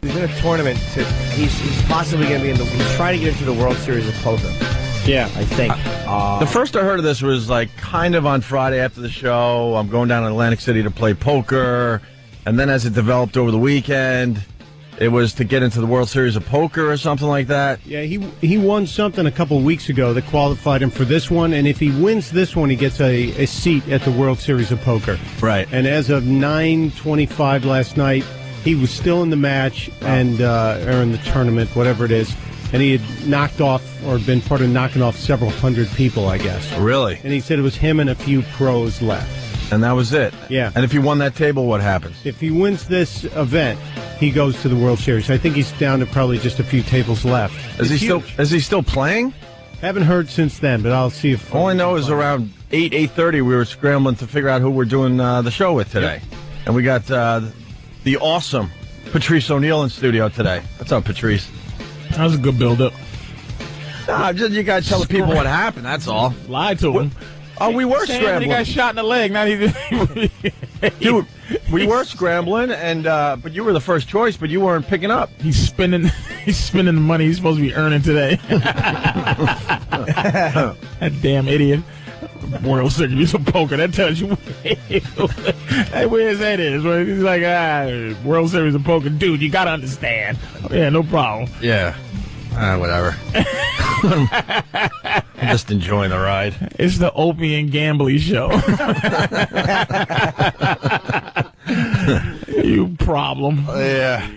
He's in a tournament. He's possibly going to be in he's trying to get into the World Series of Poker. Yeah. I think. The first I heard of this was like kind of on Friday after the show. I'm going down to Atlantic City to play poker. And then as it developed over the weekend, it was to get into the World Series of Poker or something like that. Yeah, he won something a couple of weeks ago that qualified him for this one. And if he wins this one, he gets a seat at the World Series of Poker. Right. And as of 9:25 last night, he was still in the match and or in the tournament, whatever it is. And he had knocked off or been part of knocking off several hundred people, I guess. Really? And he said it was him and a few pros left. And that was it? Yeah. And if he won that table, what happens? If he wins this event, he goes to the World Series. I think he's down to probably just a few tables left. Is he still playing? Haven't heard since then, but I'll see if... All I know is around 8:30 we were scrambling to figure out who we're doing the show with today. Yep. And we got the awesome Patrice O'Neill in studio today. What's up, Patrice? That was a good build-up. Nah, just you got to tell the people what happened, that's all. Lied to him. Oh, we were scrambling. He got shot in the leg. Not even. Dude, we were scrambling, and but you were the first choice, but you weren't picking up. He's spending the money he's supposed to be earning today. That damn idiot. World Series of Poker. That tells you where his head is. He's like, World Series of Poker. Dude, you got to understand. Yeah, no problem. Yeah. Whatever. I'm just enjoying the ride. It's the Opie and Gambly show. You problem. Yeah.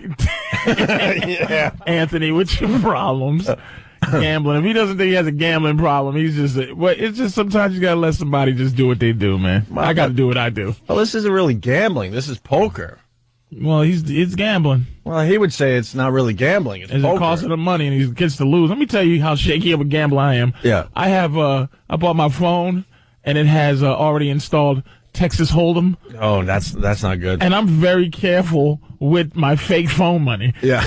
Yeah. Anthony, what's your problems? Gambling. If he doesn't think he has a gambling problem, he's just. It's just sometimes you gotta let somebody just do what they do, man. I gotta do what I do. Well, this isn't really gambling. This is poker. Well, it's gambling. Well, he would say it's not really gambling. It's poker. It costing him money, and he gets to lose. Let me tell you how shaky of a gambler I am. Yeah. I have. I bought my phone, and it has already installed Texas Hold'em. Oh, that's not good. And I'm very careful with my fake phone money. Yeah.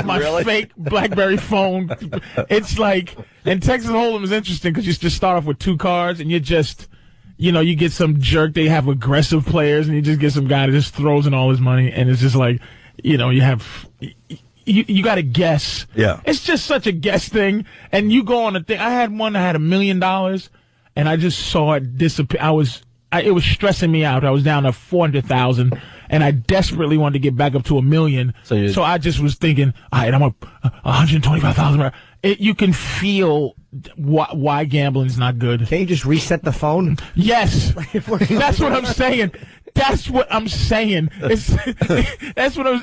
My fake BlackBerry phone. It's like, and Texas Hold'em is interesting because you just start off with 2 cards, and you just. You get some jerk. They have aggressive players, and you just get some guy that just throws in all his money, and it's just like, you have, you got to guess. Yeah. It's just such a guess thing, and you go on a thing. I had one that had $1 million, and I just saw it disappear. It was stressing me out. I was down to 400,000, and I desperately wanted to get back up to $1 million. So I just was thinking, all right, I'm up 125,000. You can feel why gambling's not good. Can't you just reset the phone? Yes. That's what I'm saying. That's what I'm saying.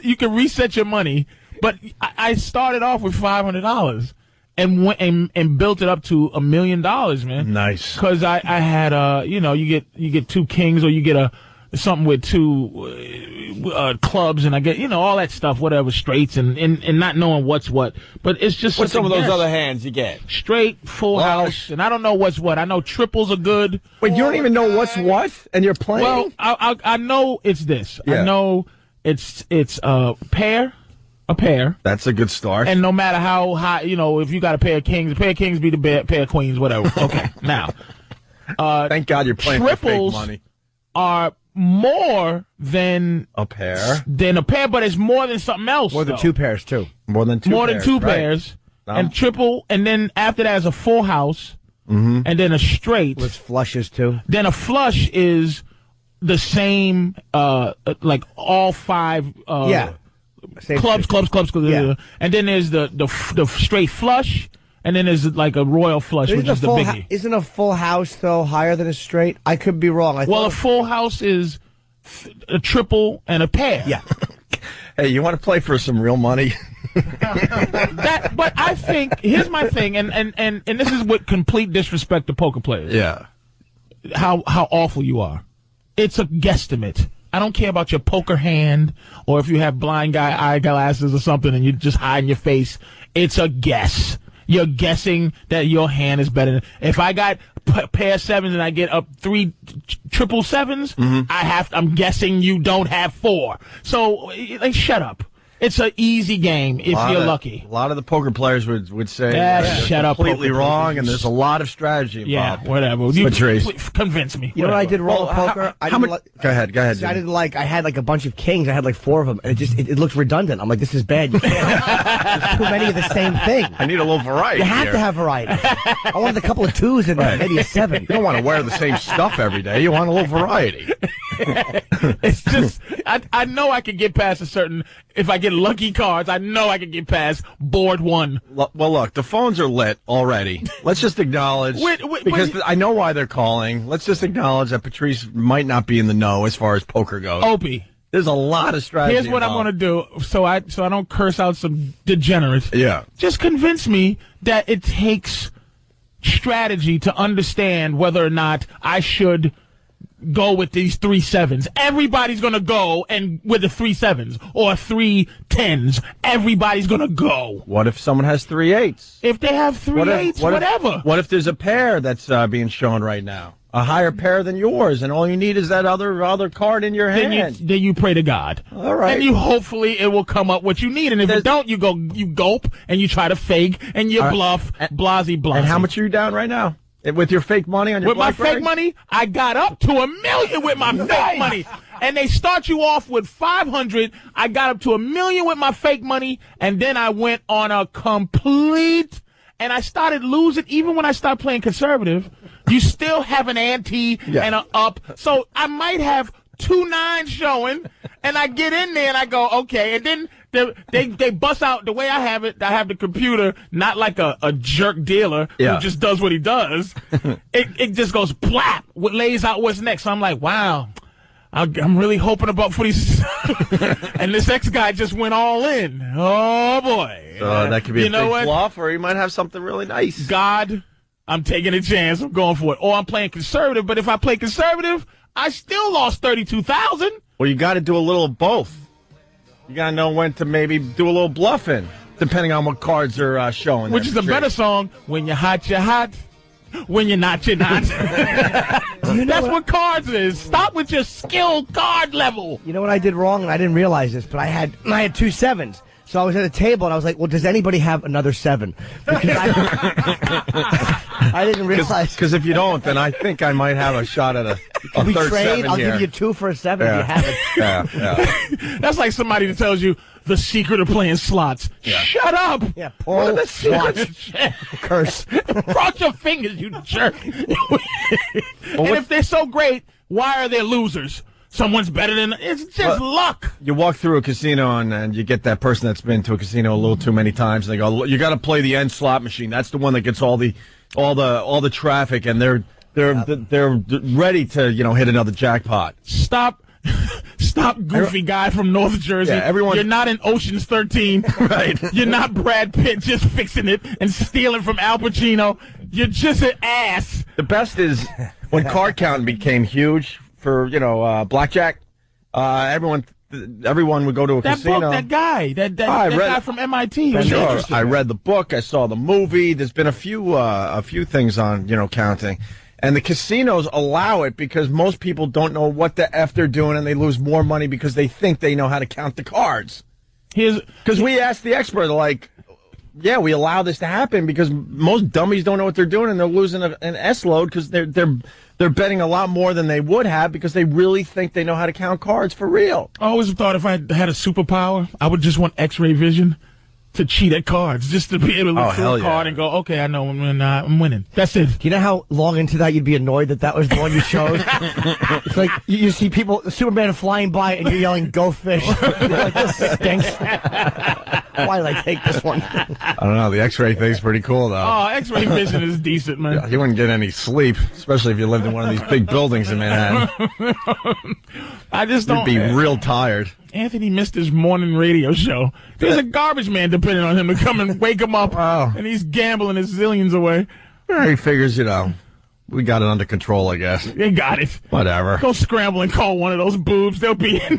You can reset your money, but I started off with $500 and built it up to $1 million, man. Nice. Because I had you get 2 kings, or you get something with 2 clubs, and I get all that stuff, whatever, straights, and not knowing what's what. But it's just what's some of those other hands you get? Straight, full house, and I don't know what's what. I know triples are good. Wait, you don't even know what's what, and you're playing? Well, I know it's this. Yeah. I know it's a pair. That's a good start. And no matter how high, if you got a pair of kings be the pair of queens, whatever. Okay, now. Thank God you're playing for fake money. Are more than a pair, but it's more than something else. More than 2 pairs, too. More than two pairs, and triple, and then after that is a full house, and then a straight with flushes too. Then a flush is the same, like all 5. Clubs. Yeah. And then there's the straight flush. And then there's like a royal flush, which is the biggie. Isn't a full house, though, higher than a straight? I could be wrong. A full house is a triple and a pair. Yeah. Hey, you want to play for some real money? But I think, here's my thing, and this is with complete disrespect to poker players. Yeah. How awful you are. It's a guesstimate. I don't care about your poker hand, or if you have blind guy eyeglasses or something and you just hide your face. It's a guess. You're guessing that your hand is better. If I got pair of 7s and I get up 3 triple 7s, I'm guessing you don't have 4. So, shut up. It's an easy game if you're lucky. A lot of the poker players would say shut up, completely poker wrong, players. and there's a lot of strategy involved. Yeah, whatever. Patrice. Convince me. You know what I did wrong with poker? Go ahead. See, I didn't like. I had like a bunch of kings. I had like 4 of them, and it looked redundant. I'm like, this is bad. You can't. There's too many of the same thing. I need a little variety. You have to have variety. I wanted a couple of 2s and maybe a 7. You don't want to wear the same stuff every day. You want a little variety. It's just, I know I can get past a certain. If I get lucky cards, I know I can get past board 1. Well, look, the phones are lit already. Let's just acknowledge, because I know why they're calling. Let's just acknowledge that Patrice might not be in the know as far as poker goes. Opie. There's a lot of strategy. Here's what I'm going to do, so I don't curse out some degenerates. Yeah. Just convince me that it takes strategy to understand whether or not I should go with these 3 7s. Everybody's going to go and with the 3 7s or 3 10s. Everybody's going to go. What if someone has 3 8s? If they have 3 8s, whatever. What if there's a pair that's being shown right now? A higher pair than yours, and all you need is that other card in your hand. Then you pray to God. All right. And hopefully it will come up what you need. And if it don't, you gulp and you try to fake and you bluff, blasey. And how much are you down right now? With your fake money on your With my BlackBerry? fake money, I got up to $1 million with my fake money. And they start you off with 500. I got up to $1 million with my fake money, and then I went on a complete. And I started losing. Even when I started playing conservative, you still have an ante and an up. So I might have 2 9s showing, and I get in there and I go, okay. And then they bust out the way I have it. I have the computer, not like a jerk dealer who just does what he does. It just goes blap. What lays out what's next. So I'm like, wow. I'm really hoping for these. And this ex guy just went all in. Oh, boy. So that could be a big what? bluff, or you might have something really nice. God, I'm taking a chance. I'm going for it. Or I'm playing conservative. But if I play conservative, I still lost $32,000. Well, you got to do a little of both. You got to know when to maybe do a little bluffing, depending on what cards are showing. Which is a better song. When you're hot, you're hot. When you're not, you're not. That's what cards is. Stop with your skill card level. You know what I did wrong, and I didn't realize this, but I had 2 7s. So I was at a table, and I was like, well, does anybody have another 7? Because I didn't realize. Because if you don't, then I think I might have a shot at a we third trade. 7 I'll here. give you 2 for a 7 if you have it. Yeah. That's like somebody that tells you the secret of playing slots. Yeah. Shut up. Yeah, pull, watch, curse. Cross your fingers, you jerk. And if they're so great, why are they losers? Someone's better than. It's just luck. You walk through a casino and you get that person that's been to a casino a little too many times, and they go, "You got to play the end slot machine. That's the one that gets all the traffic, and they're ready to hit another jackpot." Stop, goofy guy from North Jersey. Yeah, You're not in Ocean's 13. Right. You're not Brad Pitt just fixing it and stealing from Al Pacino. You're just an ass. The best is when card counting became huge for blackjack. Everyone would go to a casino. That guy from MIT. Was Sure, interesting. I read the book. I saw the movie. There's been a few things on counting, and the casinos allow it because most people don't know what the f they're doing, and they lose more money because they think they know how to count the cards. Because we asked the expert, like, yeah, we allow this to happen because most dummies don't know what they're doing, and they're losing an S load because they're betting a lot more than they would have because they really think they know how to count cards for real. I always thought if I had a superpower, I would just want X-ray vision to cheat at cards, just to be able to look through a card and go, okay, I know when I'm winning. That's it. Do you know how long into that you'd be annoyed that was the one you chose? It's like you see people, Superman flying by, and you're yelling, "Go fish!" You're like, this stinks. Why did I take this one? I don't know. The X-ray thing's pretty cool, though. Oh, X-ray vision is decent, man. Yeah, you wouldn't get any sleep, especially if you lived in one of these big buildings in Manhattan. I just don't. You'd be real tired. Anthony missed his morning radio show. There's a garbage man depending on him to come and wake him up. Wow. And he's gambling his zillions away. He figures, we got it under control, I guess. They got it. Whatever. Go scramble and call one of those boobs. They'll get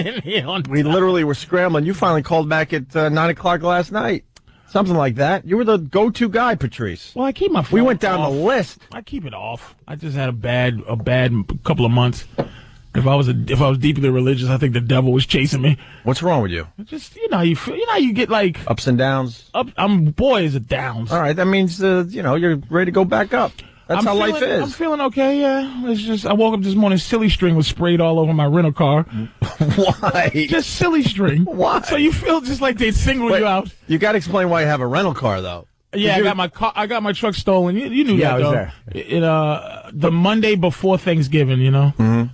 in here on time. We literally were scrambling. You finally called back at 9 o'clock last night. Something like that. You were the go-to guy, Patrice. Well, I keep my phone We went down off. the list. I keep it off. I just had a bad couple of months. If I was deeply religious, I think the devil was chasing me. What's wrong with you? Just you feel, how you get like ups and downs. Boys are downs. All right, that means you're ready to go back up. That's how life is. I'm feeling okay. Yeah, it's just I woke up this morning. Silly string was sprayed all over my rental car. Why? Just silly string. Why? So you feel just like they single you out. You got to explain why you have a rental car, though. Yeah, I got my truck stolen. You knew that, though. I was there. The Monday before Thanksgiving,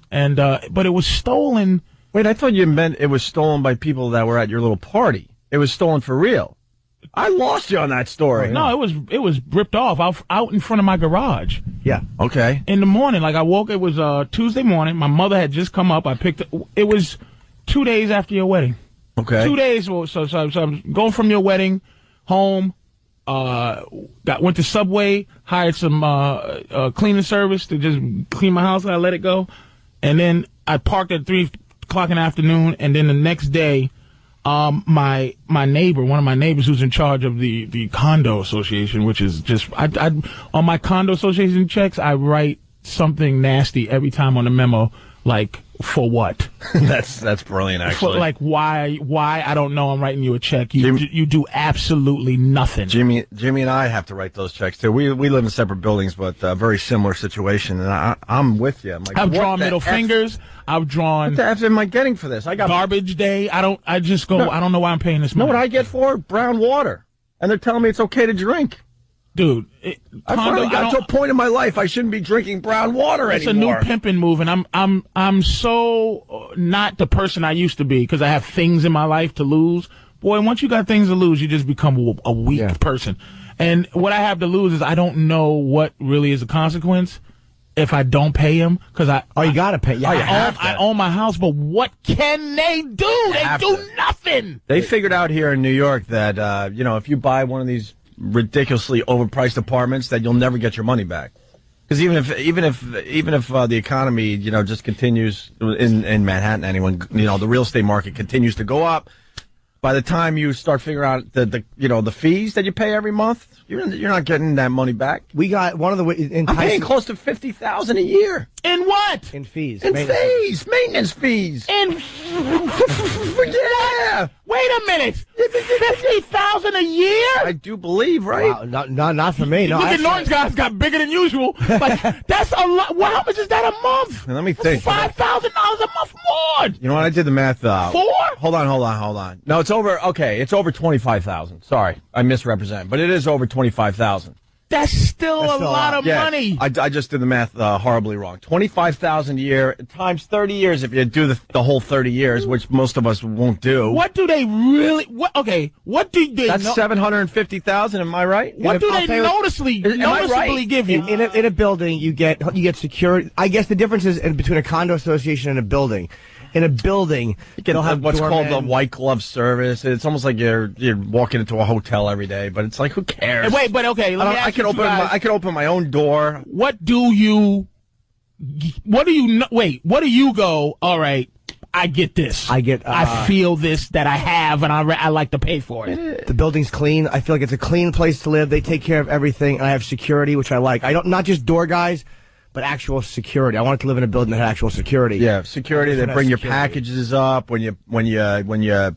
and but it was stolen. Wait, I thought you meant it was stolen by people that were at your little party. It was stolen for real. I lost you on that story. No, it was ripped off out in front of my garage. Yeah. Okay. In the morning, like I woke. It was Tuesday morning. My mother had just come up. It was 2 days after your wedding. Okay. 2 days. So I'm going from your wedding home. Went to Subway, hired some cleaning service to just clean my house. I let it go, and then I parked at 3 o'clock in the afternoon. And then the next day, my neighbor, one of my neighbors who's in charge of the condo association, which is just I on my condo association checks, I write something nasty every time on the memo, like for what? That's brilliant, actually. For, like why I don't know. I'm writing you a check. You do absolutely nothing. Jimmy and I have to write those checks too. We live in separate buildings, but very similar situation. And I'm with you. I'm like, I've drawn middle fingers. I've drawn. What the F am I getting for this? I got garbage day. I don't know why I'm paying this money. Know what I get for brown water, and they're telling me it's okay to drink. Dude, I finally got to a point in my life I shouldn't be drinking brown water anymore. It's a new pimping move, and I'm so not the person I used to be because I have things in my life to lose. Boy, once you got things to lose, you just become a weak person. And what I have to lose is I don't know what really is the consequence if I don't pay him because you gotta pay. Yeah, I own my house, but what can they do? They do nothing. They figured out here in New York that if you buy one of these ridiculously overpriced apartments, that you'll never get your money back. Because even if the economy just continues in Manhattan, the real estate market continues to go up. By the time you start figuring out the fees that you pay every month, you're not getting that money back. We got one of the I'm paying close to $50,000 a year. In what? In fees. Maintenance fees. In yeah. Wait a minute. $50,000 a year? I do believe, right? Wow, not for me. No, look at Norton's guys got bigger than usual. Like, that's a lot. Well, how much is that a month? Let me think. $5,000 a month more. You know what? I did the math. 4? Hold on. No, it's over. Okay, it's over 25,000. Sorry, I misrepresent, but it is over 25,000. That's still a lot of money. I just did the math horribly wrong. 25,000 a year times 30 years. If you do the whole 30 years, which most of us won't do. What do they really? What do they? That's 750,000. Am I right? What do they noticeably give you? In a building, you get security. I guess the difference is between a condo association and a building. In a building, they'll have what's called the white glove service. It's almost like you're walking into a hotel every day, but it's like, who cares? Wait, but okay, let me ask you guys. I can open my own door. What do you go, all right, I get this. I feel this that I have, and I like to pay for it. The building's clean. I feel like it's a clean place to live. They take care of everything, and I have security, which I like. Not just door guys, but actual security. I wanted to live in a building that had actual security. Yeah, security. They bring your packages up when you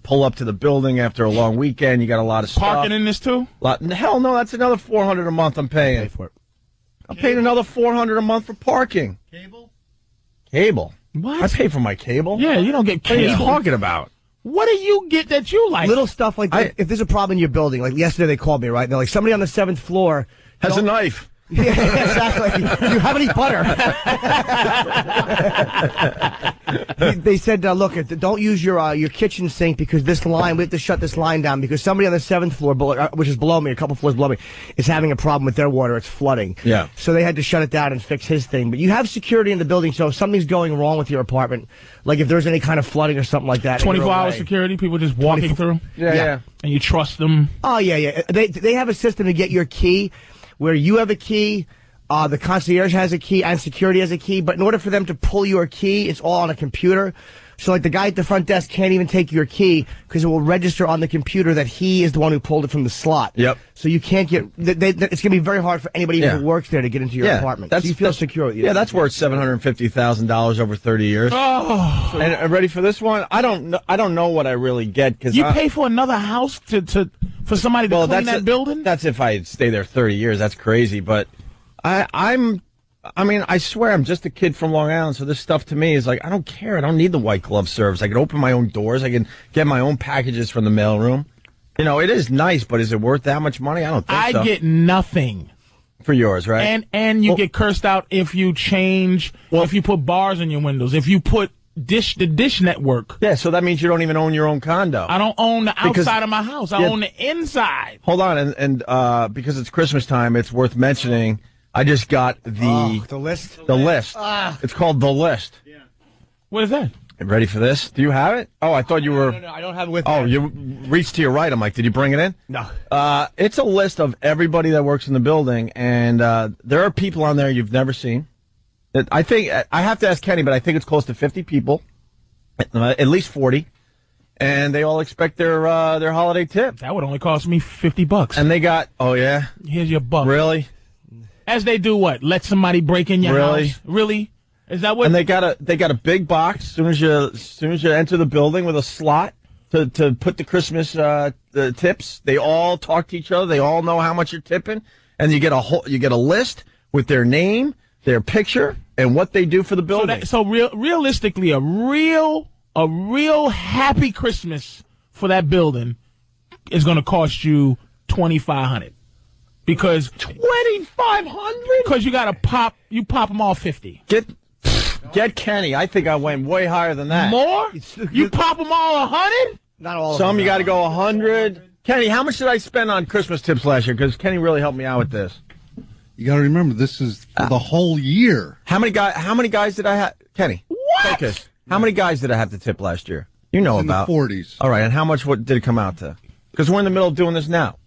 pull up to the building after a long weekend. You got a lot of stuff. Parking in this too? Hell no, that's another $400 a month I'm paying. Pay for it. I'm paying another $400 a month for parking. Cable. What? I pay for my cable. Yeah, you don't get cable. What are you talking about? What do you get that you like? Little stuff like that. If there's a problem in your building, like yesterday they called me, right? They're like, somebody on the 7th floor has a knife. Yeah, exactly. Do you have any butter? They said, look, don't use your kitchen sink because this line, we have to shut this line down because somebody on the 7th floor, which is below me, a couple floors below me, is having a problem with their water. It's flooding. Yeah. So they had to shut it down and fix his thing. But you have security in the building, so if something's going wrong with your apartment, like if there's any kind of flooding or something like that. 24-hour security, people just walking through? Yeah. And you trust them? Oh, yeah. They have a system to get your key where you have a key, the concierge has a key, and security has a key. But in order for them to pull your key, it's all on a computer. So, like, the guy at the front desk can't even take your key because it will register on the computer that he is the one who pulled it from the slot. Yep. So you can't get. It's going to be very hard for anybody who works there to get into your apartment. So you feel secure. That's worth $750,000 over 30 years. Oh. And ready for this one? I don't know what I really get because you pay for another house for somebody to clean that building. That's if I stay there 30 years. That's crazy. But I swear I'm just a kid from Long Island, so this stuff to me is like, I don't care. I don't need the white glove service. I can open my own doors. I can get my own packages from the mailroom. You know, it is nice, but is it worth that much money? I don't think so. I get nothing. For yours, right? And you get cursed out if you if you put bars in your windows, if you put the dish network. Yeah, so that means you don't even own your own condo. I don't own the outside of my house. I own the inside. Hold on, and because it's Christmas time, it's worth mentioning. I just got the list. The list. It's called The List. Yeah. What is that? Ready for this? Do you have it? Oh, I thought you were. No, I don't have it with me. Oh, you reached to your right. I'm like, did you bring it in? No. It's a list of everybody that works in the building, and there are people on there you've never seen. I think I have to ask Kenny, but I think it's close to 50 people, at least 40, and they all expect their holiday tip. That would only cost me $50. And they got. Oh yeah. Here's your buck. Really? As they do what? Let somebody break in your house? Really? Is that what? And they got a big box as soon as you enter the building with a slot to put the Christmas the tips. They all talk to each other. They all know how much you're tipping, and you get a list with their name, their picture, and what they do for the building. So realistically, a real happy Christmas for that building is going to cost you $2,500. Because $2,500? Because you pop them all 50. Get Kenny. I think I went way higher than that. More? You pop them all 100? Not all. Some you got to go 100. Kenny, how much did I spend on Christmas tips last year? Because Kenny really helped me out with this. You got to remember, this is for the whole year. How many guys did I have? Kenny, what? Focus. How many guys did I have to tip last year? You know about in the 40s. All right, and how much did it come out to? Because we're in the middle of doing this now.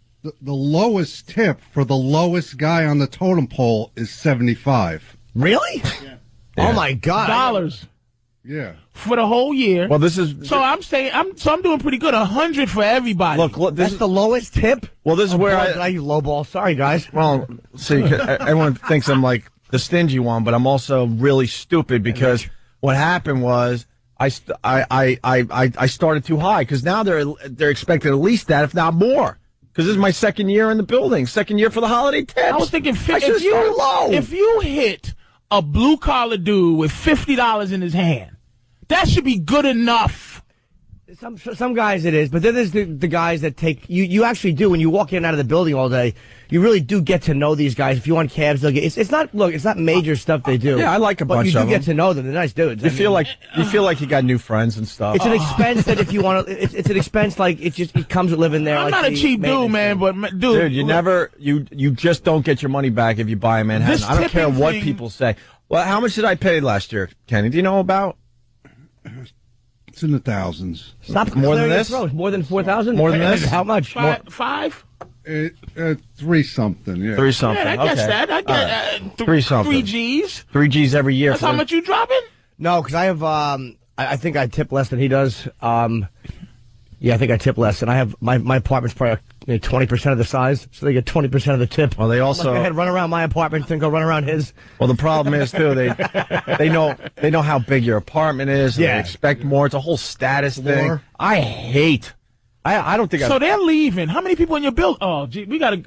The lowest tip for the lowest guy on the totem pole is $75. Really? Yeah. Oh my God! Dollars. Yeah. For the whole year. Well, this is so I'm saying I'm doing pretty good. 100 for everybody. Look, that's the lowest tip. Well, this is where I lowball. Sorry, guys. Well, see, everyone thinks I'm like the stingy one, but I'm also really stupid because what happened was I started too high because now they're expecting at least that, if not more. Because this is my second year in the building, second year for the holiday tips. I was thinking low. If you hit a blue collar dude with $50 in his hand, that should be good enough. Some guys it is, but then there's the guys that take you actually do when you walk in and out of the building all day. You really do get to know these guys. If you want cabs, they'll get. It's not major stuff they do. Yeah, I like a bunch of them. But you do get to know them. They're nice dudes. You feel like you got new friends and stuff. It's an expense that if you want to, it's an expense like it comes with living there. I'm like not a cheap dude, man, but dude, you just don't get your money back if you buy in Manhattan. I don't care what people say. Well, how much did I pay last year, Kenny? Do you know about? It's in the thousands. Stop more than this? More than 4,000? More than this? How much? Five? 3 something, yeah. 3 something. Yeah, I guess that. I get 3 something. 3 G's. 3 G's every year. That's how much you dropping? No, because I have. I think I tip less than he does. Yeah, I think I tip less, and I have my apartment's probably 20% of the size, so they get 20% of the tip. Well, they also go ahead, run around my apartment, then go run around his. Well, the problem is too they know how big your apartment is. And they expect more. It's a whole status thing. I hate. I don't think. So they're leaving. How many people in your building? Oh, gee, we gotta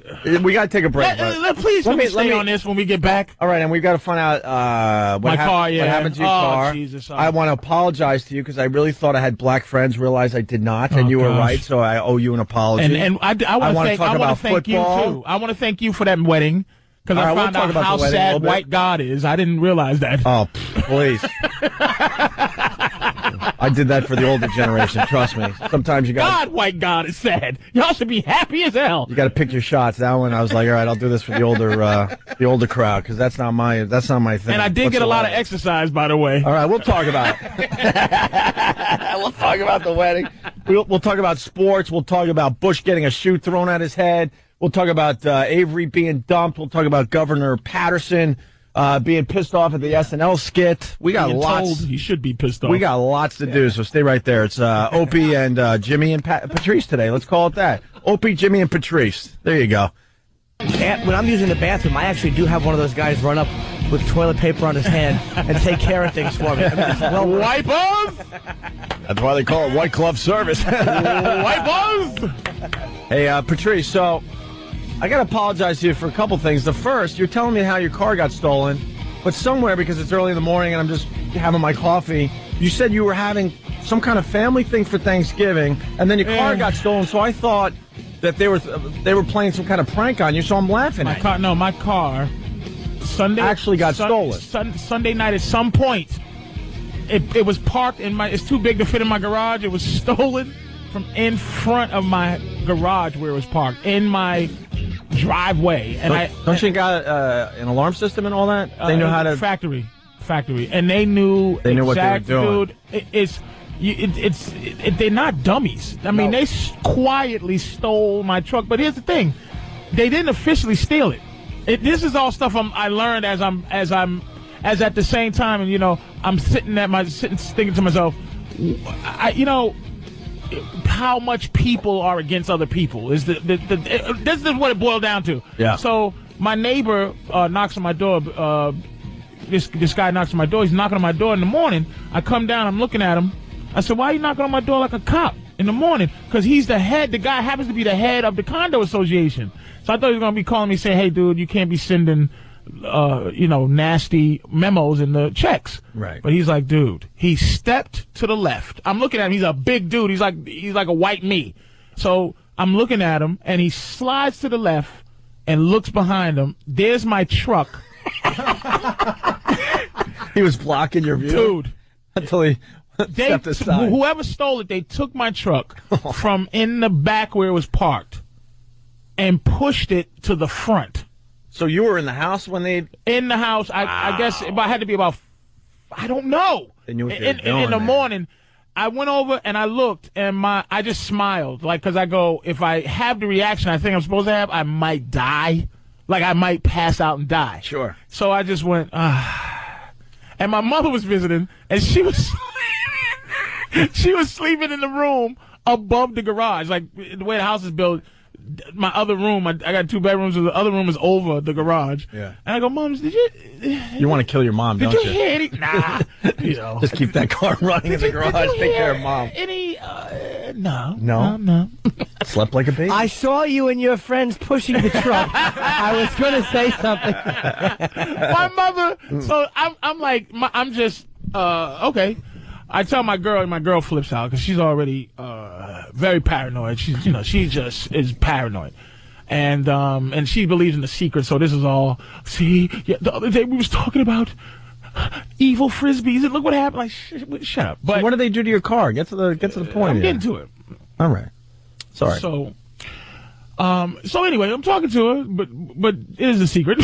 take a break. Please let me stay on this when we get back. All right, and we've got to find out what happened to your car. Jesus, I want to apologize to you because I really thought I had black friends. Realized I did not, and you were right. So I owe you an apology. And I want to thank you too. I want to thank you for that wedding. Because I found out how sad white God is. I didn't realize that. Oh, please. I did that for the older generation. Trust me. Sometimes you got white God is sad. Y'all should be happy as hell. You got to pick your shots. That one, I was like, all right, I'll do this for the older crowd because that's not my thing. And I did get a lot of exercise, by the way. All right, we'll talk about it. We'll talk about the wedding. We'll talk about sports. We'll talk about Bush getting a shoe thrown at his head. We'll talk about Avery being dumped. We'll talk about Governor Paterson being pissed off at the SNL skit. We got lots. He should be pissed off. We got lots to do, so stay right there. It's Opie and Jimmy and Patrice today. Let's call it that. Opie, Jimmy, and Patrice. There you go. When I'm using the bathroom, I actually do have one of those guys run up with toilet paper on his hand and take care of things for me. Wipers! That's why they call it white glove service. Wipers! Hey, Patrice, so I got to apologize to you for a couple things. The first, you're telling me how your car got stolen, but somewhere, because it's early in the morning and I'm just having my coffee, you said you were having some kind of family thing for Thanksgiving, and then your car got stolen, so I thought that they were playing some kind of prank on you, so I'm laughing at you. No, my car Sunday actually got stolen. Sunday night at some point, it was parked in my. It's too big to fit in my garage. It was stolen from in front of my garage where it was parked in my driveway. And don't you got an alarm system and all that? They know how to factory, and they knew what they were doing. Dude, they're not dummies. I mean, they quietly stole my truck. But here's the thing: they didn't officially steal it. This is all stuff I learned as at the same time, and I'm sitting thinking to myself, how much people are against other people this is what it boiled down to. Yeah. So my neighbor knocks on my door. This guy knocks on my door. He's knocking on my door in the morning. I come down. I'm looking at him. I said, "Why are you knocking on my door like a cop in the morning?" Because he's the head. The guy happens to be the head of the condo association. So I thought he was going to be calling me saying, "Hey, dude, you can't be sending, nasty memos in the checks." Right. But he's like, dude, he stepped to the left. I'm looking at him. He's a big dude. He's like a white me. So I'm looking at him, and he slides to the left and looks behind him. There's my truck. He was blocking your view, dude. Until he stepped aside. Whoever stole it, they took my truck from in the back where it was parked and pushed it to the front. So you were in the house when they... In the house. I guess it had to be about... I don't know. They knew what they were doing, in the morning, I went over and I looked, and I just smiled. Like, because I go, if I have the reaction I think I'm supposed to have, I might die. Like, I might pass out and die. Sure. So I just went, And my mother was visiting, and she was sleeping in the room above the garage. Like, the way the house is built, my other room, I got 2 bedrooms, so the other room is over the garage. Yeah. And I go, Mom, did you... You want to kill your mom, don't you? Did you hear any... Nah. Just keep that car running in the garage. Take care of Mom. Any... No. No? Slept like a baby? I saw you and your friends pushing the truck. I was going to say something. My mother... So I'm like... I'm just... Okay. I tell my girl, and my girl flips out because she's already very paranoid. She just is paranoid, and she believes in the secret. So this is all. See, the other day we was talking about evil frisbees, and look what happened. Like, shut up. But so what did they do to your car? Get to the point. I'm getting to it. All right. Sorry. So anyway, I'm talking to her, but it is a secret.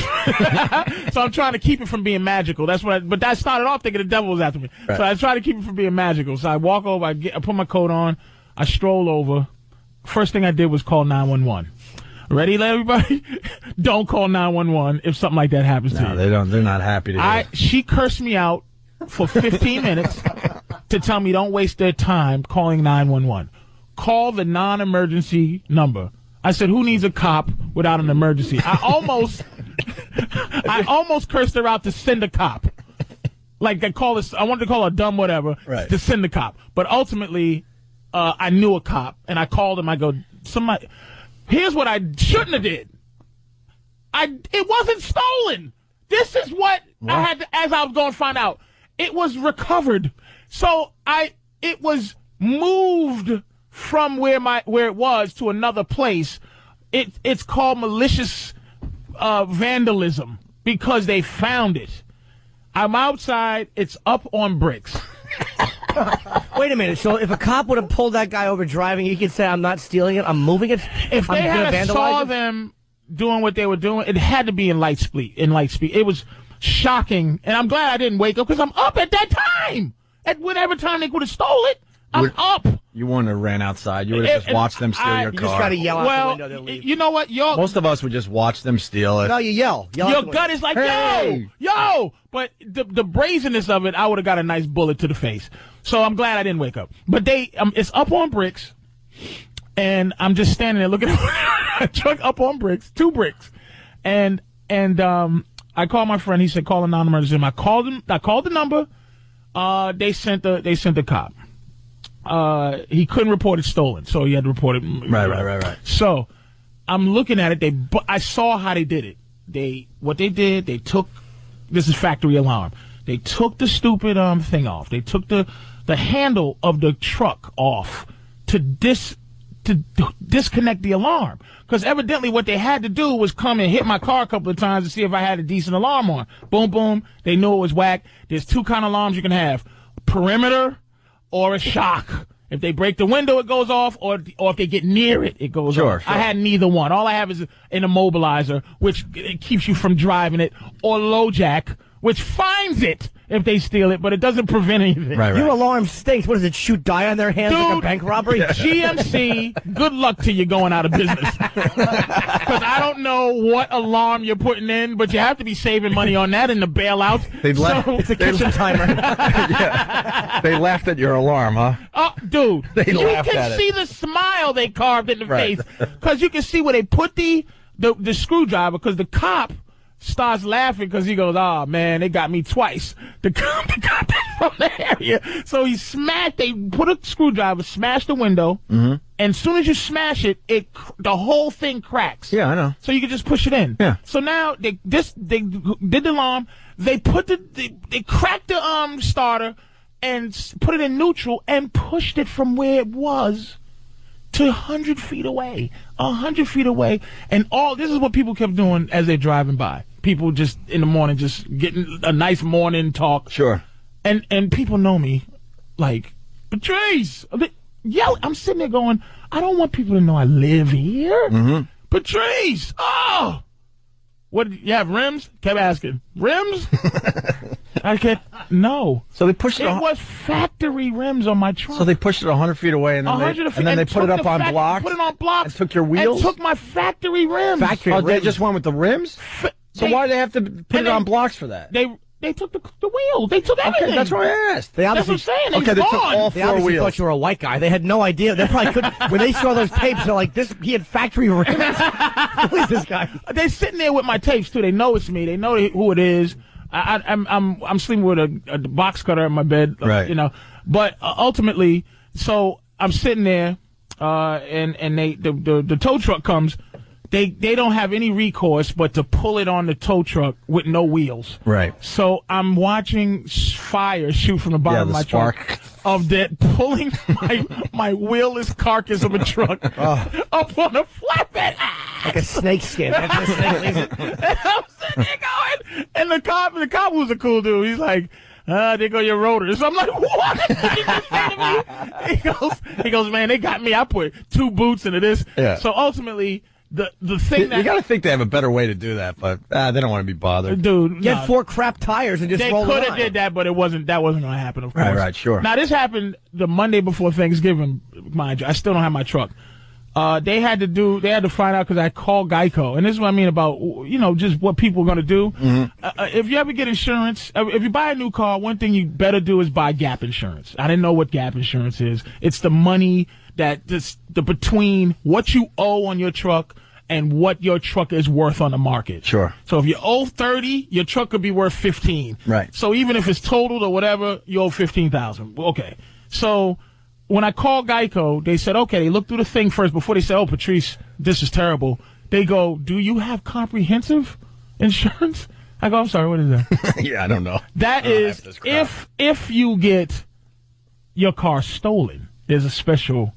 So I'm trying to keep it from being magical. But that started off thinking the devil was after me. Right. So I try to keep it from being magical. So I walk over, I put my coat on, I stroll over. First thing I did was call 911. Ready, everybody? Don't call 911 if something like that happens to you. No, they don't. They're not happy to hear. She cursed me out for 15 minutes to tell me don't waste their time calling 911. Call the non-emergency number. I said, who needs a cop without an emergency? I almost cursed her out to send a cop. Like, I wanted to call her dumb whatever, right, to send a cop. But ultimately, I knew a cop, and I called him. I go, here's what I shouldn't have did. It wasn't stolen. This is what I had to, as I was going to find out. It was recovered. So it was moved from where it was to another place. It's called malicious vandalism because they found it. I'm outside. It's up on bricks. Wait a minute. So if a cop would have pulled that guy over driving, he could say, "I'm not stealing it. I'm moving it." If they had saw them doing what they were doing, it had to be in light speed. It was shocking, and I'm glad I didn't wake up because I'm up at that time. At whatever time they could have stole it, I'm up. You wouldn't have ran outside. You would have just watched them steal your car. You just got to yell out the window. They'll leave. You know what? Most of us would just watch them steal it. No, you yell. Your gut is like, hey. yo. But the brazenness of it, I would have got a nice bullet to the face. So I'm glad I didn't wake up. But it's up on bricks, and I'm just standing there looking at a truck up on bricks, 2 bricks, and I called my friend. He said, call a non-emergency. I called the number. They sent the cop. He couldn't report it stolen, so he had to report it. Right. So I'm looking at it. I saw how they did it. They took, this is factory alarm. They took the stupid thing off. They took the handle of the truck off to disconnect the alarm. Because evidently what they had to do was come and hit my car a couple of times to see if I had a decent alarm on. Boom, boom. They knew it was whack. There's 2 kind of alarms you can have. Perimeter or a shock. If they break the window, it goes off, or if they get near it, it goes off. Sure. I had neither one. All I have is an immobilizer, which it keeps you from driving it, or low jack, which finds it if they steal it, but it doesn't prevent anything. Right. Your alarm stinks. What does it, shoot dye on their hands like a bank robbery? GMC, good luck to you going out of business. Because I don't know what alarm you're putting in, but you have to be saving money on that in the bailouts. It's a kitchen timer. Yeah. They laughed at your alarm, huh? Oh, dude. You laughed can at see the smile they carved in the face. Because you can see where they put the screwdriver, because the cop starts laughing because he goes, oh, man, they got me twice. The cop from the area. So they put a screwdriver, smash the window, and as soon as you smash it, the whole thing cracks. Yeah, I know. So you can just push it in. Yeah. So now they did the alarm. They they cracked the starter and put it in neutral and pushed it from where it was to 100 feet away. 100 feet away. And this is what people kept doing as they're driving by. People just in the morning just getting a nice morning talk. Sure. And people know me like, Patrice. I'm sitting there going, I don't want people to know I live here. Mm-hmm. Patrice. Oh. What, you have rims? Kept asking. Rims? I kept, no. So they pushed it. It was factory rims on my truck. So they pushed it 100 feet away, and then they put it up on blocks. Put it on blocks. And took your wheels. And took my factory rims. They just went with the rims. So why do they have to put it on blocks for that? They took the wheel. They took everything. Okay, that's what I asked. That's what I'm saying. Okay, they took all They 4 obviously wheels. thought you were a white guy. They had no idea. They probably couldn't. When they saw those tapes, they're like, he had factory rims. Who is this guy? They're sitting there with my tapes too. They know it's me. They know who it is. I'm sleeping with a box cutter in my bed. Right. You know. But ultimately, so I'm sitting there, and the tow truck comes. They don't have any recourse but to pull it on the tow truck with no wheels. Right. So I'm watching fire shoot from the bottom of my truck of that pulling my wheelless carcass of a truck up on a flatbed. Like a snake skin. After the snake leaves it. And I'm sitting there going, and the cop was a cool dude. He's like, there go your rotors. I'm like, what? He just say to me? He goes, man, they got me. I put 2 boots into this. Yeah. So ultimately, the thing that you got to think they have a better way to do that, but they don't want to be bothered. Dude, Get 4 crap tires and just roll it on. They could have did that, but that wasn't going to happen, of course. Right, sure. Now, this happened the Monday before Thanksgiving, mind you. I still don't have my truck. They had to find out because I called Geico. And this is what I mean about, just what people are going to do. Mm-hmm. If you ever get insurance, if you buy a new car, one thing you better do is buy Gap insurance. I didn't know what Gap insurance is. It's the money the between what you owe on your truck and what your truck is worth on the market. Sure. So if you owe 30, your truck could be worth 15. Right. So even if it's totaled or whatever, you owe 15,000. Okay. So when I called Geico, they said, okay, they looked through the thing first before they said, oh, Patrice, this is terrible. They go, do you have comprehensive insurance? I go, I'm sorry, what is that? Yeah, I don't know. That is, if you get your car stolen, there's a special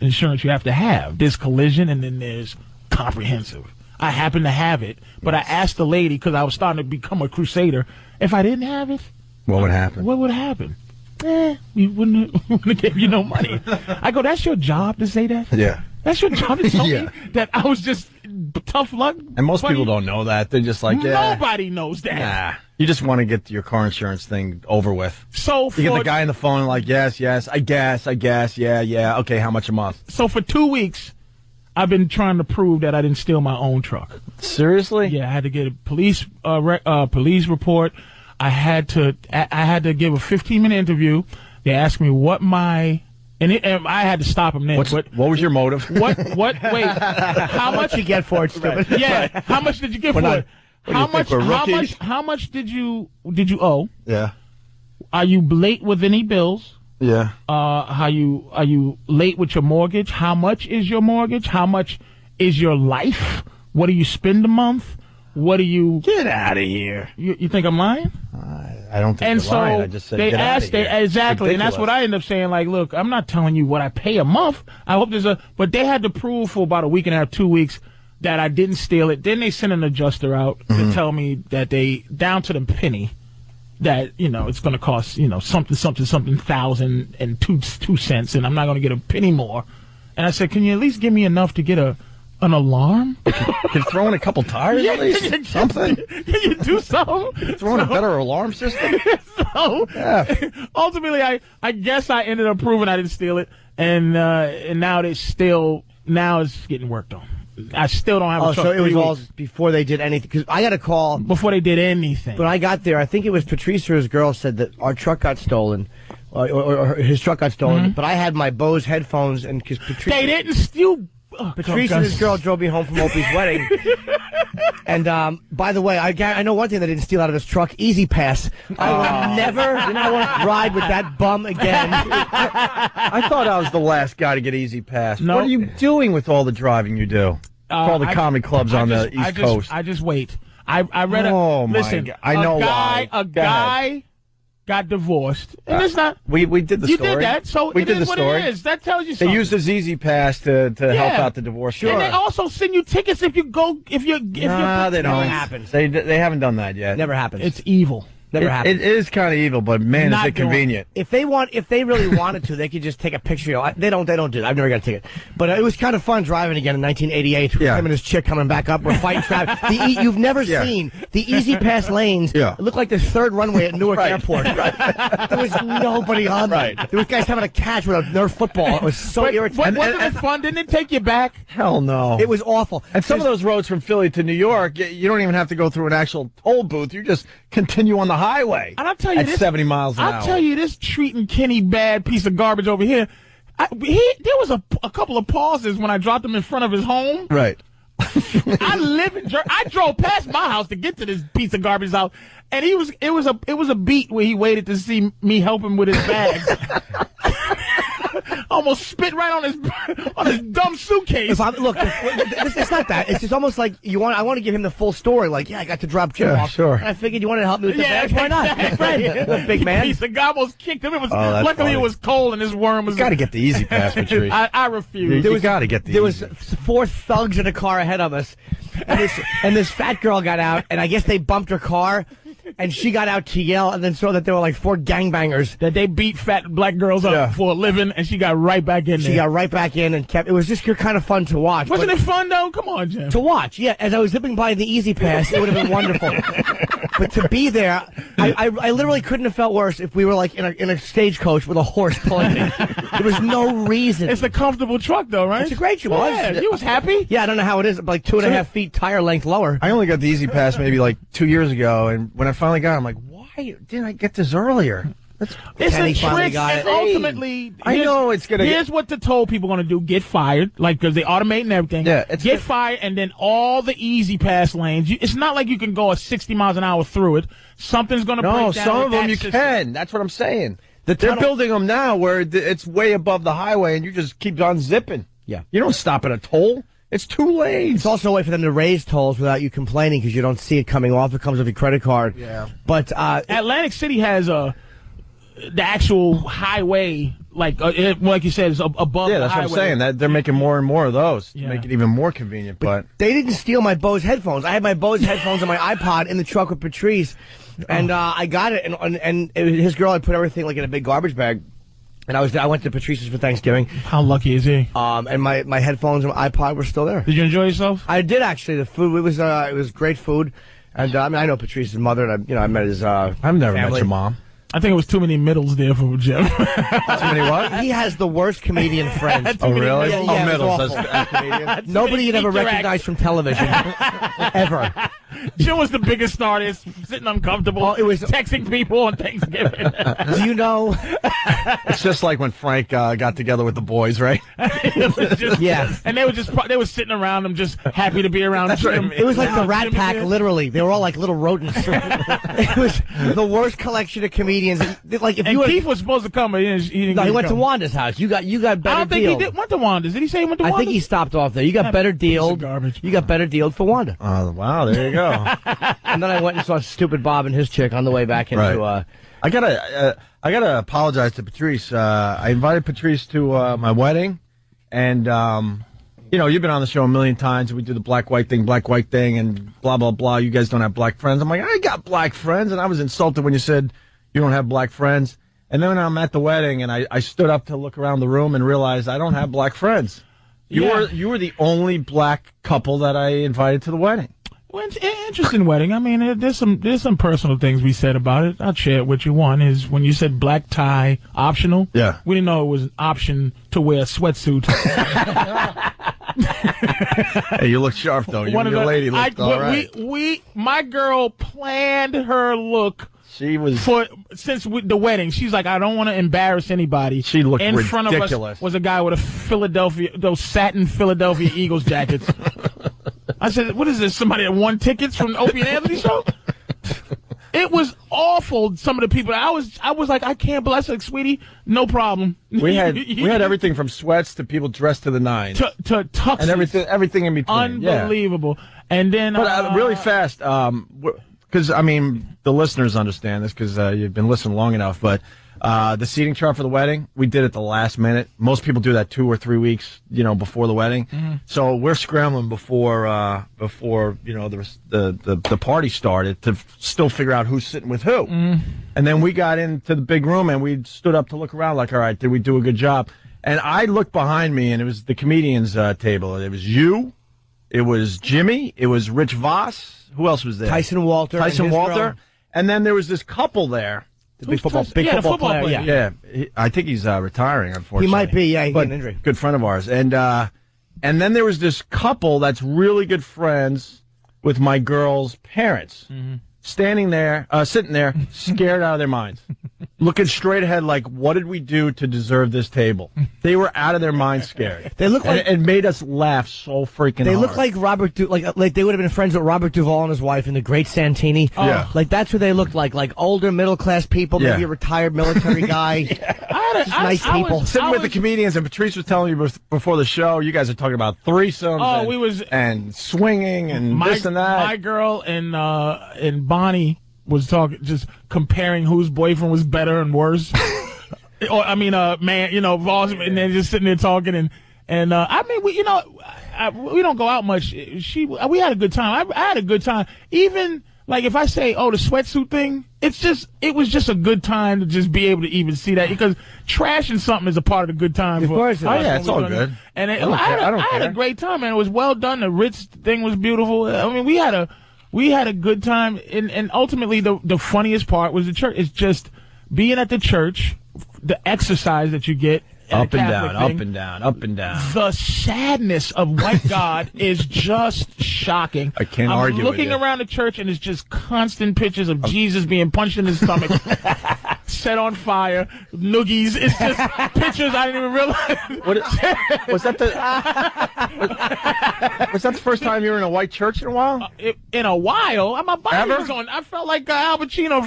insurance you have to have. There's collision and then there's comprehensive. I happen to have it, but I asked the lady because I was starting to become a crusader. If I didn't have it, what would happen? What would happen? We wouldn't give you no money. I go, that's your job to say that? Yeah. That's your job to tell me that I was just tough luck? And most people don't know that. They're just like, yeah. Nobody knows that. Nah. You just want to get your car insurance thing over with. So you get the guy on the phone like, yes, I guess, yeah, okay, how much a month? So for 2 weeks, I've been trying to prove that I didn't steal my own truck. Seriously? Yeah, I had to get a police report. I had to give a 15-minute interview. They asked me what my and I had to stop him then. What was your motive? Wait, how much you get for it, stupid? Yeah, how much did you get for it? How much did you owe? Yeah. Are you late with any bills? Yeah. Are you late with your mortgage? How much is your mortgage? How much is your life? What do you spend a month? What do you get out of here? You think I'm lying? I don't think you're lying. I just said they get asked, out of here. exactly, and that's what I end up saying. Like, look, I'm not telling you what I pay a month. I hope but they had to prove for about a week and a half, 2 weeks, that I didn't steal it. Then they sent an adjuster out to tell me that they, down to the penny, that, it's going to cost, something thousand and two cents, and I'm not going to get a penny more. And I said, can you at least give me enough to get an alarm? Can you throw in a couple tires at least? Something? Can you do something? Throw in a better alarm system? Ultimately, I guess I ended up proving I didn't steal it, and now it's getting worked on. I still don't have a truck. So it was all before they did anything. Because I got a call. Before they did anything. When I got there, I think it was Patrice or his girl said that our truck got stolen. Or his truck got stolen. But I had my Bose headphones. And because Patrice. They didn't steal. Patrice and his girl drove me home from Opie's wedding. And by the way, I know one thing they didn't steal out of his truck: Easy Pass. I will never ride with that bum again. I thought I was the last guy to get Easy Pass. No. What are you doing with all the driving you do? For all the comedy clubs on the East Coast. I just wait. I read listen. I know why. A guy got divorced, and it's not. We did the story. You did that, so we it did is the what story. it is. That tells you something. They used his Easy Pass to help out the divorce. Sure. And they also send you tickets if you go. If you. Nah, they don't. Never happens. They haven't done that yet. Never happens. It's evil. Never happens. It is kind of evil, but man, is it convenient. If they really wanted to, they could just take a picture. They don't do that. I've never got a ticket. But it was kind of fun driving again in 1988. Yeah. Him and his chick coming back up. We're fighting traffic. You've never seen the Easy Pass lanes. Yeah. It looked like the third runway at Newark Airport. There was nobody on there. There was guys having a catch with a Nerf football. It was so irritating. Wasn't it fun? Didn't it take you back? Hell no. It was awful. And some of those roads from Philly to New York, you don't even have to go through an actual toll booth. You just continue on the highway. And I'll tell you at 70 miles an hour. I'll tell you this treating Kenny bad piece of garbage over here. There was a couple of pauses when I dropped him in front of his home. Right. I drove past my house to get to this piece of garbage house, and it was a beat where he waited to see me help him with his bags. Almost spit right on his dumb suitcase. It's not that. It's just almost like I want to give him the full story. Like, I got to drop Jim off. Sure. And I figured you wanted to help me with the bags. Why not? Exactly. Friend, big man. Piece of guy almost kicked him. Luckily funny. it was cold and his worm was. You got to get the Easy Pass, Patrice. I refuse. You got to get the. There was 4 thugs in a car ahead of us, and this fat girl got out, and I guess they bumped her car. And she got out to yell, and then saw that there were like 4 gangbangers. That they beat fat black girls up for a living, and she got right back in there. She got right back in and kept. It was just kind of fun to watch. Wasn't it fun though? Come on, Jim. To watch, yeah. As I was zipping by the Easy Pass, it would have been wonderful. But to be there, I literally couldn't have felt worse if we were like in a stagecoach with a horse pulling me. There was no reason. It's a comfortable truck though, right? It's a great truck. Yeah, you was happy? Yeah, I don't know how it is, but like 2.5 feet tire length lower. I only got the Easy Pass maybe like 2 years ago, and when I finally got it, I'm like, why didn't I get this earlier? It's a trick, and ultimately, I know it's gonna. Here's what the toll people are gonna do: get fired, like because they automate and everything. Yeah, get fired, and then all the Easy Pass lanes. It's not like you can go at 60 miles an hour through it. Something's gonna break down. No, some of them you can. That's what I'm saying. They're building them now where it's way above the highway, and you just keep on zipping. Yeah, you don't stop at a toll. It's 2 lanes. It's also a way for them to raise tolls without you complaining because you don't see it coming off. It comes with your credit card. Yeah. But Atlantic City has the actual highway, like you said, is above. Yeah, that's the what I'm saying. That they're making more and more of those to make it even more convenient. But they didn't steal my Bose headphones. I had my Bose headphones and my iPod in the truck with Patrice, and I got it. And his girl had put everything like in a big garbage bag. And I went to Patrice's for Thanksgiving. How lucky is he? And my headphones and my iPod were still there. Did you enjoy yourself? I did actually. The food it was great food, And I know Patrice's mother, and I met his. I've never met family. your mom. I think it was too many middles there for Jim. Too many what? He has the worst comedian friends. Oh, really? Yeah, Oh, middles. it's awful. As comedian. Nobody you'd ever Interact. recognize from television. Ever. Jim was the biggest star there, sitting uncomfortable. Oh, it was texting people on Thanksgiving. Do you know? It's just like when Frank got together with the boys, right? It was just, Yeah. And they were sitting around him, just happy to be around Jim. It was like the Rat Jimmy Pack, there. literally. They were all like little rodents. It was the worst collection of comedians. Like if And you Keith was supposed to come, but he didn't no, he went to come. Wanda's house. You got better I don't think deal. he went to Wanda's. Did he say he went to I Wanda's? think he stopped off there. You got better piece deal. of garbage. You got better deal for Wanda. Oh, wow, there you go. And then I went and saw stupid Bob and his chick on the way back into. Right. I gotta apologize to Patrice. I invited Patrice to my wedding, and you've been on the show a million times. We do the black white thing, and blah blah blah. You guys don't have black friends. I'm like, I got black friends, and I was insulted when you said you don't have black friends. And then when I'm at the wedding, and I stood up to look around the room and realized I don't have black friends. You were the only black couple that I invited to the wedding. Well, it's an interesting wedding. I mean, there's some personal things we said about it. I'll share it with you. One is when you said black tie optional. Yeah. We didn't know it was an option to wear a sweatsuit. Hey, you look sharp though. You and your lady looked all right. My girl planned her look. She was Since the wedding. She's like, I don't want to embarrass anybody. She looked in front of ridiculous. us was a guy with those satin Philadelphia Eagles jackets. I said, what is this? Somebody that won tickets from the Opie and Anthony show? It was awful. Some of the people. I was like, I can't believe. I said, sweetie, no problem. We had everything from sweats to people dressed to the nines to tuxes and everything in between. Unbelievable. Yeah. And then, but really fast, because I mean the listeners understand this because you've been listening long enough. But the seating chart for the wedding, we did it the last minute. Most people do that 2 or 3 weeks, before the wedding. Mm-hmm. So we're scrambling before the party started to still figure out who's sitting with who. Mm-hmm. And then we got into the big room and we stood up to look around like, all right, did we do a good job? And I looked behind me and it was the comedians table. It was you, it was Jimmy, it was Rich Voss. Who else was there? Tyson Walter. And then there was this couple there. The big football player. Yeah. I think he's retiring, unfortunately. He might be, yeah, he got an injury. Good friend of ours. And then there was this couple that's really good friends with my girl's parents. Mm-hmm. Sitting there, scared out of their minds. Looking straight ahead like, what did we do to deserve this table? They were out of their minds scared. They look like it made us laugh so freaking hard. They look like like they would have been friends with Robert Duvall and his wife and the Great Santini. Oh. Yeah. Like that's who they looked like older middle class people, maybe a retired military guy. Just nice people. Sitting with the comedians, and Patrice was telling me before the show, you guys are talking about threesomes and swinging and this and that. My girl and Bonnie was just comparing whose boyfriend was better and worse. Voss, and then just sitting there talking and I mean, we don't go out much. We had a good time. I had a good time. Even like if I say, the sweatsuit thing, it was just a good time to just be able to even see that because trashing something is a part of the good time. Of course, it's all good. And I had a great time, man. It was well done. The Ritz thing was beautiful. I mean, we had a good time, and ultimately the funniest part was the church. It's just being at the church, the exercise that you get. Up and down, up and down, up and down. The sadness of white God is just shocking. I can't argue with you. I'm looking around the church, and it's just constant pictures of Jesus being punched in his stomach, set on fire, noogies. It's just pictures I didn't even realize. Was that the first time you were in a white church in a while? In a while, my body Ever? was on. I felt like Al Pacino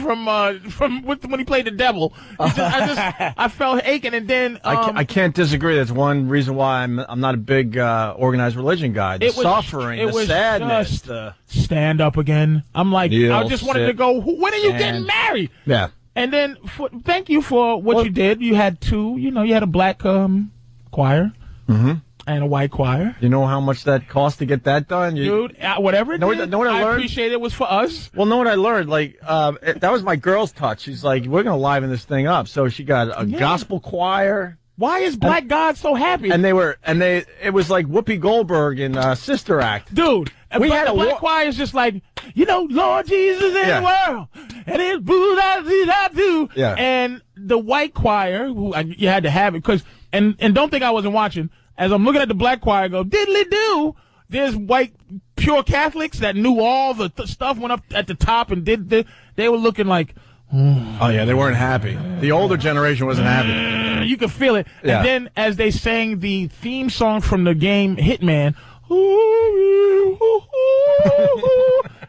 from when he played the devil. I felt aching, and then I can't disagree. That's one reason why I'm not a big organized religion guy. The suffering, the sadness. Stand up again. I'm like, I just wanted to go. When are you getting married? Yeah. And then thank you for what you did. You had two. You had a black choir. Mm-hmm. And a white choir. You know how much that cost to get that done? Dude, whatever it did, know what I learned? Appreciate it was for us. Well, know what I learned? Like, that was my girl's touch. She's like, we're going to liven this thing up. So she got a gospel choir. Why is Black God so happy? It was like Whoopi Goldberg in Sister Act. Dude, the black choir is just like, Lord Jesus in the world, and it's boo that do. Yeah. And the white choir, you had to have it, and don't think I wasn't watching. As I'm looking at the black choir, go diddly do. There's white pure Catholics that knew all the stuff, went up at the top and they were looking like. Oh yeah, they weren't happy. The older generation wasn't happy. You could feel it. Yeah. And then as they sang the theme song from the game Hitman,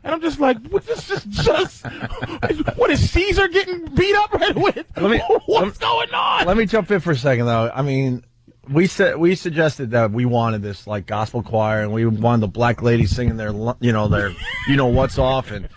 and I'm just like, what is Caesar getting beat up right with? What's going on? Let me jump in for a second though. I mean, we suggested that we wanted this like gospel choir, and we wanted the black ladies singing their what's off, and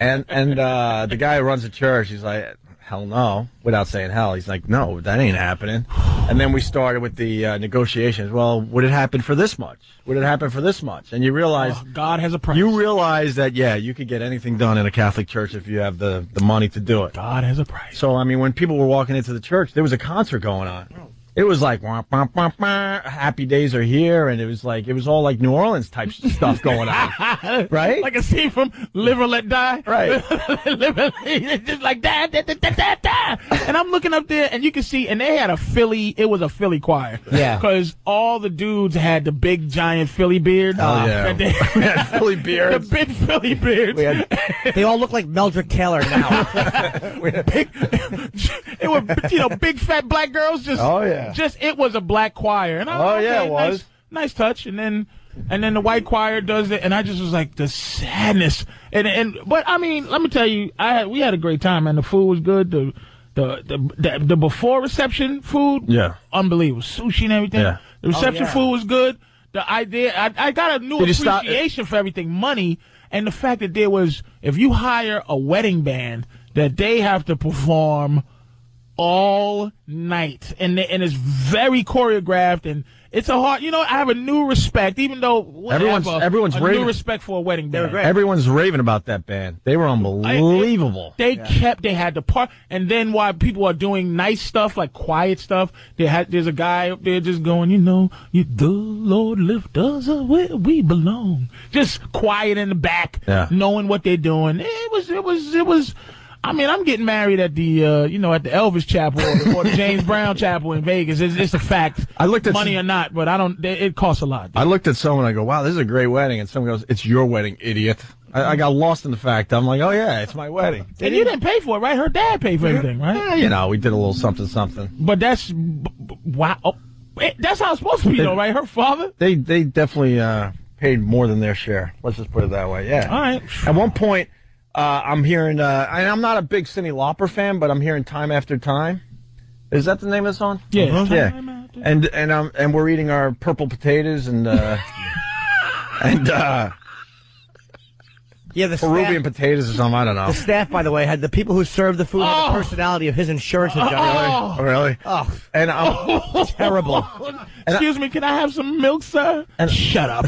the guy who runs the church, he's like, hell no, without saying hell, he's like, no, that ain't happening. And then we started with the negotiations. Well, would it happen for this much? Would it happen for this much? And you realize God has a price. You realize that you could get anything done in a Catholic church if you have the money to do it. God has a price. So I mean, when people were walking into the church, there was a concert going on. It was like, wah, wah, wah, wah, happy days are here, and it was all like New Orleans type stuff going on, right? Like a scene from Live or Let Die, right? It's just like that, and I'm looking up there, and you can see, and they had it was a Philly choir, because all the dudes had the big giant Philly beards. Oh yeah, we had Philly beards, the big Philly beards. They all look like Meldrick Taylor now. It was big fat black girls. It was a black choir, and it was nice touch. And then the white choir does it, and I just was like the sadness. But I mean, let me tell you, we had a great time, man. The food was good. The before reception food, unbelievable, sushi and everything. Yeah. The reception food was good. The idea, I got a new appreciation for everything, money, and the fact that there was, if you hire a wedding band, that they have to perform all night, and it's very choreographed, and it's a hard. I have a new respect, even though everyone's raving. New respect for a wedding band. Everyone's raving about that band. They were unbelievable. They had the part, and then while people are doing nice stuff like quiet stuff, there's a guy up there just going, the Lord lift us up where we belong. Just quiet in the back, knowing what they're doing. It was. I mean, I'm getting married at the, at the Elvis Chapel or the James Brown Chapel in Vegas. It's a fact. I looked at money or not, but it costs a lot. I looked at someone, I go, wow, this is a great wedding. And someone goes, it's your wedding, idiot. I got lost in the fact. I'm like, oh yeah, it's my wedding. And you didn't pay for it, right? Her dad paid for everything, right? Yeah, we did a little something. But that's, wow. That's how it's supposed to be, though, right? Her father? They definitely paid more than their share. Let's just put it that way. Yeah. All right. At one point, I'm hearing, and I'm not a big Cyndi Lauper fan, but I'm hearing Time After Time. Is that the name of the song? Yeah. Yeah. And we're eating our purple potatoes and the Peruvian potatoes or something. I don't know. The staff, by the way, had the people who served the food had the personality of his insurance adjuster. Oh, really? Oh, and terrible. Excuse me, can I have some milk, sir? And shut up.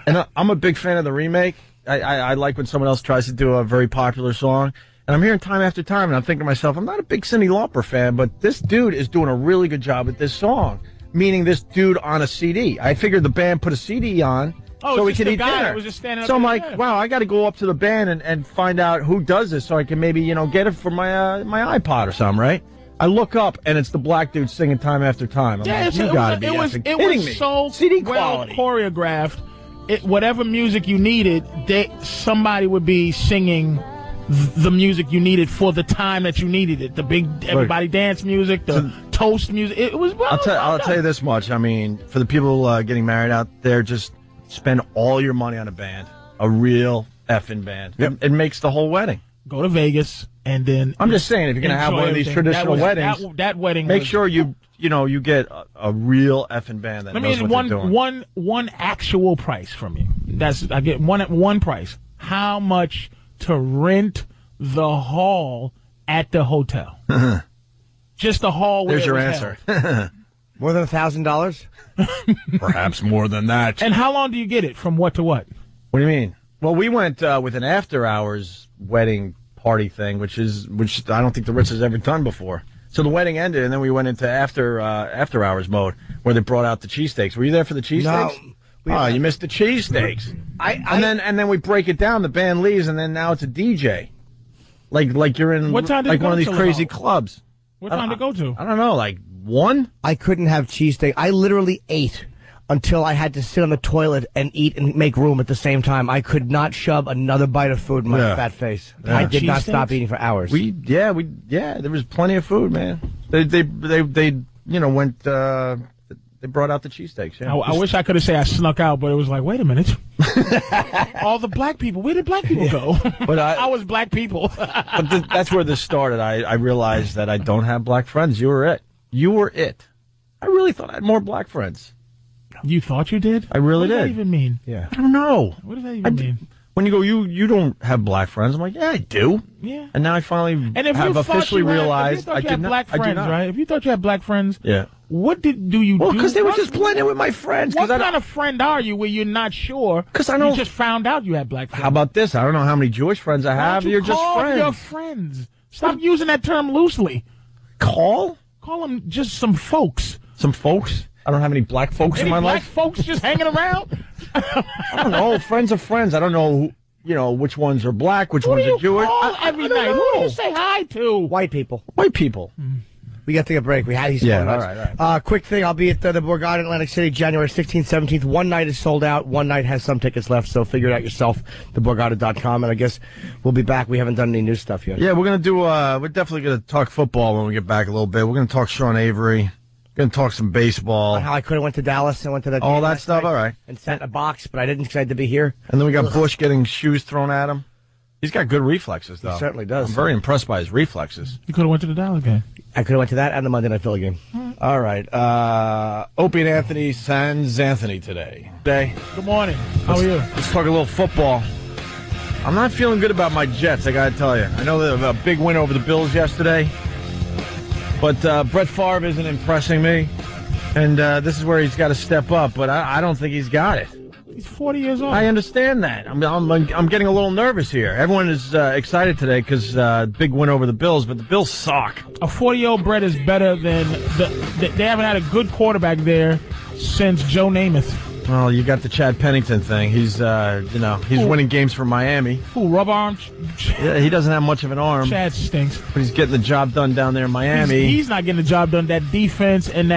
And I'm a big fan of the remake. I like when someone else tries to do a very popular song. And I'm hearing Time After Time, and I'm thinking to myself, I'm not a big Cyndi Lauper fan, but this dude is doing a really good job with this song. Meaning this dude on a CD. I figured the band put a CD on so we could eat dinner. Was just standing up so I'm like, wow, I got to go up to the band and find out who does this so I can maybe, get it for my iPod or something, right? I look up, and it's the black dude singing Time After Time. I'm like, you got to be effing kidding me. It was so CD well quality. Choreographed. Whatever music you needed, somebody would be singing the music you needed for the time that you needed it. The big everybody dance music, the toast music. It was. Well, I'll tell you this much. I mean, for the people getting married out there, just spend all your money on a band, a real effing band. Yep. It makes the whole wedding. Go to Vegas, and then I'm just saying, if you're gonna have one of these traditional weddings, that wedding, make sure you get a real effing band that knows what they're doing. One actual price from you. I get one price. How much to rent the hall at the hotel? Just the hall. There's your answer. More than $1,000? Perhaps more than that. And how long do you get it? From what to what? What do you mean? Well, we went with an after-hours wedding party thing, which I don't think the Ritz has ever done before. So the wedding ended, and then we went into after-hours mode, where they brought out the cheesesteaks. Were you there for the cheesesteaks? No. Oh, you missed the cheesesteaks. And then we break it down. The band leaves, and then now it's a DJ. Like you're in what time did like one of these to, crazy clubs. What time to go to? I don't know, like 1? I couldn't have cheesesteak. I literally ate until I had to sit on the toilet and eat and make room at the same time. I could not shove anher bite of food in my fat face. I did not stop eating for hours. There was plenty of food, man. They went. They brought out the cheesesteaks. Yeah. I wish I could have said I snuck out, but it was like, wait a minute. All the black people. Where did black people go? But I was black people. But that's where this started. I realized that I don't have black friends. You were it. You were it. I really thought I had more black friends. You thought you did? I really did. What does that even mean? Yeah. I don't know. What does that even mean? When you go, you don't have black friends. I'm like, yeah, I do. Yeah. And now I finally have officially realized I did not. Black friends, right? If you thought you had black friends, yeah. What do you do? Well, because they were just blending with my friends. What kind of friend are you where you're not sure? Because I know. You just found out you had black friends. How about this? I don't know how many Jewish friends I have. You're just friends. Your friends. Stop using that term loosely. Call them just some folks. Some folks? I don't have any black folks in my life. Black folks just hanging around? I don't know. Friends are friends. I don't know which ones are black, which ones are Jewish. Every night. Who do you say hi to? White people. White people. We got to take a break. He's all right. Quick thing. I'll be at the Borgata in Atlantic City, January 16th, 17th. One night is sold out. One night has some tickets left, so figure it out yourself, theborgata.com. And I guess we'll be back. We haven't done any new stuff yet. Yeah, we're going to do, we're definitely going to talk football when we get back a little bit. We're going to talk Sean Avery. Going to talk some baseball. How I could have went to Dallas and went to that. All that stuff, all right. And sat in a box, but I didn't decide to be here. And then we got Bush getting shoes thrown at him. He's got good reflexes, though. He certainly does. I'm very impressed by his reflexes. You could have went to the Dallas game. I could have went to that and the Monday Night Philly game. All right. Opie and Anthony sans Anthony today. Good morning. How are you? Let's talk a little football. I'm not feeling good about my Jets, I got to tell you. I know they have a big win over the Bills yesterday, but Brett Favre isn't impressing me, and this is where he's got to step up, but I don't think he's got it. He's 40 years old. I understand that. I'm getting a little nervous here. Everyone is excited today because big win over the Bills, but the Bills suck. A 40-year-old Brett is better than they haven't had a good quarterback there since Joe Namath. Well, you got the Chad Pennington thing. He's winning games for Miami. Who, rub arm? Yeah, he doesn't have much of an arm. Chad stinks. But he's getting the job done down there in Miami. He's not getting the job done. That defense and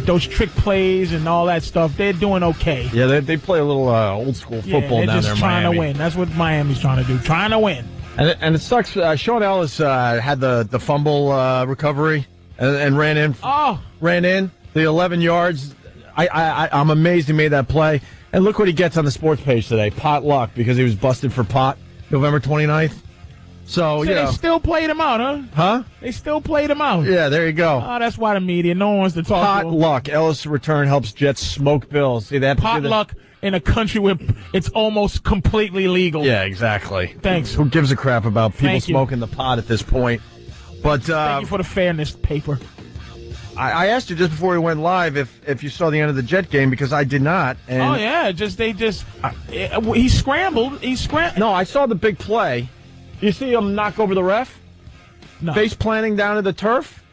those trick plays and all that stuff, they're doing okay. Yeah, they play a little old school football down there in Miami. They're just trying to win. That's what Miami's trying to do. Trying to win. And it sucks. Sean Ellis had the fumble recovery and ran in. Ran in the 11 yards. I'm amazed he made that play. And look what he gets on the sports page today. Pot luck because he was busted for pot November 29th. So they still played him out, huh? Huh? They still played him out. Yeah, there you go. Oh, that's why the media, no one wants to talk pot to him. Luck. Ellis' return helps Jets smoke Bills. See that? Pot luck in a country where it's almost completely legal. Yeah, exactly. Thanks. Who gives a crap about people smoking the pot at this point? But thank you for the fairness paper. I asked you just before we went live if you saw the end of the Jet game because I did not. And he scrambled. No, I saw the big play. You see him knock over the ref? No. Face planting down to the turf?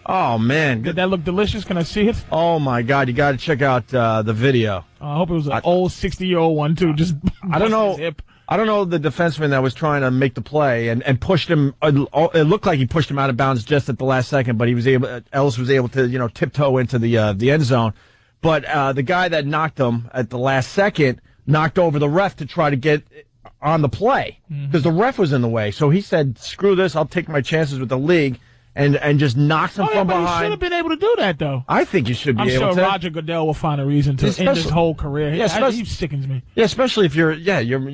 Oh, man. Did that look delicious? Can I see it? Oh, my God. You got to check out the video. I hope it was an old 60-year-old one, too. Just I don't know. His hip. I don't know the defenseman that was trying to make the play and pushed him. It looked like he pushed him out of bounds just at the last second, but Ellis was able to tiptoe into the end zone. But the guy that knocked him at the last second knocked over the ref to try to get on the play because the ref was in the way. So he said, "Screw this! I'll take my chances with the league." And just knocks him from behind. He should have been able to do that, though. I think you should be able to. I'm sure Roger Goodell will find a reason to end his whole career. Yeah, he sickens me. Yeah, especially if you're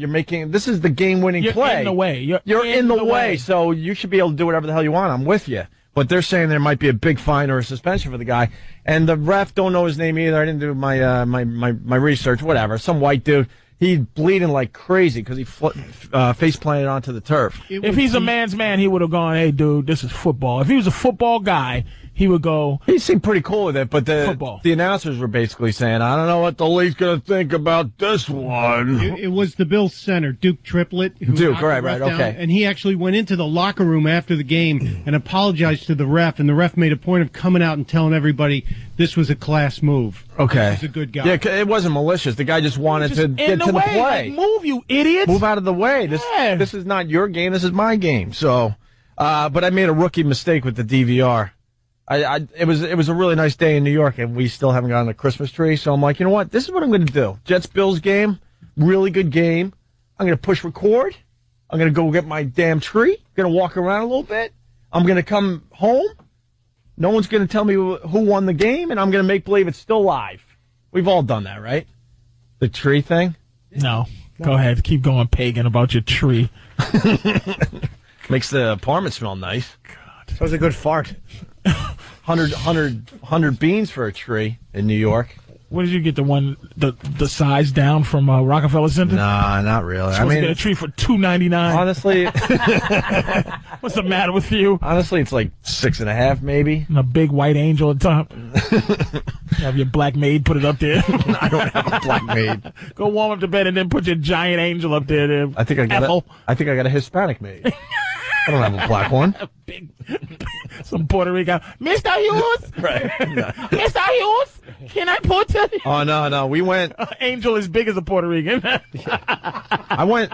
making, this is the game-winning play. You're in the way. You're in the way, so you should be able to do whatever the hell you want. I'm with you. But they're saying there might be a big fine or a suspension for the guy. And the ref, don't know his name either. I didn't do my research, whatever. Some white dude. He's bleeding like crazy because he face planted onto the turf. If he's a man's man, he would have gone, "Hey, dude, this is football." If he was a football guy, he would go. He seemed pretty cool with it, but Football. the announcers were basically saying, I don't know what the league's going to think about this one. It was the Bills center, Duke Triplett. Who Duke, knocked the right, ref right, down, okay. And he actually went into the locker room after the game and apologized to the ref, and the ref made a point of coming out and telling everybody this was a class move. Okay. He's a good guy. Yeah, it wasn't malicious. The guy just wanted Just to in get the to the way. play. Like, move, you idiots. Move out of the way. Yeah. This is not your game. This is my game. So, but I made a rookie mistake with the DVR. It was a really nice day in New York, and we still haven't gotten a Christmas tree. So I'm like, you know what? This is what I'm going to do. Jets-Bills game, really good game. I'm going to push record. I'm going to go get my damn tree. I'm going to walk around a little bit. I'm going to come home. No one's going to tell me who won the game, and I'm going to make believe it's still live. We've all done that, right? The tree thing? No. Go ahead. Keep going pagan about your tree. Makes the apartment smell nice. That was a good fart. 100 beans for a tree in New York. What did you get? The size down from Rockefeller Center? Nah, not really. Supposed to get a tree for $2.99. Honestly, What's the matter with you? honestly, it's like 6.5, maybe. And a big white angel at the top. Have your black maid put it up there. I don't have a black maid. Go warm up the bed and then put your giant angel up there. I think I got Ethel. I think I got a Hispanic maid. I don't have a black one. Big, some Puerto Rican. Mr. Hughes? Right. Mr. Hughes? Can I put it? Oh no, we went. Angel as big as a Puerto Rican. I went.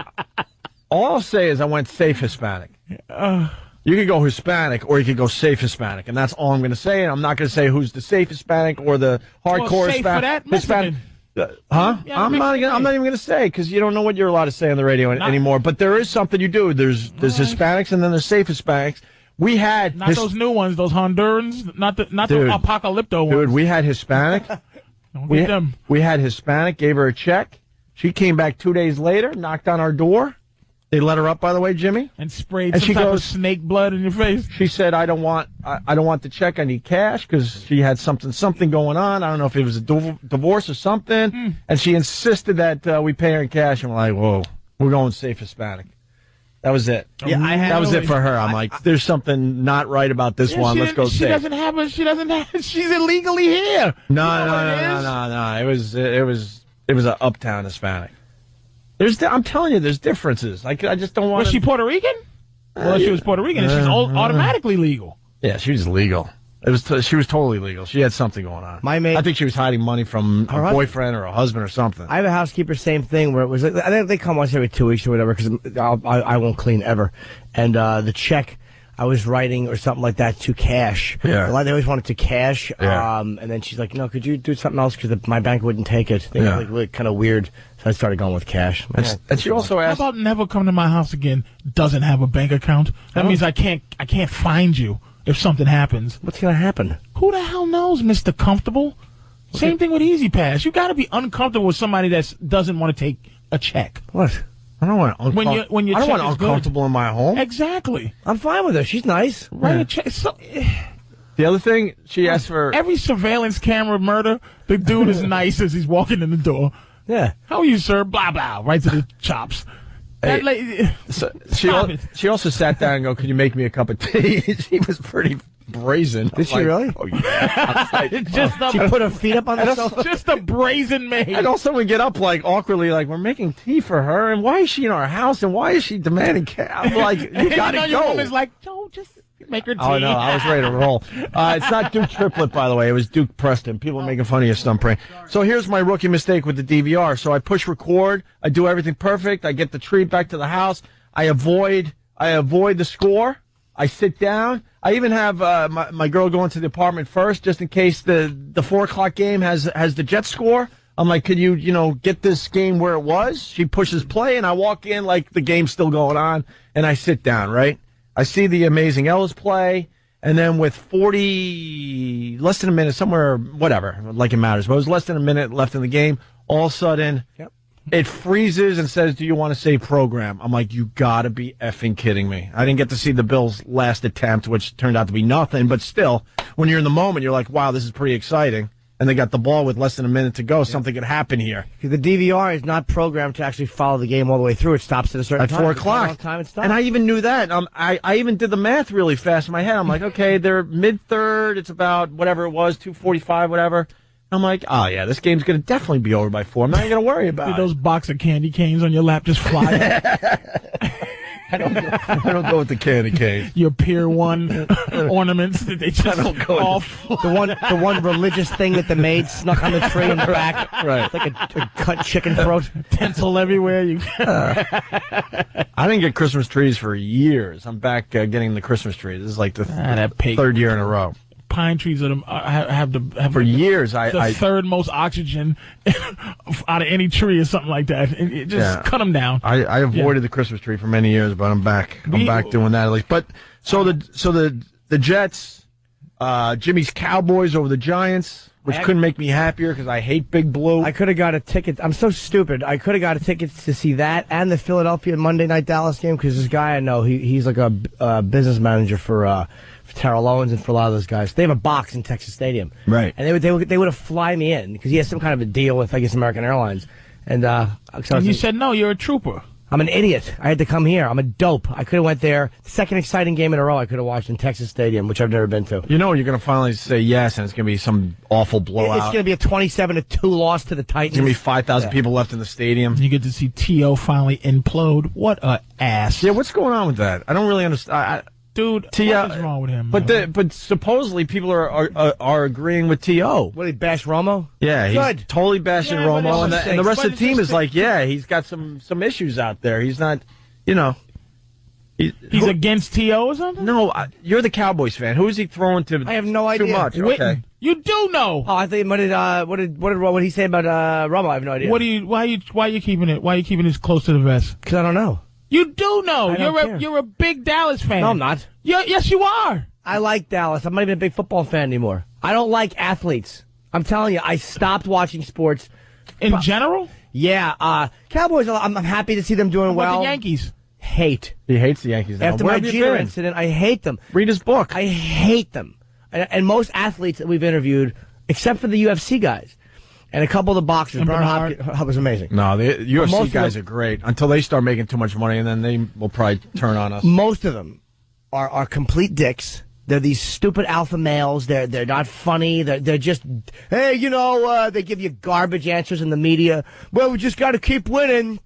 All I'll say is I went safe Hispanic. You could go Hispanic or you could go safe Hispanic, and that's all I'm going to say. And I'm not going to say who's the safe Hispanic or the hardcore safe for that, Hispanic. Huh? Yeah, I'm not even going to say because you don't know what you're allowed to say on the radio anymore. But there is something you do. There's Hispanics and then there's safe Hispanics. We had Not those new ones, those Hondurans, not the apocalypto ones. Dude, we had Hispanic. Don't get them. We had Hispanic. Gave her a check. She came back 2 days later, knocked on our door. They let her up, by the way, Jimmy. And sprayed And some she type of goes- snake blood in your face. She said, "I don't want the check. I need cash," because she had something going on. I don't know if it was a divorce or something. And she insisted that we pay her in cash. And we're like, "Whoa, we're going safe Hispanic." That was it. Yeah, that was it for her. I'm like, "There's something not right about this one. Let's go She safe." doesn't have. She's illegally here. No. It was an uptown Hispanic. I'm telling you, there's differences. I just don't want. Was she Puerto Rican? Well, if she was Puerto Rican, she's automatically legal. Yeah, she was legal. She was totally legal. She had something going on. My maid- I think she was hiding money from a boyfriend or a husband or something. I have a housekeeper, same thing, where it was like, I think they come once every 2 weeks or whatever, because I won't clean ever. And the check I was writing or something like that to cash. Yeah. They always wanted to cash. Yeah. And then she's like, no, could you do something else? Because my bank wouldn't take it. They Yeah. were like really kind of weird. So I started going with cash. And she also How asked. about never come to my house again? Doesn't have a bank account. That means I can't find you if something happens. What's going to happen? Who the hell knows, Mr. Comfortable? Same thing with Easy Pass. You got to be uncomfortable with somebody that doesn't want to take a check. What? I don't want When your I don't check want is good. uncomfortable in my home. Exactly. I'm fine with her. She's nice. Write a check. The other thing she asked for. Every surveillance camera murder, the dude is nice as he's walking in the door. Yeah. How are you, sir? Blah, blah. Right to the chops. Hey, That lady, Stop it. She also sat down and go, "Could you make me a cup of tea?" She was pretty brazen. Did she really? Oh yeah. I was like, She put her feet up on the sofa. just a brazen maid. And also we get up like awkwardly, like we're making tea for her, and why is she in our house, and why is she demanding cash? I'm like, you gotta Your go. woman's like, Joe, just make her tea. Oh no, I was ready to roll. It's not Duke Triplett, by the way. It was Duke Preston. People are making fun of you, stump brain. So here's my rookie mistake with the DVR. So I push record. I do everything perfect. I get the tree back to the house. I avoid the score. I sit down. I even have my girl go into the apartment first, just in case the 4:00 game has the Jets score. I'm like, could you get this game where it was? She pushes play, and I walk in like the game's still going on, and I sit down, right? I see the Amazing Ellis play, and then with less than a minute, somewhere, whatever, like it matters, but it was less than a minute left in the game, all of a sudden, it freezes and says, "Do you want to save program?" I'm like, you gotta be effing kidding me. I didn't get to see the Bills' last attempt, which turned out to be nothing, but still, when you're in the moment, you're like, wow, this is pretty exciting. and they got the ball with less than a minute to go, something could happen here. The DVR is not programmed to actually follow the game all the way through. It stops at a certain At time. 4 o'clock. Time it stops. And I even knew that. I even did the math really fast in my head. I'm like, okay, they're mid-third. It's about whatever it was, 2:45, whatever. I'm like, oh, yeah, this game's going to definitely be over by 4. I'm not even going to worry about it. Those box of candy canes on your lap just fly out. I don't go with the candy cane. Your Pier 1 ornaments that they just off. The one religious thing that the maid snuck on the tree in the back. Right. It's like a cut chicken throat. Tinsel everywhere. I didn't get Christmas trees for years. I'm back getting the Christmas tree. This is like the third year in a row. Pine trees have For years, the third most oxygen out of any tree or something like that. Cut them down. I avoided the Christmas tree for many years, but I'm back. I'm back doing that at least. But so the Jets, Jimmy's Cowboys over the Giants, which couldn't make me happier because I hate Big Blue. I could have got a ticket. I'm so stupid. I could have got a ticket to see that and the Philadelphia Monday Night Dallas game because this guy I know, he's like a business manager for Terrell Owens and for a lot of those guys. They have a box in Texas Stadium. Right. And they would have fly me in because he has some kind of a deal with, I guess, American Airlines. And you said, no, you're a trooper. I'm an idiot. I had to come here. I'm a dope. I could have went there. Second exciting game in a row I could have watched in Texas Stadium, which I've never been to. You know you're going to finally say yes, and it's going to be some awful blowout. It's going to be a 27-2 loss to the Titans. There's going to be 5,000 people left in the stadium. You get to see T.O. finally implode. What a ass. Yeah, what's going on with that? I don't really understand. Dude, what is wrong with him? But supposedly people are agreeing with T.O. What, he bash Romo? Yeah, he's Good. totally bashing Romo, and the rest of the team is like, yeah, he's got some issues out there. He's not, He's against T.O. or something? No, you're the Cowboys fan. Who is he throwing to? I have no idea. Too much. Witten. Okay. You do know. Oh, I think what did he say about Romo? I have no idea. Why are you keeping it? Why are you keeping this close to the vest? Because I don't know. You do know. I don't care. You're a big Dallas fan. No, I'm not. Yes, you are. I like Dallas. I'm not even a big football fan anymore. I don't like athletes. I'm telling you, I stopped watching sports. In general? Yeah. Cowboys, I'm happy to see them doing well. The Yankees? Hate. He hates the Yankees now. After my Jeter incident, I hate them. Read his book. I hate them. And most athletes that we've interviewed, except for the UFC guys, and a couple of the boxers, Bernard Hopkins was amazing. No, the UFC guys are great until they start making too much money, and then they will probably turn on us. Most of them are complete dicks. They're these stupid alpha males. They're not funny. They're just, hey, they give you garbage answers in the media. Well, we just got to keep winning.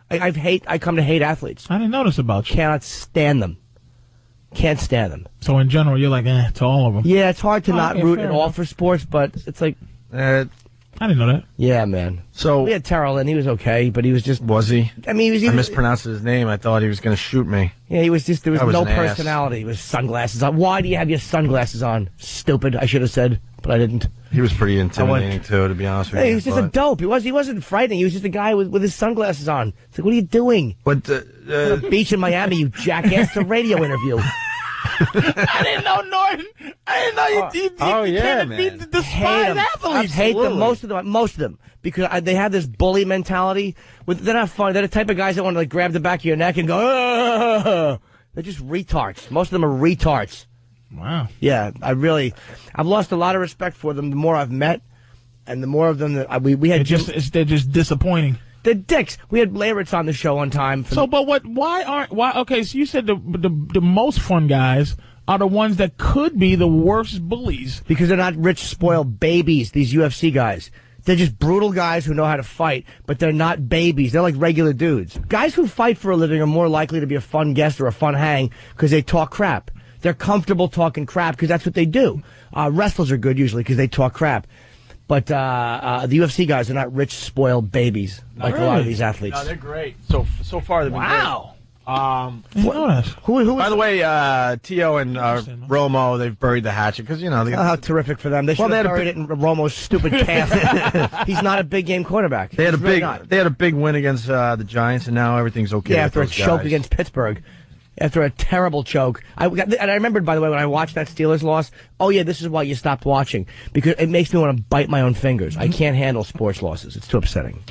I come to hate athletes. I didn't notice about you. Cannot stand them. Can't stand them. So in general, you're like, to all of them. Yeah, it's hard to not root at all for sports, but it's like, I didn't know that. yeah, man. So we had Terrell in. He was okay, but he was just. Was he? I mean, I mispronounced his name. I thought he was going to shoot me. Yeah, he was just. There was no an ass. personality. He was sunglasses on. Why do you have your sunglasses on? Stupid. I should have said, but I didn't. He was pretty intimidating too, to be honest with you. He was just a dope. He wasn't frightening. He was just a guy with his sunglasses on. It's like, what are you doing? But on a beach in Miami, you jackass. It's a radio interview. I didn't know Norton. I didn't know you can't beat the spine athletes. I hate them. Most of them. Because they have this bully mentality. They're not fun. They're the type of guys that want to grab the back of your neck and go, "Ugh." They're just retards. Most of them are retards. Wow. Yeah, I've lost a lot of respect for them the more I've met, and the more of them that we had they're just disappointing. They're dicks. We had Lairitz on the show one time. Okay, so you said the most fun guys are the ones that could be the worst bullies. Because they're not rich, spoiled babies, these UFC guys. They're just brutal guys who know how to fight, but they're not babies. They're like regular dudes. Guys who fight for a living are more likely to be a fun guest or a fun hang because they talk crap. They're comfortable talking crap because that's what they do. Wrestlers are good usually because they talk crap. But the UFC guys are not rich, spoiled babies like a lot of these athletes. No, they're great. So far they've been great. Who By the way, T.O. and Romo, they've buried the hatchet because how terrific for them. They should have buried it in Romo's stupid calf. He's not a big game quarterback. They had a big win against the Giants, and now everything's okay. Yeah, after a choke against Pittsburgh. After a terrible choke. And I remembered, by the way, when I watched that Steelers loss, oh, yeah, this is why you stopped watching. Because it makes me want to bite my own fingers. I can't handle sports losses. It's too upsetting.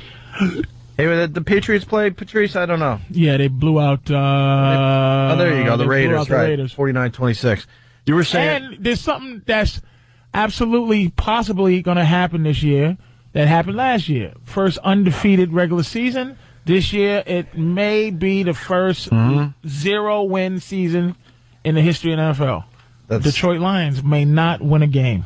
Hey, the Patriots played, Patrice? I don't know. Yeah, they blew out... there you go, the Raiders, right. 49-26. You were saying... And there's something that's... absolutely, possibly going to happen this year. That happened last year. First undefeated regular season. This year, it may be the first 0-win season in the history of the NFL. Detroit Lions may not win a game.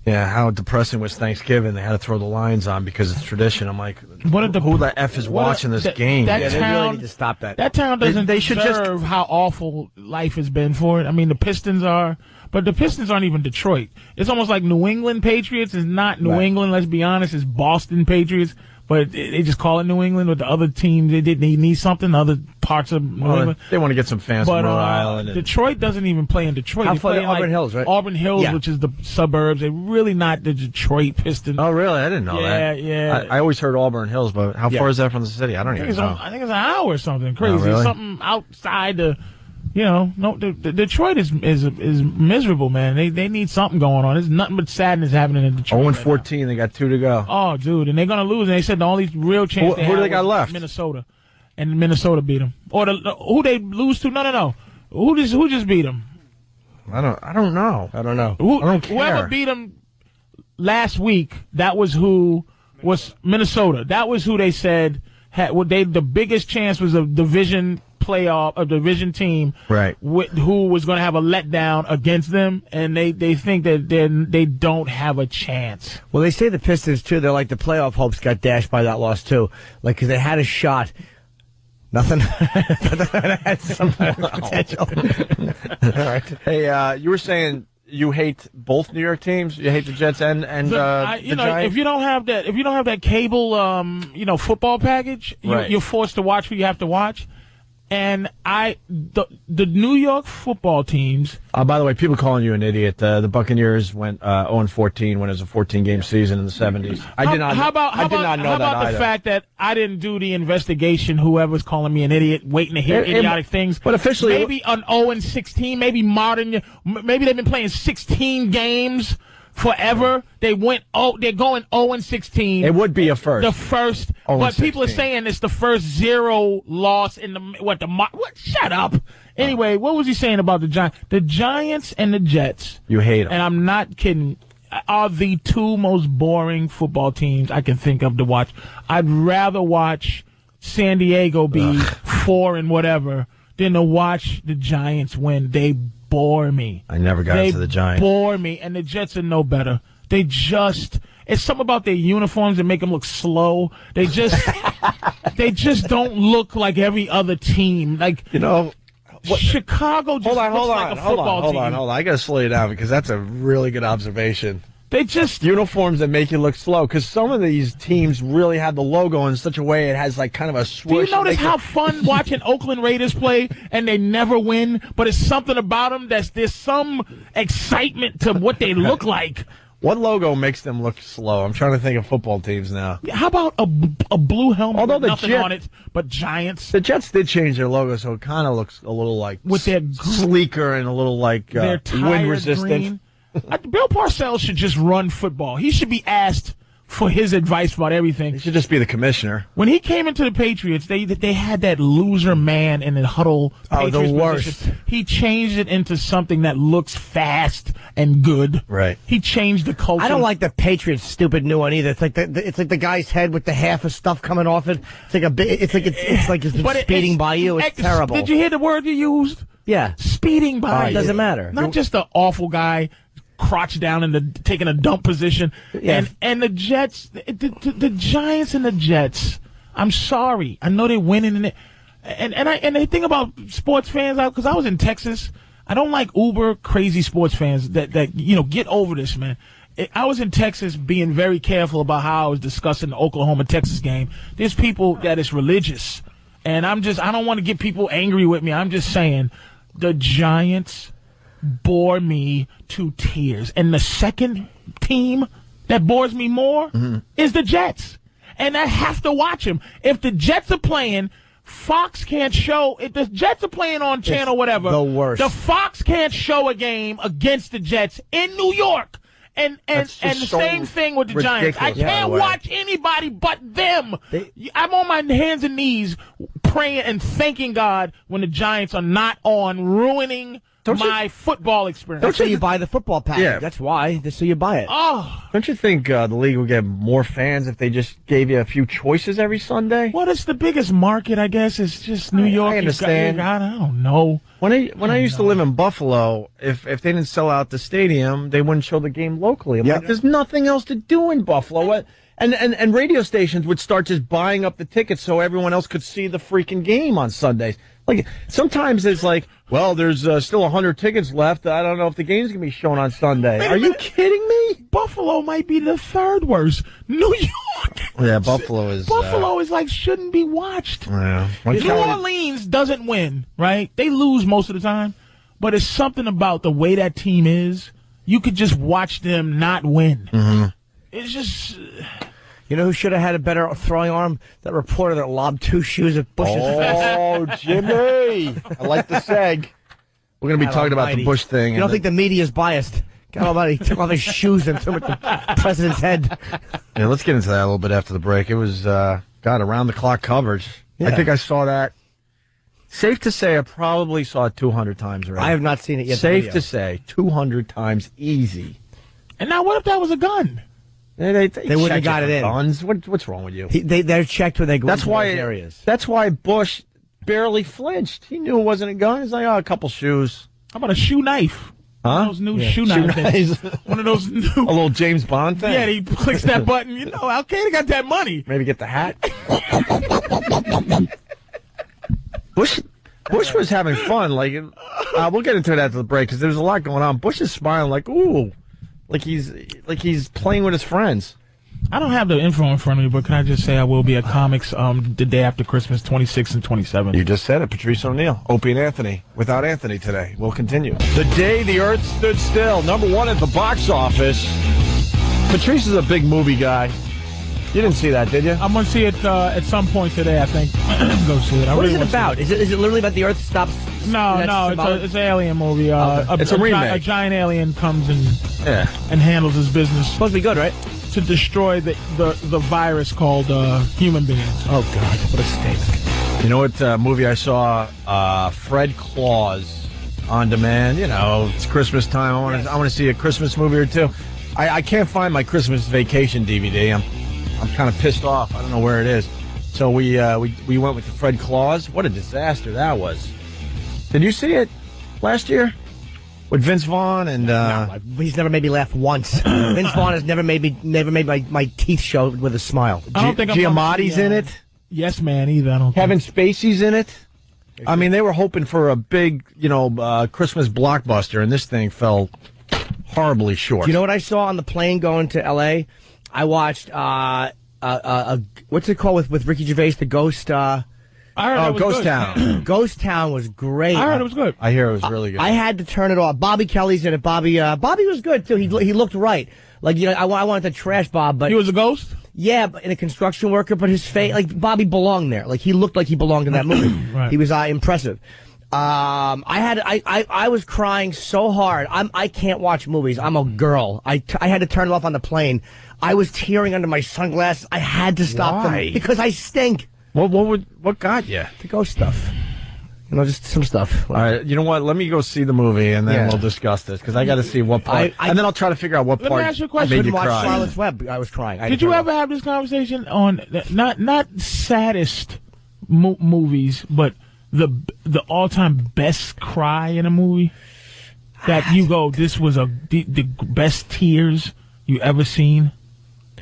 Yeah, how depressing was Thanksgiving? They had to throw the Lions on because it's tradition. I'm like, who the F is watching this game? They really need to stop that. That town doesn't deserve how awful life has been for it. I mean, the Pistons are, but the Pistons aren't even Detroit. It's almost like New England Patriots is not New England, let's be honest. It's Boston Patriots. But they just call it New England with the other teams. They need something, other parts of New England. They want to get some fans from Rhode Island. Detroit doesn't even play in Detroit. How far? Auburn Hills, right? Auburn Hills, which is the suburbs. They're really not the Detroit Pistons. Oh, really? I didn't know that. Yeah. I always heard Auburn Hills, but how far is that from the city? I don't even know. I think it's an hour or something crazy. Oh, really? Something outside the... Detroit is miserable, man. They need something going on. There's nothing but sadness happening in Detroit. 0-14, they got 2 to go. Oh, dude, and they're gonna lose. And they said the only real chance who do they got left? Minnesota, and Minnesota beat them. Or who they lose to? No. Who just beat them? I don't know. I don't know. I don't care. Whoever beat them last week, that was who was Minnesota. That was who they said had the biggest chance was a division playoff, a division team, right? Who was going to have a letdown against them, and they think that they don't have a chance. Well, they say the Pistons too. They're like the playoff hopes got dashed by that loss too, like because they had a shot. Nothing. Had some potential. All right. Hey, you were saying you hate both New York teams. You hate the Jets and the Giants. If you don't have that cable, football package, you're forced to watch what you have to watch. And the New York football teams. By the way, people calling you an idiot. The Buccaneers went 0-14 when it was a 14-game season in the 70s. I did not know that either. How about the fact that I didn't do the investigation? Whoever's calling me an idiot, waiting to hear idiotic things. But officially, maybe an 0-16, maybe maybe they've been playing 16 games forever. They're going 0-16. It would be a first. The first, but people are saying it's the first 0 loss in what? Shut up. Anyway, what was he saying about the Giants? The Giants and the Jets. You hate them. And I'm not kidding. Are the 2 most boring football teams I can think of to watch. I'd rather watch San Diego be 4 and whatever than to watch the Giants win. They bore me. I never got into the Giants. They bore me, and the Jets are no better. It's something about their uniforms that make them look slow. They just don't look like every other team. Like, Chicago just looks like a football team. Hold on. I got to slow you down because that's a really good observation. They just uniforms that make you look slow because some of these teams really have the logo in such a way it has like kind of a swoosh. Do you notice how fun watching Oakland Raiders play and they never win, but it's something about them there's some excitement to what they look like. What logo makes them look slow? I'm trying to think of football teams now. How about a blue helmet with nothing on it but Giants? The Jets did change their logo, so it kind of looks a little like with their sleeker and a little like wind resistant. Bill Parcells should just run football. He should be asked for his advice about everything. He should just be the commissioner. When he came into the Patriots, they had that loser man in the huddle. Patriots the worst. Position. He changed it into something that looks fast and good. Right. He changed the culture. I don't like the Patriots' stupid new one either. It's like the guy's head with the half of stuff coming off it. It's like it's speeding by you. It's terrible. Did you hear the word you used? Yeah. Speeding by. It doesn't matter. Not just the awful guy crouched down and taking a dump position. Yeah. And the Jets, the Giants and the Jets. I'm sorry. I know they're winning and the thing about sports fans, because I was in Texas, I don't like uber crazy sports fans that get over this, man. I was in Texas being very careful about how I was discussing the Oklahoma-Texas game. There's people that is religious, and I don't want to get people angry with me. I'm just saying the Giants bore me to tears. And the second team that bores me more is the Jets. And I have to watch them. If the Jets are playing, Fox can't show. If the Jets are playing on channel whatever, the worst. The Fox can't show a game against the Jets in New York. And the same thing with the Giants. I can't watch anybody but them. I'm on my hands and knees praying and thanking God when the Giants are not on, ruining my football experience. That's so you buy the football package. Yeah. That's why. That's so you buy it. Oh, Don't you think the league would get more fans if they just gave you a few choices every Sunday? well, it's the biggest market, I guess. It's just New York. I understand. I don't know. When I used to live in Buffalo, if they didn't sell out the stadium, they wouldn't show the game locally. I'm like, there's nothing else to do in Buffalo. And radio stations would start just buying up the tickets so everyone else could see the freaking game on Sundays. Like, sometimes it's like, well, there's still 100 tickets left. I don't know if the game's going to be shown on Sunday. Are you kidding me? Buffalo might be the third worst. New York. Yeah, Buffalo is like shouldn't be watched. Yeah. New Orleans doesn't win, right? They lose most of the time, but it's something about the way that team is. You could just watch them not win. Mm-hmm. It's just. You know who should have had a better throwing arm? That reporter that lobbed 2 shoes at Bush's face. Oh, Jimmy! I like the seg. We're going to be talking about the Bush thing. You don't think the media is biased? Got all about he took off his shoes and threw them at the president's head. Yeah, let's get into that a little bit after the break. It was, around-the-clock coverage. Yeah. I think I saw that. Safe to say I probably saw it 200 times already. I have not seen it yet. Safe to say 200 times easy. And now what if that was a gun? They wouldn't have got it in. Guns. What's wrong with you? They're checked when they go into those areas. That's why Bush barely flinched. He knew it wasn't a gun. He's like, a couple shoes. How about a shoe knife? Huh? One of those new shoe knives. One of those new. A little James Bond thing? Yeah, he clicks that button. You know, Al Qaeda got that money. Maybe get the hat. Bush was having fun. Like, we'll get into it after the break because there's a lot going on. Bush is smiling like, ooh. Like he's playing with his friends. I don't have the info in front of me, but can I just say I will be at Comics the day after Christmas, 26th and 27th. You just said it, Patrice O'Neill, Opie and Anthony. Without Anthony today. We'll continue. The day the earth stood still, #1 at the box office. Patrice is a big movie guy. You didn't see that, did you? I'm going to see it at some point today, I think. Go see it. What is it about? Is it literally about the earth stops? No, it's an alien movie. It's a remake. A giant alien comes and handles his business. Supposed to be good, right? To destroy the virus called human beings. Oh, God. What a stink. You know what movie I saw? Fred Claus on demand. You know, it's Christmas time. I want to see a Christmas movie or two. I can't find my Christmas Vacation DVD. I'm kind of pissed off. I don't know where it is. So we went with the Fred Claus. What a disaster that was. Did you see it last year with Vince Vaughn and? No, he's never made me laugh once. Vince Vaughn has never made my teeth show with a smile. I don't think Giamatti's in it. Yes, man. Either I don't. Kevin Spacey's in it. I mean, they were hoping for a big, Christmas blockbuster, and this thing fell horribly short. Do you know what I saw on the plane going to L.A.? I watched what's it called with Ricky Gervais, the Ghost? I heard it was Ghost good. Town. Ghost Town was great. I heard it was good. I hear it was really good. I had to turn it off. Bobby Kelly's in it. Bobby was good too. He looked right. Like I wanted to trash Bob, but he was a ghost. Yeah, but in a construction worker, but his face, like Bobby belonged there. Like he looked like he belonged in that movie. Right. He was impressive. I was crying so hard. I can't watch movies. I'm a girl. I had to turn it off on the plane. I was tearing under my sunglasses. I had to stop them because I stink. What got you? The ghost stuff. Just some stuff. All right, you know what? Let me go see the movie, and then we'll discuss this, because I got to see what part. And then I'll try to figure out what part Let me ask you a question. made you watch cry. Charlotte's Web. I was crying. Did you ever have this conversation on not saddest movies, but the all-time best cry in a movie? That you go, this was the best tears you ever seen?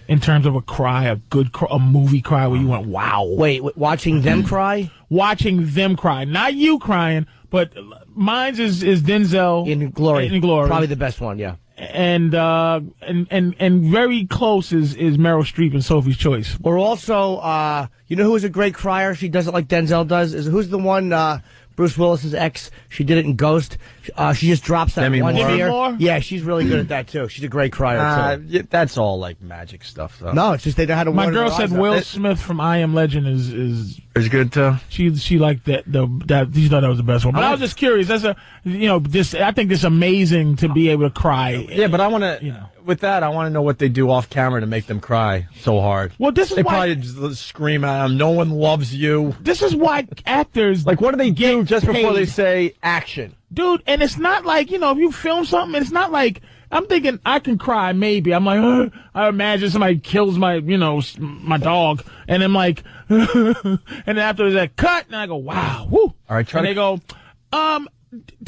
In terms of a cry, a movie cry where you went, wow. Wait, watching them cry? Watching them cry. Not you crying, but mine's is Denzel. In Glory. In Glory. Probably the best one, yeah. And very close is Meryl Streep in Sophie's Choice. Or also, you know who is a great crier? She does it like Denzel does? Who's the one, Bruce Willis's ex? She did it in Ghost. She just drops that Demi one Moore. tear. Demi Moore? Yeah, she's really good at that, too. She's a great crier, too. Yeah, that's all like magic stuff, though. No, it's just they know how to My water girl their said eyes out. Will Smith from I Am Legend is It's good too. she liked that she thought that was the best one. But I was just curious. That's I think it's amazing to be able to cry. Yeah, but I want to. With that, I want to know what they do off camera to make them cry so hard. Well, this is they why probably just scream at them. No one loves you. This is why actors Like, what do they do just before paid. they say action? dude, and it's not like, if you film something, it's not like, I'm thinking I can cry maybe. I'm like, I imagine somebody kills my, my dog, and I'm like, and then after that cut, and I go, wow, woo. All right, they go, turn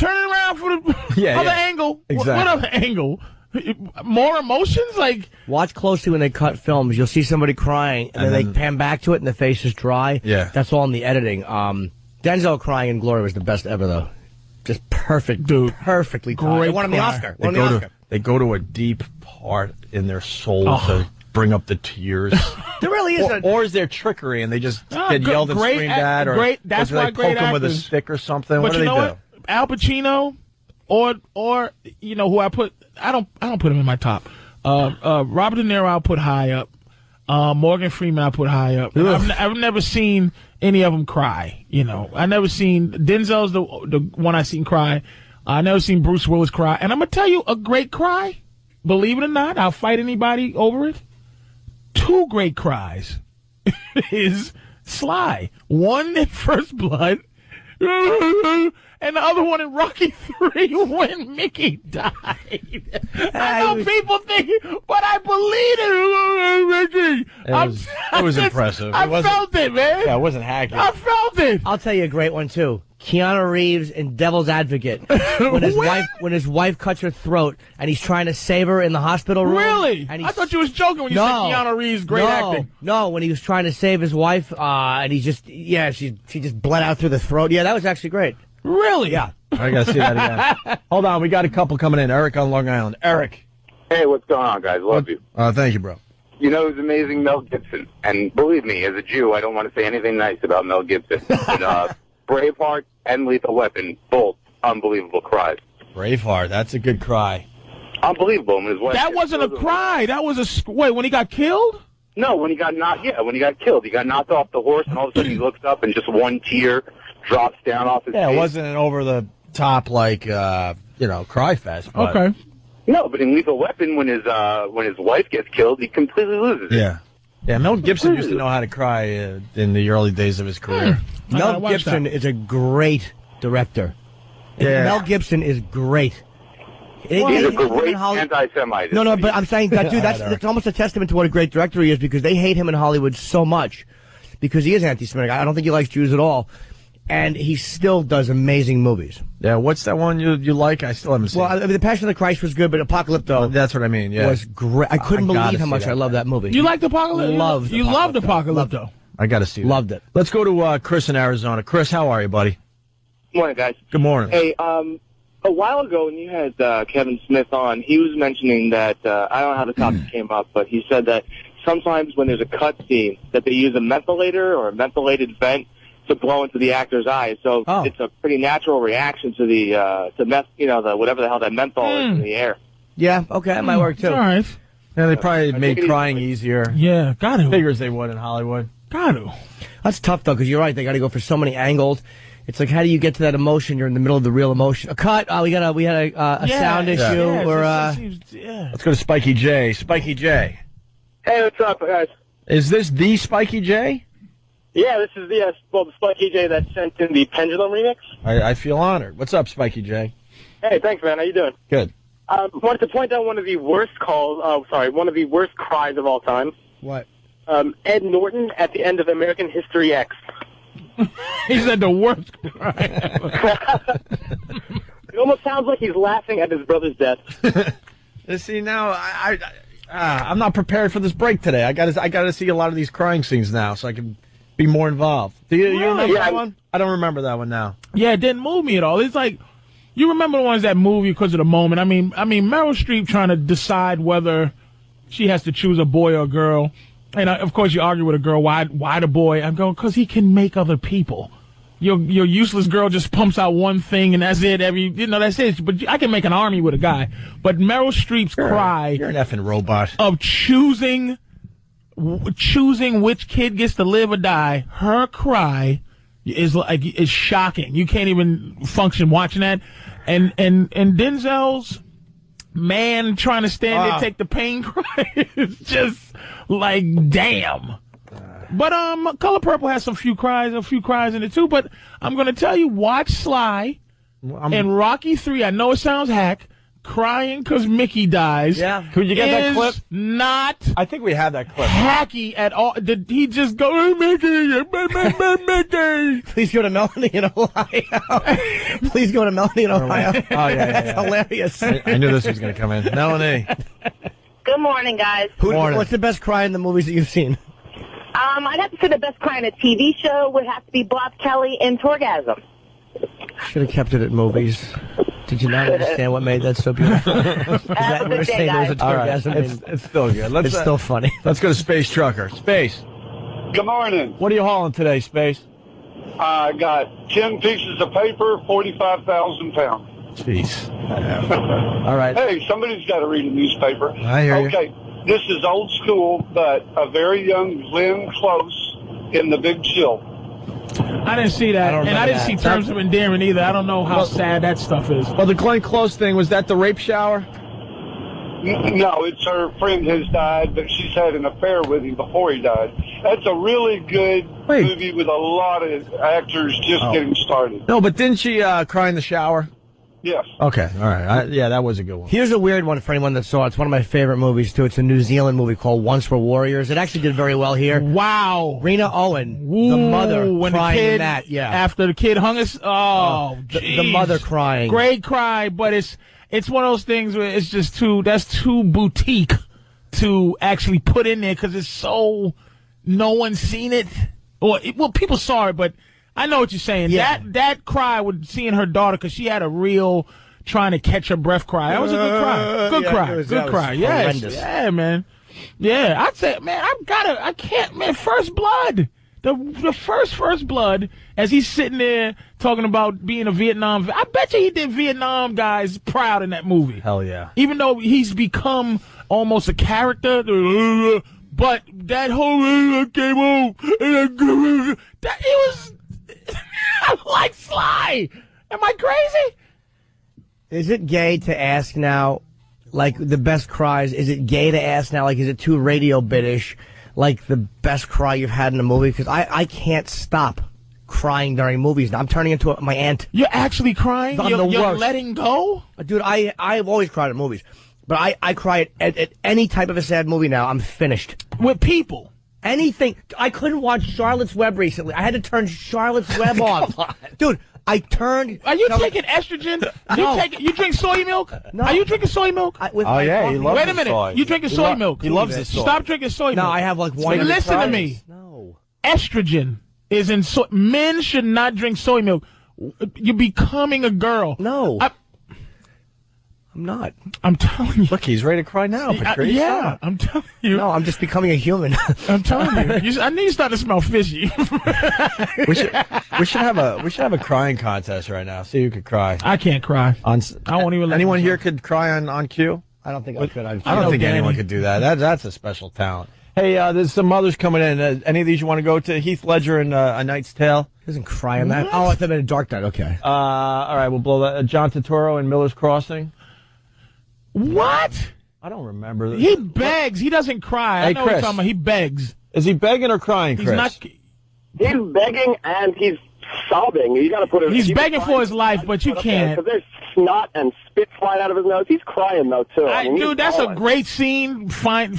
it around for the other angle. Exactly. What other angle? More emotions? Like, watch closely when they cut films. You'll see somebody crying, and then they pan back to it, and the face is dry. Yeah. That's all in the editing. Denzel crying in Glory was the best ever, though. Just perfect, dude. Perfectly great. They won him the Oscar. They go to a deep part in their soul to bring up the tears. There really is or is there trickery and they just get yelled and screamed at? Or that's or do why they great poke them with a actors. stick or something? But What do you they know do? what? Al Pacino, or who I put. I don't put him in my top. Robert De Niro I'll put high up. Morgan Freeman I put high up. I've never seen any of them cry. I never seen Denzel's the one I seen cry. I never seen Bruce Willis cry. And I'm gonna tell you a great cry. Believe it or not, I'll fight anybody over it. 2 great cries is Sly. One in First Blood, and the other one in Rocky 3 when Mickey died. I know people think, but I believe it. It was impressive. I felt it, man. Yeah, it wasn't hacking. I felt it. I'll tell you a great one too. Keanu Reeves in Devil's Advocate when his wife cuts her throat and he's trying to save her in the hospital room. Really? I thought you was joking when you said Keanu Reeves great acting. No, when he was trying to save his wife, and he just she just bled out through the throat. Yeah, that was actually great. Really? Yeah. I gotta see that again. Hold on, we got a couple coming in. Eric on Long Island. Eric. Hey, what's going on, guys? Love you. Thank you, bro. You know, it was amazing, Mel Gibson. And believe me, as a Jew, I don't want to say anything nice about Mel Gibson. But, Braveheart and Lethal Weapon, both unbelievable cries. Braveheart, that's a good cry. Unbelievable. When his wife That wasn't a cry. That was wait, when he got killed? No, when he got when he got killed. He got knocked off the horse, and all of a sudden he looks up, and just one tear drops down off his face. Yeah, it wasn't an over-the-top, cry fest. But... Okay. No, but in Lethal Weapon, when his wife gets killed, he completely loses it. Yeah. Yeah, Mel Gibson used to know how to cry in the early days of his career. Mel Gibson is a great director. Yeah. Mel Gibson is great. He's a great anti-Semite. No, but I'm saying that, dude, that's almost a testament to what a great director he is, because they hate him in Hollywood so much because he is anti-Semitic. I don't think he likes Jews at all. And he still does amazing movies. Yeah, what's that one you like? I still haven't seen it. Well, The Passion of the Christ was good, but Apocalypto that's what I mean, yeah. was great. I couldn't believe how much I love that movie. You liked Apocalypto? You loved Apocalypto. I got to see that. Loved it. Let's go to Chris in Arizona. Chris, how are you, buddy? Morning, guys. Good morning. Hey, a while ago when you had Kevin Smith on, he was mentioning that, I don't know how the topic came up, but he said that sometimes when there's a cut scene, that they use a mentholator or a mentholated vent to blow into the actor's eyes. So it's a pretty natural reaction to the whatever the hell that menthol is in the air. Yeah, okay, that might work too. All right. Yeah, they probably made crying easier. Yeah, got to. Figures they would in Hollywood. Got to. That's tough though, because you're right. They got to go for so many angles. It's like, how do you get to that emotion? You're in the middle of the real emotion. A cut. We had a sound issue. Let's go to Spiky J. Spiky J. Hey, what's up, guys? Is this the Spiky J? Yeah, this is the Spiky J that sent in the Pendulum remix. I feel honored. What's up, Spiky J? Hey, thanks, man. How you doing? Good. Wanted to point out one of the worst cries of all time. What? Ed Norton at the end of American History X. He said the worst cry. It almost sounds like he's laughing at his brother's death. See, now I'm not prepared for this break today. I gotta see a lot of these crying scenes now, so I can be more involved. Do you remember that one? I don't remember that one now. Yeah, it didn't move me at all. It's like, you remember the ones that move you because of the moment. I mean, Meryl Streep trying to decide whether she has to choose a boy or a girl. And of course you argue with a girl, why the boy? I'm going, because he can make other people. Your useless girl just pumps out one thing and that's it. That's it. But I can make an army with a guy. But Meryl Streep's cry. You're an effing robot. Of choosing which kid gets to live or die. Her cry is shocking. You can't even function watching that. And Denzel's man trying to stand there, take the pain cry is just like, damn. But Color Purple has a few cries in it too. But I'm going to tell you, watch Sly. in Rocky 3, I know it sounds hack, crying because Mickey dies. Yeah. Could you get that clip? Not I think we have that clip. hacky at all. Did he just go, "Hey, Mickey, Mickey"? Please go to Melanie in Ohio. Please go to Melanie in Ohio. Oh, yeah. That's hilarious. I knew this was going to come in. Melanie. Good morning, guys. What's the best cry in the movies that you've seen? I'd have to say the best cry in a TV show would have to be Bob Kelly in Torgasm. Should have kept it at movies. Did you not understand what made that so beautiful? Is that what we're saying? There was a orgasm. It's still good. It's still funny. Let's go to Space Trucker. Space. Good morning. What are you hauling today, Space? I got 10 pieces of paper, 45,000 pounds. Jeez. All right. Hey, somebody's got to read a newspaper. I hear you. Okay, this is old school, but a very young Glenn Close in The Big Chill. I didn't see that, and I didn't see Terms of Endearment either. I don't know how sad that stuff is. Well, the Glenn Close thing, was that the rape shower? No, it's her friend has died, but she's had an affair with him before he died. That's a really good movie with a lot of actors just getting started. No, but didn't she cry in the shower? Yes. Okay, all right. Yeah, that was a good one. Here's a weird one for anyone that saw it. It's one of my favorite movies, too. It's a New Zealand movie called Once Were Warriors. It actually did very well here. Wow. Rena Owen, the mother, when crying the kid, in that. Yeah. After the kid hung us. The mother crying. Great cry, but it's one of those things where it's just that's too boutique to actually put in there because it's so no one's seen it. Well, people saw it, but I know what you're saying. Yeah. That cry with seeing her daughter, because she had a real trying to catch her breath cry. That was a good cry. Good cry. Yes. Horrendous. Yeah, man. Yeah, I'd say, man, I can't, man, First Blood. The first blood, as he's sitting there talking about being a Vietnam vet. I bet you he did Vietnam guys proud in that movie. Hell yeah. Even though he's become almost a character, but that whole came on, that he was like Sly. Am I crazy? Is it gay to ask now, like, the best cries? Is it gay to ask now, like, is it too radio bitish? Like the best cry you've had in a movie? Because I can't stop crying during movies. I'm turning into my aunt. You're actually crying? You're letting go? Dude, I've always cried at movies. But I cry at any type of a sad movie now. I'm finished. With people? Anything. I couldn't watch Charlotte's Web recently. I had to turn Charlotte's Web off. Dude, I turned... Are you taking estrogen? No. You drink soy milk? No. Are you drinking soy milk? He loves Wait a minute. soy. You drinking soy milk? He loves the soy. Stop drinking soy milk. No, I have like one... Listen to me. No. Estrogen is in soy. Men should not drink soy milk. You're becoming a girl. No. I'm not. I'm telling you. Look, he's ready to cry now, Patrice. Yeah, I'm telling you. No, I'm just becoming a human. I'm telling you. I need you start to smell fishy. we should have a crying contest right now. See who could cry. I can't cry. I won't even. Anyone here could cry on cue? I don't think I could. I don't think anyone could do that. That's a special talent. Hey, there's some mothers coming in. Any of these you want to go to? Heath Ledger and A Knight's Tale. He doesn't cry on that. Oh, I thought in a Dark Night. Okay. All right, we'll blow that. John Turturro and Miller's Crossing. What? I don't remember. He begs. He doesn't cry. Hey, I know what Chris. you're talking about. He begs. Is he begging or crying, Chris? He's not. He's begging and he's sobbing. You got to put it. He's begging for his life, but you can't. Because there's snot and spit flying out of his nose. He's crying though too. Dude, that's a great scene. Find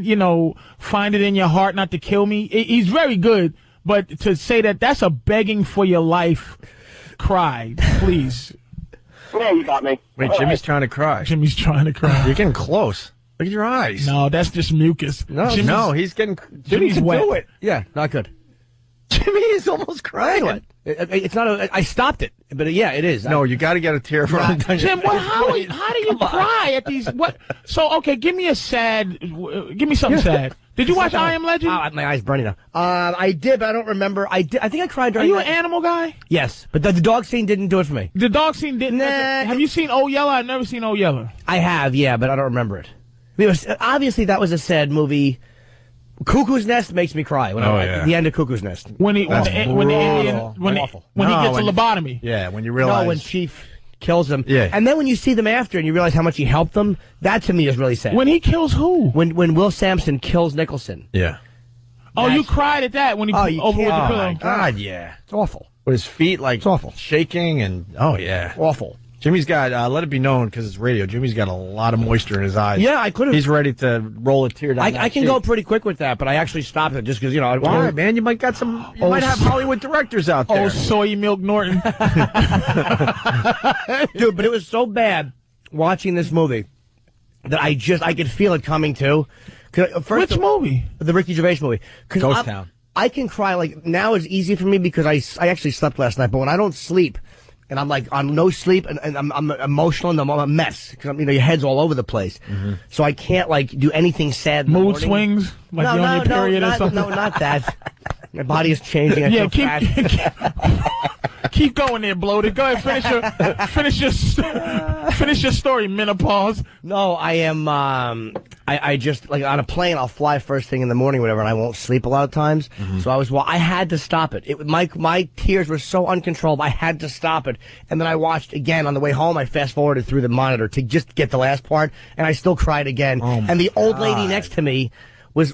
it in your heart not to kill me. He's very good, but to say that's a begging for your life cry, please. Yeah, you got me. Wait, Jimmy's trying to cry. Jimmy's trying to cry. You're getting close. Look at your eyes. No, that's just mucus. No, he's getting. Jimmy's wet. Do it. Yeah, not good. Jimmy is almost crying. It's not. I stopped it, but yeah, it is. No, you got to get a tear from Jim. How do you cry at these? What? So okay, give me something sad. Did you watch I Am Legend? My eyes burning now. I did, but I don't remember. I think I cried during. Are you an animal guy? Yes, but the dog scene didn't do it for me. The dog scene didn't. Nah. Have you seen Old Yeller? I've never seen Old Yeller. I have, yeah, but I don't remember it. Obviously, that was a sad movie. Cuckoo's Nest makes me cry. The end of Cuckoo's Nest. When he gets a lobotomy. Yeah, when you realize. No, when Chief kills him. Yeah. And then when you see them after and you realize how much he helped them, that to me is really sad. When he kills who? When Will Sampson kills Nicholson. Yeah. Oh, you cried at that when he over with the pillow. Oh, my God, yeah. It's awful. with his feet like It's awful. shaking and oh yeah, Awful. Jimmy's got let it be known because it's radio. Jimmy's got a lot of moisture in his eyes. Yeah, I could have. He's ready to roll a tear down. I can go pretty quick with that, but I actually stopped it just because Why, man? You might might have Hollywood directors out there. Oh, soy milk Norton. Dude, but it was so bad watching this movie that I could feel it coming too. Which movie? The Ricky Gervais movie. Ghost Town. I can cry like now is easy for me because I actually slept last night, but when I don't sleep and I'm like on no sleep and I'm emotional and I'm a mess because your head's all over the place, so I can't like do anything sad. In the Mood morning. swings, like you're on your period or something. No, not that. My body is changing. I feel fat. Keep going there, bloated. Go ahead, finish your story. Menopause. No, I am. I just like on a plane. I'll fly first thing in the morning, whatever, and I won't sleep a lot of times. So I had to stop it. My tears were so uncontrollable. I had to stop it, and then I watched again on the way home. I fast forwarded through the monitor to just get the last part, and I still cried again. And the old lady next to me.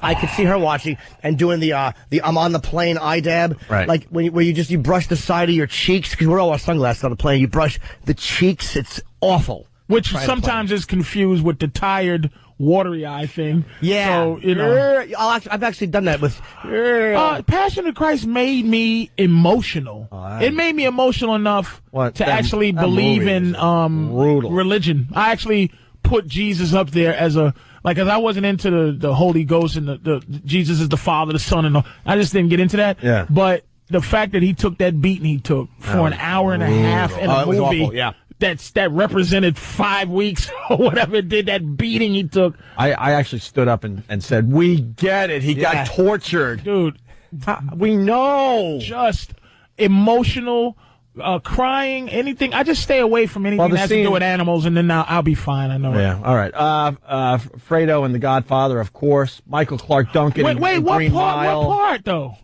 I could see her watching and doing the I'm on the plane eye dab, right? Like where you brush the side of your cheeks because we're all wearing sunglasses on the plane. You brush the cheeks. It's awful. Which sometimes is confused with the tired, watery eye thing. Yeah, so I've actually done that with. Passion of Christ made me emotional. It made me emotional enough to actually believe in religion. I actually put Jesus up there as a. Like, cause I wasn't into the Holy Ghost and the Jesus is the Father, the Son, and I just didn't get into that. Yeah. But the fact that he took that beating he took for an hour and a half in a movie, awful, yeah. that represented 5 weeks or whatever it did, that beating he took. I actually stood up and said, "We get it. He got tortured, dude. We know." Just emotional. Crying, anything. I just stay away from anything that has to do with animals, and then I'll be fine. I know. Yeah. All right. Fredo and The Godfather, of course. Michael Clark Duncan. Wait. What Green part? Mile. What part though?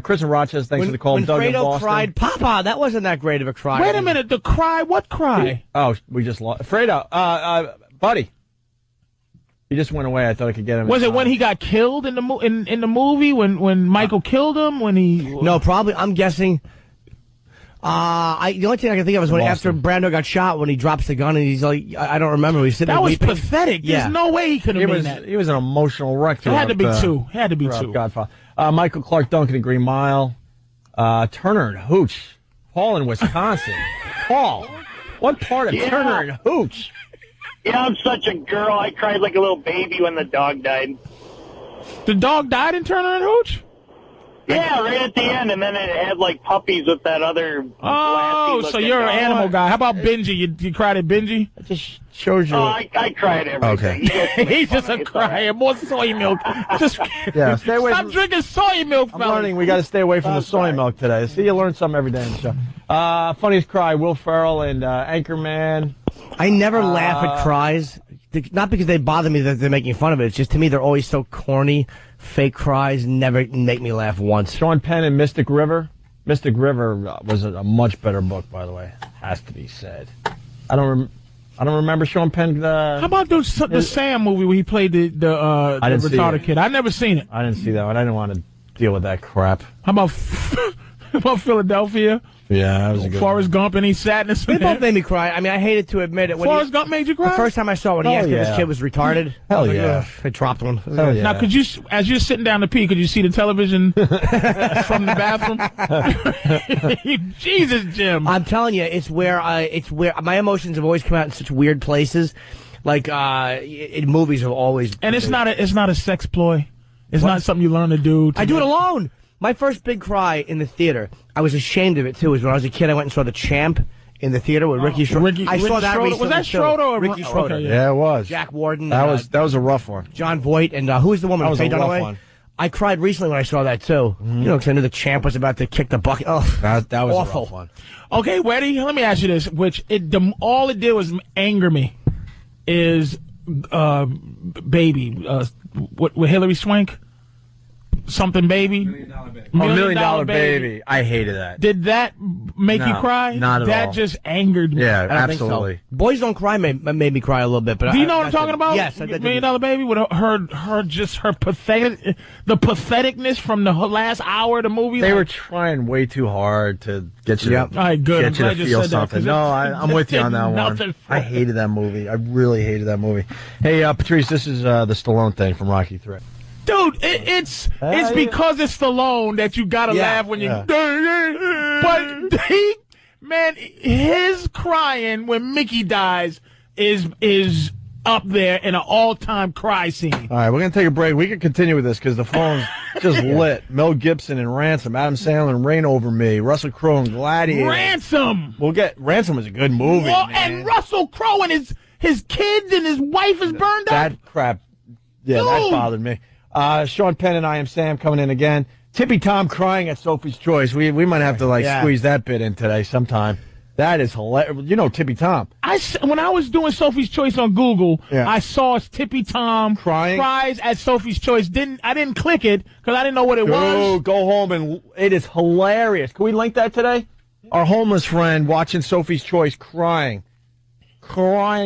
Chris and Rochester. Thanks for the call. When Doug in Fredo Boston. cried, "Papa," that wasn't that great of a cry. Wait a minute. The cry. What cry? Oh, we just lost Fredo. Buddy. He just went away. I thought I could get him. Was it when he got killed in the in the movie when Michael killed him? When he? No, probably. I'm guessing. The only thing I can think of is when after Brando got shot, when he drops the gun and he's like, I don't remember. He's sitting that there was weeping. pathetic. There's no way he could have been that. He was an emotional wreck. It had to be two. Had to be two. Godfather. Michael Clark Duncan in Green Mile. Turner and Hooch. Paul in Wisconsin. Paul, what part of Turner and Hooch? Yeah, I'm such a girl. I cried like a little baby when the dog died. The dog died in Turner and Hooch? Yeah, right at the end, and then it had like puppies with that other. Oh, so you're an animal guy. How about Benji? You cried at Benji? It just shows you. Oh, I cried everything. Okay. He's just a crier. More soy milk. Just stay away. Stop drinking soy milk, I'm learning we got to stay away from the soy milk today. See, you learn something every day in the show. Funniest cry, Will Ferrell and Anchorman. I never laugh at cries. Not because they bother me that they're making fun of it. It's just to me they're always so corny. Fake cries never make me laugh once. Sean Penn and Mystic River. Mystic River was a much better book, by the way. Has to be said. I don't remember Sean Penn. How about the Sam movie where he played the retarded kid? I've never seen it. I didn't see that one. I didn't want to deal with that crap. How about Philadelphia? Yeah, that was a good Forrest Gump and he sadness. They both made me cry. I mean, I hated to admit it. Forrest Gump made you cry? The first time I saw it, when he asked if this kid was retarded. Hell I yeah. I dropped one. Hell yeah. Now, could you, as you're sitting down to pee, could you see the television from the bathroom? Jesus, Jim. I'm telling you, it's where my emotions have always come out in such weird places. Like, in movies have always. And it's not a sex ploy. It's not something you learn to do. I do it alone. My first big cry in the theater, I was ashamed of it, too, is when I was a kid, I went and saw The Champ in the theater with Ricky Schroeder. I saw that recently. Was that Schroeder or Ricky Schroeder? Okay, yeah, it was. Jack Warden. That was a rough one. John Voight, and who was the woman? That was a rough Dunaway? one. I cried recently when I saw that, too. You know, because I knew The Champ was about to kick the bucket. Oh, that was awful. a rough one. Okay, Weddy, let me ask you this, all it did was anger me, is, Baby, with Hilary Swank. something baby? Million Dollar Baby. I hated that. Did that make you cry? Not at all. That just angered me. Yeah, I don't absolutely. think so. Boys Don't Cry made me cry a little bit. But Do you know what I'm talking about? Yes, Million Dollar Baby with her patheticness from the last hour of the movie. They were trying way too hard to get you, all right, good. get you to feel something. No, I'm with you on that one. I hated hated that movie. I really hated that movie. Hey, Patrice, this is the Stallone thing from Rocky III. Dude, it's because it's Stallone that you gotta laugh when you. But his crying when Mickey dies is up there in an all-time cry scene. All right, we're gonna take a break. We can continue with this because the phone's just lit. Mel Gibson and Ransom, Adam Sandler and Reign Over Me, Russell Crowe and Gladiator. Ransom. Ransom was a good movie, man. And Russell Crowe and his kids and his wife is burned up. That crap. Yeah, that bothered me. Sean Penn and I Am Sam coming in again. Tippy Tom crying at Sophie's Choice. We might have to squeeze that bit in today sometime. That is hilarious. You know Tippy Tom. When I was doing Sophie's Choice on Google, I saw Tippy Tom cries at Sophie's Choice. I didn't click it because I didn't know what it was. Go home and it is hilarious. Can we link that today? Our homeless friend watching Sophie's Choice crying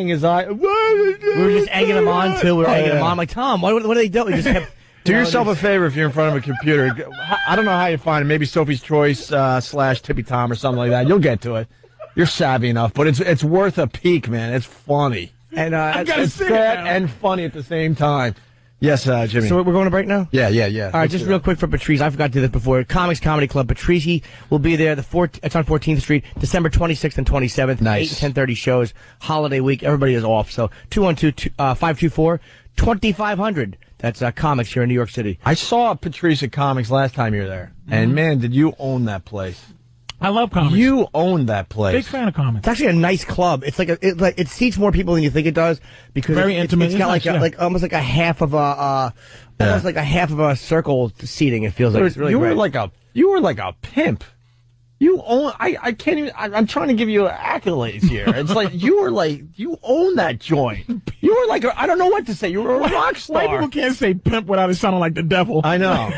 his eye. We were just egging him on too. We were egging him on. I'm like, Tom, what do they do? We just kept. Do yourself a favor if you're in front of a computer. I don't know how you find it. Maybe Sophie's Choice / Tippy Tom or something like that. You'll get to it. You're savvy enough, but it's worth a peek, man. It's funny. And it's sad and funny at the same time. Yes, Jimmy. So we're going to break now? Yeah. All right, just real quick for Patrice. I forgot to do this before. Comics Comedy Club. Patrice will be there. It's on 14th Street, December 26th and 27th. Nice. 8 and 10:30 shows. Holiday week. Everybody is off. So 212-524-2500. That's Comics here in New York City. I saw Patrice at Comics last time you were there. And, man, did you own that place. I love Comics. You own that place. Big fan of Comics. It's actually a nice club. It's like it seats more people than you think it does because very intimate. It's got like almost like a half of almost like a half of a circle seating. It feels like it's really great. You were like a pimp. You own. I can't even. I'm trying to give you accolades here. It's like you own that joint. You were like I don't know what to say. You were a rock star. White people can't say pimp without it sounding like the devil. I know.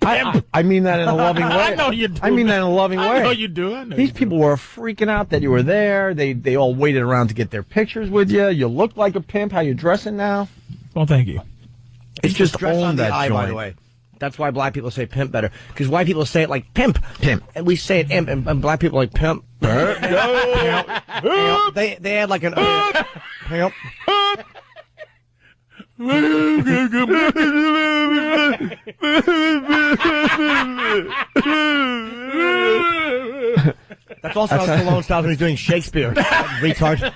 I mean that in a loving way. I know you do. I mean that in a loving way. I know you do. These people were freaking out that you were there. They all waited around to get their pictures with you. You look like a pimp. How you dressing now? Well, thank you. It's just own that joint. By the way. That's why black people say pimp better. Because white people say it like pimp. And we say it imp. And black people like pimp. They add like an pimp. That's also how Stallone sounds when he's doing Shakespeare. Retard.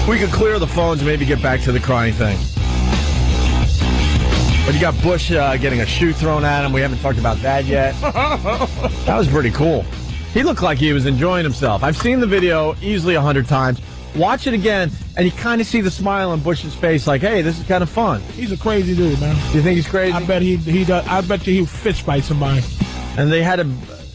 We could clear the phones and maybe get back to the crying thing. But you got Bush getting a shoe thrown at him. We haven't talked about that yet. That was pretty cool. He looked like he was enjoying himself. I've seen the video easily 100 times. Watch it again, and you kind of see the smile on Bush's face like, hey, this is kind of fun. He's a crazy dude, man. You think he's crazy? I bet he does. I bet you he fist fight somebody. And they had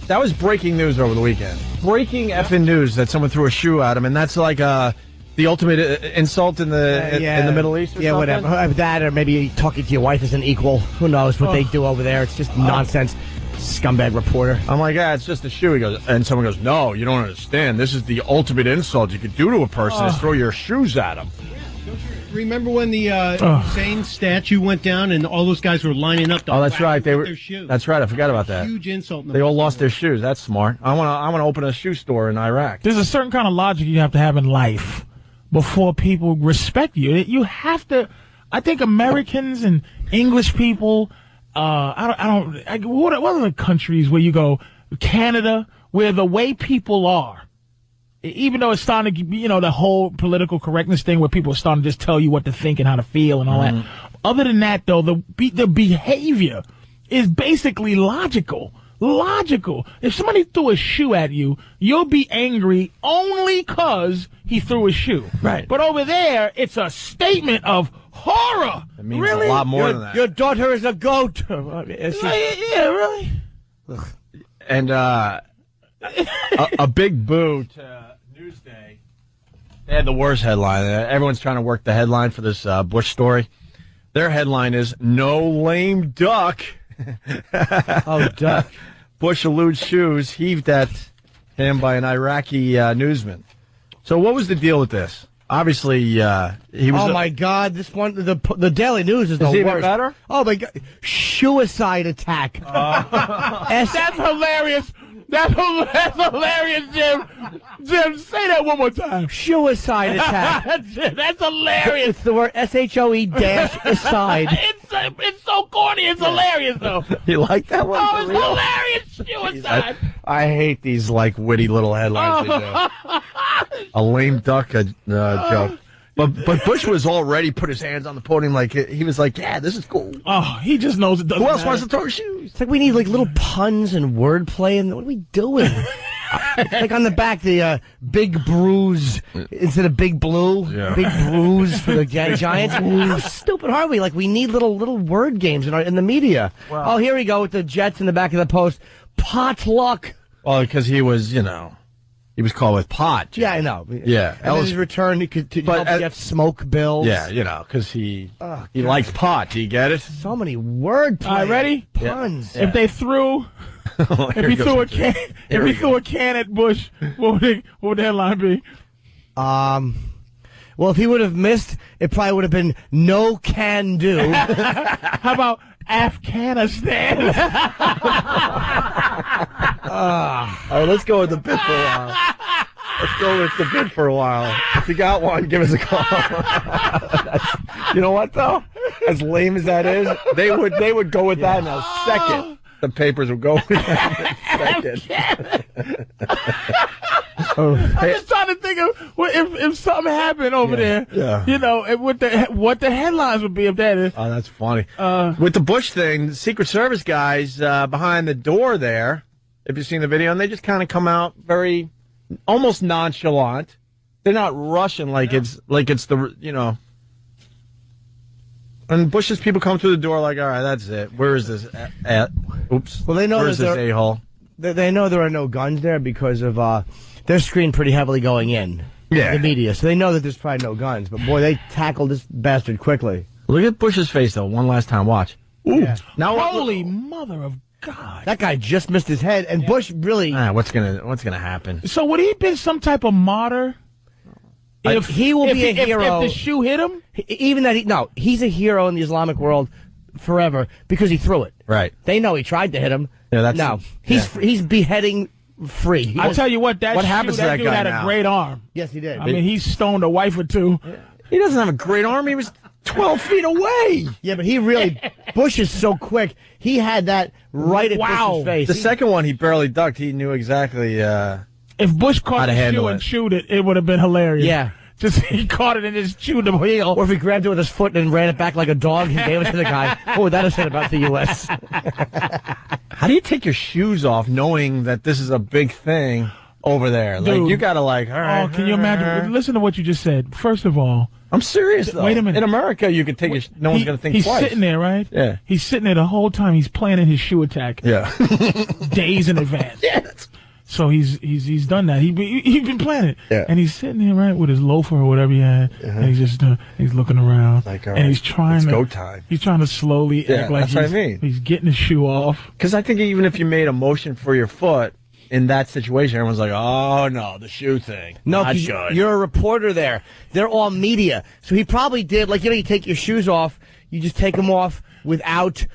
that was breaking news over the weekend. Breaking effing news that someone threw a shoe at him, and that's like the ultimate insult in the Middle East or something? Whatever. That or maybe talking to your wife is an equal. Who knows what they do over there. It's just nonsense. Scumbag reporter. I'm like, it's just a shoe. He goes, and someone goes, no, you don't understand. This is the ultimate insult you could do to a person is throw your shoes at him. Remember when the Hussein statue went down and all those guys were lining up to that's right. They were. Their shoes. That's right. I forgot about that. Huge insult. They all lost their shoes. That's smart. I want to open a shoe store in Iraq. There's a certain kind of logic you have to have in life before people respect you. You have to. I think Americans and English people. What are the countries where you go? Canada, where the way people are. Even though it's starting to, the whole political correctness thing where people are starting to just tell you what to think and how to feel and all that. Other than that, though, the behavior is basically logical. If somebody threw a shoe at you, you'll be angry only because he threw a shoe. Right. But over there, it's a statement of horror. It means a lot more than that. Your daughter is a goat. Yeah, really? And a big boo to Newsday. They had the worst headline. Everyone's trying to work the headline for this Bush story. Their headline is "No lame duck." Oh, duck. Bush eludes shoes heaved at him by an Iraqi newsman. So what was the deal with this? Obviously, he was... Oh, my God. This one, the Daily News is the worst. Even better? Oh, my God. Suicide attack. That's hilarious. That's hilarious, Jim. Jim, say that one more time. Suicide attack. That's hilarious. It's the word SHOE-aside. It's so corny. It's hilarious, though. You like that one? Oh, it's hilarious. Suicide. I hate these, like, witty little headlines. A lame duck joke. But Bush was already put his hands on the podium like he was like, yeah, this is cool. Oh, he just knows it doesn't Who else matter. wants to throw shoes? It's like we need like little puns and wordplay, and what are we doing? Like on the back, the big bruise instead of big blue. Yeah. Big bruise for the Giants. How stupid are we? Like we need little word games in the media. Wow. Oh, here we go with the Jets in the back of the post. Potluck. Well, because he was, he was called with pot. Jim. Yeah, I know. Yeah. And then his return he could help Jeff smoke bills. Yeah, because he likes pot. Do you get it? So many wordplay. All right, ready? Puns. If they threw... If he threw a can, threw a can at Bush, what would the headline be? Well, if he would have missed, it probably would have been no can do. How about Afghanistan? All right, let's go with the bit for a while. Let's go with the bit for a while. If you got one, give us a call. You know what, though? As lame as that is, they would go with that in a second. The papers would go with that in a second. I'm just trying to think of if something happened over there. Yeah. What the headlines would be if that is. Oh, that's funny. With the Bush thing, the Secret Service guys behind the door there, if you've seen the video, and they just kind of come out very, almost nonchalant. They're not rushing like it's the. And Bush's people come through the door like, all right, that's it. Where is this? Oops. Well, they know where's this a-hole? They know there are no guns there because of they're screened pretty heavily going in. Yeah. The media, so they know that there's probably no guns. But boy, they tackled this bastard quickly. Look at Bush's face though. One last time, watch. Ooh. Yeah. Now, Holy mother of God! That guy just missed his head, and Bush really. What's gonna happen? So would he have been some type of martyr? If he will be a hero, if the shoe hit him, even that he's a hero in the Islamic world forever because he threw it. Right. They know he tried to hit him. Yeah, he's beheading free. I'll tell you what happens to that dude guy had now? a great arm. Yes, he did. I mean, he stoned a wife or two. Yeah. He doesn't have a great arm. He was 12 feet away. Yeah, but he really Bush is so quick. He had that right at Bush's face. The second one, he barely ducked. He knew exactly. If Bush caught the shoe and chewed it, it would have been hilarious. Yeah. Just he caught it and just chewed the wheel. Or if he grabbed it with his foot and ran it back like a dog, he gave it to the guy. What would that have said about the U.S.? How do you take your shoes off knowing that this is a big thing over there? Dude. Like, you got to all right. Oh, can you imagine? Listen to what you just said. First of all. I'm serious, though. Wait a minute. In America, you can take no one's going to think he's twice. He's sitting there, right? Yeah. He's sitting there the whole time. He's planning his shoe attack. Yeah. Days in advance. Yes. So he's done that. He's been planning it. Yeah. And he's sitting there, right, with his loafer or whatever he had. And he's just he's looking around. Like, all and right, he's trying it's go time. He's trying to slowly act like that's what I mean. He's getting his shoe off. Because I think even if you made a motion for your foot in that situation, everyone's like, oh, no, the shoe thing. No, not 'cause good. You're a reporter there. They're all media. So he probably did, like, you take your shoes off, you just take them off without...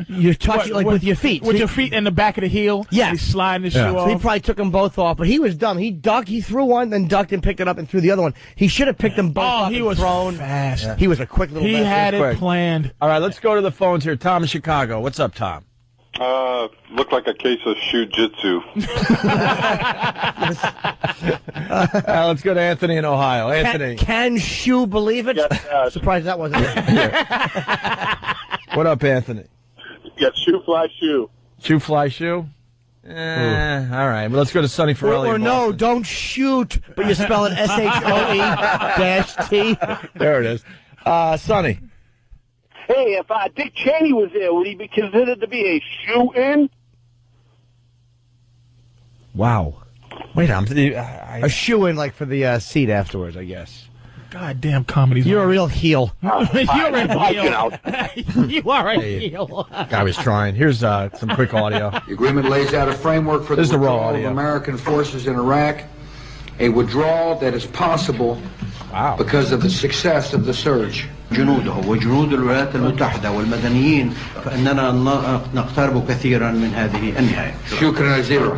You touch it with your feet. With your feet in the back of the heel? Yeah. He's sliding the shoe off. So he probably took them both off, but he was dumb. He ducked, he threw one, then ducked and picked it up and threw the other one. He should have picked them both up he and was thrown. fast. Yeah. He was a quick little He bastard. had it Quick. planned. All right, let's go to the phones here. Tom in Chicago. What's up, Tom? Looked like a case of shoe-jitsu. Let's go to Anthony in Ohio. Anthony. Can shoe believe it? Yes, Surprised that wasn't What up, Anthony? Yes, shoe fly shoe. Shoe fly shoe? All right. Well, let's go to Sonny Farrelly. Or in no, Boston. don't shoot, but you spell it SHOE-T. There it is. Sonny. Hey, if Dick Cheney was there, would he be considered to be a shoe-in? Wow. Wait, a shoe-in like for the seat afterwards, I guess. Goddamn comedy. You're a real heel. You're a heel. You are a heel. Guy was trying. Here's some quick audio. The agreement lays out a framework for the withdrawal of American forces in Iraq, a withdrawal that is possible because of the success of the surge. جنوده وجنود الولايات المتحدة والمدنيين فإننا نقترب كثيرا من هذه النهاية. شكرا جزيلا.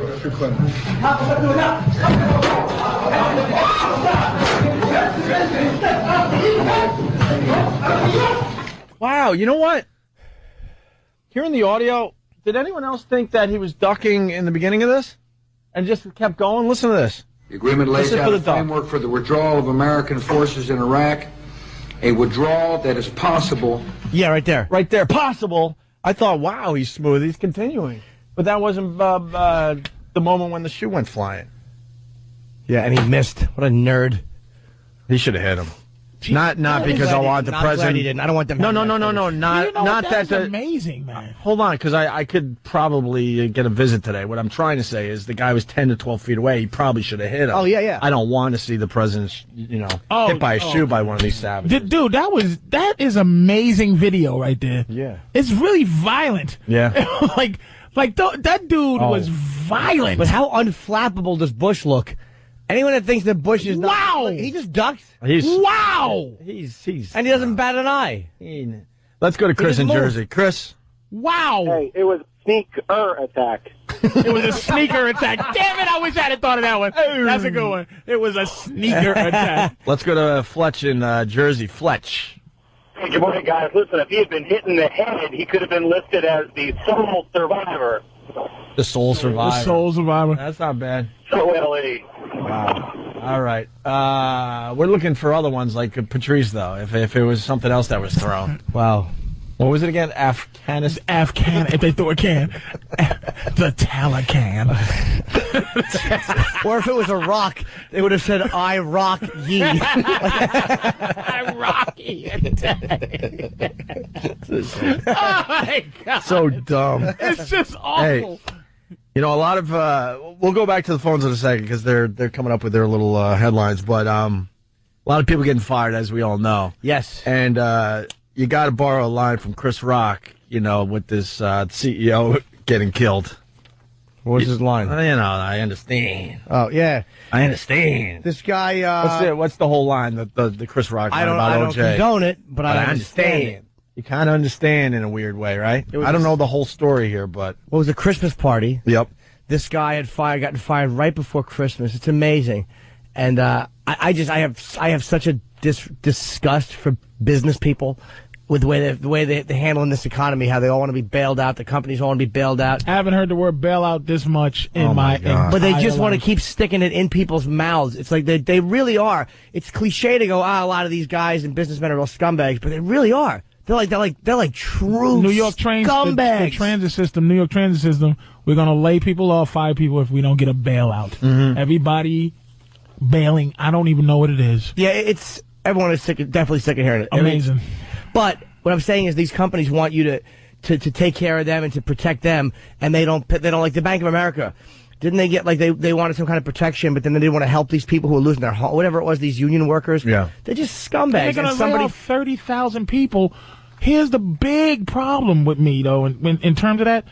Wow, you know what? Hearing the audio, did anyone else think that he was ducking in the beginning of this? And just kept going? Listen to this. The agreement lays out a framework for the withdrawal of American forces in Iraq, a withdrawal that is possible. Yeah, right there. Right there. Possible. I thought, wow, he's smooth. He's continuing. But that wasn't the moment when the shoe went flying. Yeah, and he missed. What a nerd. He should have hit him. Not because I want the president. He didn't. I don't want them. No. Not that's that. Amazing, man. Hold on, because I could probably get a visit today. What I'm trying to say is the guy was 10 to 12 feet away. He probably should have hit him. Oh yeah. I don't want to see the president, hit by a shoe by one of these savages. Dude, that is amazing video right there. Yeah, it's really violent. Yeah, like that dude was violent. But how unflappable does Bush look? Anyone that thinks that Bush is wow, he just ducks. He's and he doesn't bat an eye. Let's go to Chris in Jersey. Chris. Wow. Hey, it was a sneaker attack. It was a sneaker attack. Damn it! I wish I had thought of that one. That's a good one. It was a sneaker attack. Let's go to Fletch in Jersey. Fletch. Hey, good morning, guys. Listen, if he had been hit in the head, he could have been listed as the sole survivor. The sole survivor. The sole survivor. That's not bad. So LE. Wow. All right. We're looking for other ones like Patrice, though, if it was something else that was thrown. Wow. What was it again? Afghanistan, if they threw a can. The Taliban. Or if it was a rock, they would have said, I rock ye. I rock ye. Oh, my God. So dumb. It's just awful. Hey, a lot of we'll go back to the phones in a second because they're coming up with their little headlines. But a lot of people getting fired, as we all know. Yes. And you got to borrow a line from Chris Rock, with this CEO getting killed. What was his line? I understand. Oh, yeah. I understand. This guy... what's the whole line, the Chris Rock line about OJ? I don't condone it, but I understand it. You kind of understand in a weird way, right? I don't know the whole story here, but... Well, it was a Christmas party. Yep. This guy had gotten fired right before Christmas. It's amazing. And I have such a disgust for business people with the way they're handling this economy, how they all want to be bailed out, the companies all want to be bailed out. I haven't heard the word bailout this much in my But they just want to keep sticking it in people's mouths. It's like they really are. It's cliche to go, a lot of these guys and businessmen are real scumbags, but they really are. They're like true New York scumbags. The transit system, New York transit system. We're gonna lay people off, fire people if we don't get a bailout. Mm-hmm. Everybody bailing. I don't even know what it is. Yeah, everyone is definitely sick of hearing it. Amazing. But what I'm saying is these companies want you to take care of them and to protect them, and they don't like the Bank of America. Didn't they get they wanted some kind of protection, but then they didn't want to help these people who were losing their home, whatever it was, these union workers. Yeah. They're just scumbags. They're going to lay off 30,000 people. Here's the big problem with me, though, in terms of that.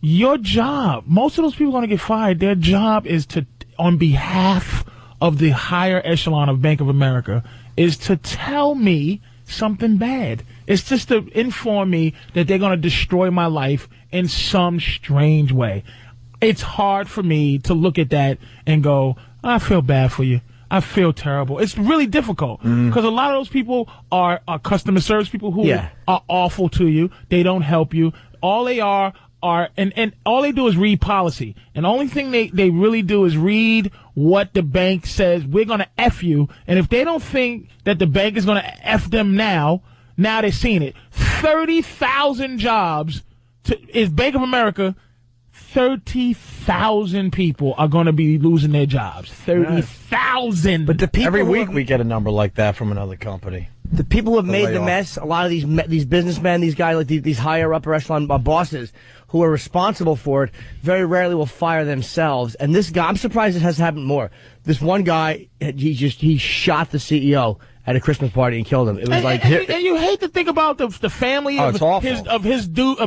Your job, most of those people are going to get fired. Their job is to, on behalf of the higher echelon of Bank of America, is to tell me something bad. It's just to inform me that they're going to destroy my life in some strange way. It's hard for me to look at that and go, I feel bad for you. I feel terrible. It's really difficult because a lot of those people are customer service people who are awful to you. They don't help you. All they are and all they do is read policy. And the only thing they really do is read what the bank says. We're going to F you. And if they don't think that the bank is going to F them now they're seeing it. 30,000 jobs is Bank of America. 30,000 people are going to be losing their jobs. 30,000. But the people every week we get a number like that from another company. The people who have made the mess, a lot of these businessmen, these guys, like these higher upper echelon bosses who are responsible for it, very rarely will fire themselves. And this guy, I'm surprised it has happened more. This one guy, he shot the CEO at a Christmas party and killed him. It was and you hate to think about the family of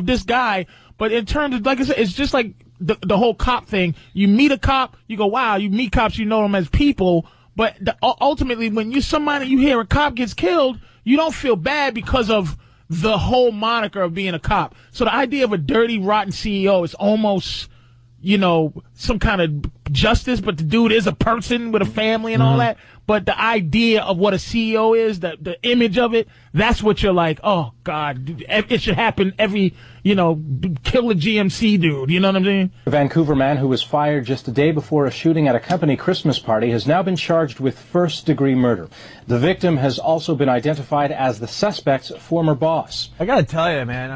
this guy, but in terms of, like I said, it's just like the whole cop thing. You meet a cop, you go, wow. You meet cops, you know them as people. But ultimately, when you hear a cop gets killed, you don't feel bad because of the whole moniker of being a cop. So the idea of a dirty, rotten CEO is almost, some kind of justice, but the dude is a person with a family and all that. But the idea of what a CEO is, the image of it, that's what you're like, oh, God, it should happen every, kill a GMC dude. You know what I'm saying? A Vancouver man who was fired just a day before a shooting at a company Christmas party has now been charged with first-degree murder. The victim has also been identified as the suspect's former boss. I got to tell you, man,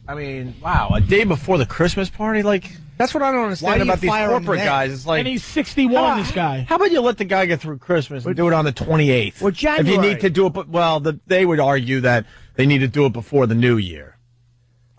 I mean, wow, a day before the Christmas party, like... That's what I don't understand about these corporate guys. It's like, and he's 61, this guy. How about you let the guy get through Christmas and do it on the 28th? Or January. If you need to do it, they would argue that they need to do it before the New Year.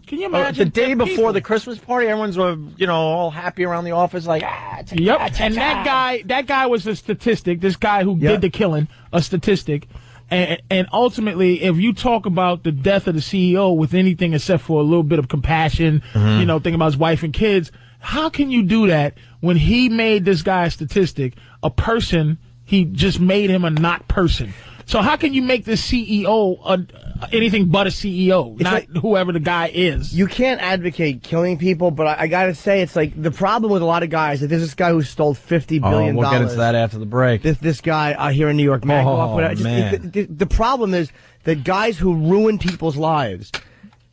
Can you imagine? The day before the Christmas party, everyone's, all happy around the office, like, And that guy was a statistic, this guy who did the killing, a statistic. And ultimately, if you talk about the death of the CEO with anything except for a little bit of compassion, thinking about his wife and kids, how can you do that when he made this guy a statistic, a person, he just made him a not person? So how can you make this CEO anything but a CEO, not whoever the guy is? You can't advocate killing people, but I got to say, it's like the problem with a lot of guys. Like there's this guy who stole $50 billion. We'll get into that after the break. This guy here in New York, the problem is that guys who ruin people's lives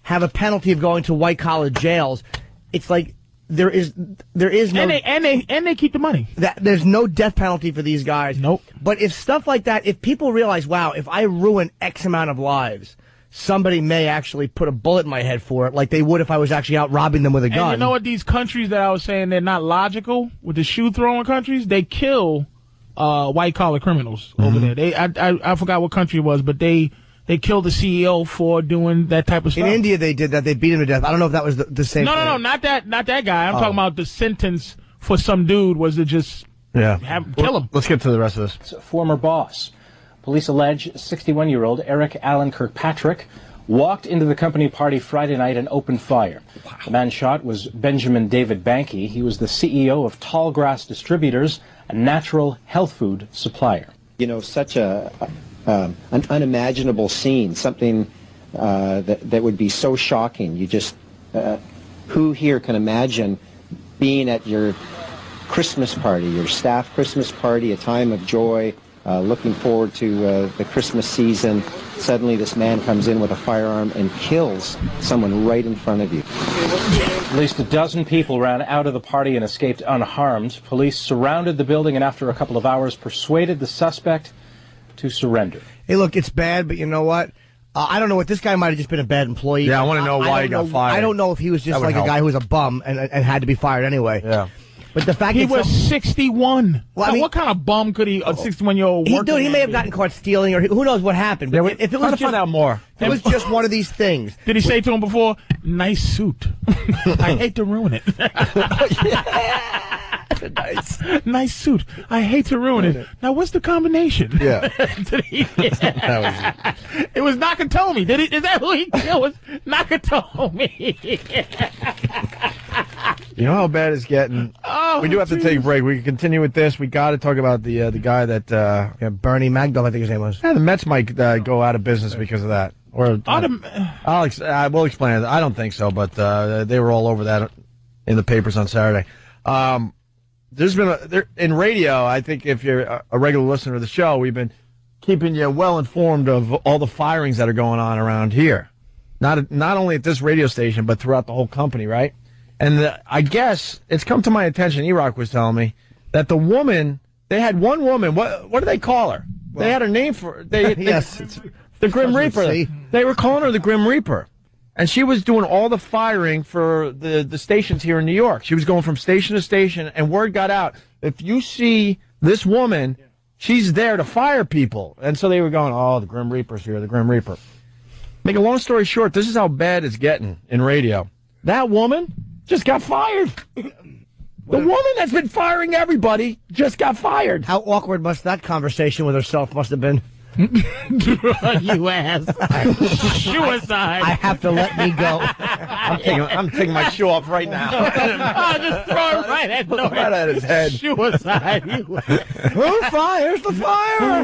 have a penalty of going to white-collar jails. It's like there is no, and they keep the money. There's no death penalty for these guys. Nope. But if stuff like that, if people realize, wow, if I ruin X amount of lives, somebody may actually put a bullet in my head for it, like they would if I was actually out robbing them with a gun. And you know what? These countries that I was saying they're not logical with the shoe throwing countries, they kill white collar criminals over there. I forgot what country it was, but they killed the CEO for doing that type of stuff. In India, they did that. They beat him to death. I don't know if that was the same thing. No, not that guy. I'm talking about the sentence for some dude was to just kill him. Let's get to the rest of this. It's a former boss. Police allege 61-year-old Eric Allen Kirkpatrick walked into the company party Friday night and opened fire. Wow. The man shot was Benjamin David Banky. He was the CEO of Tallgrass Distributors, a natural health food supplier. Such an unimaginable scene, something that would be so shocking. You just, who here can imagine being at your Christmas party, your staff Christmas party, a time of joy, looking forward to the Christmas season. Suddenly this man comes in with a firearm and kills someone right in front of you. At least a dozen people ran out of the party and escaped unharmed. Police surrounded the building and after a couple of hours persuaded the suspect to surrender. Hey, look, it's bad, but you know what? I don't know what this guy might have just been a bad employee. Yeah, I want to know why he got fired. I don't know if he was just like a guy who was a bum and had to be fired anyway. Yeah. But the fact he was 61. Well, what kind of bum could a 61-year-old work? He may have gotten caught stealing, or who knows what happened. But if it was find out more. If it was just one of these things. Did he say to him before, "Nice suit"? I hate to ruin it. Nice suit. I hate to ruin it. Now, what's the combination? Yeah. It was Nakatomi. Is that who he killed? Was Nakatomi? You know how bad it's getting? Oh, we do have to take a break. We can continue with this. We got to talk about the guy that Bernie Magdal, I think his name was. Yeah, the Mets might go out of business because of that. Or we'll explain it. I don't think so, but they were all over that in the papers on Saturday. There's been in radio. I think if you're a regular listener of the show, we've been keeping you well informed of all the firings that are going on around here. Not only at this radio station, but throughout the whole company, right? And I guess it's come to my attention, E-Rock was telling me, that the woman, they had one woman, what do they call her? Well, they had a name for her. Yes. It's the Grim Reaper. They were calling her the Grim Reaper. And she was doing all the firing for the stations here in New York. She was going from station to station, and word got out. If you see this woman She's there to fire people. And so they were going, oh, the Grim Reaper's here, the Grim Reaper. Make a long story short, this is how bad it's getting in radio. That woman just got fired. The woman that's been firing everybody just got fired. How awkward must that conversation with herself must have been? You ass. Suicide. I have to let me go. I'm taking my shoe off right now. I'll just throw it right at Norton. Right at his head. Suicide. Who fires the fire?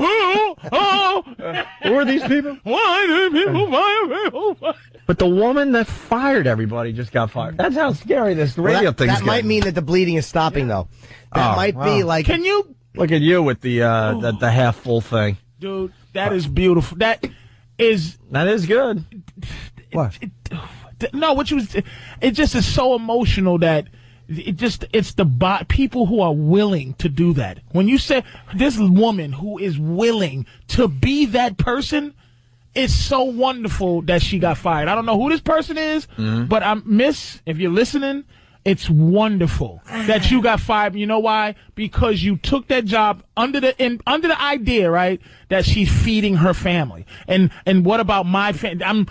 Who are these people? Why do people fire me? But the woman that fired everybody just got fired. That's how scary this radio thing is. That might mean that the bleeding is stopping, though. That might be like... Can you... Look at you with the half-full thing. Dude, that is beautiful. That is good. What? It just is so emotional that it's the people who are willing to do that. When you say this woman who is willing to be that person, it's so wonderful that she got fired. I don't know who this person is, but Miss, if you're listening, it's wonderful that you got fired. You know why? Because you took that job under the idea, right, that she's feeding her family. And what about my family? I'm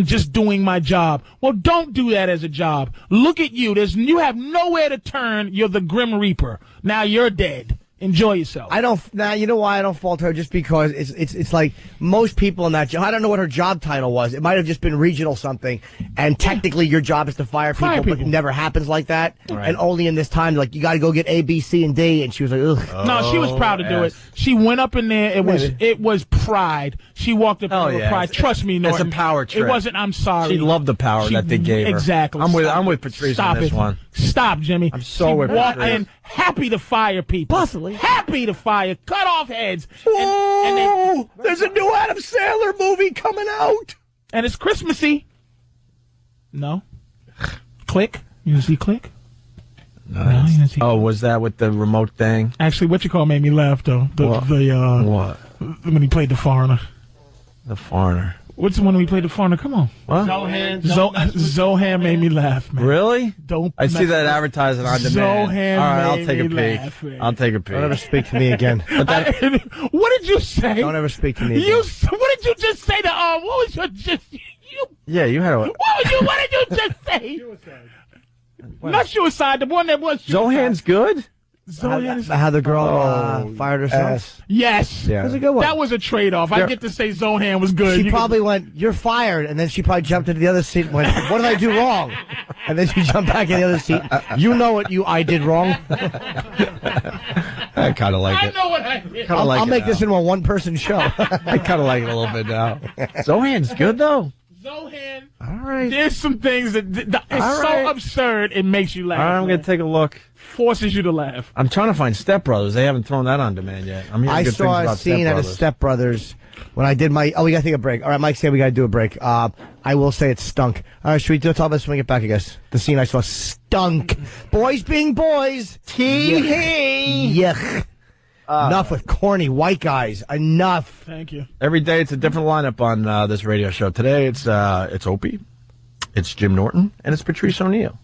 just doing my job. Well, don't do that as a job. Look at you. You have nowhere to turn. You're the Grim Reaper. Now you're dead. Enjoy yourself. You know why I don't fault her? Just because it's like most people in that job. I don't know what her job title was. It might have just been regional something. And technically, your job is to fire people, but it never happens like that. Right. And only in this time, like you got to go get A, B, C, and D. And she was like, ugh. No, she was proud to do it. She went up in there. It was pride. She walked up in with pride. Trust me, Norton. It's a power trip. It wasn't. I'm sorry. She loved the power that they gave her. Exactly. I'm with Patrice on this one. Stop, Jimmy. I'm so with Patrice. Walked in happy to fire people. Possibly. Happy to fire. Cut off heads. Whoa! There's a new Adam Sandler movie coming out. And it's Christmassy. No. Click. You see Click? No, you didn't see was that with the remote thing? Actually, what you call made me laugh, though. What? When he played the foreigner. The foreigner. What's the one we played the foreigner? Come on. What? Zohan made me laugh, man. Really? I see that advertising on demand. Zohan All right, I'll take a peek. Laugh, I'll take a peek. Don't ever speak to me again. What did you say? Don't ever speak to me again. What did you just say to what was your Yeah, you had a... What did you just say? Suicide. Not suicide, the one that was suicide. Zohan's good? How the girl fired herself? Yes. Yeah. That was a good one. That was a trade-off. I get to say Zohan was good. She probably went, you're fired, and then she probably jumped into the other seat and went, what did I do wrong? And then she jumped back in the other seat. You know what I did wrong? I kind of like it. I know what I did. I'll make this into a one-person show. I kind of like it a little bit now. Zohan's good, though. Zohan. All right. There's some things that it's so absurd it makes you laugh. All right, I'm going to take a look. Forces you to laugh. I'm trying to find Step Brothers. They haven't thrown that on demand yet. I saw a scene out of Step Brothers when I did my... Oh, we got to take a break. All right, Mike said we got to do a break. I will say it stunk. All right, should we talk about this when we get back, I guess? The scene I saw stunk. Boys being boys. Tee-hee. Yuck. Enough with corny white guys. Enough. Thank you. Every day it's a different lineup on this radio show. Today it's Opie, it's Jim Norton, and it's Patrice O'Neill.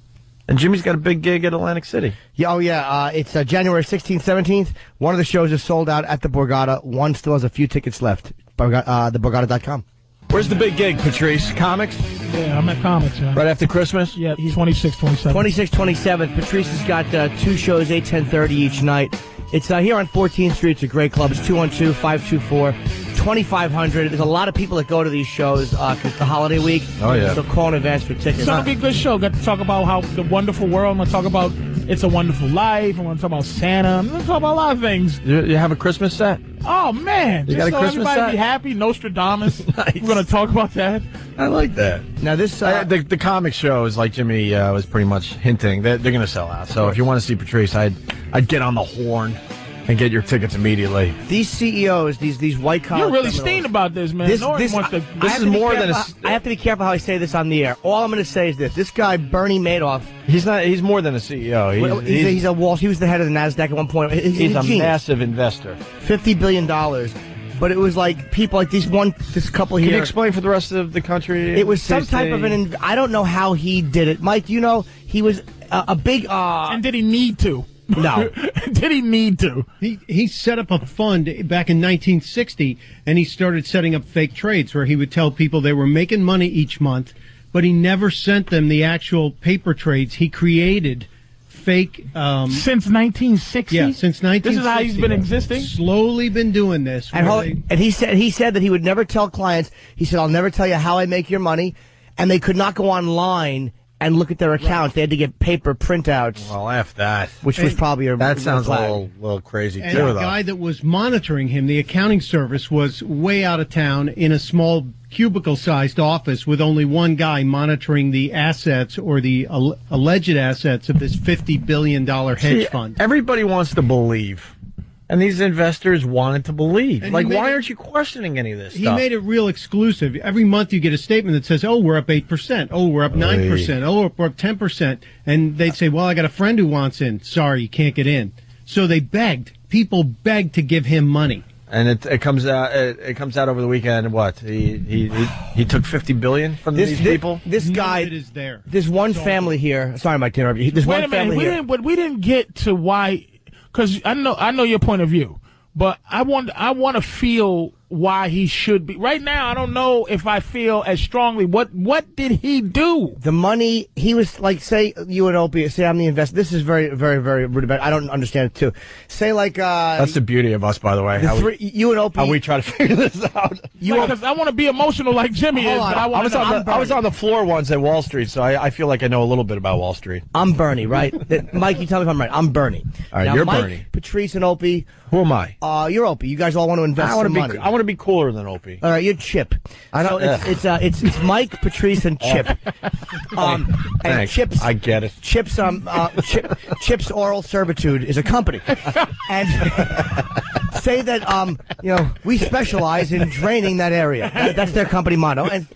And Jimmy's got a big gig at Atlantic City. Yeah, it's January 16th, 17th. One of the shows is sold out at the Borgata. One still has a few tickets left. Theborgata.com. Where's the big gig, Patrice? Comics? Yeah, I'm at Comics. Yeah. Right after Christmas? Yeah, 26, 27. 26, 27. Patrice has got 2 shows, 8, 10:30 each night. It's here on 14th Street. It's a great club. It's 212-524-2500. There's a lot of people that go to these shows because it's the holiday week. Oh, yeah. So call in advance for tickets. It's going to be a good show. Got to talk about how the wonderful world. I'm going to talk about It's a Wonderful Life. I'm going to talk about Santa. I'm going to talk about a lot of things. You have a Christmas set? Oh, man. You got a Christmas everybody set? Be happy. Nostradamus. Nice. We're going to talk about that. I like that. Now, this... the comic show is like Jimmy was pretty much hinting. They're going to sell out. So if you want to see Patrice, I'd get on the horn and get your tickets immediately. These CEOs, these white collar... You're really steamed about this, man. This is more than a... I have to be careful how I say this on the air. All I'm going to say is this guy, Bernie Madoff... He's more than a CEO. He was the head of the NASDAQ at one point. He's a massive investor. $50 billion. But it was like people like this couple here. Can you explain for the rest of the country? It was some type of I don't know how he did it. Mike, you know, he was a big... and did he need to? No. Did he need to? He set up a fund back in 1960, and he started setting up fake trades where he would tell people they were making money each month, but he never sent them the actual paper trades. He created fake... since 1960? Yeah, since 1960. This is how he's been existing? Slowly been doing this. And he said that he would never tell clients, he said, I'll never tell you how I make your money, and they could not go online and look at their accounts. Right. They had to get paper printouts. Well, F that. Which was probably a That sounds flag. a little crazy, and too, the though. guy that was monitoring him, the accounting service, was way out of town in a small cubicle-sized office with only one guy monitoring the assets or the alleged assets of this $50 billion hedge fund. Everybody wants to believe. And these investors wanted to believe. And Like, why aren't you questioning any of this He stuff? made it real exclusive. Every month you get a statement that says, oh, we're up 8%. Oh, we're up 9%. Oh, we're up 10%. And they'd say, well, I got a friend who wants in. Sorry, you can't get in. So they begged. People begged to give him money. And it comes out. It comes out over the weekend. What he took $50 billion from these people. This guy None of it is there. There's one family here. Sorry, Mike, to interrupt you. There's one family here. We didn't get to why, because I know your point of view, but I want to feel why he should be. Right now, I don't know if I feel as strongly. What did he do? The money, he was like, say you and Opie, say I'm the investor. This is very, very, very rudimentary. I don't understand it too. Say like, that's the beauty of us, by the way. You and Opie. How we try to figure this out. Because I want to be emotional like Jimmy is, but I was on the floor once at Wall Street, so I feel like I know a little bit about Wall Street. I'm Bernie, right? Mike, you tell me if I'm right. I'm Bernie. All right, now, you're Mike, Bernie. Patrice and Opie. Who am I? You're Opie. You guys all want to invest some money. I want to be cooler than Opie. All right, you're Chip. I don't. It's Mike, Patrice, and Chip. And Thanks. Chip's. I get it. Chip's Oral Servitude is a company, and say that we specialize in draining that area. That's their company motto. And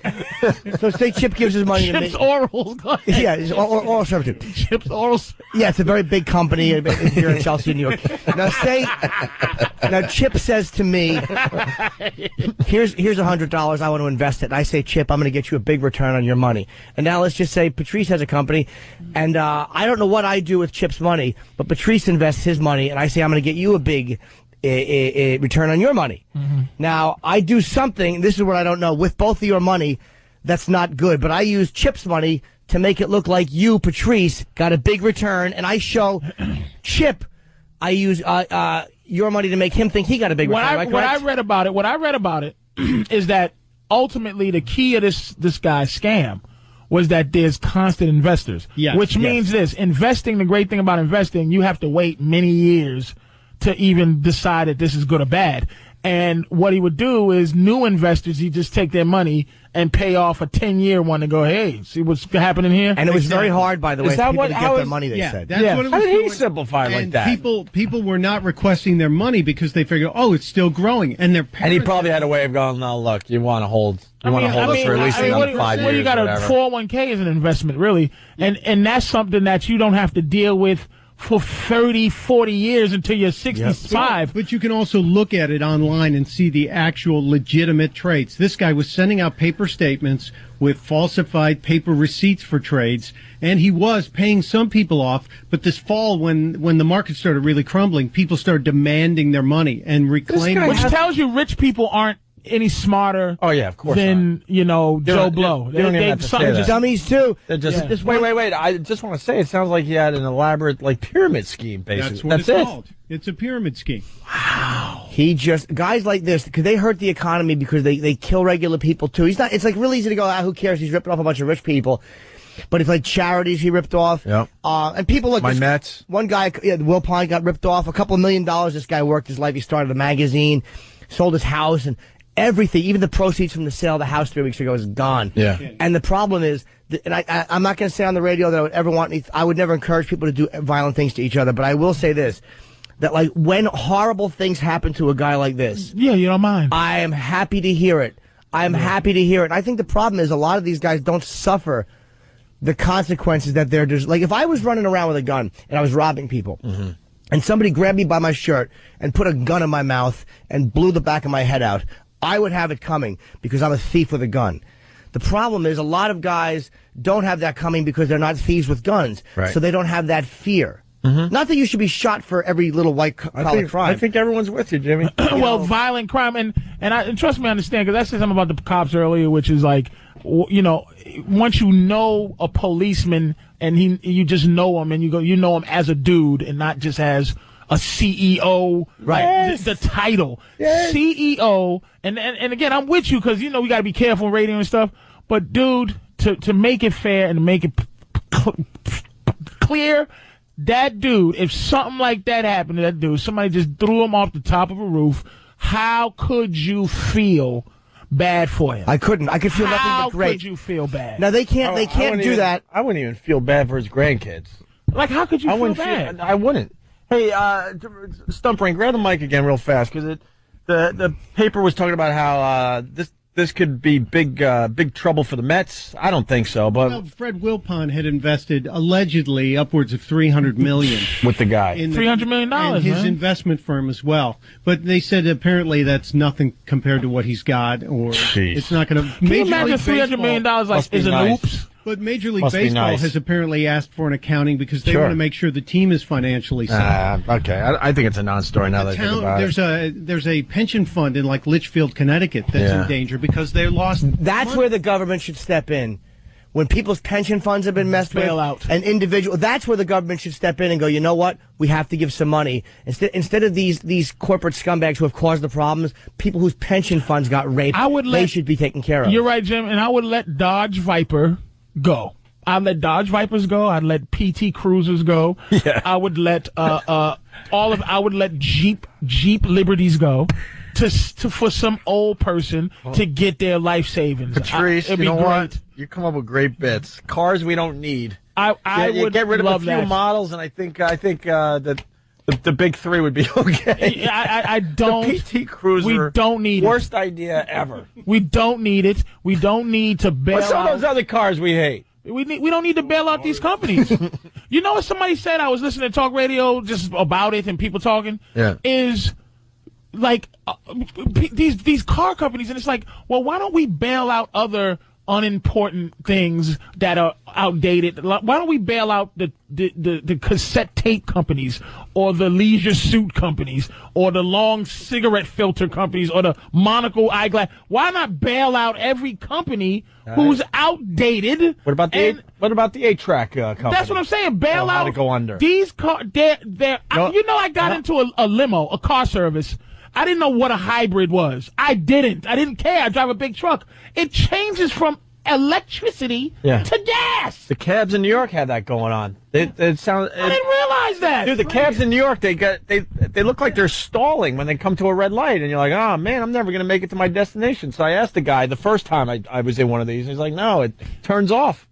so say Chip gives his money Chip's to me. Oral. Yeah, it's Oral Servitude. Chip's Oral. Yeah, it's a very big company here in Chelsea, New York. Now Chip says to me, here's $100. I want to invest it. And I say, Chip, I'm going to get you a big return on your money. And now let's just say Patrice has a company, and I don't know what I do with Chip's money, but Patrice invests his money, and I say I'm going to get you a big return on your money. Mm-hmm. Now I do something. This is what I don't know with both of your money. That's not good. But I use Chip's money to make it look like you, Patrice, got a big return, and I show Chip. I use your money to make him think he got a big return. What I read about it is that ultimately the key of this guy's scam was that there's constant investors. Yes, which means this: investing. The great thing about investing, you have to wait many years to even decide that this is good or bad. And what he would do is new investors, he'd just take their money and pay off a 10-year one and go, hey, see what's happening here? And it was very hard, by the way, for people to get their money, they yeah, said. That's what it was How did doing. he simplify like that? People were not requesting their money because they figured, oh, it's still growing. And their parents, And he probably had a way of going, no, look, you want to hold this for at least another 5 years. Well, you got a 401k as an investment, really. And that's something that you don't have to deal with for 30, 40 years until you're 65. But you can also look at it online and see the actual legitimate trades. This guy was sending out paper statements with falsified paper receipts for trades, and he was paying some people off. But this fall, when the market started really crumbling, people started demanding their money and reclaiming. Which tells you rich people aren't any smarter of course than Joe Blow. They don't even have to say that. Dummies too. Wait. I just want to say, it sounds like he had an elaborate pyramid scheme, basically. That's what it's called. It's a pyramid scheme. Wow. Guys like this, because they hurt the economy because they kill regular people too. It's like really easy to go, who cares? He's ripping off a bunch of rich people. But it's like charities he ripped off. Yep. And people look. Mets. One guy, Will Pine, got ripped off. $2 million. This guy worked his life. He started a magazine, sold his house, and everything, even the proceeds from the sale of the house 3 weeks ago, is gone. Yeah. And the problem is, and I'm not going to say on the radio that I would ever I would never encourage people to do violent things to each other, but I will say this, that when horrible things happen to a guy like this. Yeah, you don't mind. I am happy to hear it. I'm happy to hear it. And I think the problem is a lot of these guys don't suffer the consequences that they're just, like if I was running around with a gun and I was robbing people, and somebody grabbed me by my shirt and put a gun in my mouth and blew the back of my head out, I would have it coming because I'm a thief with a gun. The problem is a lot of guys don't have that coming because they're not thieves with guns. Right. So they don't have that fear. Not that you should be shot for every little white-collar crime. I think everyone's with you, Jimmy. Well, violent crime, and trust me, I understand, because I said something about the cops earlier, which is like, once you know a policeman and you just know him, and you know him as a dude and not just as a CEO, right? Yes. The title, CEO, and again, I'm with you because we got to be careful in radio and stuff. But dude, to make it fair and to make it clear, that dude, if something like that happened to that dude, somebody just threw him off the top of a roof, how could you feel bad for him? I couldn't. I could feel nothing but great. How could you feel bad? Now they can't do that. I wouldn't even feel bad for his grandkids. Like, how could you feel bad? I wouldn't. Hey, Stump Brain, grab the mic again real fast, because the paper was talking about how this could be big trouble for the Mets. I don't think so, but well, Fred Wilpon had invested allegedly upwards of $300 million with the guy. $300 million, and his investment firm as well. But they said apparently that's nothing compared to what he's got, or it's not going to. Can you imagine $300 million like is an oops? But Major League Baseball has apparently asked for an accounting because they want to make sure the team is financially sound. Okay, I think it's a non-story now that I think about it. There's a pension fund in like Litchfield, Connecticut that's in danger because they lost. That's money. Where the government should step in. When people's pension funds have been messed with, an individual, that's where the government should step in and go, you know what? We have to give some money. Instead of these corporate scumbags who have caused the problems, people whose pension funds got raped, they should be taken care of. You're right, Jim, and I would let Dodge Viper go. I'd let Dodge Vipers go. I'd let PT Cruisers go. Yeah. I would let I would let Jeep Liberties go for some old person to get their life savings. Patrice, you know what? You come up with great bits. Cars we don't need. I would get rid of a few that. models, and I think that the big three would be okay. I don't. The PT Cruiser. We don't need it. Worst idea ever. We don't need it. We don't need to bail What's all out those other cars we hate? We don't need to bail out these companies. You know what somebody said? I was listening to talk radio just about it and people talking. Yeah. Is like these car companies, and it's like, well, why don't we bail out other unimportant things that are outdated? Why don't we bail out the cassette tape companies, or the leisure suit companies, or the long cigarette filter companies, or the monocle eyeglass? Why not bail out every company who's outdated? What about the 8-track company? That's what I'm saying. Bail out. To go under. These cars. I got into a limo, a car service. I didn't know what a hybrid was. I didn't care. I drive a big truck. It changes from electricity to gas. The cabs in New York had that going on. I didn't realize that. Dude, the cabs in New York, they look like they're stalling when they come to a red light, and you're like, oh man, I'm never going to make it to my destination. So I asked the guy the first time I was in one of these, and he's like, no, it turns off.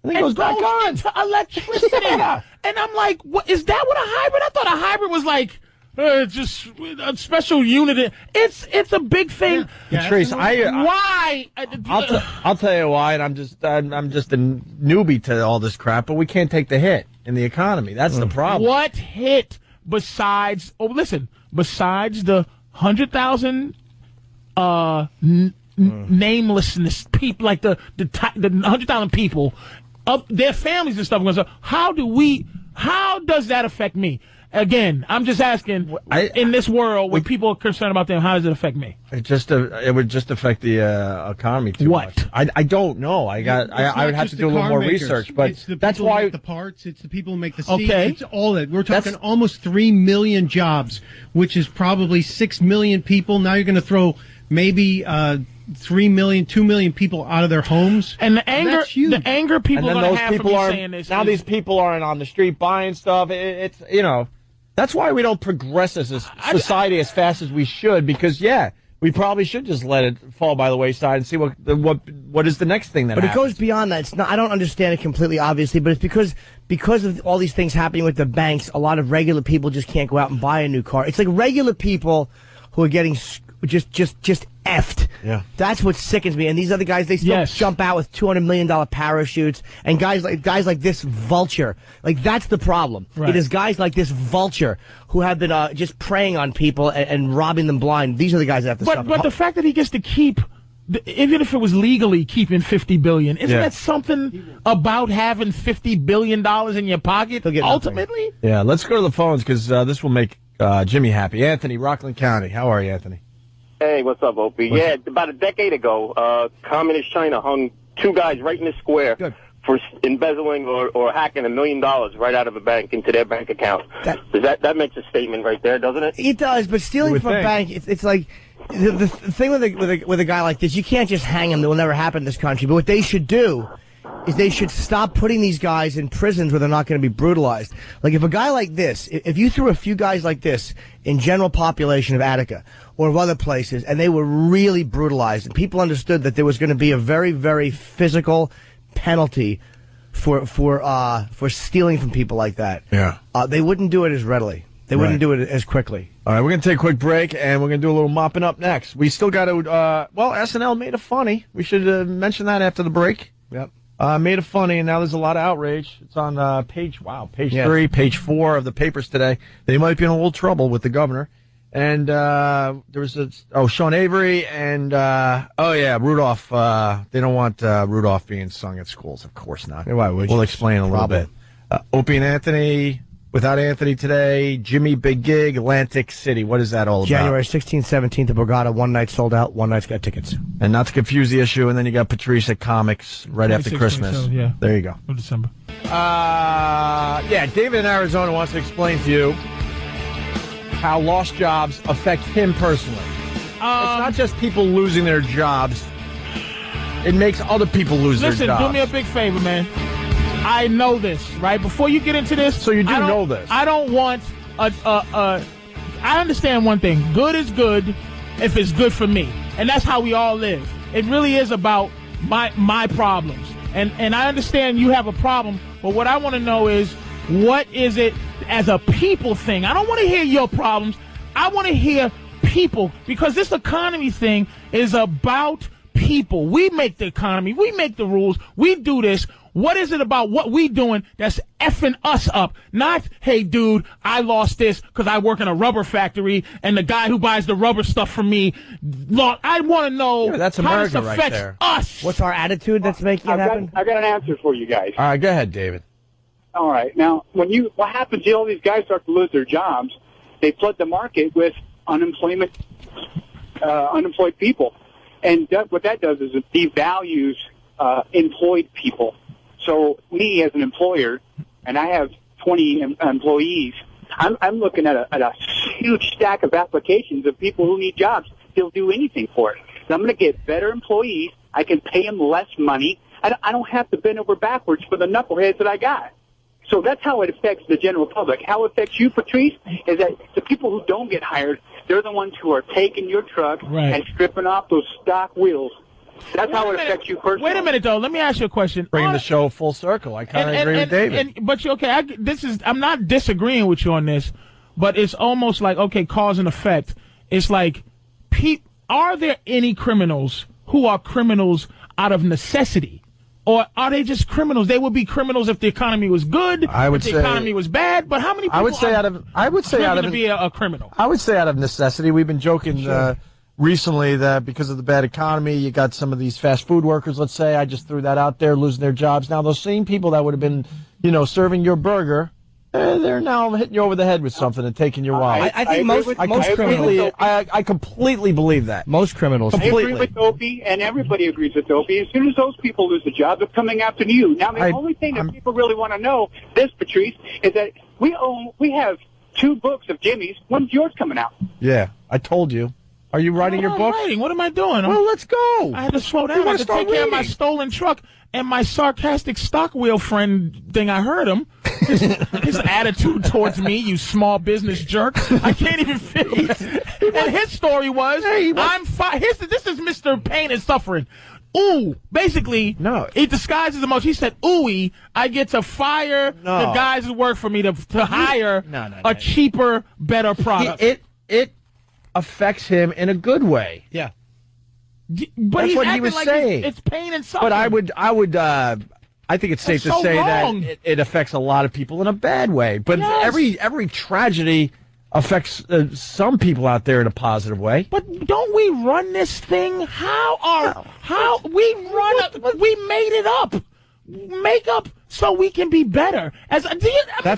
And then it goes back on. Into electricity. And I'm like, what is that? What a hybrid? I thought a hybrid was like just a special unit. It's a big thing. Patrice, why? I'll tell you why, and I'm just a newbie to all this crap. But we can't take the hit in the economy. That's the problem. What hit besides? Oh, listen. Besides the 100,000 namelessness people, like the 100,000 people, of their families and stuff. So how does that affect me? Again, I'm just asking, in this world where people are concerned about them, how does it affect me? It would just affect the economy too much. I don't know. I would have to do a little more research, but that's why the parts. It's the people who make the seats. It's all that. We're talking almost 3 million jobs, which is probably 6 million people. Now you're going to throw maybe 3 million, 2 million people out of their homes. And the anger people are going to have from me saying this. Now these people aren't on the street buying stuff. It's that's why we don't progress as a society as fast as we should, because we probably should just let it fall by the wayside and see what is the next thing that happens. But it goes beyond that. It's not. I don't understand it completely, obviously, but it's because of all these things happening with the banks, a lot of regular people just can't go out and buy a new car. It's like regular people who are getting just effed. Yeah. That's what sickens me. And these other guys, they still jump out with $200 million parachutes. And guys like this vulture. Like, that's the problem. Right. It is guys like this vulture who have been just preying on people and robbing them blind. These are the guys that have to suffer. But the fact that he gets to keep even if it was legally keeping $50 billion, isn't that something about having $50 billion in your pocket ultimately? Yeah, let's go to the phones because this will make Jimmy happy. Anthony, Rockland County. How are you, Anthony? Hey, what's up, Opie? Yeah, about a decade ago, Communist China hung 2 guys right in the square for embezzling or hacking $1 million right out of a bank into their bank account. That makes a statement right there, doesn't it? It does, but stealing from a bank, it's like the thing with a guy like this, you can't just hang him. That will never happen in this country. But what they should do is they should stop putting these guys in prisons where they're not going to be brutalized. Like if a guy like this, if you threw a few guys like this in general population of Attica or of other places, and they were really brutalized, and people understood that there was going to be a very, very physical penalty for stealing from people like that. Yeah, they wouldn't do it as readily. They wouldn't do it as quickly. All right, we're going to take a quick break, and we're going to do a little mopping up next. We still got to, SNL made a funny. We should mention that after the break. Yep. Made a funny, and now there's a lot of outrage. It's on page 3, page 4 of the papers today. They might be in a little trouble with the governor. And there was Sean Avery and Rudolph. They don't want Rudolph being sung at schools. Of course not. Why would you? We'll explain a little bit. Opie and Anthony. Without Anthony today, Jimmy Big Gig, Atlantic City. What is that all about? January 16th, 17th at Borgata. One night sold out. One night's got tickets. And not to confuse the issue, and then you got Patrice at Comics right after Christmas. Yeah. There you go. Of December. David in Arizona wants to explain to you how lost jobs affect him personally. It's not just people losing their jobs. It makes other people lose their jobs. Listen, do me a big favor, man. I know this, right? Before you get into this... So you do know this. I don't want I understand one thing. Good is good if it's good for me. And that's how we all live. It really is about my problems. And I understand you have a problem, but what I want to know is, what is it as a people thing? I don't want to hear your problems. I want to hear people, because this economy thing is about people. We make the economy. We make the rules. We do this. What is it about what we doing that's effing us up? Not, hey, dude, I lost this because I work in a rubber factory and the guy who buys the rubber stuff from me lost. I want to know that's how America this affects right there. us. What's our attitude that's making it happen? I got an answer for you guys. All right, go ahead, David. All right. Now, what happens is all these guys start to lose their jobs. They flood the market with unemployed people. And what that does is it devalues employed people. So me as an employer, and I have 20 employees, I'm looking at a huge stack of applications of people who need jobs. They'll do anything for it. So I'm going to get better employees. I can pay them less money. I don't have to bend over backwards for the knuckleheads that I got. So that's how it affects the general public. How it affects you, Patrice, is that the people who don't get hired, they're the ones who are taking your truck and stripping off those stock wheels. That's how it affects you personally. Wait a minute, though. Let me ask you a question. Bringing the show full circle. I kind of agree with David. But I'm not disagreeing with you on this, but it's almost like, okay, cause and effect. It's like, are there any criminals who are criminals out of necessity? Or are they just criminals? They would be criminals if the economy was good, if the economy was bad. But how many people to be a criminal? I would say out of necessity. We've been joking recently that because of the bad economy, you got some of these fast food workers, let's say, I just threw that out there, losing their jobs. Now, those same people that would have been, serving your burger, they're now hitting you over the head with something and taking your wallet. I think most criminals... I completely believe that. Most criminals. I agree with Opie, and everybody agrees with Opie. As soon as those people lose a job, they're coming after you. Now, the only thing that people really want to know, Patrice, is that we have 2 books of Jimmy's. When's yours coming out? Yeah, I told you. Are you writing your book? What am I doing? Well, let's go. I had to slow down. I had to take care of my stolen truck and my sarcastic stock wheel friend thing. I heard him. His attitude towards me, you small business jerk. I can't even feel it. And his story was, I'm fine. This is Mr. Pain and Suffering. Ooh, basically, he disguises emotion. He said, ooey, I get to fire the guys who work for me to hire a cheaper, better product. It affects him in a good way. Yeah. But that's what he was saying. It's pain and suffering. But I think it's safe to say that it affects a lot of people in a bad way. But every tragedy affects some people out there in a positive way. But don't we run this thing? How we run it? We made it up. Make up so we can be better. That's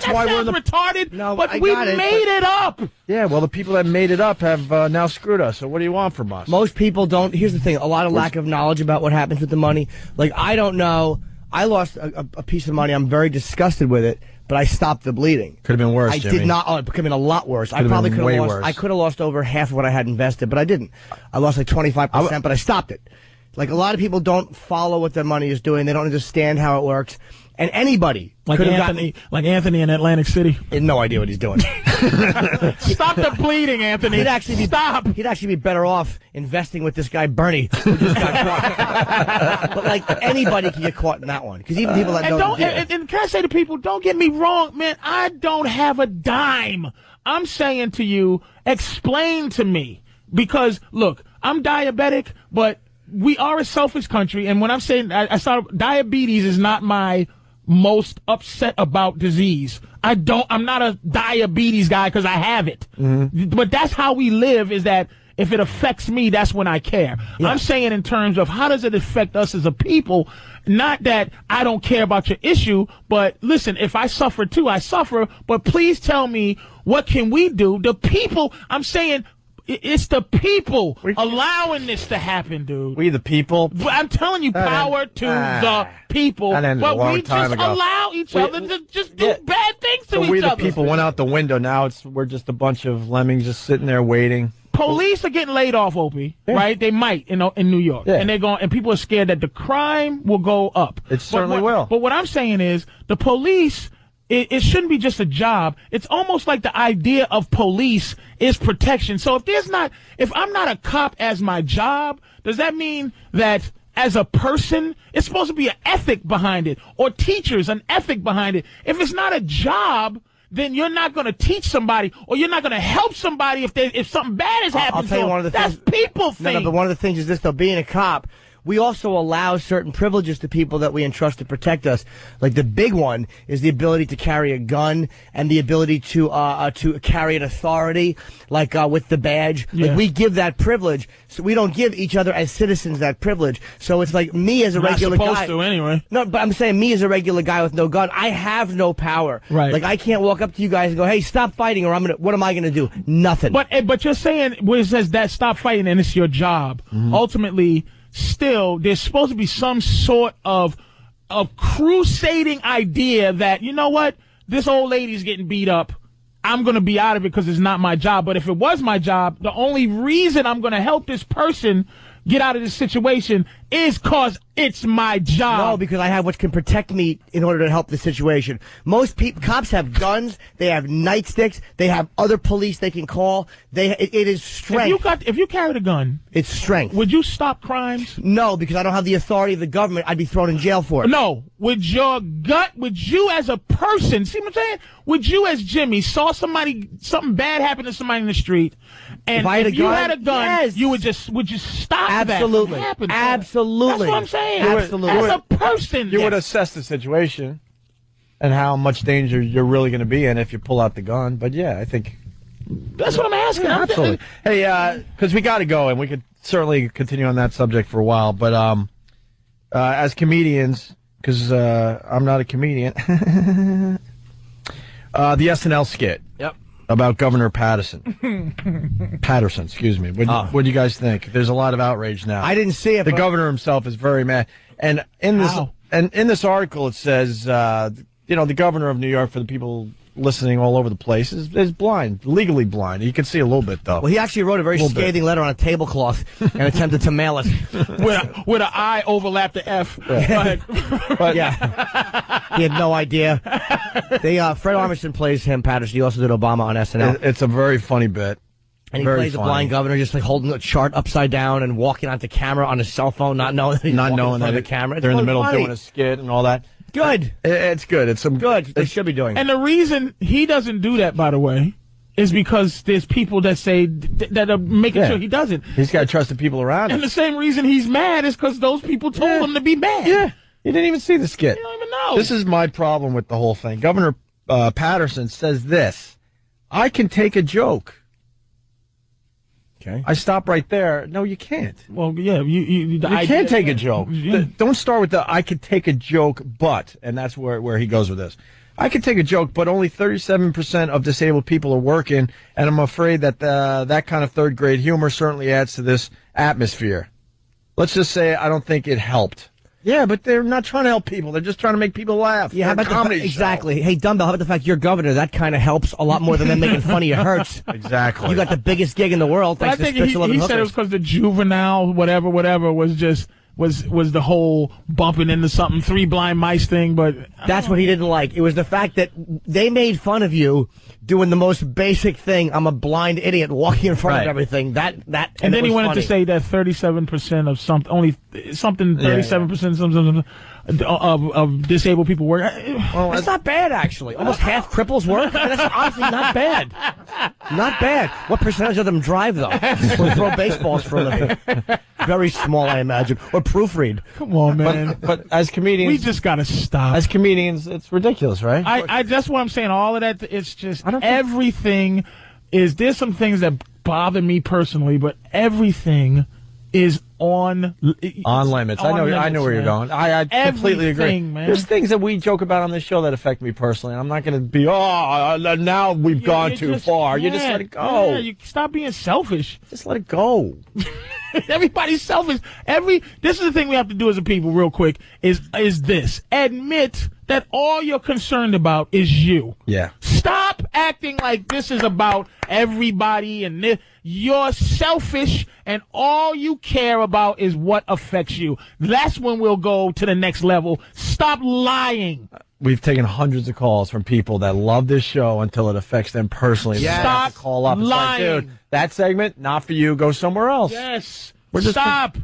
why we're retarded. No, but we made it up. Yeah, well, the people that made it up have now screwed us. So what do you want from us? Most people don't. Here's the thing: a lot of lack of knowledge about what happens with the money. Like, I don't know. I lost a piece of money. I'm very disgusted with it, but I stopped the bleeding. Could have been worse. I Jimmy. did not. Oh, it could have been a lot worse. I probably could have lost. Worse. I could have lost over half of what I had invested, but I didn't. I lost like 25%, but I stopped it. Like, a lot of people don't follow what their money is doing. They don't understand how it works. And anybody like Anthony in Atlantic City. He had no idea what he's doing. Stop the bleeding, Anthony. He'd actually be better off investing with this guy Bernie, who just got caught. But like, anybody can get caught in that one, because even people that don't. And can I say to people, don't get me wrong, man. I don't have a dime. I'm saying to you, explain to me, because look, I'm diabetic, but we are a selfish country, and when I'm saying diabetes is not my most upset about disease. I'm not a diabetes guy because I have it. Mm-hmm. But that's how we live, is that if it affects me, that's when I care. Yeah. I'm saying in terms of how does it affect us as a people, not that I don't care about your issue, but listen, if I suffer too, I suffer, but please tell me, what can we do? The people, I'm saying, it's the people allowing this to happen, dude. We the people? I'm telling you, power to the people. But we just allow each other to just do bad things to each other. We the people went out the window. Now we're just a bunch of lemmings just sitting there waiting. Police are getting laid off, Opie, right? They might in New York. Yeah. And people are scared that the crime will go up. It certainly will. But what I'm saying is, the police, it shouldn't be just a job. It's almost like the idea of police is protection. So if I'm not a cop as my job, does that mean that as a person, it's supposed to be an ethic behind it, or teachers, an ethic behind it? If it's not a job, then you're not going to teach somebody, or you're not going to help somebody if something bad has happened. I'll tell you one of the things. That's people thing. No, but one of the things is this, though, being a cop, we also allow certain privileges to people that we entrust to protect us. Like, the big one is the ability to carry a gun and the ability to carry an authority, like with the badge. Yeah. Like, we give that privilege, so we don't give each other as citizens that privilege. So it's like, me as a regular guy. Not supposed to anyway. No, but I'm saying, me as a regular guy with no gun, I have no power. Right. Like, I can't walk up to you guys and go, hey, stop fighting, or what am I gonna do? Nothing. But you're saying, where it says that stop fighting and it's your job, ultimately, still, there's supposed to be some sort of crusading idea that, you know what, this old lady's getting beat up. I'm going to be out of it because it's not my job. But if it was my job, the only reason I'm going to help this person get out of this situation is because it's my job. No, because I have what can protect me in order to help the situation. Most cops have guns, they have nightsticks, they have other police they can call. It is strength. If you carried a gun, it's strength. Would you stop crimes? No, because I don't have the authority of the government. I'd be thrown in jail for it. No, would you as a person, see what I'm saying? Would you as Jimmy saw something bad happen to somebody in the street, and if you had a gun, yes, would you stop Absolutely. that from happening? Absolutely. That's what I'm saying. Absolutely. As a person. You would assess the situation and how much danger you're really going to be in if you pull out the gun. But yeah, I think that's what I'm asking. Yeah, absolutely. Hey, because we got to go, and we could certainly continue on that subject for a while. But as comedians, because I'm not a comedian, the SNL skit. Yep. About Governor Paterson, excuse me. What do you guys think? There's a lot of outrage now. I didn't see it. The governor himself is very mad. And in this article, it says, the governor of New York, for the people listening all over the place, is blind, legally blind. You can see a little bit, though. Well, he actually wrote a very scathing letter on a tablecloth and attempted to mail it. with an I overlapped the F. Yeah. But yeah, he had no idea. Fred Armisen plays him, Patrice. He also did Obama on SNL. It's a very funny bit. And he plays a blind governor, just like holding a chart upside down and walking onto camera on his cell phone, not knowing that he's walking in front of the camera. They're in the middle of doing a skit and all that. Good. It's good. It's some good. They should be doing. And the reason he doesn't do that, by the way, is because there's people that say that are making sure he doesn't. He's got to trust the people around him. And the same reason he's mad is because those people told him to be mad. Yeah. He didn't even see the skit. You don't even know. This is my problem with the whole thing. Governor Paterson says this. I can take a joke. Okay. I stop right there. No, you can't. Well, yeah, you can't take a joke. Yeah. Don't start with the I could take a joke, but, and that's where he goes with this. I could take a joke, but only 37% of disabled people are working, and I'm afraid that that kind of third grade humor certainly adds to this atmosphere. Let's just say I don't think it helped. Yeah, but they're not trying to help people. They're just trying to make people laugh. Yeah, how about exactly. Hey, Dumbbell, how about the fact you're governor? That kind of helps a lot more than them making fun of you hurts. Exactly. You got the biggest gig in the world. But I think he said it was because the juvenile whatever was just was the whole bumping into something 3 blind mice thing. But that's what he didn't like. It was the fact that they made fun of you doing the most basic thing. I'm a blind idiot walking in front of everything. That and then he wanted to say that 37% of something, only something 37% of disabled people work. Well, that's not bad, actually. Almost half cripples work. That's honestly not bad. Not bad. What percentage of them drive, though? Or throw baseballs for a living? Very small, I imagine. Or proofread. Come on, man. But as comedians, we just gotta stop. As comedians, it's ridiculous, right? I that's what I'm saying. All of that, it's just everything is. There's some things that bother me personally, but everything is on limits. I know where you're going. I completely agree. Man. There's things that we joke about on this show that affect me personally. I'm not going to be, now we've gone too far. You just let it go. Yeah, you stop being selfish. Just let it go. Everybody's selfish. This is the thing we have to do as a people real quick is this. Admit that all you're concerned about is you. Yeah. Stop acting like this is about everybody and this. You're selfish, and all you care about is what affects you. That's when we'll go to the next level. Stop lying. We've taken hundreds of calls from people that love this show until it affects them personally. Yes. Stop call up. lying. It's like, dude, that segment, not for you. Go somewhere else. Yes. Stop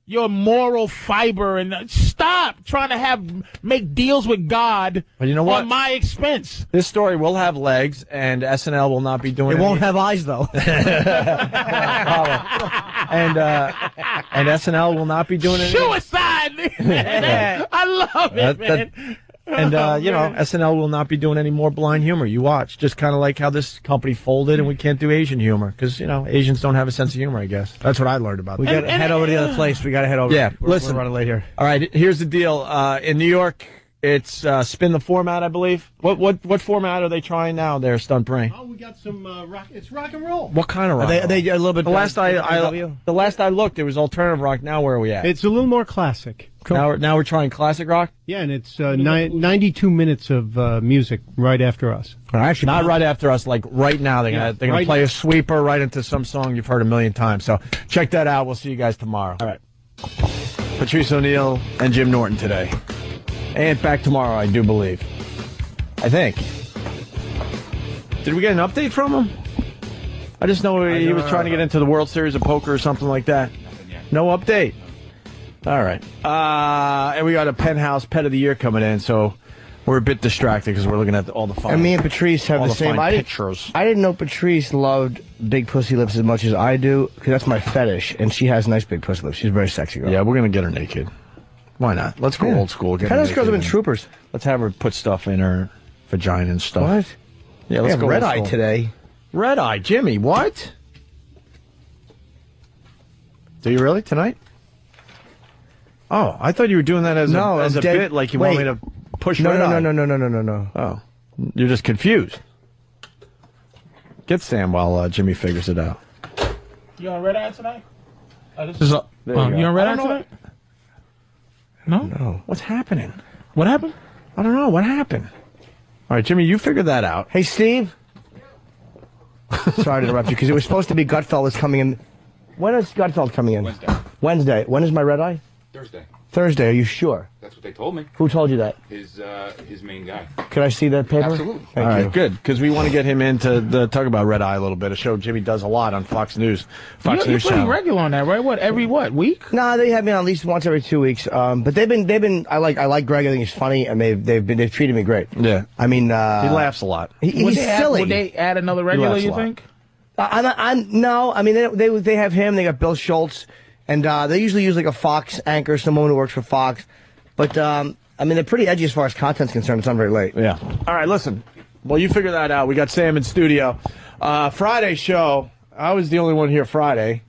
your moral fiber and stop trying to make deals with God on my expense. This story will have legs, and SNL will not be doing it. It won't have eyes, though. And SNL will not be doing it. Suicide! I love it, man. And, SNL will not be doing any more blind humor. You watch. Just kind of like how this company folded and we can't do Asian humor. Because, Asians don't have a sense of humor, I guess. That's what I learned about We got to head over to the other place. We got to head over. Yeah, We're running late here. All right, here's the deal. In New York, it's spin the format, I believe. What format are they trying now there, Stunt Brain? Oh, we got some rock. It's rock and roll. What kind of rock? Are they a little bit? The last I looked, it was alternative rock. Now where are we at? It's a little more classic. Cool. Now we're trying classic rock? Yeah, and it's 92 minutes of music right after us. Actually, not right after us, like right now. They're gonna play a sweeper right into some song you've heard a million times. So check that out. We'll see you guys tomorrow. All right. Patrice O'Neill and Jim Norton today. And back tomorrow, I do believe. I think. Did we get an update from him? I just know he was trying to get into the World Series of Poker or something like that. No update. All right. And we got a Penthouse Pet of the Year coming in, so we're a bit distracted because we're looking at all the fun. And me and Patrice have the same pictures. I didn't know Patrice loved big pussy lips as much as I do, because that's my fetish, and she has nice big pussy lips. She's a very sexy girl. Yeah, we're going to get her naked. Why not? Let's go old school. Penthouse girls have been troopers. Let's have her put stuff in her vagina and stuff. What? Yeah, let's go red eye today. Red eye, Jimmy, what? Do you really tonight? Oh, I thought you were doing that as a bit, like you want me to push red eye. No. Oh, you're just confused. Get Sam while Jimmy figures it out. You on red eye tonight? You on red eye tonight? No. What's happening? What happened? I don't know. What happened? All right, Jimmy, you figure that out. Hey, Steve. Sorry to interrupt you, because it was supposed to be Gutfeld coming in. When is Gutfeld coming in? Wednesday. When is my red eye? Thursday. Are you sure? That's what they told me. Who told you that? His main guy. Could I see that paper? Absolutely. All right, good, because we want to get him in to talk about red eye a little bit. A show Jimmy does a lot on Fox News. You're pretty regular on that, right? Every week? Nah, they have me on at least once every 2 weeks. But they've been. I like Greg. I think he's funny, and they've treated me great. Yeah. I mean, he laughs a lot. He's silly. Would they add another regular? You think? No. I mean, they have him. They got Bill Schultz, and they usually use like a Fox anchor, someone who works for Fox. But I mean, they're pretty edgy as far as content's concerned. It's not very late. Yeah. All right, listen. Well, you figure that out. We got Sam in studio. Friday show, I was the only one here Friday.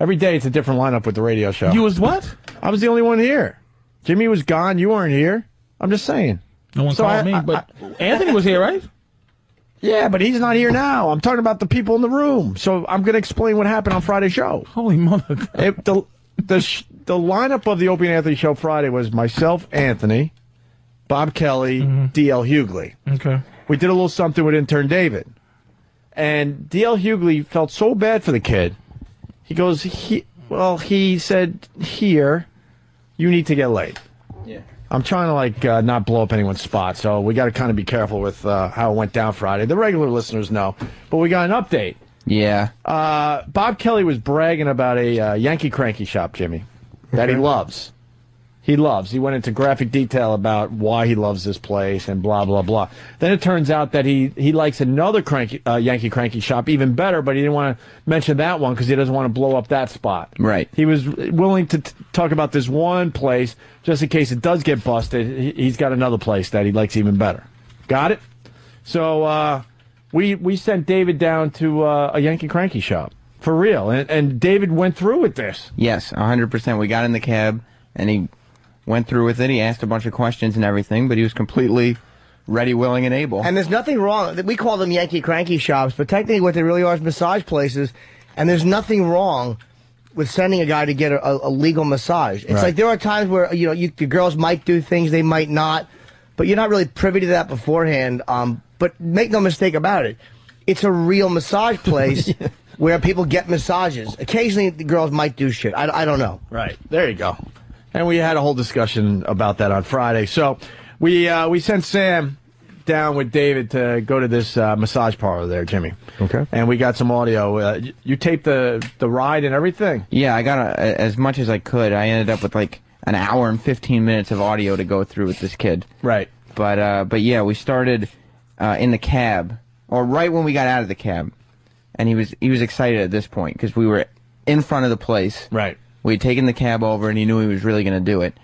Every day it's a different lineup with the radio show. You was what? I was the only one here. Jimmy was gone. You weren't here. I'm just saying. No one called me, but Anthony was here, right? Yeah, but he's not here now. I'm talking about the people in the room. So I'm going to explain what happened on Friday's show. Holy mother. The lineup of the Opie and Anthony show Friday was myself, Anthony, Bob Kelly, D.L. Hughley. Okay. We did a little something with intern David. And D.L. Hughley felt so bad for the kid. He goes, he said, here, you need to get laid. Yeah. I'm trying to, not blow up anyone's spot, so we got to kind of be careful with how it went down Friday. The regular listeners know. But we got an update. Yeah. Bob Kelly was bragging about a Yankee Cranky shop, Jimmy, that he loves. He loves. He went into graphic detail about why he loves this place and blah, blah, blah. Then it turns out that he likes another Yankee Cranky shop even better, but he didn't want to mention that one because he doesn't want to blow up that spot. Right. He was willing to talk about this one place just in case it does get busted. He's got another place that he likes even better. Got it? So we sent David down to a Yankee Cranky shop. For real. And David went through with this. Yes, 100%. We got in the cab, and he went through with it. He asked a bunch of questions and everything, but he was completely ready, willing, and able. And there's nothing wrong. We call them Yankee Cranky shops, but technically what they really are is massage places. And there's nothing wrong with sending a guy to get a legal massage. It's like there are times where the girls might do things, they might not, but you're not really privy to that beforehand. But make no mistake about it, it's a real massage place where people get massages. Occasionally the girls might do shit. I don't know. Right. There you go. And we had a whole discussion about that on Friday. So we sent Sam down with David to go to this massage parlor there, Jimmy. Okay. And we got some audio. You taped the ride and everything? Yeah, I got as much as I could. I ended up with an hour and 15 minutes of audio to go through with this kid. Right. But yeah, we started in the cab, or right when we got out of the cab. And he was excited at this point because we were in front of the place. Right. We had taken the cab over, and he knew he was really going to do it.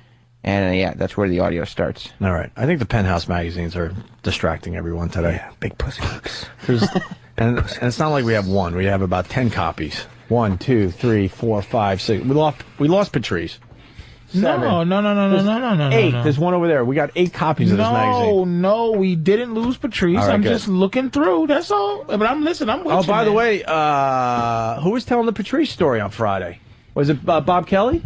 And, yeah, that's where the audio starts. All right. I think the Penthouse magazines are distracting everyone today. Yeah, big pussy hooks. And it's not like we have one. We have about 10 copies. 1, 2, 3, 4, 5, 6. We lost Patrice. 7. No. 8. There's one over there. We got 8 copies of this magazine. No, we didn't lose Patrice. Right, I'm good. just looking through. That's all. But I'm with you. Oh, by the way, who was telling the Patrice story on Friday? Was it Bob Kelly?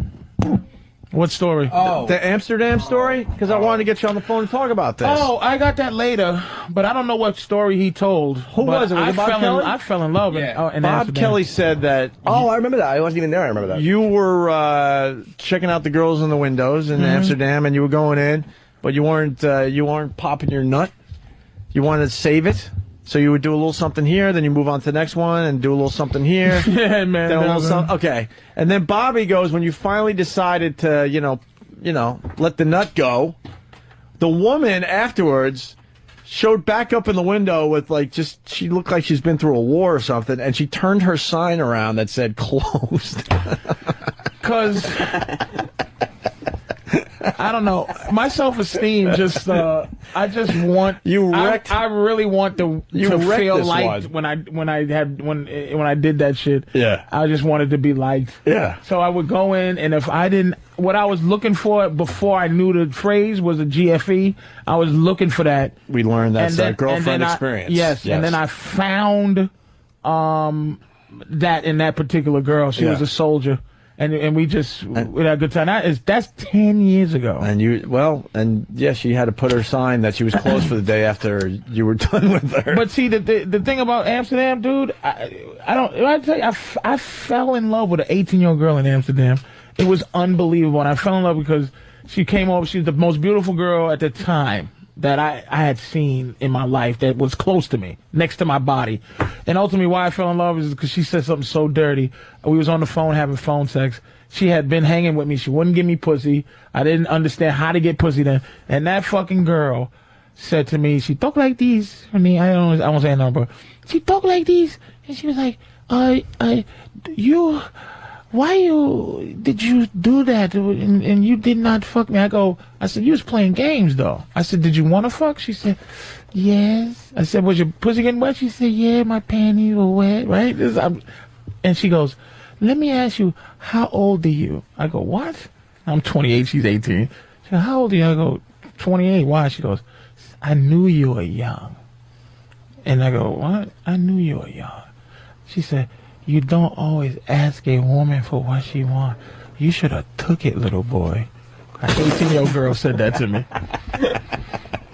What story? Oh. The Amsterdam story? Because I wanted to get you on the phone and talk about this. Oh, I got that later, but I don't know what story he told. Who was it? Was it Bob Kelly? I fell in love in Bob Amsterdam. Kelly said that... Oh, I remember that. I wasn't even there. I remember that. You were checking out the girls in the windows in Amsterdam, and you were going in, but you weren't popping your nut. You wanted to save it. So you would do a little something here, then you move on to the next one and do a little something here. Yeah, man. Then a little something. Okay. And then Bobby goes, when you finally decided to, let the nut go, the woman afterwards showed back up in the window with she looked like she's been through a war or something, and she turned her sign around that said closed. Because I don't know, my self-esteem just I just want I really want to feel liked when I did that shit. Yeah, I just wanted to be liked. Yeah, so I would go in, and if I didn't, what I was looking for before I knew the phrase was a GFE, I was looking for that. We learned that's a girlfriend experience. Yes, and then I found that in that particular girl. She was a soldier. And we had a good time. That's 10 years ago. And she had to put her sign that she was closed for the day after you were done with her. But see, the thing about Amsterdam, dude, I fell in love with an 18-year-old girl in Amsterdam. It was unbelievable, and I fell in love because she came over. She was the most beautiful girl at the time that I had seen in my life that was close to me, next to my body. And ultimately why I fell in love is because she said something so dirty. We was on the phone having phone sex. She had been hanging with me. She wouldn't give me pussy. I didn't understand how to get pussy then. And that fucking girl said to me, she talk like these. I won't say no, but she talk like these. And she was like, why did you do that and you did not fuck me? I said, you was playing games though. I said, did you want to fuck? She said, yes. I said, was your pussy getting wet? She said, yeah, my panties were wet, right? And she goes, let me ask you, how old are you? I go, what? I'm 28, she's 18. She goes, how old are you? I go, 28. Why? She goes, I knew you were young. And I go, what? I knew you were young. She said, you don't always ask a woman for what she wants. You should have took it, little boy. An 18-year-old girl said that to me.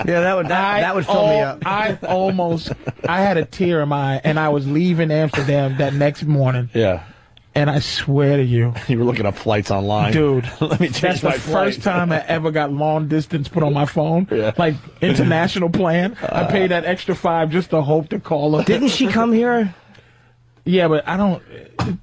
Yeah, that would fill me up. I had a tear in my eye, and I was leaving Amsterdam that next morning. Yeah. And I swear to you. You were looking up flights online. Dude. Let me change my That's the first time I ever got long distance put on my phone. Yeah. Like, international plan. I paid that extra $5 just to hope to call her. Didn't she come here? Yeah, but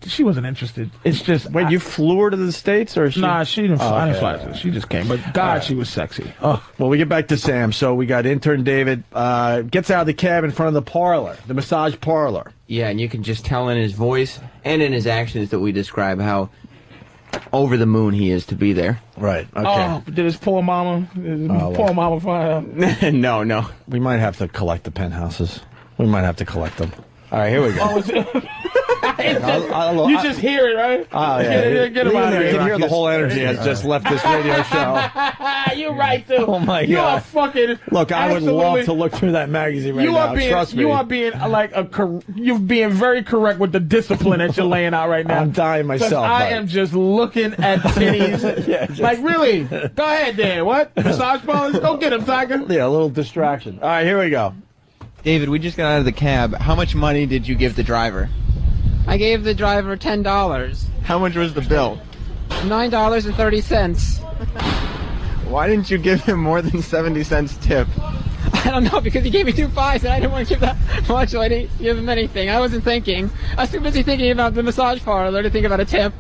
she wasn't interested. It's just. Wait, you flew her to the States? Or Nah, she didn't fly. I didn't fly. She just came. But God, she was sexy. Oh, well, we get back to Sam. So we got intern David gets out of the cab in front of the parlor, the massage parlor. Yeah, and you can just tell in his voice and in his actions that we describe how over the moon he is to be there. Right. Okay. Oh, did his poor mama find out? No. We might have to collect the penthouses. We might have to collect them. All right, here we go. You just hear it, right? Oh, yeah. Get him out of here. You can hear the whole energy has just left this radio show. You're right, too. Oh, my God. You are fucking... Look, I would love to look through that magazine right now. Trust me. You are being you're being very correct with the discipline that you're laying out right now. I'm dying myself. I am just looking at titties. Yeah, like, really? Go ahead, Dan. What? Massage parlors? Go get him, Tiger. Yeah, a little distraction. All right, here we go. David, we just got out of the cab. How much money did you give the driver? I gave the driver $10. How much was the bill? $9.30. Why didn't you give him more than 70 cents tip? I don't know, because he gave me 2 5s and I didn't want to give that much, so I didn't give him anything. I wasn't thinking. I was too busy thinking about the massage parlor to think about a tip.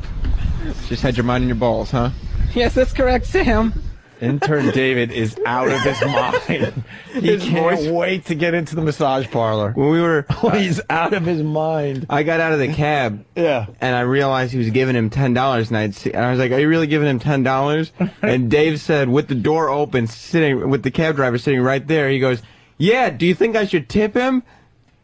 Just had your mind in your balls, huh? Yes, that's correct, Sam. Intern David is out of his mind. He can't wait to get into the massage parlor. When he's out of his mind. I got out of the cab. Yeah. And I realized he was giving him $10, and I was like, "Are you really giving him $10?" And Dave said, with the door open, sitting with the cab driver sitting right there, he goes, "Yeah, do you think I should tip him?"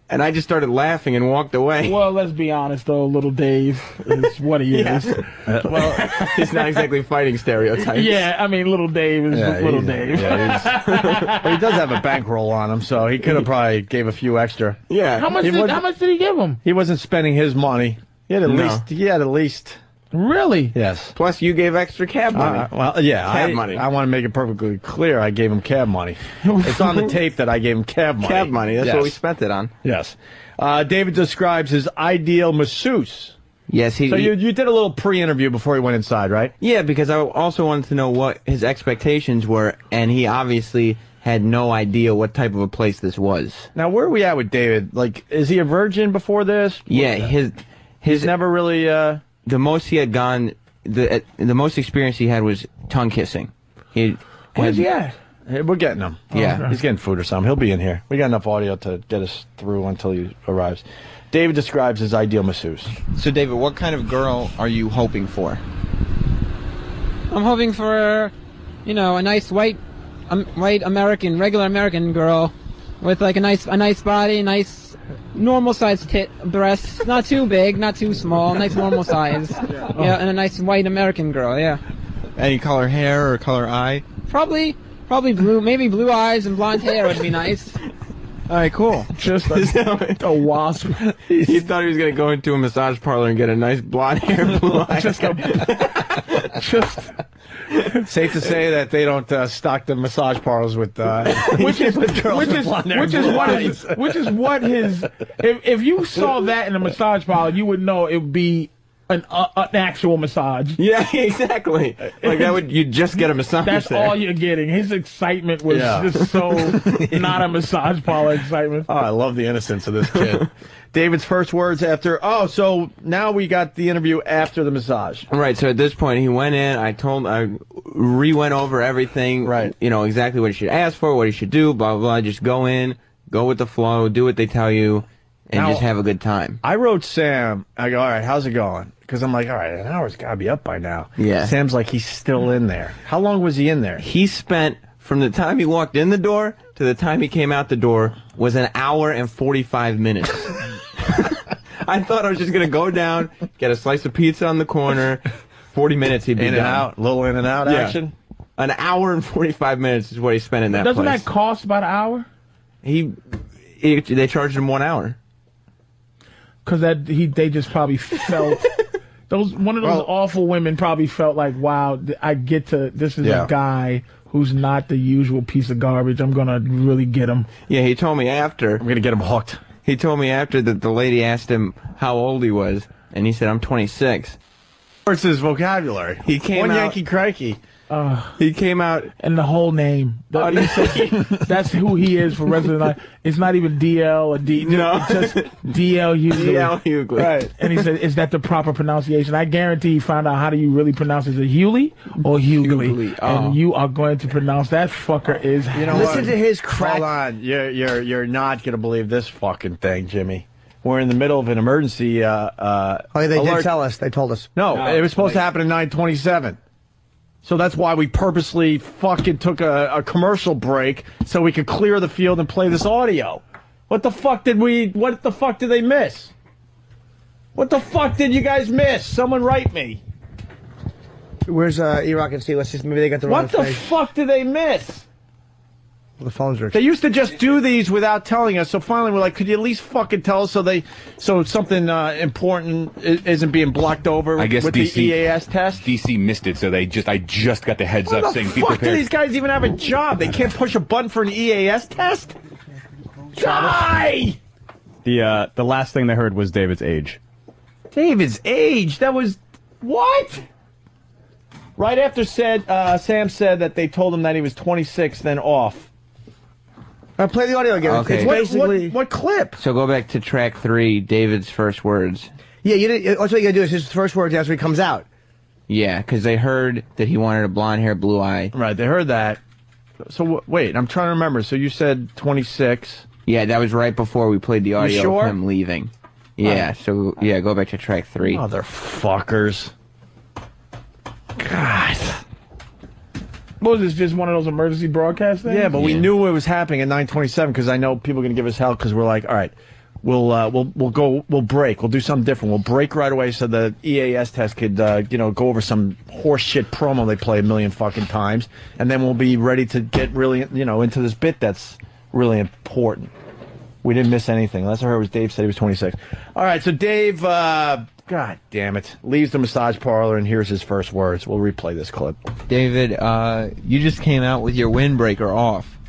And I just started laughing and walked away. Well, let's be honest, though. Little Dave is what he is. Well, he's not exactly fighting stereotypes. Yeah, I mean, Little Dave is Little Dave. Yeah, well, he does have a bankroll on him, so he could have probably gave a few extra. Yeah. How much did he give him? He wasn't spending his money. He had at least. Really? Yes. Plus, you gave extra cab money. Well, yeah. Cab money. I want to make it perfectly clear. I gave him cab money. It's on the tape that I gave him cab money. Cab money. That's what we spent it on. Yes. David describes his ideal masseuse. Yes, So you did a little pre-interview before he went inside, right? Yeah, because I also wanted to know what his expectations were, and he obviously had no idea what type of a place this was. Now, where are we at with David? Like, is he a virgin before this? Yeah, he's never really. The most he had gone, the most experience he had was tongue kissing. Where's he at? Hey, we're getting him. Yeah. Okay. He's getting food or something. He'll be in here. We got enough audio to get us through until he arrives. David describes his ideal masseuse. So, David, what kind of girl are you hoping for? I'm hoping for, a nice white American, regular American girl with like a nice body, nice normal sized breasts, not too big, not too small, nice normal size. Yeah, and a nice white American girl. Yeah. Any color hair or color eye? Probably blue, maybe blue eyes and blonde hair would be nice. All right, cool. Just a wasp. He thought he was going to go into a massage parlor and get a nice blonde hair, blue eyes. Safe to say that they don't stock the massage parlors with if you saw that in a massage parlor, you would know it would be an actual massage. Yeah, exactly. Like you'd just get a massage. That's there. all you're getting. His excitement was just so not a massage parlor excitement. Oh, I love the innocence of this kid. David's first words after, so now we got the interview after the massage. Right, so at this point, he went in, I re-went over everything, right? Exactly what he should ask for, what he should do, blah, blah, blah. Just go in, go with the flow, do what they tell you, and just have a good time. I wrote Sam. I go, all right, how's it going? Because I'm like, all right, an hour's got to be up by now. Yeah. Sam's like, he's still in there. How long was he in there? He spent, from the time he walked in the door to the time he came out the door, was an hour and 45 minutes. I thought I was just going to go down, get a slice of pizza on the corner, 40 minutes he'd be in done. and out, little in and out action. An hour and 45 minutes is what he spent in that Doesn't place. that cost about an hour? They charged him 1 hour. Because they just probably felt one of those awful women probably felt like, wow, I get to, this is a guy who's not the usual piece of garbage. I'm gonna really get him. Yeah, he told me after. I'm gonna get him hooked. He told me after that the lady asked him how old he was, and he said, "I'm 26." What's his vocabulary? He came One out. Yankee Crikey. He came out, and the whole name. That's who he is for Resident Life. It's not even DL or D. No, it's just DL Hughley. DL Hughley. Right. And he said, "Is that the proper pronunciation?" I guarantee he found out how do you really pronounce it. Is it Hughley or Hughley? And you are going to pronounce that fucker is. You know Listen what? to his crack. Hold on, you're not gonna believe this fucking thing, Jimmy. We're in the middle of an emergency. They alert. did tell us. They told us. No, it was supposed to happen at 9:27. So that's why we purposely fucking took a commercial break so we could clear the field and play this audio. What the fuck did they miss? What the fuck did you guys miss? Someone write me. Where's E-Rock and Let's just, maybe they got the wrong What the fuck did they miss? The phones are. They used to just do these without telling us. So finally, we're like, could you at least fucking tell us so something important isn't being blocked over I guess with DC, the EAS test? DC missed it, so I just got the heads up saying be What the fuck do prepared. these guys even have a job? They can't push a button for an EAS test? Die! The last thing they heard was David's age. David's age? That was... What? Right after Sam said that they told him that he was 26, then off. Play the audio again. Okay. It's basically... What clip? So go back to track 3, David's first words. Yeah, you didn't, that's what you gotta do is his first words after he comes out. Yeah, because they heard that he wanted a blonde hair, blue eye. Right, they heard that. So wait, I'm trying to remember. So you said 26. Yeah, that was right before we played the audio sure? of him leaving. Yeah, so yeah, go back to track 3. Motherfuckers. God. What was this, just one of those emergency broadcast things? Yeah, but we knew it was happening at 9:27 because I know people are going to give us hell because we're like, all right, we'll break. We'll do something different. We'll break right away so the EAS test could, go over some horse shit promo they play a million fucking times, and then we'll be ready to get really, into this bit that's really important. We didn't miss anything. Last I heard was Dave said he was 26. All right, so Dave, God damn it, leaves the massage parlor and here's his first words. We'll replay this clip. David, you just came out with your windbreaker off.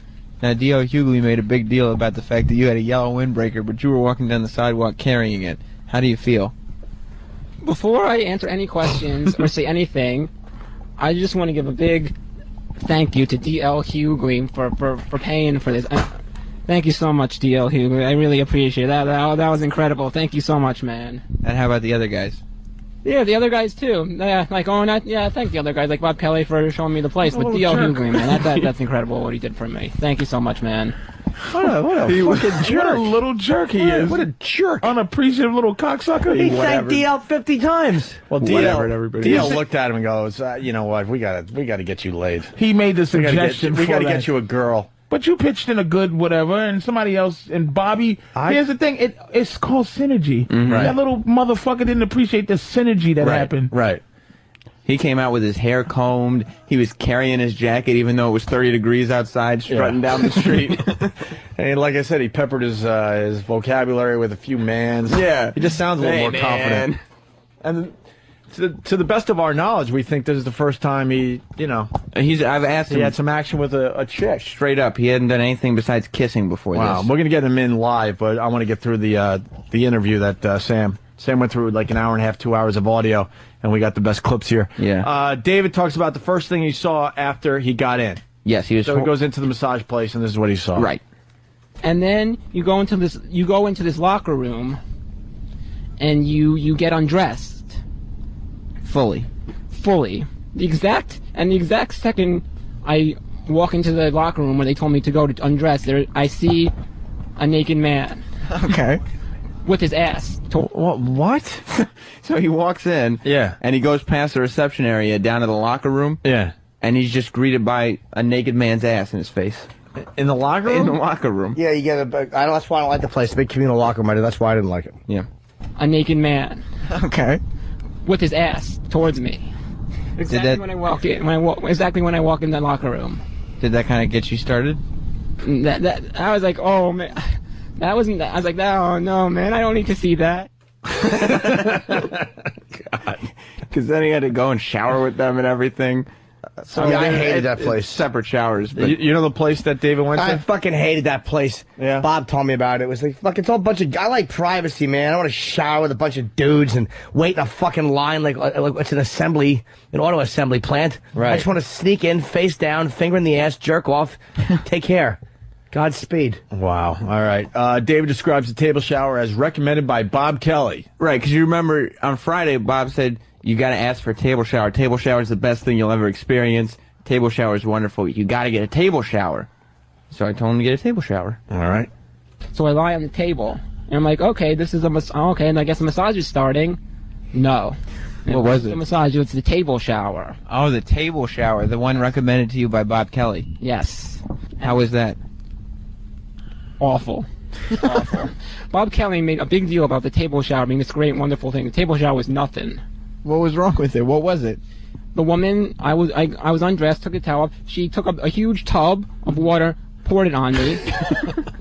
Now, D.L. Hughley made a big deal about the fact that you had a yellow windbreaker, but you were walking down the sidewalk carrying it. How do you feel? Before I answer any questions or say anything, I just want to give a big thank you to D.L. Hughley for paying for this. Thank you so much, D.L. Hughley. I really appreciate that. That was incredible. Thank you so much, man. And how about the other guys? Yeah, the other guys too. Yeah, thank the other guys, like Bob Kelly for showing me the place. But D.L. Hughley, man, that's incredible what he did for me. Thank you so much, man. What a fucking jerk. What a little jerk he is. What a jerk. Unappreciative little cocksucker. He thanked DL 50 times. Well, everybody. DL looked at him and goes, you know what, we gotta get you laid. He made the suggestion. We gotta get you a girl. But you pitched in a good whatever, and somebody else, and Bobby, here's the thing, it's called synergy. Mm-hmm. That little motherfucker didn't appreciate the synergy that happened. Right. He came out with his hair combed. He was carrying his jacket even though it was 30 degrees outside, strutting down the street. And like I said, he peppered his vocabulary with a few mans. Yeah. He just sounds a little more confident. And to the best of our knowledge, we think this is the first time I've asked him. He had some action with a chick. Straight up, he hadn't done anything besides kissing before Wow. this. We're going to get him in live, but I want to get through the interview that Sam went through, like an hour and a half, 2 hours of audio, and we got the best clips here. Yeah. David talks about the first thing he saw after he got in. Yes, he was. So he goes into the massage place, and this is what he saw. Right. And then you go into this locker room, and you get undressed. Fully. The exact second I walk into the locker room where they told me to go to undress, I see a naked man. Okay. with his ass. What? So he walks in. Yeah. And he goes past the reception area down to the locker room. Yeah. And he's just greeted by a naked man's ass in his face. In the locker room? In the locker room. Yeah, you get that's why I don't like the place. A big communal locker room. That's why I didn't like it. Yeah. A naked man. Okay. With his ass towards me. Exactly when I walk in. Exactly when I walk in the locker room. Did that kind of get you started? I was like, oh man, that wasn't. I was like, oh no, man, I don't need to see that. God. Because then he had to go and shower with them and everything. So yeah, I hated that place. Separate showers. But you know the place that David went to? I fucking hated that place. Yeah. Bob told me about it. It was like, fuck, it's all a bunch of... I like privacy, man. I don't want to shower with a bunch of dudes and wait in a fucking line like it's an auto assembly plant. Right. I just want to sneak in, face down, finger in the ass, jerk off, take care. Godspeed. Wow. All right. David describes the table shower as recommended by Bob Kelly. Right, because you remember on Friday, Bob said, you got to ask for a table shower. Table shower is the best thing you'll ever experience. Table shower is wonderful. You got to get a table shower. So I told him to get a table shower. All right. So I lie on the table, and I'm like, okay, this is okay, and I guess the massage is starting. No. What was it? The massage, it's the table shower. Oh, the table shower, the one recommended to you by Bob Kelly. Yes. How was that? Awful. Awful. Bob Kelly made a big deal about the table shower being this great, wonderful thing. The table shower was nothing. What was wrong with it? What was it? The woman, I was undressed, took a towel off. She took a huge tub of water, poured it on me,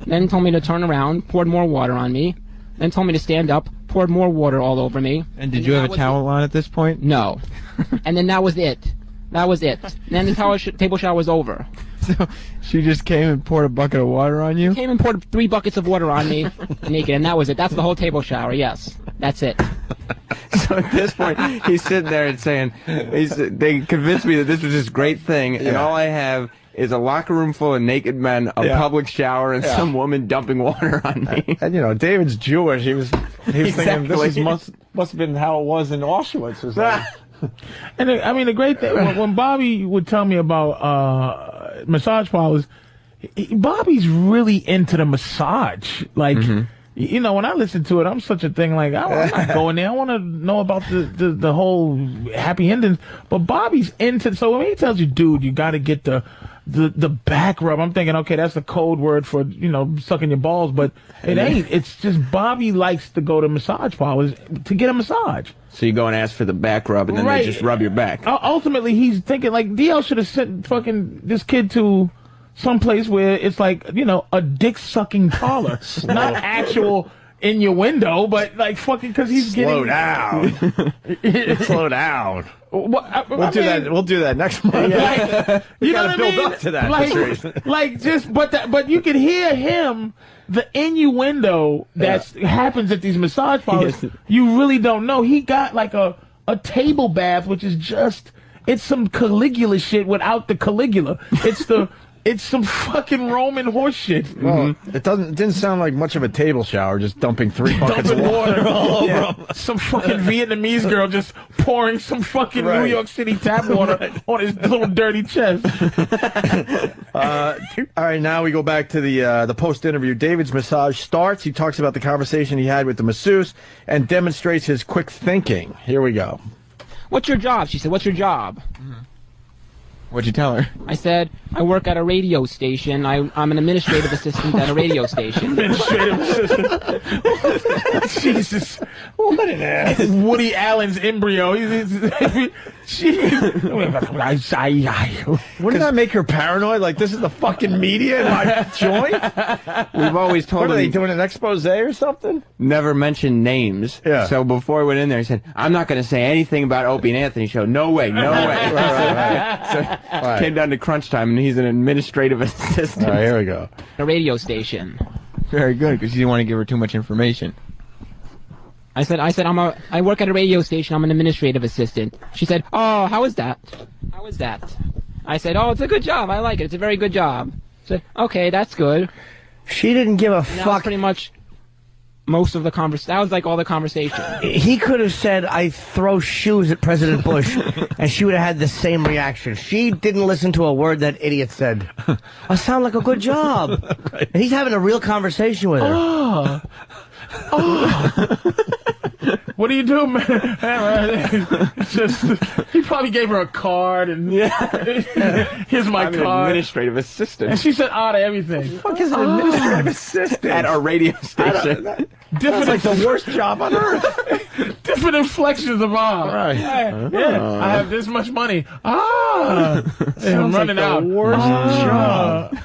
then told me to turn around, poured more water on me, then told me to stand up, poured more water all over me. And did you have a towel on at this point? No. And then that was it. That was it. And then the table shower was over. So she just came and poured a bucket of water on you? Came and poured 3 buckets of water on me, naked, and that was it. That's the whole table shower, yes. That's it. So at this point, he's sitting there and saying, they convinced me that this was this great thing, and all I have is a locker room full of naked men, a public shower, and some woman dumping water on me. And you know, David's Jewish. He was thinking this must have been how it was in Auschwitz or something. And I mean, the great thing, when Bobby would tell me about massage parlors, Bobby's really into the massage. Like, you know, when I listen to it, I'm such a thing. Like, I'm not going there. I want to know about the whole happy endings. But Bobby's into. So when he tells you, dude, you got to get the back rub, I'm thinking, okay, that's a code word for, you know, sucking your balls. But it ain't. It's just Bobby likes to go to massage parlors to get a massage. So you go and ask for the back rub, and then they just rub your back. Ultimately, he's thinking, like, DL should have sent fucking this kid to someplace where it's like, you know, a dick-sucking parlor. Not actual innuendo, but, like, fucking, because he's Slow getting... down. Slow down. We'll do that next month. Like, you know what I mean? Build up to that. Like just, but you can hear him, the innuendo that happens at these massage parlors. You really don't know. He got like a table bath, which is just, it's some Caligula shit without the Caligula. It's some fucking Roman horse shit. Well, it didn't sound like much of a table shower, just dumping 3 buckets of water all over him. Some fucking Vietnamese girl just pouring some fucking New York City tap water on his little dirty chest. All right, now we go back to the post-interview. David's massage starts. He talks about the conversation he had with the masseuse and demonstrates his quick thinking. Here we go. What's your job? She said, what's your job? What'd you tell her? I said, I work at a radio station. I'm an administrative assistant at a radio station. Administrative assistant? Jesus. What an ass. Woody Allen's Embryo. Wouldn't that make her paranoid? Like, this is the fucking media in my joint? We've always told What him. are they doing, an expose or something? Never mention names. Yeah. So before he went in there, he said, I'm not going to say anything about Opie and Anthony show. No way, no way. Right. So came down to crunch time, and he's an administrative assistant. All right, here we go. A radio station. Very good, because you didn't want to give her too much information. I said, I work at a radio station. I'm an administrative assistant. She said, oh, how is that? How is that? I said, oh, it's a good job. I like it. It's a very good job. I said, okay, that's good. She didn't give a And that was fuck. pretty much most of the conversation. That was like all the conversation. He could have said, I throw shoes at President Bush, and she would have had the same reaction. She didn't listen to a word that idiot said. I sound like a good job. And he's having a real conversation with her. Oh. What do you do, man? It's just, he probably gave her a card and here's my I'm card. an administrative assistant. And she said to everything. What the fuck is an administrative assistant? At a radio station. That's like the worst job on earth. Different inflections of Right. I have this much money. I'm running like out. The worst job.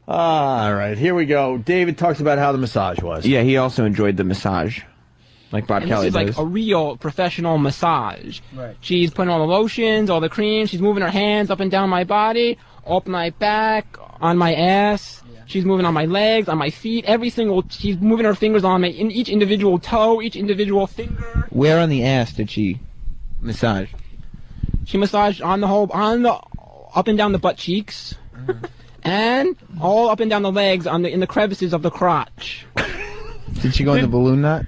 All right, here we go. David talks about how the massage was. Yeah, he also enjoyed the massage. Like Bob And Kelly this is does. like a real professional massage. Right. She's putting all the lotions, all the creams. She's moving her hands up and down my body, up my back, on my ass. Yeah. She's moving on my legs, on my feet. She's moving her fingers on in each individual toe, each individual finger. Where on the ass did she massage? She massaged on the up and down the butt cheeks, and all up and down the legs in the crevices of the crotch. Did she go in the balloon knot?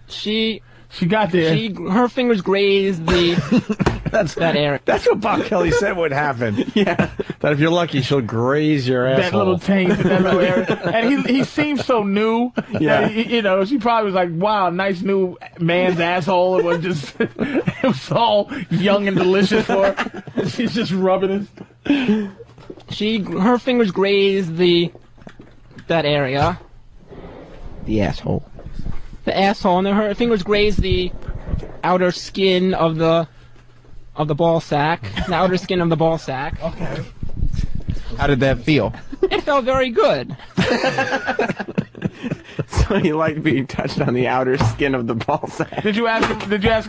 She got there. Her fingers grazed that area. That's what Bob Kelly said would happen. Yeah. That if you're lucky, she'll graze your asshole. That little taint, that little area. And he seemed so new. Yeah. That she probably was like, wow, nice new man's asshole. It was just, it was all young and delicious for her. She's just rubbing it. Her fingers grazed that area. The asshole. The asshole, and her fingers grazed the outer skin of the ball sack. The outer skin of the ball sack. Okay. How did that feel? It felt very good. So he liked being touched on the outer skin of the ball sack. Did you ask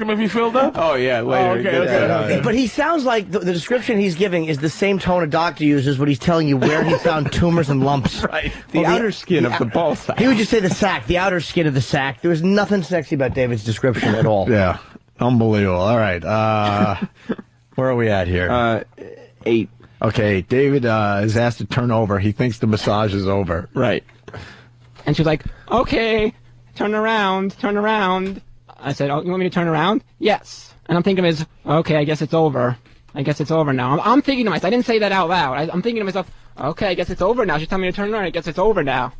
him if he filled up? Oh yeah, later. Okay. But he sounds like the description he's giving is the same tone a doctor uses when he's telling you where he found tumors and lumps. Right. The outer skin of the ball sack. He would just say the sack, the outer skin of the sack. There was nothing sexy about David's description at all. Yeah. Unbelievable. All right. Where are we at here? 8. Okay. David is asked to turn over. He thinks the massage is over. Right. And she was like, okay, turn around. I said, oh, you want me to turn around? Yes. And I'm thinking to myself, okay, I guess it's over. I guess it's over now. I'm thinking to myself, I didn't say that out loud. I'm thinking to myself, okay, I guess it's over now. She's telling me to turn around. I guess it's over now.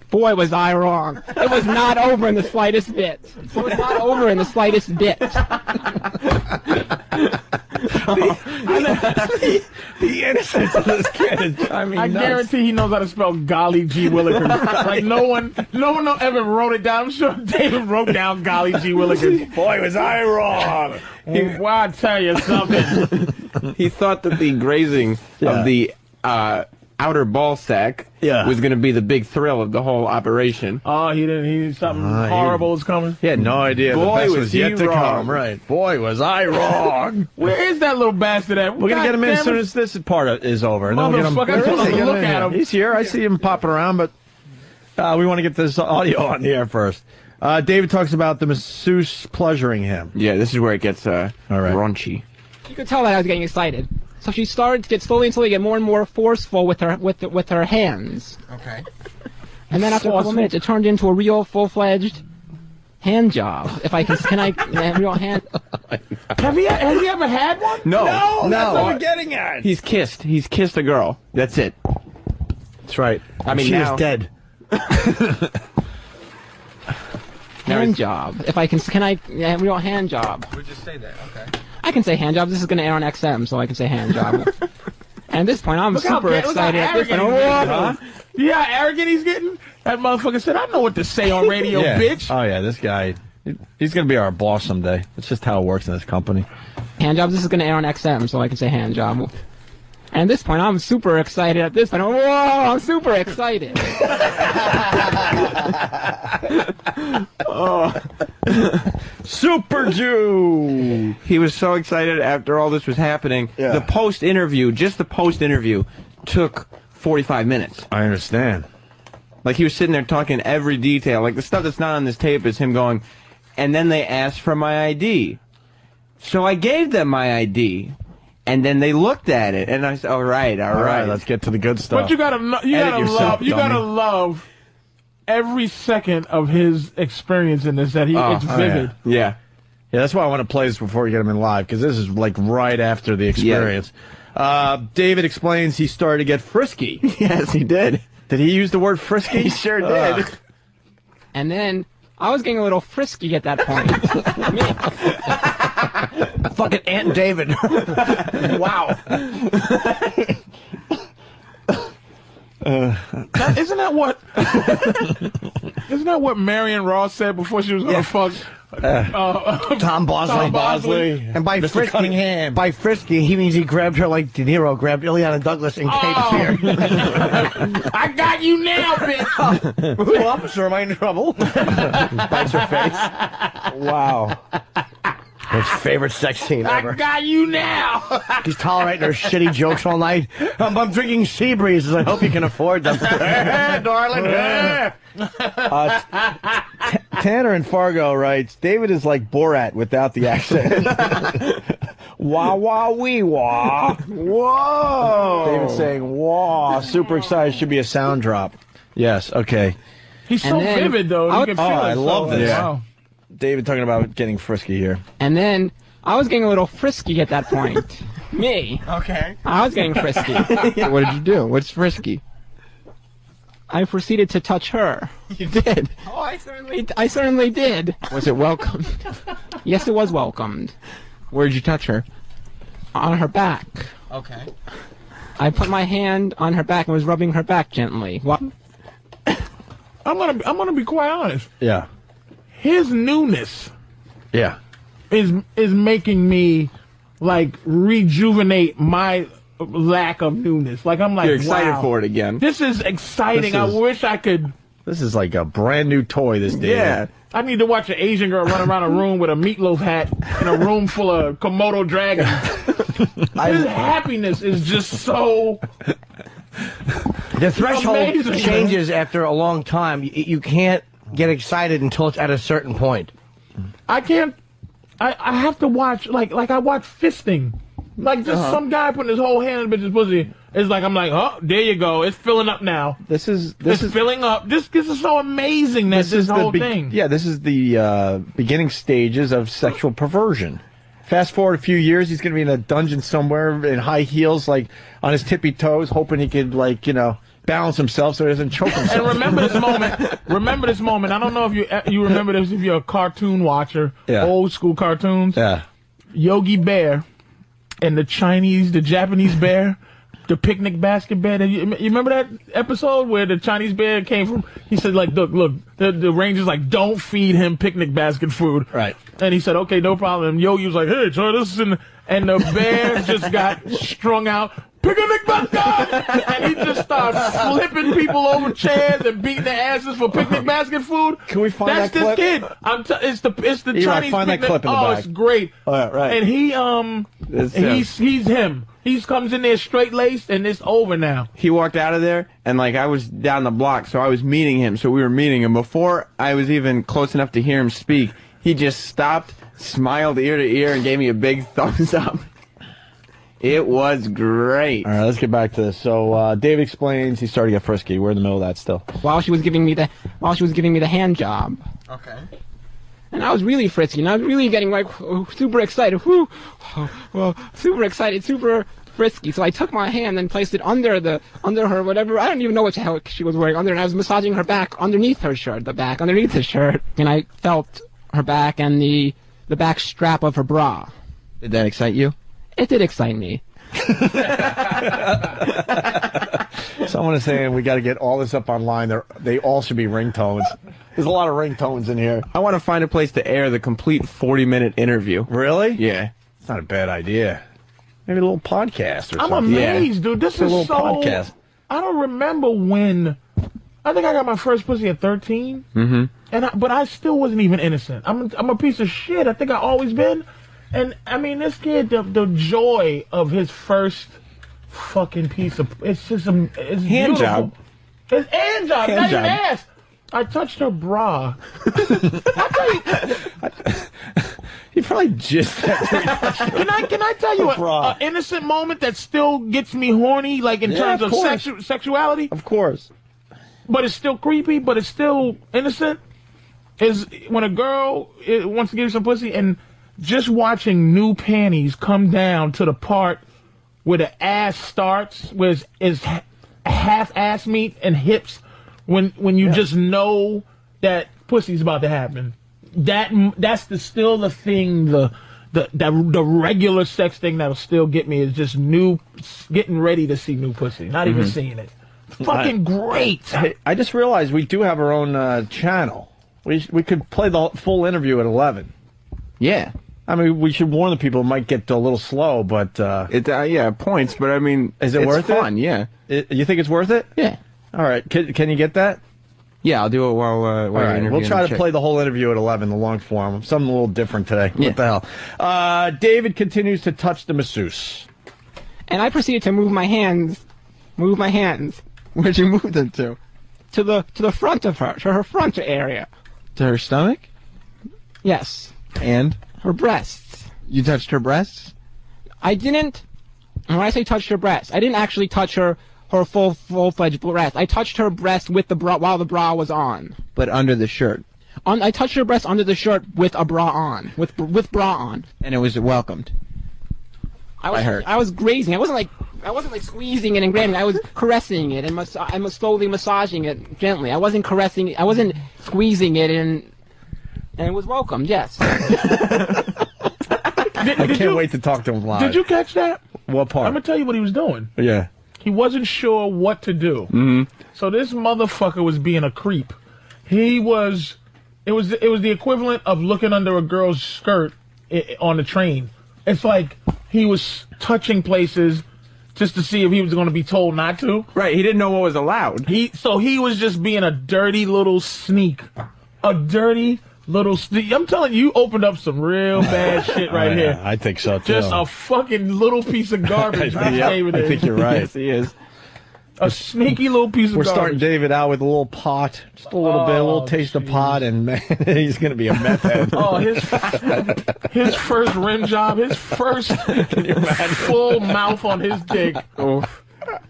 Boy, was I wrong. It was not over in the slightest bit. It was not over in the slightest bit. The innocence of this kid is driving me I nuts. guarantee he knows how to spell Golly G. Willikers. Like no one ever wrote it down. I'm sure David wrote down Golly G. Willikers. Boy, was I wrong. Well, I tell you something. He thought that the grazing of the outer ball sack was going to be the big thrill of the whole operation. Oh, he something horrible was coming. He had no idea. Boy, the best was was yet he to wrong. come. Right. Boy, was I wrong. Where is that little bastard at? We're going to get him in as soon as this part is over. And then we'll get him. Motherfucker, I just wanna look at him. He's here. I see him popping around, but we want to get this audio on the air first. David talks about the masseuse pleasuring him. Yeah, this is where it gets raunchy. You could tell that I was getting excited. So she started to get slowly get more and more forceful with her hands. Okay. And then after a couple minutes, it turned into a real full-fledged hand job. If I can I real hand? Has he ever had one? No. That's what we're getting at. He's kissed a girl. That's it. That's right. I mean, she now, was dead. Hand job. If I can I real hand job? We'll just say that. Okay. I can say hand job. This is going to air on XM, so I can say hand job. And at this point, I'm super excited. At this point, yeah, arrogant he's getting. That motherfucker said, "I know what to say on radio, bitch." Oh yeah, this guy. He's going to be our boss someday. It's just how it works in this company. Hand job. This is going to air on XM, so I can say hand job. And at this point, I'm super excited. At this point, I'm super excited. Super Jew! He was so excited after all this was happening. Yeah. The post-interview, just the post-interview, took 45 minutes. I understand. Like, he was sitting there talking every detail. Like, the stuff that's not on this tape is him going, and then they asked for my ID. So I gave them my ID. And then they looked at it, and I said, all right. Let's get to the good stuff. But you gotta love every second of his experience in this. It's vivid. Yeah, that's why I want to play this before we get him in live, because this is like right after the experience. Yeah. David explains he started to get frisky. Yes, he did. Did he use the word frisky? He sure did. And then I was getting a little frisky at that point. Fucking Aunt David. Wow. Isn't that what Marion Ross said before she was going to fuck Tom Bosley? And by Mr. frisky, Cunningham. by frisky, he means he grabbed her like De Niro grabbed Ileana Douglas in Cape Fear. I got you now, bitch. Well, officer, am I in trouble? Bites her face. Wow. His favorite sex scene ever. I got you now. He's tolerating her shitty jokes all night. I'm drinking sea breezes. I hope you can afford them. Darling. Tanner in Fargo writes, David is like Borat without the accent. Wah, wah, wee, wah. Whoa. David saying, wah. Super excited. Should be a sound drop. Yes, okay. He's so vivid, though. You can feel I it. love this. Wow. David talking about getting frisky here. And then I was getting a little frisky at that point. Me. Okay. I was getting frisky. What did you do? What's frisky? I proceeded to touch her. You did? Oh, I certainly did. Was it welcomed? Yes, it was welcomed. Where'd you touch her? On her back. Okay. I put my hand on her back and was rubbing her back gently. What? I'm gonna be quite honest. Yeah. His newness Yeah. is making me like rejuvenate my lack of newness. Like I'm like, You're excited wow, for it again. This is exciting. This is- I wish I could. This is like a brand new toy, this David. Yeah. I need to watch an Asian girl run around a room with a meatloaf hat in a room full of Komodo dragons. His happiness is just so. The threshold Amazing, changes after a long time. You can't get excited until it's at a certain point. I can't. I have to watch like I watch fisting. Like just some guy putting his whole hand in a bitch's pussy. It's like I'm like, oh, there you go. It's filling up now. This is filling up. This is so amazing that this whole thing. Yeah, this is the beginning stages of sexual perversion. Fast forward a few years, he's going to be in a dungeon somewhere in high heels, like on his tippy toes, hoping he could, like, balance himself so he doesn't choke himself. And remember this moment. Remember this moment. I don't know if you remember this if you're a cartoon watcher. Yeah. Old school cartoons. Yeah. Yogi Bear and the Japanese bear, the picnic basket bear. You remember that episode where the Chinese bear came from? He said, like, look, the ranger's like, don't feed him picnic basket food. Right. And he said, okay, no problem. And Yogi was like, hey, try this. And the bear just got strung out. Picnic basket! And he just started flipping people over chairs and beating their asses for picnic basket food. Can we find That's that this clip? kid. It's the Eli, Chinese find that picnic. clip in the back. It's great. Right. And he's him. He comes in there straight laced, and it's over now. He walked out of there, and like I was down the block, so I was meeting him. So we were meeting him before I was even close enough to hear him speak. He just stopped, smiled ear to ear, and gave me a big thumbs up. It was great. All right, let's get back to this. So Dave explains he's starting to get frisky. We're in the middle of that still. While she was giving me the hand job. Okay. And I was really frisky, and I was really getting like super excited. Whoo, well, super excited, super frisky. So I took my hand and placed it under her whatever. I don't even know what the hell she was wearing under, and I was massaging her back underneath her shirt, the back underneath the shirt, and I felt her back and the back strap of her bra. Did that excite you? It did excite me. Someone is saying we got to get all this up online. They all should be ringtones. There's a lot of ringtones in here. I want to find a place to air the complete 40-minute interview. Really? Yeah. It's not a bad idea. Maybe a little podcast or I'm something. amazed, dude. This a is little so. podcast. I don't remember when. I think I got my first pussy at 13. Mm-hmm. But I still wasn't even innocent. I'm a piece of shit. I think I always been. And I mean, this kid, the joy of his first fucking piece of, it's just it's hand beautiful. job. It's hand job, Hand not job. even ass. I touched her bra. He probably just. Can I tell you an innocent moment that still gets me horny, like in terms of sexuality? Of course. But it's still creepy, but it's still innocent. Is when a girl wants to give you some pussy and just watching new panties come down to the part where the ass starts, where it's half ass meat and hips, when you just know that pussy's about to happen. That's still the thing. The regular sex thing that'll still get me is just getting ready to see new pussy, not even seeing it. Fucking great. I just realized we do have our own channel. We could play the full interview at 11. Yeah. I mean, we should warn the people. It might get a little slow, but yeah, points. But I mean, is it worth fun? it? Yeah. You think it's worth it? Yeah. All right. Can you get that? Yeah, I'll do it while All right. We'll try to play the whole interview at 11, the long form. Something a little different today. Yeah. What the hell? David continues to touch the masseuse. And I proceeded to move my hands. Where'd you move them to? To the front of her, to her front area. To her stomach? Yes. And? Her breasts. You touched her breasts? I didn't. When I say touched her breasts, I didn't actually touch her full-fledged breast. I touched her breast with the bra while the bra was on. But under the shirt. I touched her breast under the shirt with a bra on, with bra on. And it was welcomed. I was grazing. I wasn't like squeezing it and grabbing it. I was caressing it and I was slowly massaging it gently. I wasn't caressing it. I wasn't squeezing it and it was welcomed. Yes. I can't wait to talk to him live. Did you catch that? What part? I'm gonna tell you what he was doing. Yeah. He wasn't sure what to do. Mm-hmm. So this motherfucker was being a creep. It was the equivalent of looking under a girl's skirt on the train. It's like he was touching places just to see if he was going to be told not to. Right, he didn't know what was allowed. So he was just being a dirty little sneak. A dirty little sneak. I'm telling you, opened up some real bad shit right here. I think so, too. Just a fucking little piece of garbage. Yep, I think you're right. Yes, he is. A sneaky little piece of We're garbage. starting David out with a little pot, just a little bit, a little taste of pot, and man, he's going to be a meth head. Oh, his first rim job, his first full mouth on his dick.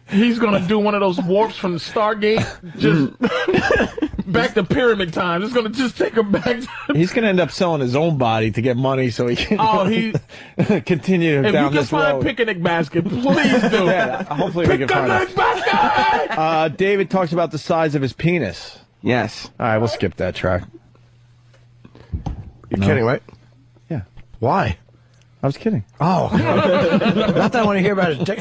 He's going to do one of those warps from the Stargate, just back to pyramid time. It's going to just take him back. He's going to end up selling his own body to get money so he can continue down this road. If you can find a picnic basket, please do. Yeah, hopefully we can find it. David talks about the size of his penis. Yes. All right, we'll skip that track. You're kidding, right? Yeah. Why? I was kidding. Oh. Not that I want to hear about his dick.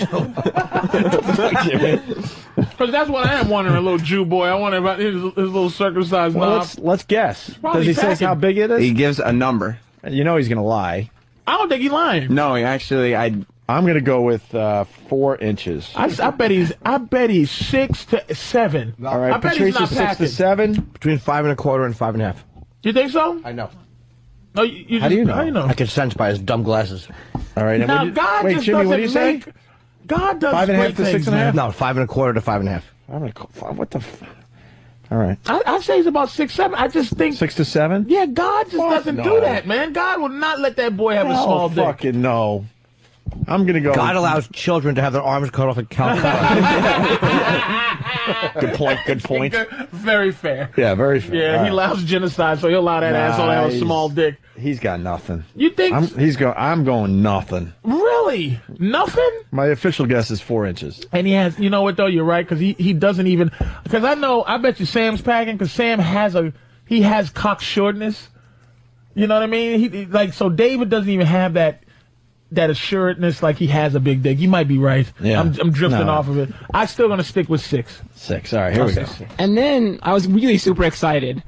Because that's what I am wondering, little Jew boy. I wonder about his little circumcised knob. Let's guess. Probably Does he say how big it is? He gives a number. You know he's going to lie. I don't think he's lying. No, actually, I'm going to go with 4 inches. I bet he's 6 to 7. All right, I bet Patrice he's not is 6 to 7. Between 5 1/4 and 5 1/2. You think so? I know. No, How do you know? How do you know? I can sense by his dumb glasses. All right. Now, God wait, just Jimmy, doesn't what do you say? God does 5 1/2 great to 6 things, 1/2? man. No, 5 1/4 to 5 1/2. What the All right. I say it's about 6, 7. I just think 6 to 7? Yeah, God just doesn't do that, man. God will not let that boy have a small dick. Fucking no. I'm going to go. God allows children to have their arms cut off at Calcutta. Good point. Very fair. Yeah, very fair. Yeah, he allows genocide, so he'll allow that asshole to have a small dick. He's got nothing. You think? I'm going nothing. Really? Nothing? My official guess is 4 inches. And he has, you know what though, you're right, because he doesn't even, because I bet you Sam's packing, because Sam has cock shortness. You know what I mean? So David doesn't even have that assuredness like he has a big dick. You might be right. Yeah. I'm drifting off of it. I'm still going to stick with 6. 6. All right, here we go. And then I was really super excited.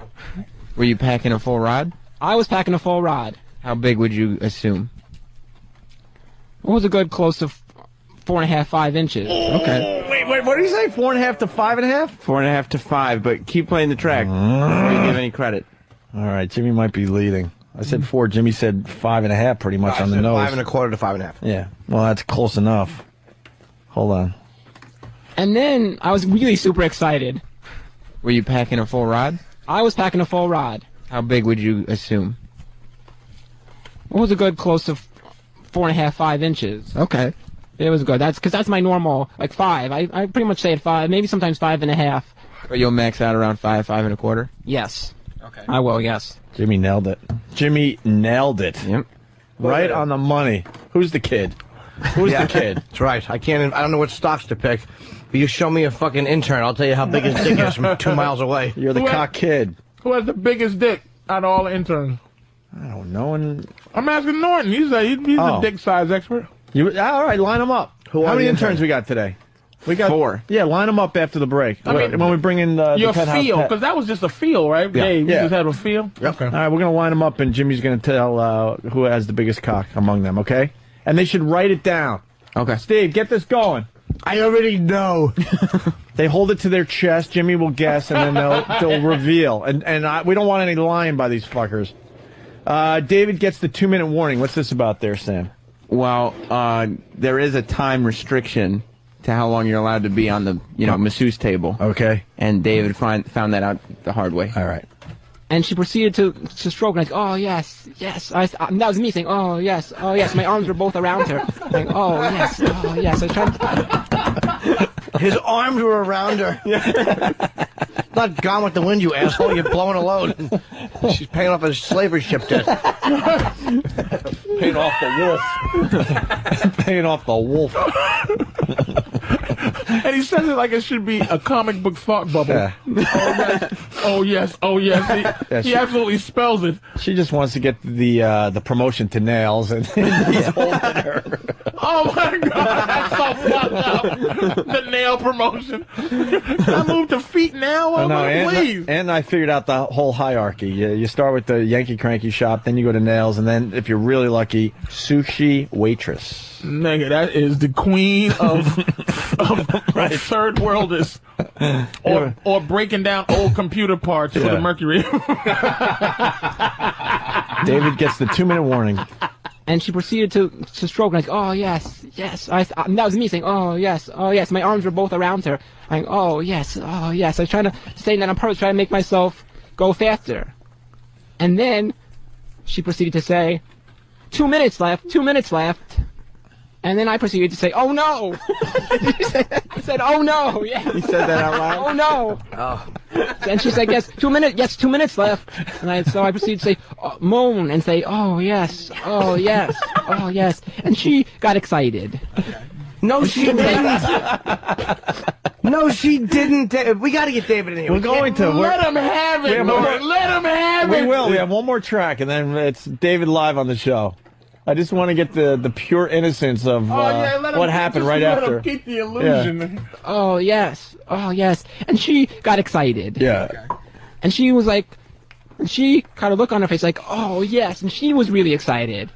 Were you packing a full rod? I was packing a full rod. How big would you assume? It was a good close to 4 1/2, 5 inches. Okay. Wait, what did he say? 4 1/2 to 5 1/2? 4 1/2 to 5, but keep playing the track before you give any credit. All right, Jimmy might be leading. I said 4. Jimmy said 5 1/2 pretty much on the nose. 5 1/4 to 5 1/2. Yeah. Well, that's close enough. Hold on. And then I was really super excited. Were you packing a full rod? I was packing a full rod. How big would you assume? It was a good close to 4 1/2, 5 inches. Okay. It was good. That's my normal, like 5. I pretty much say at 5, maybe sometimes 5 1/2. But you'll max out around 5, 5 1/4? Yes. Okay. I will, yes. Jimmy nailed it. Yep. Right on the money. Who's the kid? Who's the kid? That's right. I don't know what stocks to pick. But you show me a fucking intern, I'll tell you how big his dick is from 2 miles away. You're the cock kid. Who has the biggest dick out of all the interns? I don't know. And I'm asking Norton. He's a dick size expert. All right, line them up. How many interns we got today? We got 4. Yeah, line them up after the break. I mean, when we bring in the your penthouse feel, pet. because that was just a feel, right? Yeah. You just had a feel? Yep. Okay. All right, we're going to line them up, and Jimmy's going to tell who has the biggest cock among them, okay? And they should write it down. Okay. Steve, get this going. I already know. They hold it to their chest. Jimmy will guess, and then they'll reveal. And we don't want any lying by these fuckers. David gets the 2-minute warning. What's this about there, Sam? Well, there is a time restriction to how long you're allowed to be on the, masseuse table. Okay. And David found that out the hard way. All right. And she proceeded to stroke, like, oh, yes. That was me saying, oh, yes. My arms were both around her. Like, oh, yes. I was trying to... His arms were around her. Not Gone with the Wind, you asshole. You're blowing a load. She's paying off a slavery ship debt. Paying off the wolf. Paying off the wolf. And he says it like it should be a comic book thought bubble. Yeah. Oh yes. He absolutely spells it. She just wants to get the promotion to nails, and he's holding her. Oh my God, that's so fucked up. The nail promotion. I moved to feet now. Please. And I figured out the whole hierarchy. You start with the Yankee Cranky shop, then you go to nails, and then if you're really lucky, sushi waitress. Nigga, that is the queen of third worlders. Or breaking down old computer parts for the Mercury. David gets the 2-minute warning. And she proceeded to stroke, like, oh, yes. That was me saying, oh, yes. My arms were both around her. Like, oh, yes. I was trying to say that on purpose, trying to make myself go faster. And then she proceeded to say, 2 minutes left. And then I proceeded to say, oh, no. I said, oh, no. Yeah. You said that out loud? Oh, no. Oh. And she said, 2 minutes. Yes, 2 minutes left. And so I proceeded to say, moan and say, oh, yes. And she got excited. No, she didn't. No, she didn't. We got to get David in here. We're going to. Let him have it, Lord. Let him have it. We will. We have one more track, and then it's David live on the show. I just want to get the pure innocence of what happened right after. Let him keep the illusion. Yeah. Oh, yes. And she got excited. Yeah. And she was like, she kind of looked on her face like, oh, yes. And she was really excited.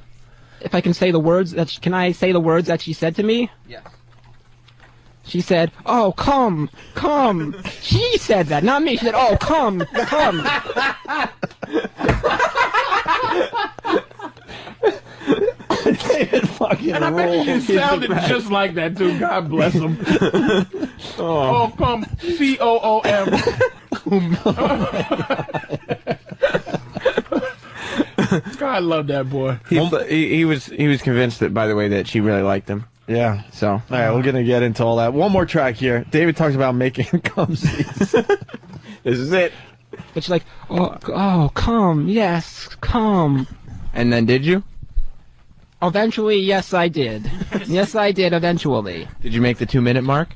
If I can say the words can I say the words that she said to me? Yes. She said, oh, come. She said that, not me. She said, oh, come. David fucking And I bet it sounded just like that, too. God bless him. Oh, come. C-O-O-M. God, I love that boy. He was convinced that, by the way, that she really liked him. Yeah. So. All right, we're going to get into all that. One more track here. David talks about making cum scenes. This is it. But she's like, oh, come. Yes, come. And then did you? Eventually, yes, I did. Yes, I did, eventually. Did you make the 2-minute mark?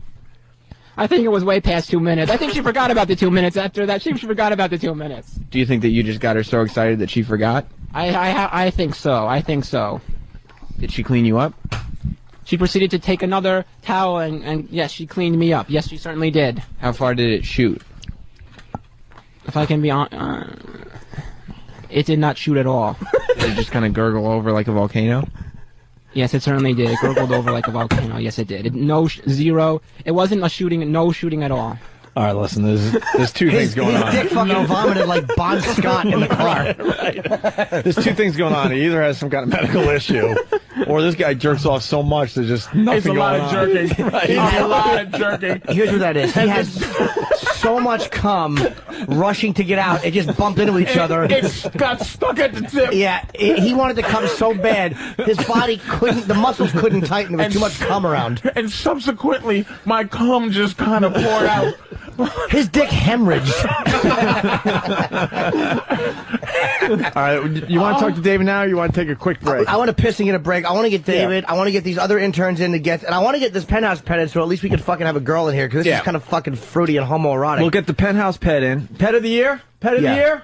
I think it was way past 2 minutes. I think she forgot about the 2 minutes after that. She forgot about the 2 minutes. Do you think that you just got her so excited that she forgot? I think so. Did she clean you up? She proceeded to take another towel and yes, she cleaned me up. Yes, she certainly did. How far did it shoot? If I can be on... it did not shoot at all. Did it just kind of gurgle over like a volcano? Yes, it certainly did. It gurgled over like a volcano. Yes, it did. Zero. It wasn't no shooting at all. All right, listen, there's two things going on. His dick fucking vomited like Bon Scott in the car. Right. There's two things going on. He either has some kind of medical issue, or this guy jerks off so much there's just nothing going on. It's a lot of jerking. Right. It's a lot of jerking. Here's what that is. He has so much cum rushing to get out. It just bumped into each other. It got stuck at the tip. Yeah, he wanted to come so bad. His body couldn't, the muscles couldn't tighten. There was too much cum around. And subsequently, my cum just kind of poured out. His dick hemorrhaged. All right, you want to talk to David now, or you want to take a quick break? I want to piss and get a break. I want to get David. I want to get these other interns in to get, and I want to get this penthouse pet in, so at least we can fucking have a girl in here, because this is kind of fucking fruity and homoerotic. We'll get the penthouse pet in. Pet of the year? Pet of the year?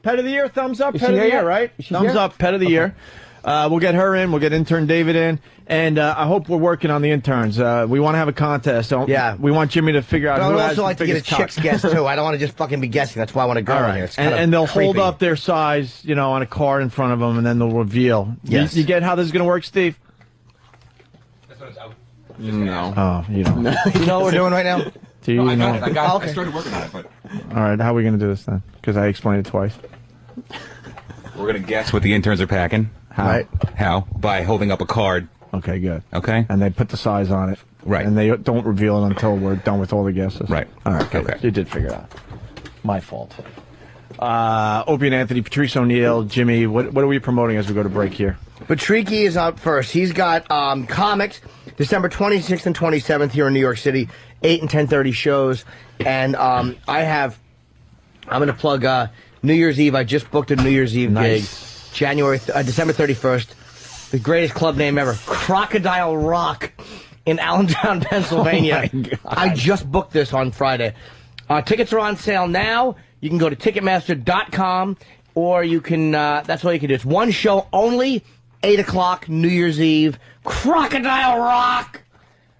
Pet of the year? Thumbs up. Pet of the year, right? Thumbs up. Pet of the year. We'll get her in. We'll get intern David in. And I hope we're working on the interns. We want to have a contest. We want Jimmy to figure out but who I has also like the to get a biggest cock. chick's guess, too. I don't want to just fucking be guessing. That's why I want a girl in here. It's And they'll hold creepy. up their size, on a card in front of them, and then they'll reveal. Yes. You get how this is going to work, Steve? No. Oh, you don't. You know what we're doing right now? Do you know? I got it. Oh, okay. I started working on it, but All right, how are we going to do this then? Because I explained it twice. we're going to guess what the interns are packing. How? Right. How? By holding up a card. Okay, good. Okay. And they put the size on it. Right. And they don't reveal it until we're done with all the guesses. Right. All right, good. Okay. You did figure it out. My fault. Opie and Anthony, Patrice O'Neill, Jimmy, what are we promoting as we go to break here? Patrice is out first. He's got comics December 26th and 27th here in New York City, 8 and 10:30 shows. And I'm going to plug New Year's Eve. I just booked a New Year's Eve gig, December 31st. The greatest club name ever, Crocodile Rock in Allentown, Pennsylvania. I just booked this on Friday. Tickets are on sale now. You can go to Ticketmaster.com, or you can, that's all you can do. It's one show only, 8 o'clock, New Year's Eve, Crocodile Rock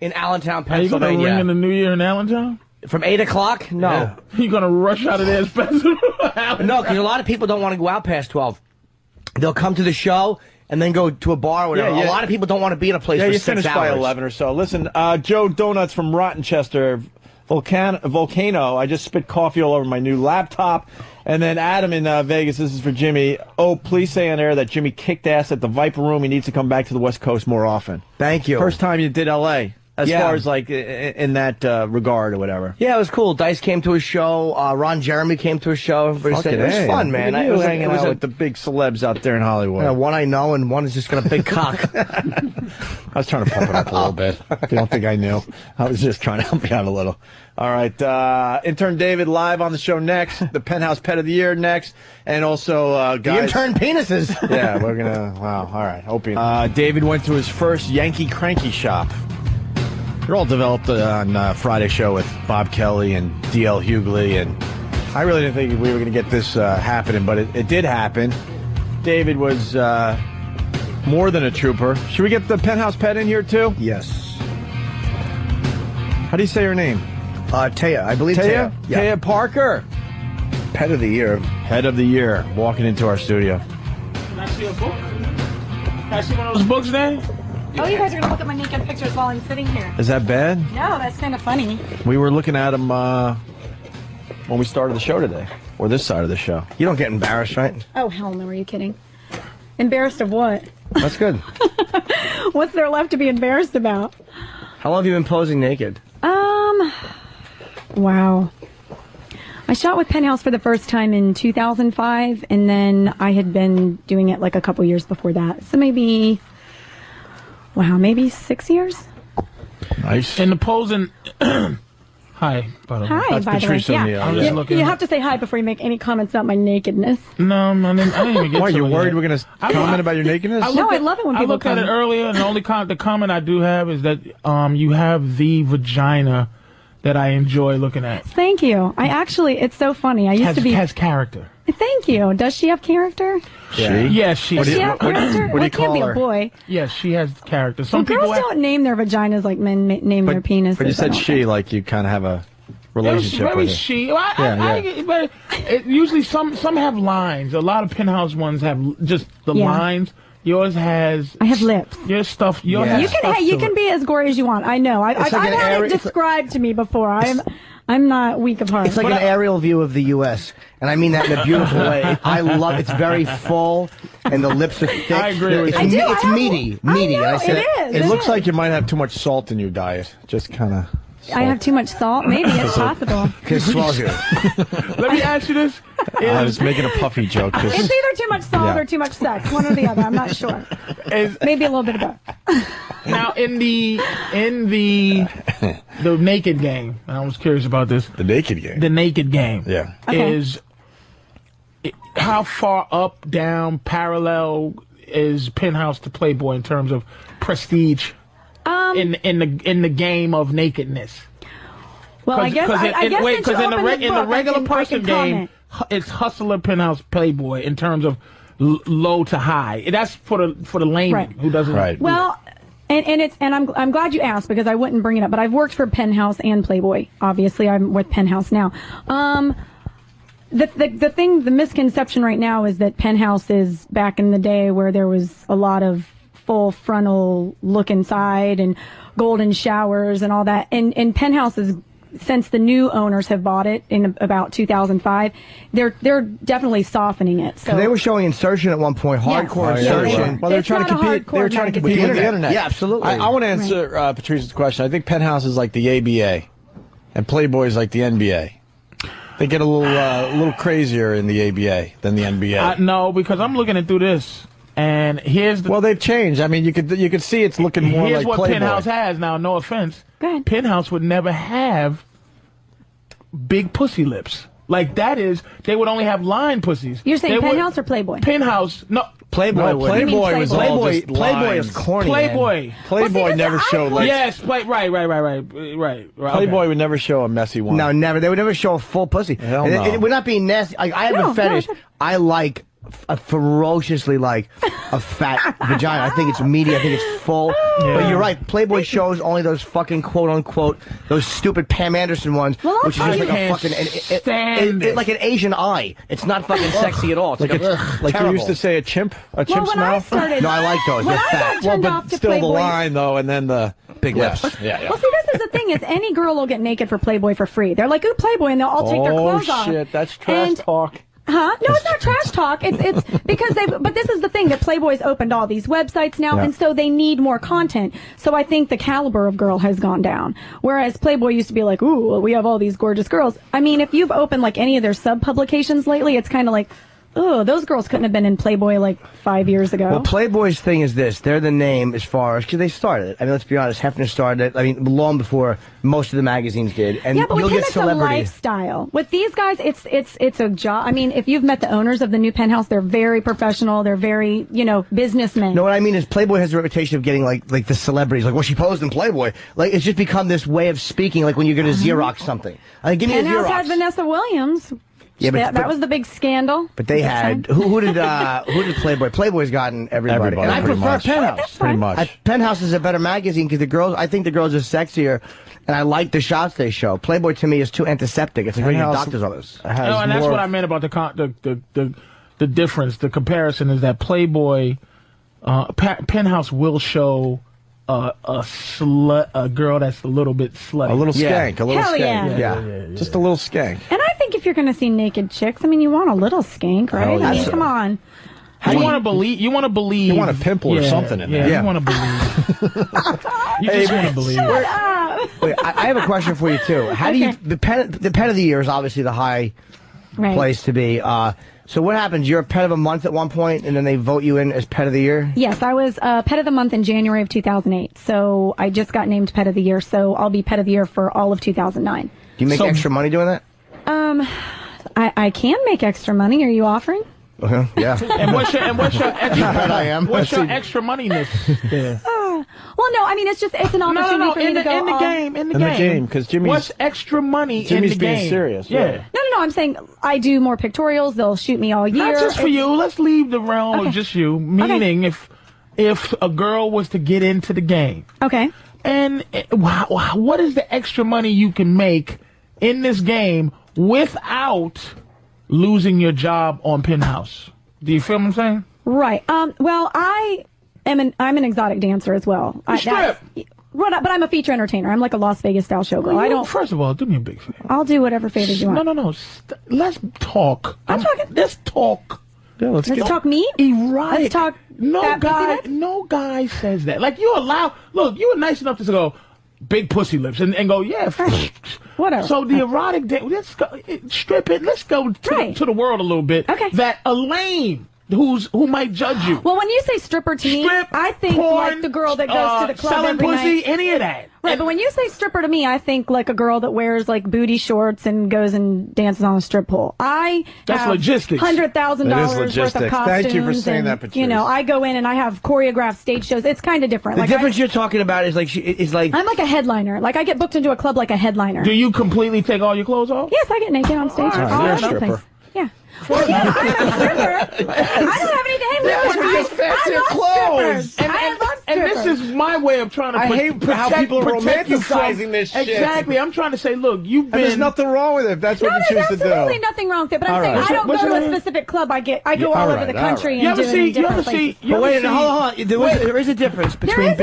in Allentown, Pennsylvania. Are you going to ring in the New Year in Allentown? From 8 o'clock? No. Yeah. You going to rush out of there as fast as No, because a lot of people don't want to go out past 12. They'll come to the show and then go to a bar or whatever. Yeah. A lot of people don't want to be in a place for you 6 finish hours. by 11 or so. Listen, Joe Donuts from Rottenchester, Volcano. I just spit coffee all over my new laptop. And then Adam in Vegas, this is for Jimmy. Oh, please say on air that Jimmy kicked ass at the Viper Room. He needs to come back to the West Coast more often. Thank you. First time you did L.A., as far as like in that regard or whatever. Yeah, it was cool. Dice came to a show. Ron Jeremy came to a show. Everybody said it was fun, man. It was hanging out out with the big celebs out there in Hollywood. Yeah, one I know and one is just got a big cock. I was trying to pump it up a little bit. You don't think I knew? I was just trying to help you out a little. All right, intern David live on the show next. The Penthouse Pet of the Year next, and also guys. The intern penises. Yeah, we're gonna. Wow. All right, Opie. David went to his first Yankee Cranky shop. They're all developed on Friday show with Bob Kelly and D.L. Hughley, and I really didn't think we were going to get this happening, but it did happen. David was more than a trooper. Should we get the Penthouse Pet in here, too? Yes. How do you say her name? Taya. I believe Taya? Taya. Yeah. Taya Parker. Pet of the Year. Pet of the Year, walking into our studio. Can I see a book? Can I see one of those books, Dave? Oh, you guys are going to look at my naked pictures while I'm sitting here. Is that bad? No, that's kind of funny. We were looking at them when we started the show today, or this side of the show. You don't get embarrassed, right? Oh, hell no, are you kidding? Embarrassed of what? That's good. What's there left to be embarrassed about? How long have you been posing naked? Wow. I shot with Penthouse for the first time in 2005, and then I had been doing it like a couple years before that. So maybe 6 years? Nice. And the posing... Hi, by the way. Hi, That's by Patrice the way. O'Neill. Yeah. just looking. You have to say hi before you make any comments about my nakedness. No, I didn't even get Why, to you it worried yet. we're going to comment about your nakedness? I love it when I people looked at it comment. earlier, and the only the comment I do have is that you have the vagina that I enjoy looking at. Thank you. It's so funny. I used to be... has character. Thank you. Does she have character? Yeah. Yes, she Does she have character? what do you It can't call be her? a boy. Yes, she has character. Some Well, girls people don't name their vaginas like men name their penises. But you I said don't she, think. like you kind of have a It was relationship very with her. she. Yeah. But usually some have lines. A lot of Penthouse ones have just the Yeah. lines. Yours has. I have lips. Your stuff. Yours You has can stuff you to can it. be as gory as you want. I know. I've like an had area- it described to me before. I'm not weak of heart. It's like an aerial view of the U.S., and I mean that in a beautiful way. I love it's very full, and the lips are thick. I agree with it's, you. It's meaty. I know, and I said, it is. It looks like you might have too much salt in your diet. Just kind of. I have too much salt. Maybe it's possible. It swallows you. Let me ask you this. I was making a puffy joke. It's either too much salt or too much sex. One or the other. I'm not sure. Maybe a little bit of both. Now in the the naked game. I was curious about this. The naked game. The naked game. Yeah. Is how far up, down, parallel is Penthouse to Playboy in terms of prestige in the game of nakedness? Well, I guess because in the regular person game, it's hustler, Penthouse, Playboy in terms of low to high. That's for the layman who doesn't. Right. Well, and I'm glad you asked because I wouldn't bring it up, but I've worked for Penthouse and Playboy. Obviously, I'm with Penthouse now. The misconception right now is that Penthouse is back in the day where there was a lot of full frontal look inside and golden showers and all that. And Penthouse is, since the new owners have bought it in about 2005, they're definitely softening it. So they were showing insertion at one point, hardcore insertion. Well, they're trying to compete. They're trying to compete with the internet. Yeah, absolutely. I want to answer Patrice's question. I think Penthouse is like the ABA, and Playboy is like the NBA. They get a little crazier in the ABA than the NBA. No, because I'm looking through this, and here's the. Well, they've changed. I mean, you could see it's looking more like Playboy. Here's what Penthouse has now. No offense. Go ahead. Penthouse would never have big pussy lips. Like that is, they would only have line pussies. You're saying Penthouse or Playboy? Penthouse, no. Playboy was all just Playboy is corny. Playboy never showed like. Yes, right. Playboy would never show a messy one. No, never. They would never show a full pussy. Hell no. It would not be nasty. I have a fetish. I like ferociously like a fat vagina. I think it's meaty. I think it's full. Yeah. But you're right. Playboy shows only those fucking quote unquote those stupid Pam Anderson ones, which is just like a fucking like an Asian eye. It's not fucking sexy at all. It's like you used to say a chimp's mouth. No, I like those. They're fat. Well, but still the line though, and then the big lips. Yeah. Well, see, this is the thing: is any girl will get naked for Playboy for free. They're like, ooh, Playboy, and they'll all take their clothes off. Oh shit, that's trash talk. Huh? No, it's not trash talk. It's because but this is the thing that Playboy's opened all these websites now, and so they need more content. So I think the caliber of girl has gone down. Whereas Playboy used to be like, ooh, we have all these gorgeous girls. I mean, if you've opened like any of their sub publications lately, it's kind of like, oh, those girls couldn't have been in Playboy like 5 years ago. Well, Playboy's thing is this. They're the name as far as, because they started it. I mean, let's be honest, Hefner started it, I mean, long before most of the magazines did. And yeah, but you'll with him, get it's celebrity. a lifestyle. With these guys, it's a job. I mean, if you've met the owners of the new Penthouse, they're very professional. They're very, businessmen. No, what I mean is Playboy has a reputation of getting like the celebrities. Like, well, she posed in Playboy. Like, it's just become this way of speaking, like when you're going to Xerox something. Give me a Xerox. Penthouse had Vanessa Williams. Yeah, but that was the big scandal. But they had who did Playboy? Playboy's gotten everybody. And I prefer Penthouse. Pretty much. Penthouse is a better magazine because I think the girls are sexier, and I like the shots they show. Playboy to me is too antiseptic. It's like reading a doctor's office. And that's what I meant about the difference. The comparison is that Playboy, Penthouse will show a girl that's a little bit slutty. A little skank. A little Hell skank. Yeah. Just a little skank. And I think if you're going to see naked chicks, I mean, you want a little skank, right? I mean, come on. You want to believe. You want to believe. You want a pimple or something in there. Yeah, you want to believe. You just want to believe. Shut up. Wait, I have a question for you too. How do you the pet of the year is obviously the high place to be. So what happens? You're a pet of a month at one point, and then they vote you in as pet of the year? Yes, I was pet of the month in January of 2008. So I just got named pet of the year. So I'll be pet of the year for all of 2009. Do you make extra money doing that? I can make extra money. Are you offering? Yeah. And what's your extra? I am. What's your extra moneyness? Yeah. Well, no, I mean it's an opportunity for me to go in the game, because Jimmy's. What's extra money Jimmy's in the game? being serious. Yeah. No, I'm saying I do more pictorials. They'll shoot me all year. Not just for you. Let's leave the realm of just you. Meaning, if a girl was to get into the game, okay, and what is the extra money you can make in this game without losing your job on Penthouse? Do you feel what I'm saying? Right. Well, I'm an exotic dancer as well. Strip. But I'm a feature entertainer. I'm like a Las Vegas style showgirl. I don't. First of all, do me a big favor. I'll do whatever favors you want. No. Let's talk. I'm talking. Let's talk. Yeah, let's talk meat. Erotic. Let's talk. No guy says that. Like you allow. Look, you were nice enough to go big pussy lips and go whatever. So the erotic let's go strip it. Let's go to the world a little bit. Okay. That Elaine. Who might judge you? Well, when you say stripper to me, I think like the girl that goes to the club selling every pussy, night. any of that. Right, but when you say stripper to me, I think like a girl that wears like booty shorts and goes and dances on a strip pole. That's have logistics. $100,000 worth of costumes. Thank you for saying and, that, Patrice. You know, I go in and I have choreographed stage shows. It's kind of different. The like difference you're talking about is like I'm like a headliner. Like I get booked into a club like a headliner. Do you completely take all your clothes off? Yes, I get naked on stage. All right, all you're a over the stripper. place. Yeah. Well, yeah, I'm a stripper. I don't have any days. Yeah, but just fancy I love clothes. strippers. I love And strippers. this is my way of trying to I hate how people are protect you from- romanticizing this shit. Exactly. I'm trying to say, look, you've And been... there's nothing wrong with it if that's what you choose to do. There's absolutely nothing wrong with it. But I'm All saying right. I don't What's go your to a name? specific club. I go all over the country and do it in different places. But wait, hold on. There is a difference between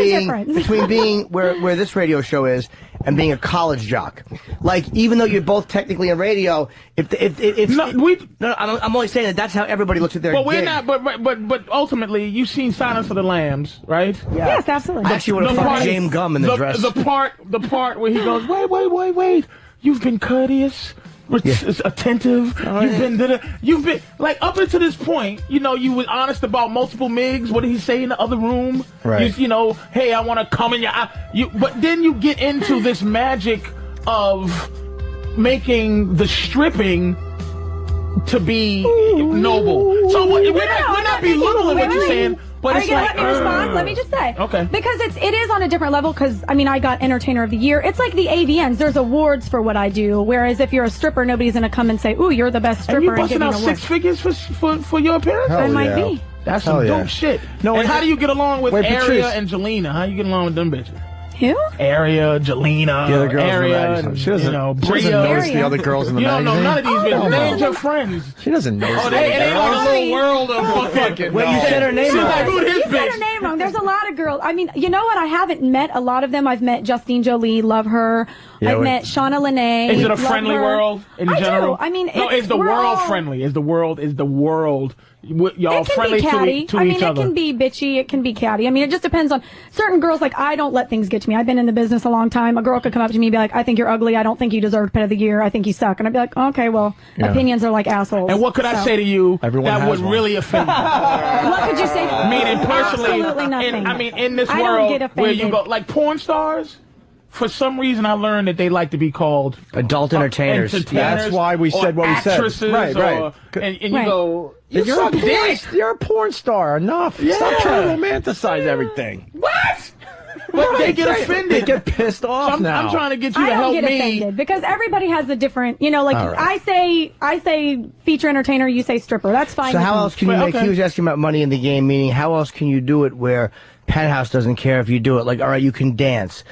being where this radio show is and being a college jock. Like, even though you're both technically in radio, I'm only saying that's how everybody looks at their But we're gig. not. But ultimately, you've seen Silence of the Lambs, right? Yeah. Yes, absolutely. I actually would have fucked James Gum in the dress. The part where he goes, wait. You've been courteous, attentive. You've been like up until this point. You know, you were honest about multiple MIGs. What did he say in the other room? Right. You know, hey, I want to come in your eye. But then you get into this magic of making the stripping to be noble. So we're not belittling what you're saying. But Are it's you gonna like, let me respond? Let me just say. Okay. Because it is on a different level. Because I mean, I got Entertainer of the Year. It's like the AVNs. There's awards for what I do. Whereas if you're a stripper, nobody's gonna come and say, "Ooh, you're the best stripper." And you give busting you out an award. 6 figures for your appearance? I might be. That's some dope shit. And how do you get along with Wait, Aria Patrice. and Jelena? How you get along with them bitches? Who? Aria, Jelena, The other girls in the Aria, magazine. and, She doesn't- you know, she doesn't Brio. notice the other girls in the You don't know magazine? none of these Oh, bitches. no. They're your friends. She doesn't know. Oh, they in a little world of fucking. Wait, you said her name She's wrong. like, who You this said bitch? her name wrong. There's a lot of girls. I mean, you know what? I haven't met a lot of them. I've met Justine Jolie, love her. I've met Shauna Lene. Is it a love friendly her. world in I general? do. I mean, no. Is the we're world all- friendly? Is the world? Y'all It can friendly be catty. to I mean, each other? it can be bitchy. It can be catty. I mean, it just depends on certain girls. Like, I don't let things get to me. I've been in the business a long time. A girl could come up to me and be like, "I think you're ugly. I don't think you deserve Pet of the Year. I think you suck." And I'd be like, "Okay, well, opinions are like assholes." And what could I say to you that would one. really offend you? What could you say? Meaning personally, Absolutely nothing. in this I don't world get where you offended. go, like porn stars, for some reason I learned that they like to be called Adult entertainers. That's why we said what we said. actresses, Right. And you Right. go, You're suck dick. You're a porn star. Enough. Yeah. Stop trying to romanticize everything. What? But they get offended. They get pissed off I'm, now. I'm trying to get you I to don't help get me. offended because everybody has a different, you know, like All right. I say feature entertainer, you say stripper. That's fine. So with how me. else can you make? He was asking about money in the game, meaning how else can you do it where Penthouse doesn't care if you do it? Like, all right, you can dance.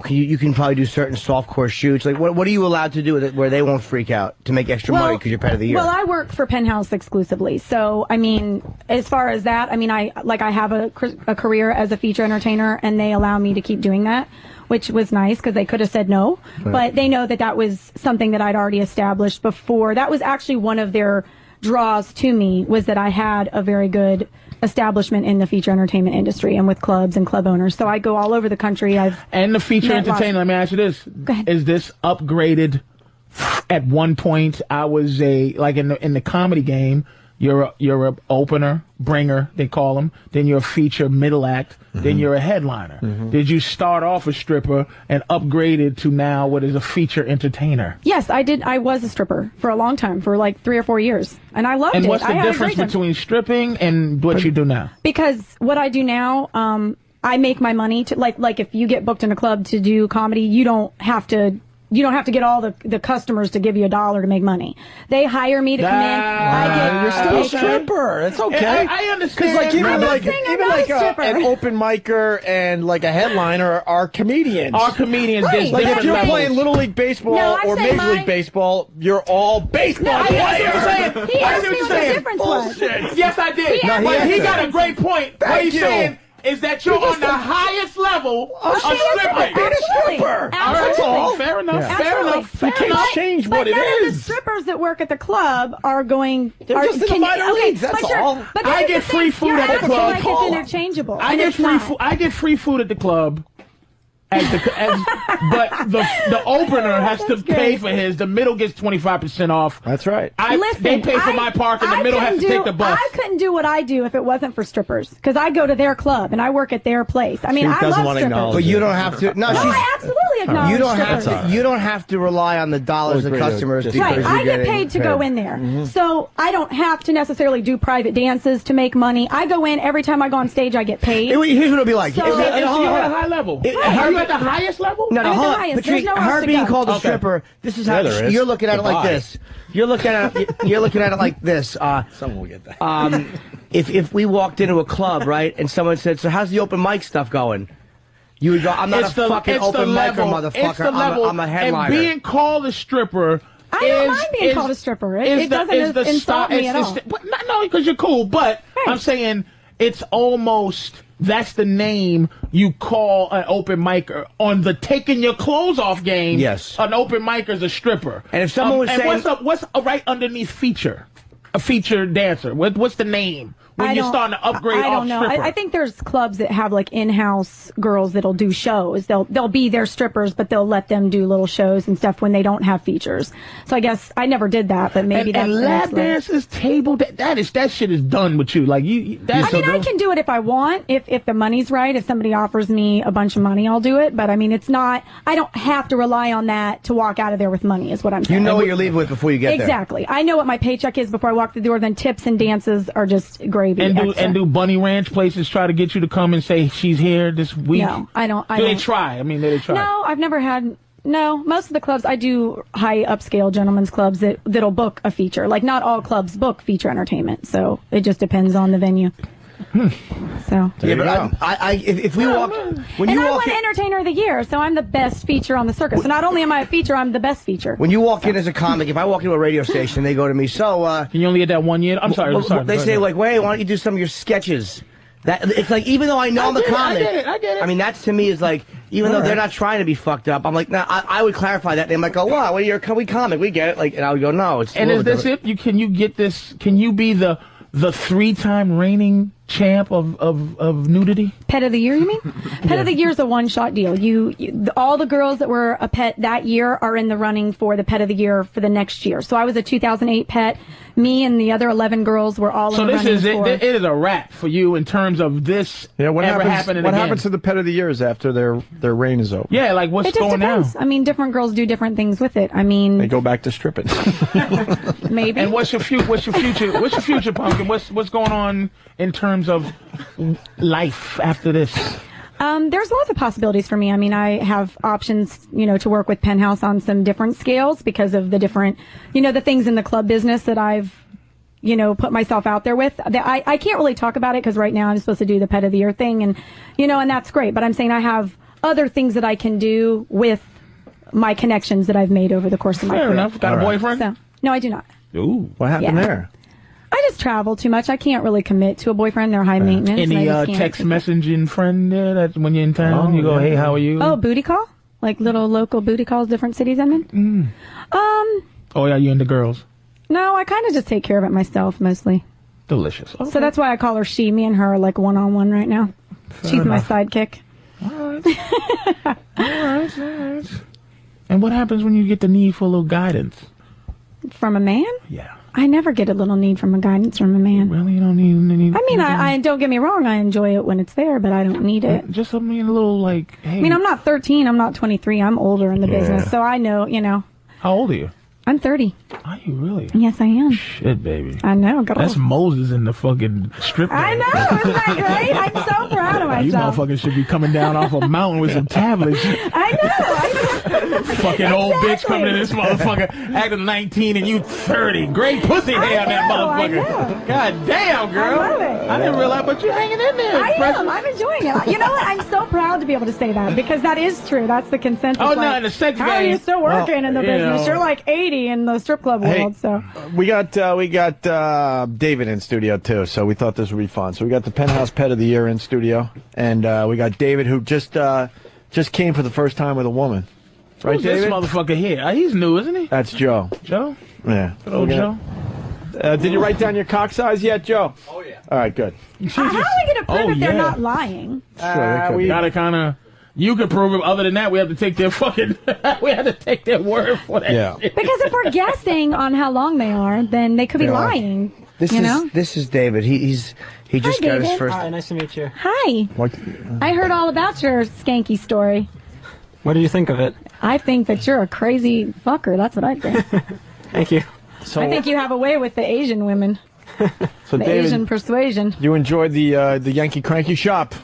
You can probably do certain softcore shoots. Like, what are you allowed to do with it where they won't freak out to make extra money because you're Pet of the Year? Well, I work for Penthouse exclusively, so I mean, as far as that, I mean, I have a career as a feature entertainer, and they allow me to keep doing that, which was nice because they could have said no, but they know that was something that I'd already established before. That was actually one of their draws to me, was that I had a very good establishment in the feature entertainment industry and with clubs and club owners. So I go all over the country. And the feature met lots- entertainer, let me ask you this. Is this upgraded? At one point, I was like in the comedy game, you're a opener, bringer, they call them. Then you're a feature middle act. Then you're a headliner. Did you start off a stripper and upgraded to now what is a feature entertainer? Yes, I did. I was a stripper for a long time, for like 3 or 4 years, and I loved it. And what's I the had a difference great time. between stripping and what you do now? Because what I do now, I make my money to like if you get booked in a club to do comedy, you don't have to get all the customers to give you $1 to make money. They hire me to come in. You're still a stripper. It's okay. I understand. Because like even like stripper. an open micer and like a headliner are comedians. Our comedians, Right. Like if you're levels. playing Little League Baseball No, I'm or saying Major League Baseball, you're all baseball No, I players. understand what you're saying. He asked me what the difference was. Yes, I did. He asked But me he the got a difference. great point. What Thank he's you. saying is that you're on the highest level of Okay, stripping. Absolutely. stripper. Absolutely. all. Fair enough. Yeah. Fair Absolutely. enough. Fair You can't enough. change But what it none of the is. strippers that work at the club are going. They're just in the minor leagues, that's but all. But I this get is the free thing, food you're at the acting club. like it's interchangeable. I and get it's free not. food. I get free food at the club. but the opener has to pay for his. The middle gets 25% off. That's right. They pay for my park, and the middle has to take the bus. I couldn't do what I do if it wasn't for strippers, because I go to their club and I work at their place. I mean, I love strippers. But you don't have to. No, I absolutely acknowledge strippers. You don't have to rely on the dollars of customers. Right, I get paid to go in there, so I don't have to necessarily do private dances to make money. I go in every time I go on stage. I get paid. Here's what it'll be like. So, you're at a high level. Are you at the highest level? No, Patrice, her being called a stripper. This is how you're looking at it like this. You're looking at it like this. Someone will get that. If we walked into a club, right, and someone said, "So how's the open mic stuff going?" You would go, "I'm not a fucking open micer, motherfucker. I'm a headliner." And being called a stripper. I don't mind being called a stripper. It doesn't insult me at all. No, because you're cool. But I'm saying it's almost. That's the name you call an open micer. On the taking your clothes off game, yes, an open micer is a stripper. And if someone was saying... what's right underneath feature? A feature dancer. What's the name? When you're starting to upgrade I don't know. I think there's clubs that have like in-house girls that'll do shows. They'll be their strippers, but they'll let them do little shows and stuff when they don't have features. So I guess I never did that, but maybe that's... And lap dances, table... That shit is done with you. Like I can do it if I want. If the money's right, if somebody offers me a bunch of money, I'll do it. But I mean, it's not... I don't have to rely on that to walk out of there with money, is what I'm saying. You know what you're leaving with before you get there. Exactly. I know what my paycheck is before I walk through the door. Then tips and dances are just gravy. And do Bunny Ranch places try to get you to come and say she's here this week? No, I don't. Do they try? I mean, do they try? No, I've never had. No, most of the clubs I do high upscale gentlemen's clubs that'll book a feature. Like not all clubs book feature entertainment, so it just depends on the venue. So yeah, but if we walk, when you walk I'm Entertainer of the Year, so I'm the best feature on the circuit. So not only am I a feature, I'm the best feature. When you walk in as a comic, if I walk into a radio station, they go to me, "So, can you only get that 1 year?" I'm sorry. They say like, "Wait, why don't you do some of your sketches?" It's like, even though I know I'm a comic, I get it. I mean, that's to me is like, even though they're not trying to be fucked up, I'm like, nah, I would clarify that. And they might go, "Wow, well, you're a comic, we get it." Like, and I would go, "No, it's." And is this it? Can you get this? Can you be the 3-time reigning champ of nudity? Pet of the Year, you mean? Pet of the Year is a one-shot deal. All the girls that were a pet that year are in the running for the Pet of the Year for the next year. So I was a 2008 pet. Me and the other 11 girls were all in the running for... It is a wrap for you in terms of this what happening What happens to the Pet of the Years after their reign is over? Yeah, like what's going on? I mean, different girls do different things with it. I mean... They go back to stripping. Maybe. And what's your future? What's your future, Pumpkin? What's going on in terms of life after this? There's lots of possibilities for me. I mean, I have options, to work with Penthouse on some different scales because of the different, the things in the club business that I've, put myself out there with. I can't really talk about it because right now I'm supposed to do the Pet of the Year thing and, and that's great. But I'm saying I have other things that I can do with my connections that I've made over the course of my career. Fair enough. Got a boyfriend? So, no, I do not. Ooh, what happened there? I just travel too much. I can't really commit to a boyfriend. They're high maintenance. Any text messaging friend there that when you're in town, you go, "Hey, how are you?" Oh, booty call? Like little local booty calls, different cities I'm in? Oh, yeah, you into girls? No, I kind of just take care of it myself, mostly. Delicious. Okay. So that's why I call her she. Me and her are like one-on-one right now. She's my sidekick. All right. All right. And what happens when you get the need for a little guidance? From a man? Yeah. I never get a little need from a guidance from a man. Really? You don't need any... I mean, I don't get me wrong. I enjoy it when it's there, but I don't need it. Just, a little, like, hey... I mean, I'm not 13. I'm not 23. I'm older in the business, so I know, How old are you? I'm 30. Are you really? Yes, I am. Shit, baby. I know, girl. That's Moses in the fucking strip club. I know. Isn't that great? I'm so proud of myself. You motherfuckers should be coming down off a mountain with some tablets. I know. Fucking old bitch coming in this motherfucker acting 19 and you 30. Great pussy hair on that motherfucker. God damn, girl. I love it. I didn't realize, but you're hanging in there. I am. I'm enjoying it. You know what? I'm so proud to be able to say that because that is true. That's the consensus. Oh, no, in the sex game. How are you still working in the business? You're like 80 in the strip club world. So we got David in studio too. So we thought this would be fun. So we got the Penthouse Pet of the Year in studio, and we got David who just came for the first time with a woman. Right, Who's David? this motother here? He's new, isn't he? That's Joe. Joe? Yeah. Good old Joe. Did you write down your cock size yet, Joe? Oh, yeah. All right, good. how are we going to prove that they're not lying? We gotta kind of. You can prove it. Other than that, we have to take their fucking. We have to take their word for that. Yeah. shit. Because if we're guessing on how long they are, then they could be lying. This is David. He just got his David. first. Hi, nice to meet you. Hi. What? I heard all about your skanky story. What do you think of it? I think that you're a crazy fucker. That's what I think. Thank you. So, I think you have a way with the Asian women. So The David, Asian persuasion. you enjoyed the Yankee Cranky Shop.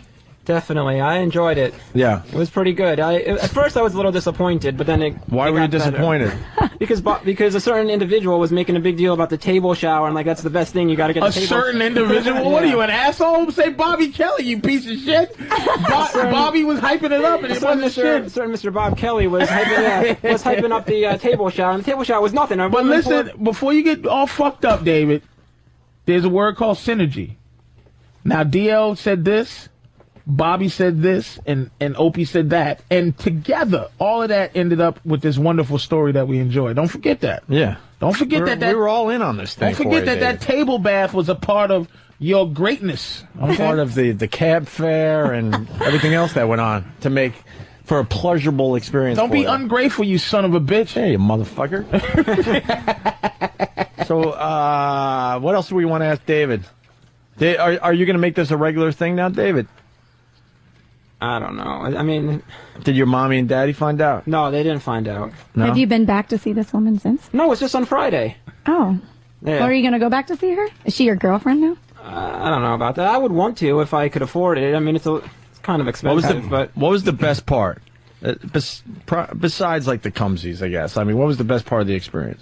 Definitely, I enjoyed it. Yeah. It was pretty good. At first, I was a little disappointed, but then Why were you disappointed? Because a certain individual was making a big deal about the table shower, and like that's the best thing. You got to get A the table. certain individual? What are you, an asshole? Say Bobby Kelly, you piece of shit. Bobby was hyping it up, and it wasn't shit. Certain Mr. Bob Kelly was hyping up the table shower, and the table shower was nothing. But listen, before you get all fucked up, David, there's a word called synergy. Now, DL said this, Bobby said this, and Opie said that. And together, all of that ended up with this wonderful story that we enjoyed. Don't forget that. Yeah. Don't forget that we were all in on this thing. Don't forget that table bath was a part of your greatness. Okay? Part of the cab fare and everything else that went on to make for a pleasurable experience. Don't be them. ungrateful, you son of a bitch. Hey, you motherfucker. So, what else do we want to ask David? Are you going to make this a regular thing now, David? I don't know. I mean, did your mommy and daddy find out? No, they didn't find out. No? Have you been back to see this woman since? No, it's just on Friday. Oh. Yeah. Well, are you going to go back to see her? Is she your girlfriend now? I don't know about that. I would want to if I could afford it. I mean, it's kind of expensive, what was the best part? Besides, like, the cumsies, I guess. I mean, what was the best part of the experience?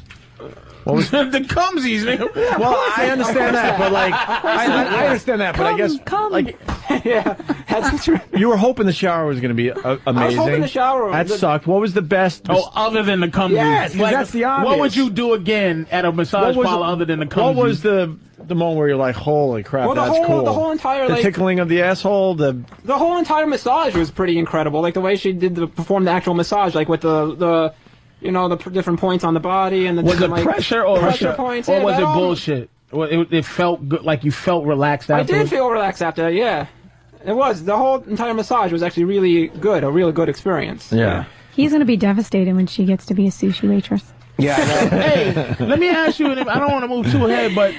What was the cumsies, man? Well, I understand that, but like, I understand that, but I guess, like, yeah, that's true. You were hoping the shower was going to be amazing. I was hoping the shower. That sucked. What was the best? Other than the cumsies. Yes, Like, that's the obvious. What would you do again at a massage parlor other than the cumsies? What was the moment where you're like, holy crap, Well, that's cool? The whole entire, the like, tickling of the asshole, the whole entire massage was pretty incredible. Like the way she perform the actual massage, like with the different points on the body and the was it different, like, pressure or pressure points, or yeah, was that it all- bullshit? Well, it felt good, like you felt relaxed I afterwards. did feel relaxed after that. Yeah, it was. The whole entire massage was actually really good. A really good experience. Yeah. He's going to be devastated when she gets to be a sushi waitress. Yeah. Hey, let me ask you, and I don't want to move too ahead, but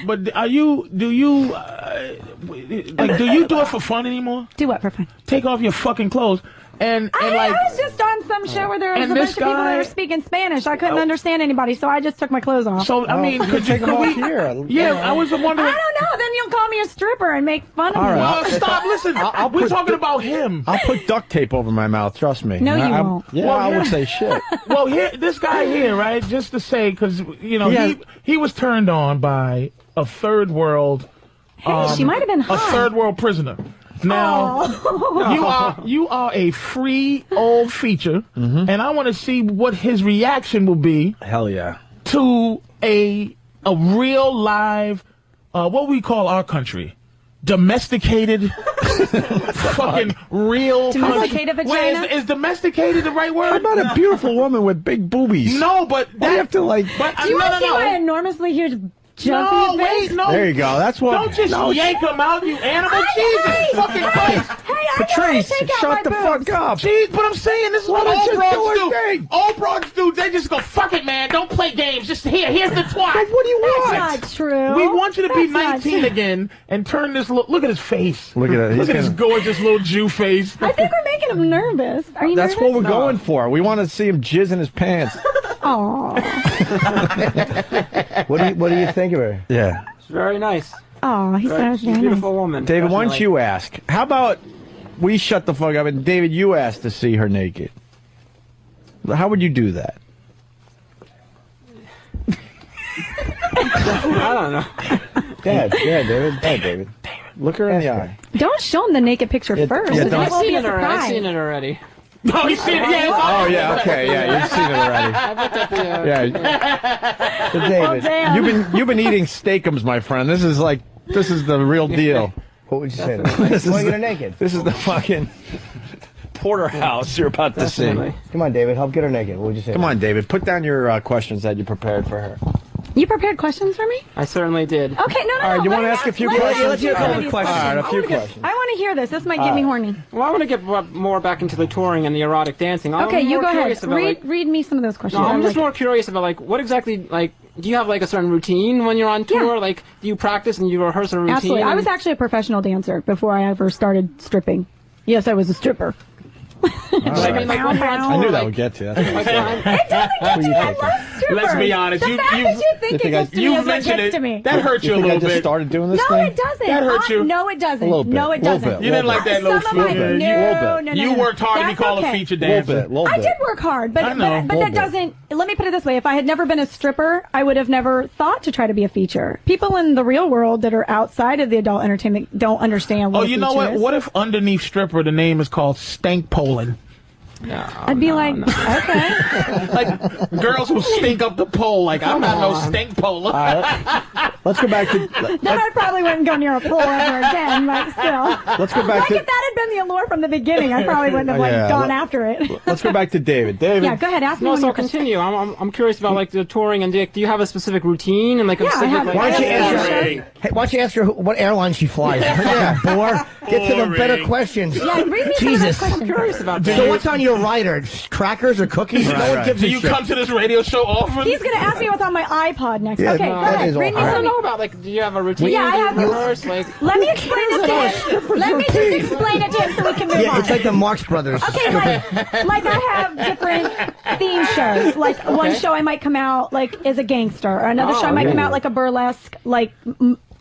do you do it for fun anymore? Do what for fun? Take off your fucking clothes. And I was just on some show where there was And a bunch this of people that guy- were speaking Spanish. I couldn't understand anybody, so I just took my clothes off. So, I mean, could you take them off here? Yeah, I was wondering. I don't know. Then you'll call me a stripper and make fun of me. Well, stop, listen. We're talking about him. I'll put duct tape over my mouth, trust me. No, you won't. Yeah, Well, I would yeah. say shit. Well, here, this guy here, right? Just to say, because he was turned on by a third world. Hey, she might have been a hot. third world prisoner. Now, Oh. you are a free old feature, and I want to see what his reaction will be Hell yeah. to a real live, what we call our country, domesticated, fucking real. Domesticated country. vagina? Wait, is domesticated the right word? How about a beautiful woman with big boobies? No, but Why do you have to like? But Do you want to see my enormously huge jumpy No, face? wait, no. There you go. That's what. Don't just yank him out, you animal. Jesus fucking Christ. Hey, I Patrice, take out shut my the boobs. fuck up. Jeez, but I'm saying this is what Let old her just broads do her do. thing. Old broads do. They just go, fuck it, man. Don't play games. Just here's the twat. What do you want? That's not true. We want you to be That's not 19 true. again and turn this. Look at his face. Look at it. Look at his gorgeous little Jew face. I think we're making him nervous. Are you That's nervous? what we're going for. We want to see him jizz in his pants. Aw. What do you think of her? Yeah. It's very nice. Aw, he said I was She's a very beautiful nice. woman. David, why don't definitely. you ask? How about we shut the fuck up and David, you ask to see her naked? How would you do that? I don't know. Yeah, David. Hey, David. Look her in the eye. Don't show him the naked picture first. yeah, It don't- I've won't be seen a it already. I've surprise. seen it already. No, you see it? Yeah. Oh yeah, okay, yeah, you've seen it already. I looked at the. Yeah, So, David, damn. you've been eating steakums, my friend. This is the real deal. what would you say to her? This You want is to get her naked? This is the fucking porterhouse you're about to see. Definitely. Come on, David. Help get her naked. What would you say? Come on, David. Put down your questions that you prepared for her. You prepared questions for me? I certainly did. Okay, no. All right, you want to ask a few questions? Yeah, let's hear a couple of questions. All right, a few questions. I want to hear this. This might get me horny. Well, I want to get more back into the touring and the erotic dancing. Okay, you go ahead. Read me some of those questions. No, I'm just more curious about, like, what exactly, like, do you have, like, a certain routine when you're on tour? Yeah. Like, do you practice and you rehearse a routine? Absolutely. I was actually a professional dancer before I ever started stripping. Yes, I was a stripper. I knew that would get to you. It doesn't get to you. I love strippers. Let's be honest. The fact that you think it gets to me is what gets to me. That hurt you a little bit. I just started doing this No, thing? it doesn't. That hurt you? No, it doesn't. A little bit. No, it doesn't. You didn't like that little feature. No. You worked hard to be called a feature dancer. I did work hard, but that doesn't. Let me put it this way: if I had never been a stripper, I would have never thought to try to be a feature. People in the real world that are outside of the adult entertainment don't understand what. Oh, you know what? What if underneath stripper the name is called Stank Polin? No, I'd be okay. Like girls who stink up the pole. Like I'm not no stink poler. Let's go back to. Then I probably wouldn't go near a pool ever again, but still. Let's go back to. to. If that had been the allure from the beginning, I probably wouldn't have gone after it. Let's go back to David. David. Yeah, go ahead. Ask me. No, so continue. I'm curious about like the touring and do you have a specific routine and like a specific? Why don't you ask her what airline she flies? Bore. Get to the better questions. Yeah, read me Jesus. some of those questions. I'm curious about. So what's on your rider? Crackers or cookies? No one gives a shit. Do you come to this radio show often? He's going to ask me what's on my iPod next. Yeah, okay, go ahead. Read me I don't some. know about like. Do you have a routine? Yeah, I have. Let me explain it to him. Let me just explain it to him so we can move on. Yeah, it's like the Marx Brothers. Okay, like I have different theme shows. Like one show I might come out like as a gangster, or another show I might come out like a burlesque, like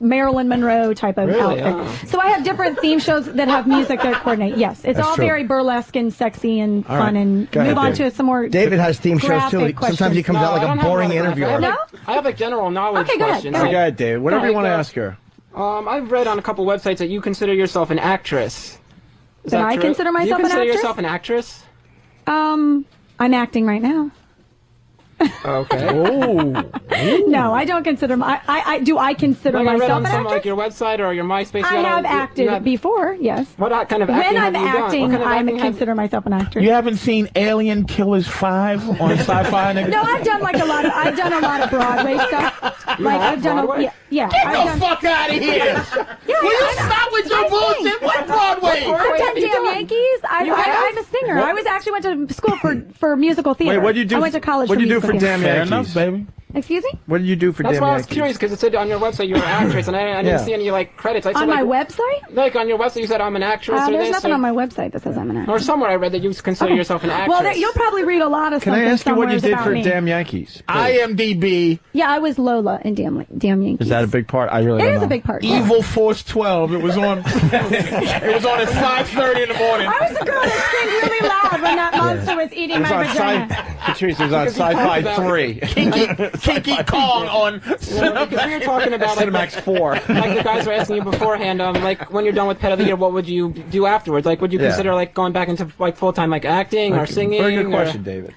Marilyn Monroe type of outfit. So I have different theme shows that have music that coordinate. Yes, it's all very burlesque and sexy and fun. And move on to some more. David has theme shows too. Sometimes he comes out like a boring interviewer. No, I have like general knowledge questions. Go ahead, David. Whatever you want to ask her. I've read on a couple websites that you consider yourself an actress. Is that I true? consider myself an actress? Do you consider yourself an actress? I'm acting right now. Okay. No, I don't consider I consider like myself I read on an some actress? like your website or your MySpace. I have acted before, yes. What kind of acting When I'm have you done? acting, What kind of I acting consider myself an actress. You haven't seen Alien Killers 5 on Sci-Fi? No, I've done a lot of Broadway stuff. Like I've done Broadway? yeah. Get the fuck out of here! Will you stop with your bullshit? What Broadway? I've done Damn Yankees. I'm a singer. I went to school for musical theater. Wait, what did you do? I went to college. What did you do musical for Damn theater. Yankees? Baby. Excuse me? What did you do for That's Damn why I Yankees? was curious because it said on your website you were an actress, and I didn't see any like credits. I said, On my website? Like on your website, you said I'm an actress. Or There's this, nothing or, on my website that says I'm an actress. Or somewhere I read that you consider yourself an actress. Well, you'll probably read a lot of Can something I ask you what you somewheres did about for me. Damn Yankees? IMDb. Yeah, I was Lola in Damn Yankees. Is that a big part? I really It don't is know. a big part. Evil Force 12. It was on. It was on at 5:30 in the morning. I was the girl that screamed really loud when that monster was eating my vagina. Patrice was on Sci-Fi 3. Kinky Kong on because we were talking about Cinemax 4. Like the guys were asking you beforehand, like when you're done with Pet of the Year, what would you do afterwards? Like, would you consider like going back into like full time like acting or singing? Very good question, David.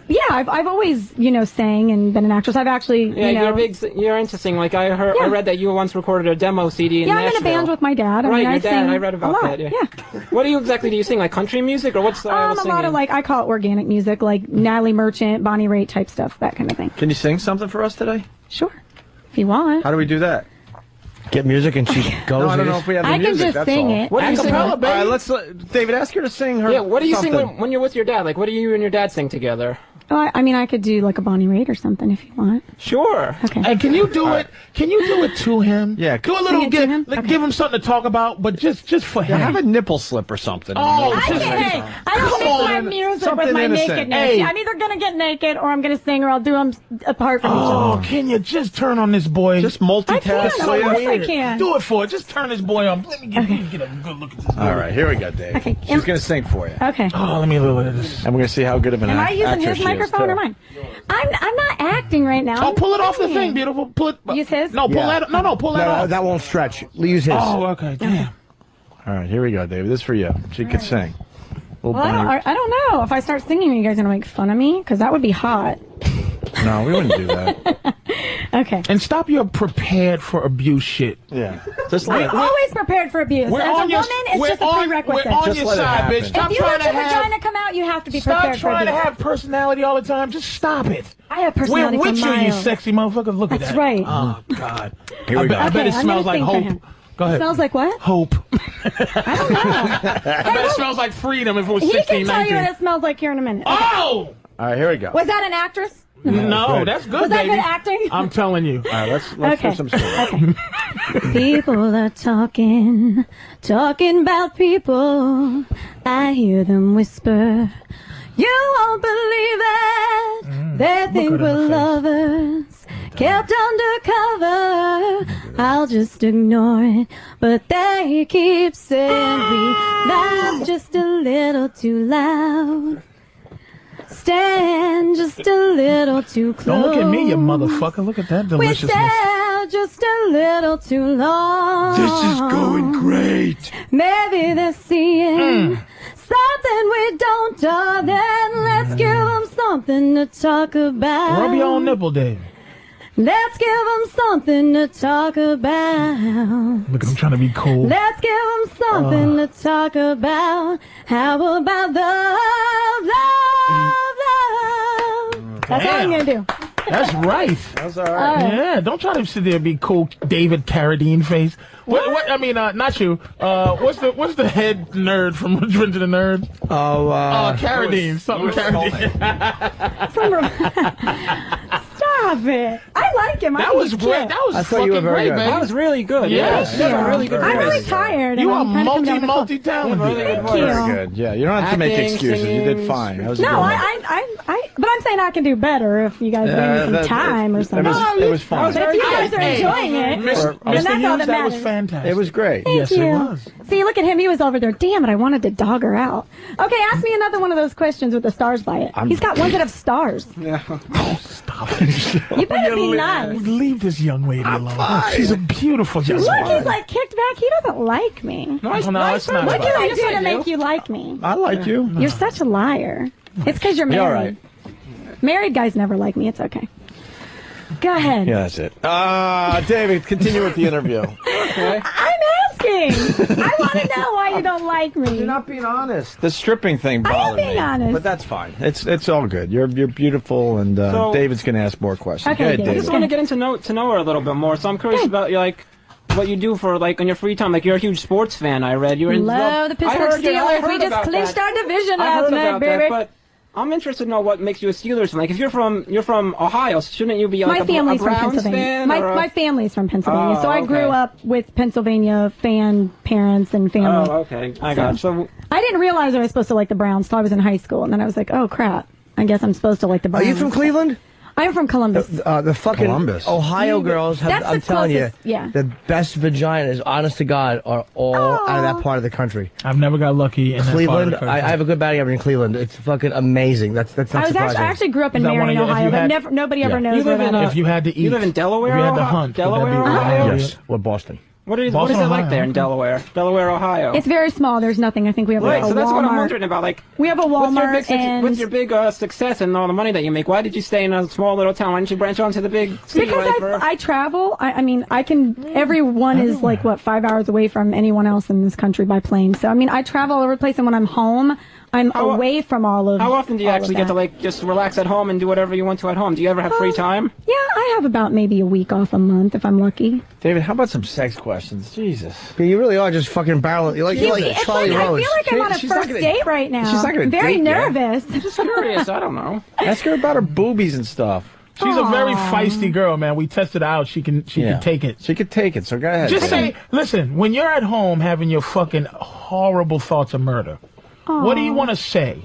Yeah, I've always sang and been an actress. I've actually you're into singing. Like I read that you once recorded a demo CD in I'm Nashville. in a band with my dad. I Right, mean, your I dad. sing I read about a lot. that. Yeah. What do you sing? Like country music or what's style of a singing? lot of I call it organic music, like Natalie Merchant, Bonnie Raitt type stuff, that kind of thing. Can you sing something for us today? Sure, if you want. How do we do that? Get music and she goes. No, I don't know if we have the music. I can just sing it. What do you sing? All right, let's David, ask her to sing her. Yeah, what do you sing something. when you're with your dad? Like, what do you and your dad sing together? Oh, I mean, I could do like a Bonnie Raitt or something if you want. Sure. Okay. And can you do it? Can you do it to him? Yeah. Do a little. Give him something to talk about, but just for him. Have a nipple slip or something. Oh, I don't mix my music with my nakedness. Hey. I'm either gonna get naked or I'm gonna sing, or I'll do them apart from each other. Oh, can you just turn on this boy? Just multitask. I can. Of course I can. Do it for it. Just turn this boy on. Let me get a good look at this. All right, here we go, Dave. Okay. She's going to sing for you. Okay. Oh, let me look at this. And we're going to see how good of an Am I actress using his she is, microphone too. or mine? I'm not acting right now. Oh, pull it off the thing, beautiful. Pull it. Use his? No, pull that. No, pull that off. That won't stretch. Use his. Oh, okay. Damn. All right, here we go, David. This is for you. She could sing. Well, I don't know. If I start singing, are you guys going to make fun of me? Because that would be hot. No, we wouldn't do that. Okay. And stop your prepared for abuse shit. Yeah. I'm always prepared for abuse. As a woman, it's just a prerequisite. We're on your side, bitch. Stop if you trying let your to have. vagina come out, you have to be Stop prepared for trying to abuse. have personality all the time. Just stop it. I have personality We're for with you, you miles. sexy motherfucker. Look at That's that. right. Oh, God. Here we go. I bet it I'm smells gonna like sing for hope. him. Go ahead. It smells like what? Hope. I bet it smells like freedom if it was He 16, can tell 19. you what it smells like here in a minute. Oh! All right, here we go. Was that an actress? No, that's good, Was that baby. good acting? I'm telling you. All right, let's Okay. do some stuff. Okay. People are talking about people. I hear them whisper. You won't believe it. They think we're lovers, kept undercover. I'll just ignore it, but they keep saying we laugh just a little too loud. Stand just a little too close. Don't look at me, you motherfucker. Look at that We deliciousness. stare just a little too long. This is going great. Maybe they're seeing something we don't, darling. Let's give them something to talk about. Rub your own nipple, Dave. Let's give them something to talk about. Look, I'm trying to be cool. Let's give them something to talk about. How about love, love, love? That's all I'm going to do. That's right. That's all right. Yeah, don't try to sit there and be cool, David Carradine face. What? I mean, not you. What's the head nerd from Revenge of the Nerds? Carradine. Something Carradine. Stop it. I like him. That was great. That was fucking great, man. That was really good. Yes. Yeah. That's a really good I'm voice. really tired. You and are I'm kind of coming down the multi-talented. Really good voice. Thank you. Very good. Yeah, you don't have to make Acting, excuses. You did singing. fine. That was a No, good one. but I'm saying I can do better if you guys give me some time or something. It was fun. But if you guys are enjoying it, then that's all that That was matters. fantastic. It was great. Thank you. See, look at him. He was over there. Damn it, I wanted to dog her out. Okay, ask me another one of those questions with the stars by it. He's got ones that have stars. Stop it. You better be nice. Leave this young lady alone. She's a beautiful young Look, lady. he's like kicked back. He doesn't like me. No, it's not. What can I do to I make do. you like me? I like you. You're such a liar. It's because you're married. You're all right. Married guys never like me. It's okay. Go ahead. Yeah, that's it. David, continue with the interview. Okay. I'm asking. I want to know why you don't like me. You're not being honest. The stripping thing I am bothered being me. honest. But that's fine. It's all good. You're beautiful, and So- David's going to ask more questions. Okay, Go ahead, David. I just David. want to get to know her a little bit more. So I'm curious about what you do for on your free time. Like you're a huge sports fan. I read you're in Love the Pittsburgh Steelers. We just clinched our division last night, baby. But I'm interested to know what makes you a Steelers fan. Like if you're from Ohio, shouldn't you be like My a family's from Browns Pennsylvania. fan? or a- My family's from Pennsylvania, Oh, so I grew okay. up with Pennsylvania fan parents and family. Oh, okay. I got it. So I didn't realize I was supposed to like the Browns till I was in high school, and then I was like, oh crap, I guess I'm supposed to like the Are Browns. you from Cleveland? I'm from Columbus. The fucking Columbus. Ohio girls have, That's the I'm telling you, closest, yeah. the best vaginas, honest to God, are all out of that part of the country. I've never got lucky in Cleveland, that part of the country. I have a good batting average in Cleveland. It's fucking amazing. That's not I surprising. actually grew up in Is that one of Marion, your- if Ohio, you but had- nobody ever knows You where live that in is. If you had to eat. You live in Delaware, If you had to Ohio? hunt. would that be Delaware, Ohio? Ohio? Yes, we're Boston. what is Boston, it like Ohio. there in Delaware, Ohio? It's very small. There's nothing. I think we have Right, a so that's Walmart. what I'm wondering about. Like, We have a Walmart and what's your big success and all the money that you make? Why did you stay in a small little town? Why didn't you branch on to the big city? because I travel. I mean, I can. Everyone is like 5 hours away from anyone else in this country by plane. So I mean, I travel all over the place, and when I'm home, I'm away from all of. How often do you all of actually get that. to just relax at home and do whatever you want to at home? Do you ever have free time? Yeah, I have about maybe a week off a month if I'm lucky. David, how about some sex questions? Jesus. Yeah, you really are just fucking barreling. You're like It's Charlie like, Rose. I feel like I'm on a She's not first gonna- date right now. she's not gonna I'm very date yet. nervous. Just curious. I don't know. Ask her about her boobies and stuff. She's a very feisty girl, man. We tested her out. She can take it. She could take it, so go ahead. Just say, listen, when you're at home having your fucking horrible thoughts of murder, what do you want to say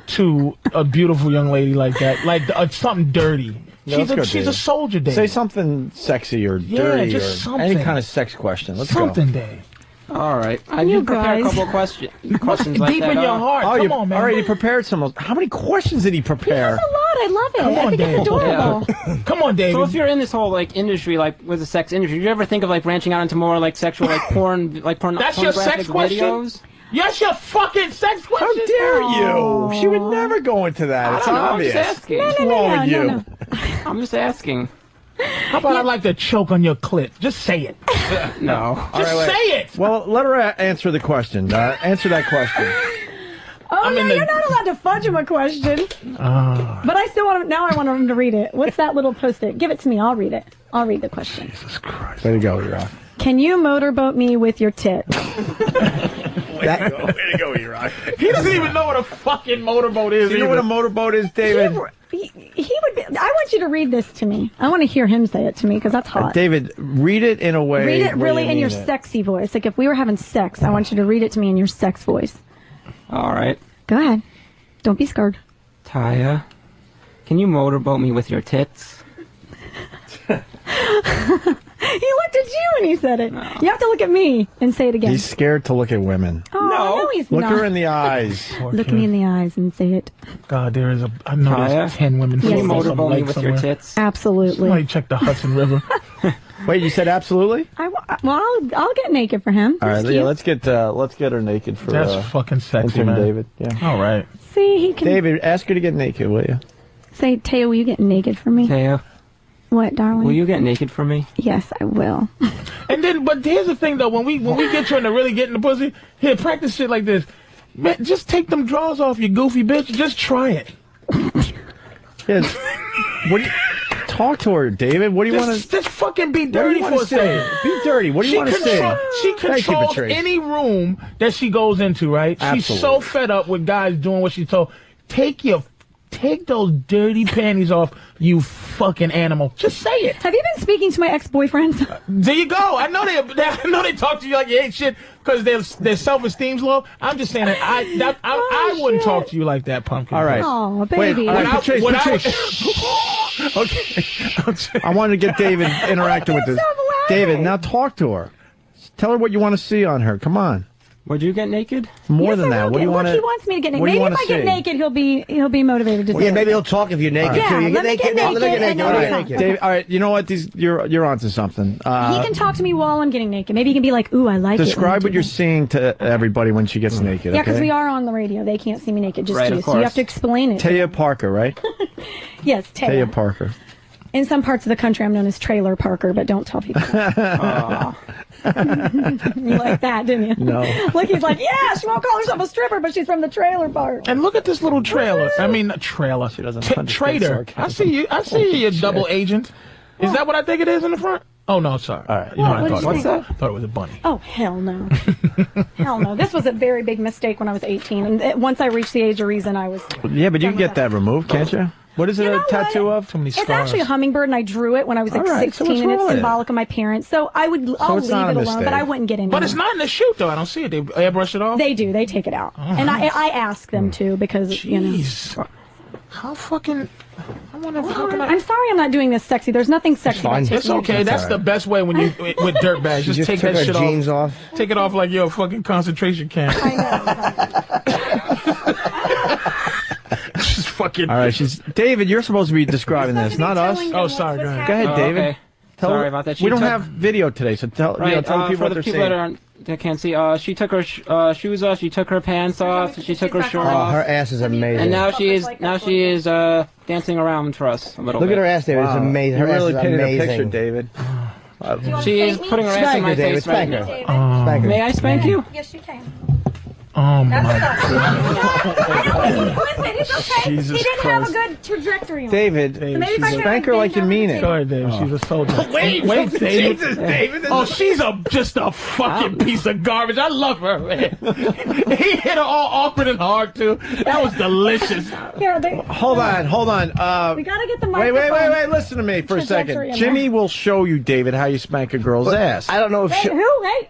to a beautiful young lady like that? Like something dirty. Yeah, let's go, She's David. a soldier, Dave. Say something sexy or dirty just or something. any kind of sex question. Let's something, go. Dave. All right. I You did prepare a guys. couple of questions like Deep that. in your heart. Oh, Come on, man. All right, he prepared some. How many questions did he prepare? That's a lot. I love it. Come I on, think Dave. it's adorable. Come on, David. So if you're in this whole industry, with the sex industry, do you ever think of branching out into more sexual, porn, That's your sex pornographic question? videos? That's your fucking sex question? How dare you? She would never go into that. It's I don't know, I'm obvious. just asking. What's wrong with you? I'm just asking. How about I'd like to choke on your clit? Just say it. No. Just say it. Well, let her answer the question. Answer that question. Oh, no, you're not allowed to fudge him a question. But I still want him, now I want him to read it. What's that little post-it? Give it to me. I'll read it. I'll read the question. Jesus Christ. Way to go, E-Rock. Can you motorboat me with your tits? Way to go, E-Rock. He doesn't even know what a fucking motorboat is. Do you know what a motorboat is, David? He would be, I want you to read this to me. I want to hear him say it to me because that's hot. David, read it in a way. Read it really in your sexy voice. Like if we were having sex, I want you to read it to me in your sex voice. All right. Go ahead. Don't be scared. Taya, can you motorboat me with your tits? He looked at you when he said it. No. You have to look at me and say it again. He's scared to look at women. Oh, no he's look not. Look her in the eyes. Look me in the eyes and say it. God, there is I know there's 10 women. Can you motorboat me with your tits? Absolutely. Somebody check the Hudson River. Wait, you said absolutely? I'll get naked for him. All right, yeah, let's get her naked for. That's fucking sexy, intern man. David. Yeah. All right. See, he can. David, ask her to get naked, will you? Say, Taya, will you get naked for me? Taya. What, darling? Will you get naked for me? Yes, I will. And then, but here's the thing, though. When we get you in to really get in the pussy, here, practice shit like this. Man, just take them drawers off, you goofy bitch. Just try it. Yes. Talk to her, David. What do you want to... Just fucking be dirty for a second. Be dirty. What do you want to say? She controls any room that she goes into, right? Absolutely. She's so fed up with guys doing what she's told. Take those dirty panties off, you fucking animal. Just say it. Have you been speaking to my ex-boyfriends? There you go. I know they talk to you like you hate shit because their self-esteem's low. I'm just saying that I wouldn't talk to you like that, pumpkin. All right. Oh, baby. Wait, Patrice. Okay. I wanted to get David interacting with this. David, now talk to her. Tell her what you want to see on her. Come on. Would you get naked? More than that. What do you want to? He wants me to get naked. Maybe if I get naked, he'll be motivated to. Well, yeah, maybe he'll talk if you're naked. Yeah, too. You let me get naked. All right, David, all right. You know what? You're onto something. He can talk to me while I'm getting naked. Maybe he can be like, "Ooh, I like it." Describe what you're seeing to everybody when she gets naked. Yeah, because we are on the radio. They can't see me naked. Just you. So you have to explain it. Taya Parker, right? Yes, Taya Parker. In some parts of the country, I'm known as Trailer Parker, but don't tell people. You like that, didn't you? No. Look, he's like, yeah, she won't call herself a stripper, but she's from the trailer park. And look at this little trailer. I mean, trailer. She doesn't Trader. I see you. I see you, double agent. Is that what I think it is in the front? Oh, no, sorry. All right. You know what I thought. What's that? I thought it was a bunny. Oh, hell no. Hell no. This was a very big mistake when I was 18. And once I reached the age of reason, I was... Yeah, but you can get that removed, can't you? What is it a tattoo of? So many It's scars. actually a hummingbird, and I drew it when I was like 16, and it's symbolic of my parents. So I'll leave it alone, but I wouldn't get into it. But it's not in the shoot, though. I don't see it. They airbrush it off? They do. They take it out. And I ask them to because, you know... How fucking... I'm sorry I'm not doing this sexy. There's nothing sexy about taking It's okay. That's the best way when you with dirtbags. Just take that shit jeans off. Take it off like you're a fucking concentration camp. I know. Just fucking. All right, David. You're supposed to be describing this, not us. Oh, sorry. Go ahead. Go ahead, David. Okay. Sorry about that. We don't have video today, so tell people what they're saying. That can't see. She took her shoes off. She took her pants off. She took her shirt off. Her ass is amazing. And now she is dancing around for us a little bit. Look at her ass, David. It's amazing. Her You really ass is painted amazing. a picture, David. She is putting her ass in my face right now. Spank her. May I spank you? Yes, you can. Oh my God. Listen, it's okay. Jesus he didn't Christ. have a good trajectory on David, spank her like you mean it. Go ahead, David. She's a soldier. Wait, David. Jesus, David. Oh, she's just a fucking piece of garbage. I love her, man. He hit her all awkward and hard, too. That was delicious. Hold on. We gotta get the microphone. Wait. Listen to me for a second. Jimmy will show you, David, how you spank a girl's ass. I don't know if Who? Hey.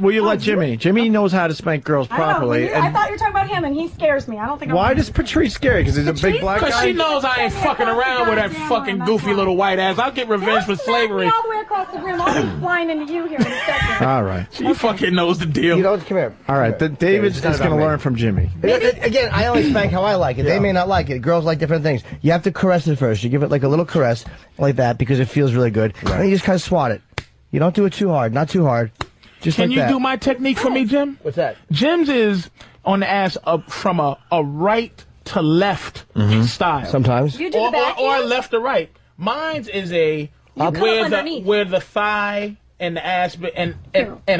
Will you let Jimmy? Jimmy knows how to spank girls properly. I thought you were talking about him, and he scares me. I don't think. Why does Patrice scare you? Because he's a big black guy? Because she knows I ain't fucking around with that fucking goofy little white ass. I'll get revenge for slavery. All the way across the room. I'll be flying into you here in a second. All right. She fucking knows the deal. You don't come here. All right. David's just going to learn from Jimmy. Again, I only spank how I like it. They may not like it. Girls like different things. You have to caress it first. You give it like a little caress like that because it feels really good. Right. And you just kind of swat it. You don't do it too hard. Not too hard. Just Can like you that. do my technique for me, Jim? What's that? Jim's is on the ass from a right to left style. Sometimes. You do the back or left to right. Mine's is a come where underneath. where the thigh and the ass and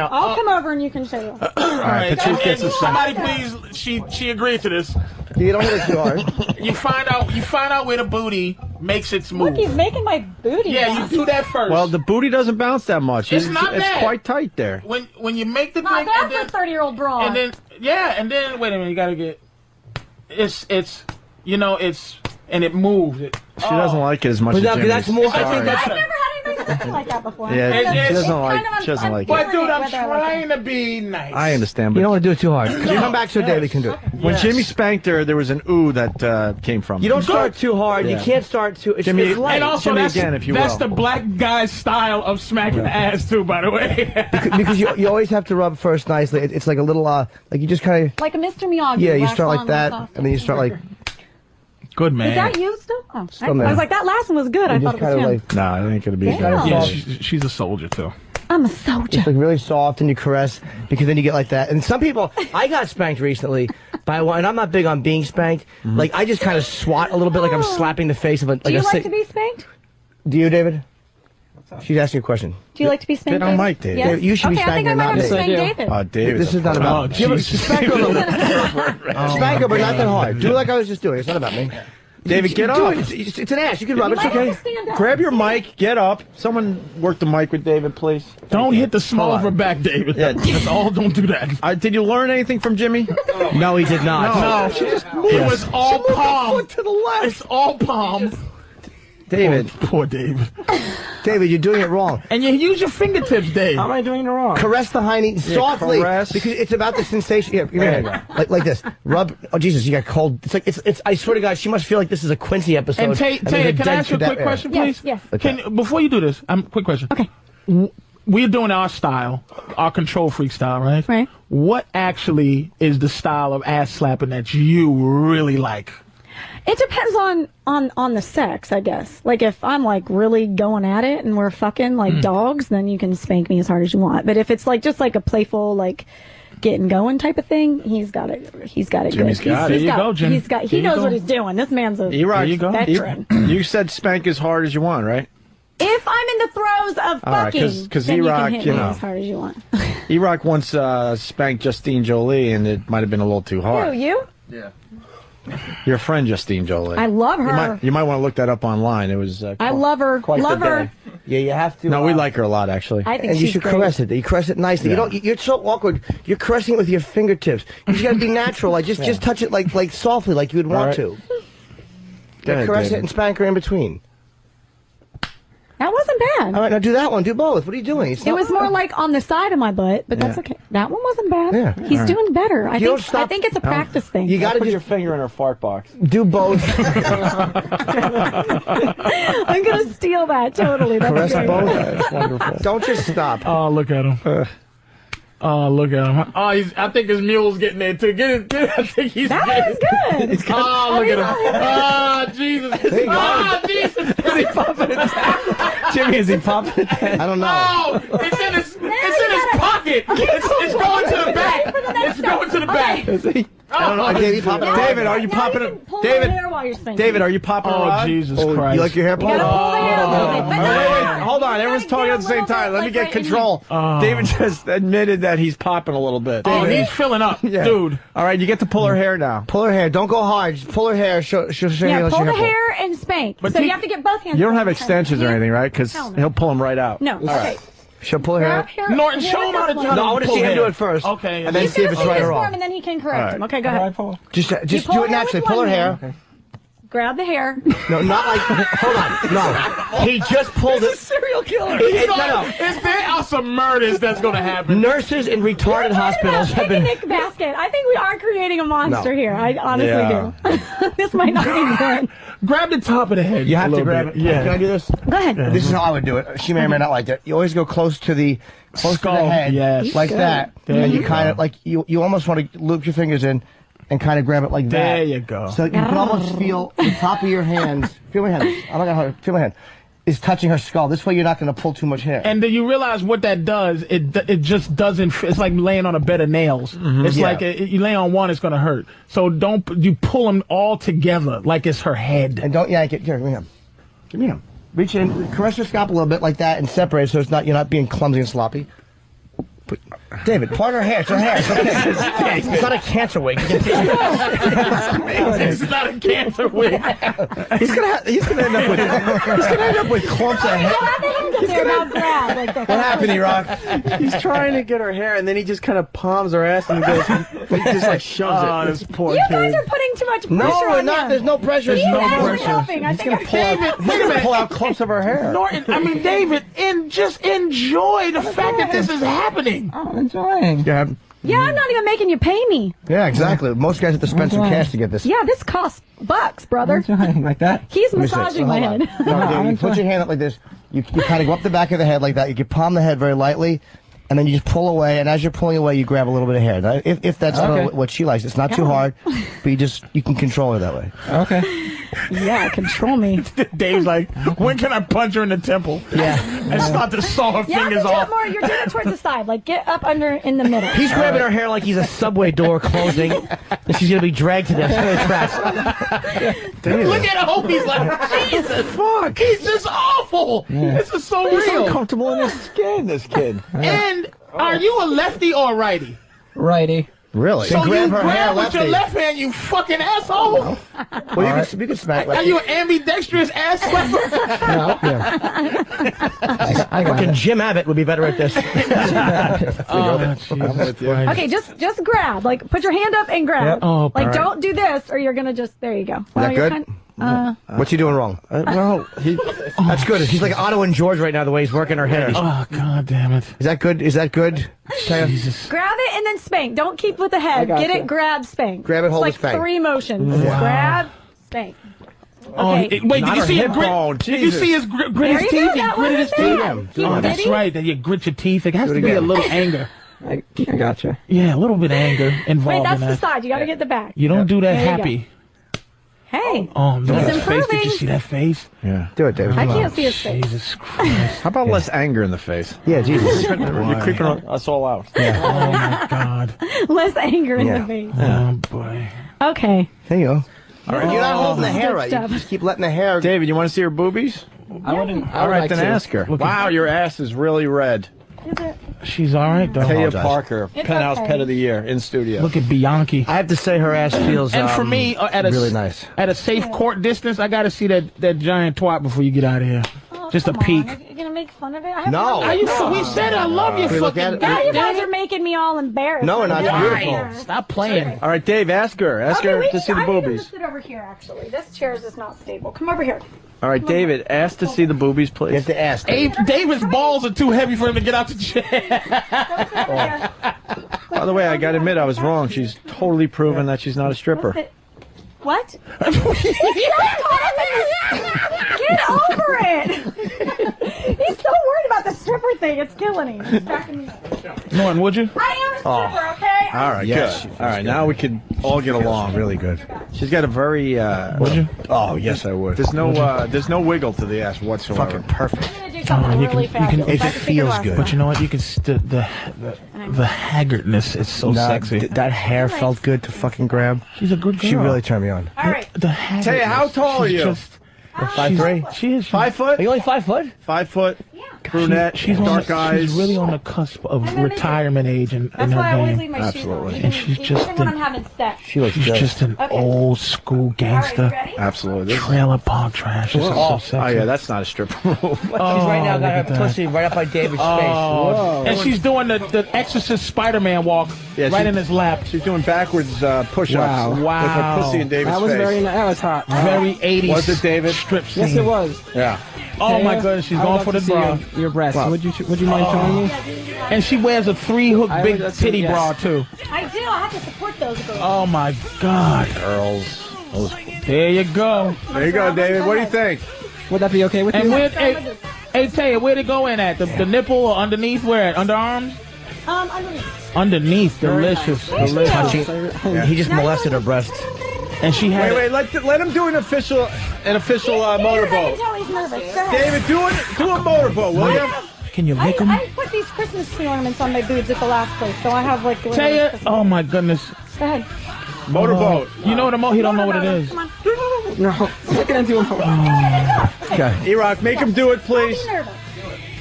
I'll come over and you can show you. All right, somebody please. She agreed to this. You don't hit it too hard. You find out where the booty makes its move. Look, he's making my booty. Yeah, bounce. you do that first. Well, the booty doesn't bounce that much. It's not It's bad. quite tight there. When you make the Not thing, bad and then, for a 30-year-old broad. and then wait a minute, you gotta get it's and it moves. She doesn't like it as much as Jimmy. that's more. I think I've never had anybody say like that before. Yeah, she doesn't like. kind of She doesn't like But it. dude, I'm trying to be nice. I understand, but You don't want to do it too hard. You come back so David can do it. when Jimmy spanked her, there was an ooh that came from. You it. don't start too hard. Yeah. You can't start too. It's, Jimmy- it's light. And also, Jimmy that's, again, if you that's will. the black guy's style of smacking the ass too. By the way, because you always have to rub first nicely. It's like a little like you just kind of Like a Mr. Miyagi. you wax start on, like that, wax off. and then you start like good man. Is that you still? Oh, I man. was like, that last one was good. I you thought just it was kind him. of like Nah, it ain't gonna be. Yeah. Yeah, she's a soldier too. I'm a soldier. it's like really soft, and you caress because then you get like that. And some people, I got spanked recently by one, and I'm not big on being spanked. Like I just kind of swat a little bit, like I'm slapping the face of a. Like Do you a like to be spanked? Do you, David? She's asking you a question. Do you like to be spanked? Get on mic, David. Yes? David, you should be okay, I think I spanked, might not have to me. spank David. David. This is not about. Oh, Give her, jeez. spank her a little bit. Spank her, but not that hard. Do like I was just doing. It's not about me. David, get Do up. it. It's an ass. You can rub it. It's might have okay. to stand up. Grab your mic. Get up. Someone work the mic with David, please. Don't hit the small of her back, David. Yeah. That's all. Don't do that. Did you learn anything from Jimmy? No, he did not. No, it was all palm. Foot to the left. It's all palm. David. Poor David. David, you're doing it wrong. And you use your fingertips, Dave. How am I doing it wrong? Caress the hiney softly caress. because it's about the sensation. Yeah, here, like this. Rub. Oh Jesus, you got cold. It's like it's. I swear to God, she must feel like this is a Quincy episode. And there's Taya, a can I dead ask you a cadet quick there. question, please? Yes. Can before you do this, quick question. Okay. We're doing our style, our control freak style, right? Right. What actually is the style of ass slapping that you really like? It depends on the sex, I guess. Like if I'm like really going at it and we're fucking like dogs, then you can spank me as hard as you want. But if it's like just like a playful like getting going type of thing, he's got it. Jimmy's good. got it. There you go, Jimmy. He knows what he's doing. This man's a veteran. You said spank as hard as you want, right? If I'm in the throes of All right, fucking, 'cause then E-Rock, you can hit you me know. as hard as you want. E-Rock once spanked Justine Jolie, and it might have been a little too Who, hard. you? Your friend Justine Jolie. I love her. You might want to look that up online. It was. I love her. Quite Love the her. day. Yeah, you have to. No, we like her a lot, actually. I think And you she's should great. caress it. You caress it nicely. Yeah. You're so awkward. You're caressing it with your fingertips. You just gotta be natural. Like just touch it like softly, like you would want right. to. Go ahead, Caress it David. and spank her in between. That wasn't bad. All right, now do that one. Do both. What are you doing? It was more like on the side of my butt, but that's Yeah. okay. That one wasn't bad. Yeah. He's All right. doing better. I You don't think. stop- I think it's a practice thing. You gotta Put just your finger in her fart box. do both. I'm gonna steal that totally. That's Caress great. both. That's wonderful. Don't just stop. Oh, look at him. Oh, look at him. Oh, I think his mule's getting there too. Get it. I think he's That getting was good. Oh, look at him. Oh, Jesus. Oh, Jesus. Is he popping it down? Jimmy, is he popping it down? I don't know. Oh, it's in his pocket. It's going to the back. It's going to the back. Is he? I don't know. I gave you popping it. David, are you Now popping you it? can pull David, my hair while you're spanking. David, are you popping a Oh, rod? Jesus Oh, Christ. you like your hair You gotta pull the hair a little bit. But Wait, no, hold on. you Everyone's gotta talking get at the same a little time. bit, Let me like, get right in control. Oh. David just admitted that he's popping a little bit. Oh, he's filling up, Yeah. dude. All right, you get to pull her hair now. Pull her hair. Don't go hard. Just pull her hair. She'll show you Yeah, how pull she the pull. hair and spank. But So you have to get both hands. You don't have at the same extensions or time. anything, right? Because Hell no. he'll pull them right out. No. Okay. She'll pull her hair. Grab hair. Norton, hair show him how to this do one. No, I want to Pull see him hair. do it first. Okay. And then He's see if gonna it's see right this or for wrong. him, and then he can correct All him. right. Okay, go ahead. Just pull do her it hair naturally. with Pull her one hair. hand. Grab the hair. No, not like. Hold on. No, he just pulled it. Serial killer. Is there are some murders that's going to happen? Nurses in retarded hospitals have been. Picnic basket. I think we are creating a monster No. here. I honestly Yeah. do. This might not be good. Grab the top of the head. You have a to little grab bit. it. Yeah. Can I do this? Go ahead. This is how I would do it. She may or may not like that. You always go close to the Skull, head, yes. like Good. that, There and you you kind of like you almost want to loop your fingers in and kind of grab it like that. There you go. So you can almost feel the top of your hands. Feel my hand. I'm not gonna feel my hand. Is touching her skull. This way you're not going to pull too much hair. And do you realize what that does? It just doesn't. It's like laying on a bed of nails. It's Yeah. like you lay on one, it's gonna hurt. So don't you pull them all together like it's her head. And don't yank it. Here, give me him. Give me him. Reach in, caress your scalp a little bit like that, and separate so you're not being clumsy and sloppy. David, part her hair. It's her hair. It's okay. It's not a cancer wig. It's not a cancer wig. He's gonna end up with clumps of hair. What happened, E-Rock? He's trying to get her hair, and then he just kind of palms her ass and goes, he just like shoves it. Oh, this poor You kid. guys are putting too much pressure No, we're on not. him. There's no pressure. He's There's no actually pressure. helping. I He's think gonna pull out. David, He's wait a gonna minute. pull out clumps of her hair. Norton, I mean, David, just enjoy the fact that this is happening. I'm enjoying. Yeah. Yeah, I'm not even making you pay me. Yeah, exactly. Most guys have to spend some cash to get this. Yeah, this costs bucks, brother. Like that? He's Let me see. massaging my Hold head. on. No, dude, you put your hand up like this. You kind of go up the back of the head like that. You can palm the head very lightly, and then you just pull away. And as you're pulling away, you grab a little bit of hair. Now, if that's what she likes, it's not too hard, but you can control her that way. Okay. Yeah, control me. Dave's like, when can I punch her in the temple? Yeah. And start to saw her Yeah, fingers do it off. more. You're doing it towards the side. Like, get up under in the middle. He's grabbing her hair like he's a subway door closing, and she's gonna be dragged to death. She's gonna crash. Look at Opie's like, Jesus, fuck, he's just awful. This is so He's real. uncomfortable in his skin, this kid. And are you a lefty or a righty? Righty. Really? So grab you her hair grab with your lefty. left hand, you fucking asshole. Well, you can smack Are lefty. you an ambidextrous ass slapper? No. Fucking Jim Abbott would be better at this. Okay, just grab. Like, put your hand up and grab. Yep. Oh, like, all right. don't do this, or you're gonna just. There you go. that you're good? kind- What's he doing wrong? Well, That's good. He's like Otto and George right now, the way he's working her hair. Oh, God damn it. Is that good? Is that good? Jesus. grab it and then spank. Don't keep with the head. Get it, grab, spank. Grab it, hold it's it, like spank. 3 motions. Wow. Grab, spank. Oh, Okay. wait, Not did you her see him hip grit? bone, Did you Jesus. see his grit There his you teeth? go, He that gritted his wasn't teeth. bad. Oh, Did that's he? right. That you grit your teeth. It has to be a little anger. I gotcha. Yeah, a little bit of anger Wait, involved that's in the that. side. You gotta get the back. You don't do that There you go. happy. Hey. Oh, no, He's his face. Did you improving. see that face? Yeah. Do it, David. I can't see his face. Jesus Christ. How about less anger in the face? Yeah, Jesus. You're creeping us all out. Oh, my God. Less anger in Yeah. the face. Oh, boy. Okay. There you go. All right, you're not holding the hair Good right. You stuff. just keep letting the hair. David, you want to see her boobies? I wouldn't. All right, then ask her. Wow, your ass is really red. Is it? She's all right, though. Taya apologize. Parker, It's Penthouse okay. Pet of the Year in studio. Look at Bianchi. I have to say her ass feels. And for me, at a really nice. At a safe court distance, I got to see that giant twat before you get out of here. Oh, Just a come on. peek. Are you gonna make fun of it? I have No. no. Are you, we said I love you, Can we look at fucking it? Now you goddamn guys it. are making me all embarrassed. No, we're not. It's Why? beautiful. Stop playing. All right, Dave, ask her. Ask Okay, her we to see the I need him to boobies. sit over here. Actually, this chair is just not stable. Come over here. All right, David, ask to see the boobies, You please. have to ask. David's balls are too heavy for him to get out the chair. By the way, I got to admit, I was wrong. She's totally proven that she's not a stripper. What? Get over it. He's so worried about the stripper thing. It's killing him. It's cracking me up. Norton, would you? I am a stripper, okay? All right, Yes, good. All right, now we can all get along. Really good. She's got a very. Would you? Oh, yes, I would. There's no wiggle to the ass whatsoever. Fucking perfect. I'm gonna do something really fast. If it feels good. But you know what? You can the haggardness is so sexy. That hair felt good to fucking grab. She's a good girl. She really turned me on. All right. The haggardness. Taya, how tall are she's you? Just, 5'3". she is 5 foot? Are you only 5 foot? 5 foot. Brunette. She's dark eyes. She's really on the cusp of retirement age in That's her why I always game. leave my Absolutely. shoes on. And she's just even when an- I'm having sex. She She's just an old school gangster. ready? Absolutely. Trailer park trash. This is so sexy. Oh, yeah, that's not a stripper move. She's right now look got at her that. pussy right up by David's face. Oh, and she's doing the Exorcist Spider-Man walk Yeah, right she- in his lap. She's doing backwards push-ups Wow. with her pussy in David's That was face. that was hot. Very 80s. Was it, David? Strip scene. Yes, it was. Yeah. Oh my goodness, she's I would going love for the to see bra. your breasts. Wow. Would you mind showing me? And she wears a 3-hook I big would- that's- titty yes. bra too. I do. I have to support those girls. Oh my God. Girls. There you go. There you go, David. What do you think? Would that be okay with And you? where, hey Taya, where'd it go in at? The nipple or underneath? Where at? Underarms? Underneath. Underneath. Delicious. Delicious. Touching. He just molested her breasts. And she had. Wait, let him do an official motorboat. Tell he's nervous. Go ahead. David, do a motorboat, will you? Can you lick him? I put these Christmas tree ornaments on my boobs at the last place, so I have like. Taya, oh my goodness. Go ahead. Motorboat. You know what he don't know what it is. No, look at him do a Okay. E-Rock, make him do it, please.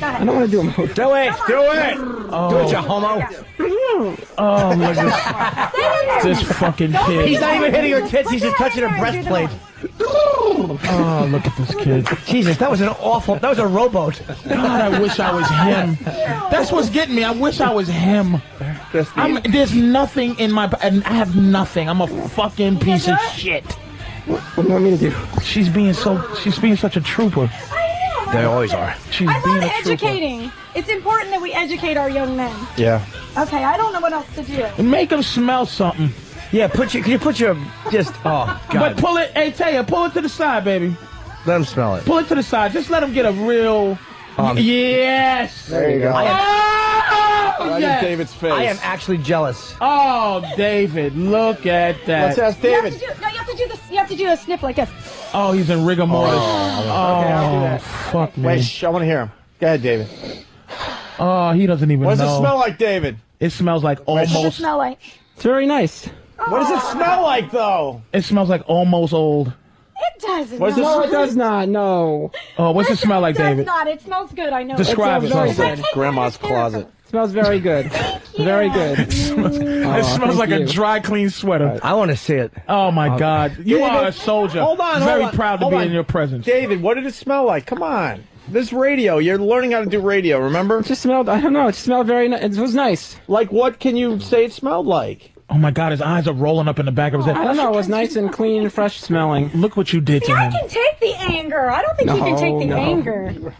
I don't want to do a motor. Do it. Do it. Do it, you homo. Oh, look at this fucking kid. He's not even hitting her tits. He's just touching her breastplate. Oh, look at this kid. Jesus, that was a rowboat. God, I wish I was him. That's what's getting me. I wish I was him. There's nothing in my... And I have nothing. I'm a fucking piece of shit. What do you want me to do? She's being such a trooper. They always are. She's I being love a trooper. educating. It's important that we educate our young men. Yeah. Okay, I don't know what else to do. Make them smell something. Yeah, can you put your, just, oh, God. But pull it, hey, Taya, pull it to the side, baby. Let them smell it. Pull it to the side. Just let them get a real, yes. There you go. Right in David's face. I am actually jealous. Oh, David, look at that. Let's ask David. You have to do this. You have to do a sniff like this. Oh, he's in rigor mortis. Okay, I'll do that. Fuck me. Wait, I want to hear him. Go ahead, David. Oh, he doesn't even know. What does it smell like, David? It smells like What does it almost. smell like? It's very nice. What does it smell like, though? It smells like almost old. It doesn't. What does it No, it does not. No. Oh, what's it smell like, It does David? not. It smells good. I know. Describe It it. smells very good. Grandma's closet. Smells very good. Very good. It smells like a dry, clean sweater. I want to see it. Oh, my God. You David, are a soldier. Hold on, Very hold on, proud to hold be on. in your presence. David, what did it smell like? Come on. This radio. You're learning how to do radio, remember? It just smelled, I don't know, it smelled very nice. It was nice. Like, what can you say it smelled like? Oh, my God. His eyes are rolling up in the back of his head. I don't know, it was nice and clean and fresh smelling. Look what you did to I him. can take the anger. I don't think you can take the anger.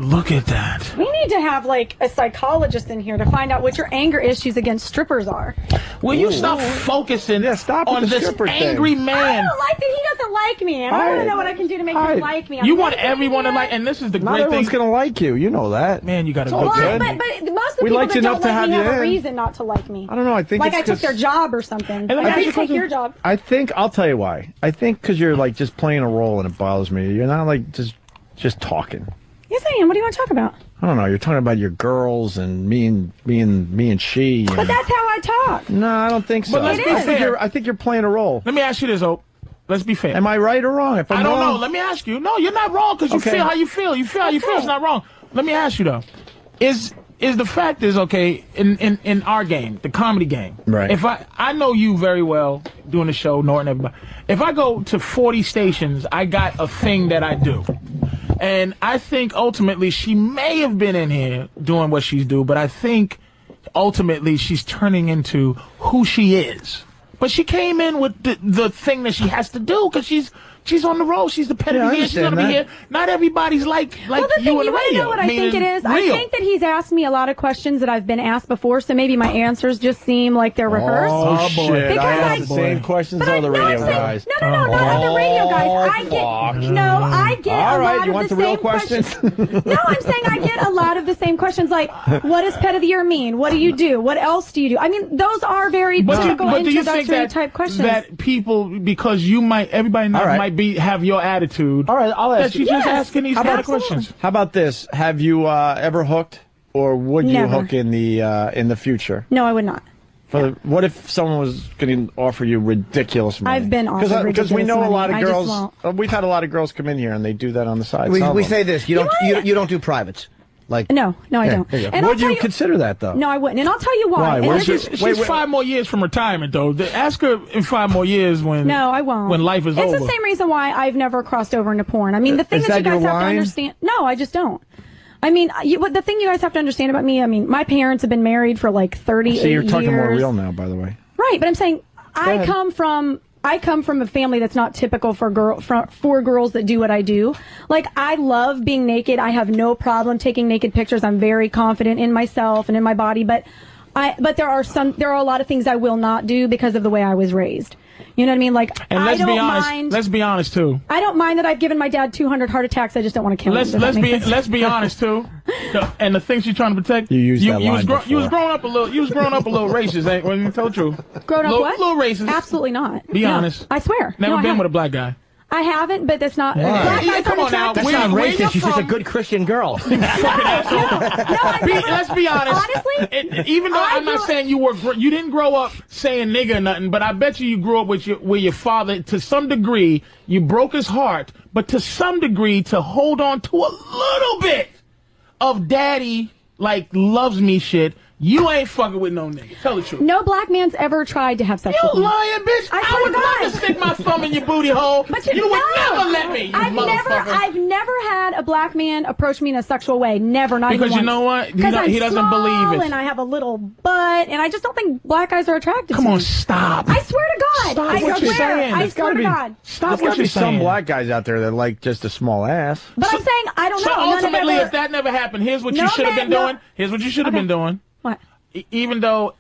Look at that. We need to have like a psychologist in here to find out what your anger issues against strippers are. Will you stop focusing stop on with the this stripper angry thing. I man? don't like that he doesn't like me, and I want to know what I can do to make him like me. You want everyone to like, and this is the Not great everyone's thing. going to like you. You know that. Man, you got to all go. good. But most of the We people liked that you enough don't to like have me you have a in. reason not to like me. I don't know. I think Like it's I took 'cause- their job or something. let me Like, I ask you didn't a take question. your job. I think I'll tell you why. I think because you're like just playing a role and it bothers me. You're not like just talking. Yes, I am. What do you want to talk about? I don't know. You're talking about your girls and me and she. And... But that's how I talk. No, I don't think so. But let's be fair. I think you're playing a role. Let me ask you this, Hope. Let's be fair. Am I right or wrong? If I'm I don't wrong, know. Let me ask you. No, you're not wrong because you Okay. feel how you feel. You feel how you feel. It's not wrong. Let me ask you though. Is the fact is okay in our game, the comedy game. Right. If I know you very well doing the show, Norton, everybody. If I go to 40 stations, I got a thing that I do. And I think ultimately she may have been in here doing what she's do, but I think ultimately she's turning into who she is. But she came in with the thing that she has to do because she's on the road. She's the pet of the year. She's going to be here. Not everybody's like Well, the you thing, on the you want to radio. know what I think it is? I Real. think that he's asked me a lot of questions that I've been asked before, so maybe my answers just seem like they're rehearsed. Oh, shit. Because I ask the same questions as the radio guys. No, not the radio guys. I get All a right, lot you of want the the real same questions? No, I'm saying I get a lot of the same questions like, what does pet of the year mean? What do you do? What else do you do? I mean, those are very typical do you think introductory that, type questions. that people, because everybody not, right. might have your attitude. All right, I'll ask that you. she's just asking these kind of absolutely. questions. How about this? Have you ever hooked, or would you Never. hook in the future? No, I would not. What if someone was going to offer you ridiculous money? I've been offered Because we ridiculous know a money. lot of I just girls. won't. We've had a lot of girls come in here and they do that on the side. We Some of say them. this. You don't do privates. Like No, I don't. There you go. And I'll Would tell you consider that though? No, I wouldn't. And I'll tell you why. Why? And Where's this your- is- She's 5 more years from retirement, though. Ask her in 5 more years when. No, I won't. When life is it's over. the same reason why I've never crossed over into porn. I mean, the thing Is that you that guys your have to line? understand. No, I just don't. I mean, the thing you guys have to understand about me. I mean, my parents have been married for like 38 years. See, you're talking more real now, by the way. Right, but I'm saying I come from a family that's not typical for girls that do what I do. Like, I love being naked. I have no problem taking naked pictures. I'm very confident in myself and in my body, but there are a lot of things I will not do because of the way I was raised. You know what I mean? Like, And I let's don't be honest. mind. Let's be honest too. I don't mind that I've given my dad 200 heart attacks. I just don't want to kill him. Does that make sense? Let's be honest too. And the things you're trying to protect. You used that line You was before. growing up a little. You was growing up a little racist. When you tell the truth. Grown up what? Little racist. Absolutely not. Be No, honest. I swear. Never No, I been haven't. with a black guy. I haven't, but that's not. Black guys come on now. That's not racist. She's just a good Christian girl. Let's be honest. Honestly, even though I'm not saying you didn't grow up saying nigga or nothing, but I bet you grew up with your father to some degree. You broke his heart, but to some degree to hold on to a little bit of daddy like loves me shit. You ain't fucking with no nigga. Tell the truth. No black man's ever tried to have sex with me. You lying bitch. I would love to stick my thumb in your booty hole. But you would never let me, I've never had a black man approach me in a sexual way. Never, not even once. Because you know what? He doesn't believe it. And I have a little butt, and I just don't think black guys are attracted to me. Come on, stop. I swear to God. Stop I what you're saying. I swear to God. There's got to be some black guys out there that like just a small ass. But I'm saying, I don't know. So ultimately, if that never happened, here's what you should have been doing. Here's what you should have been doing. What? Even though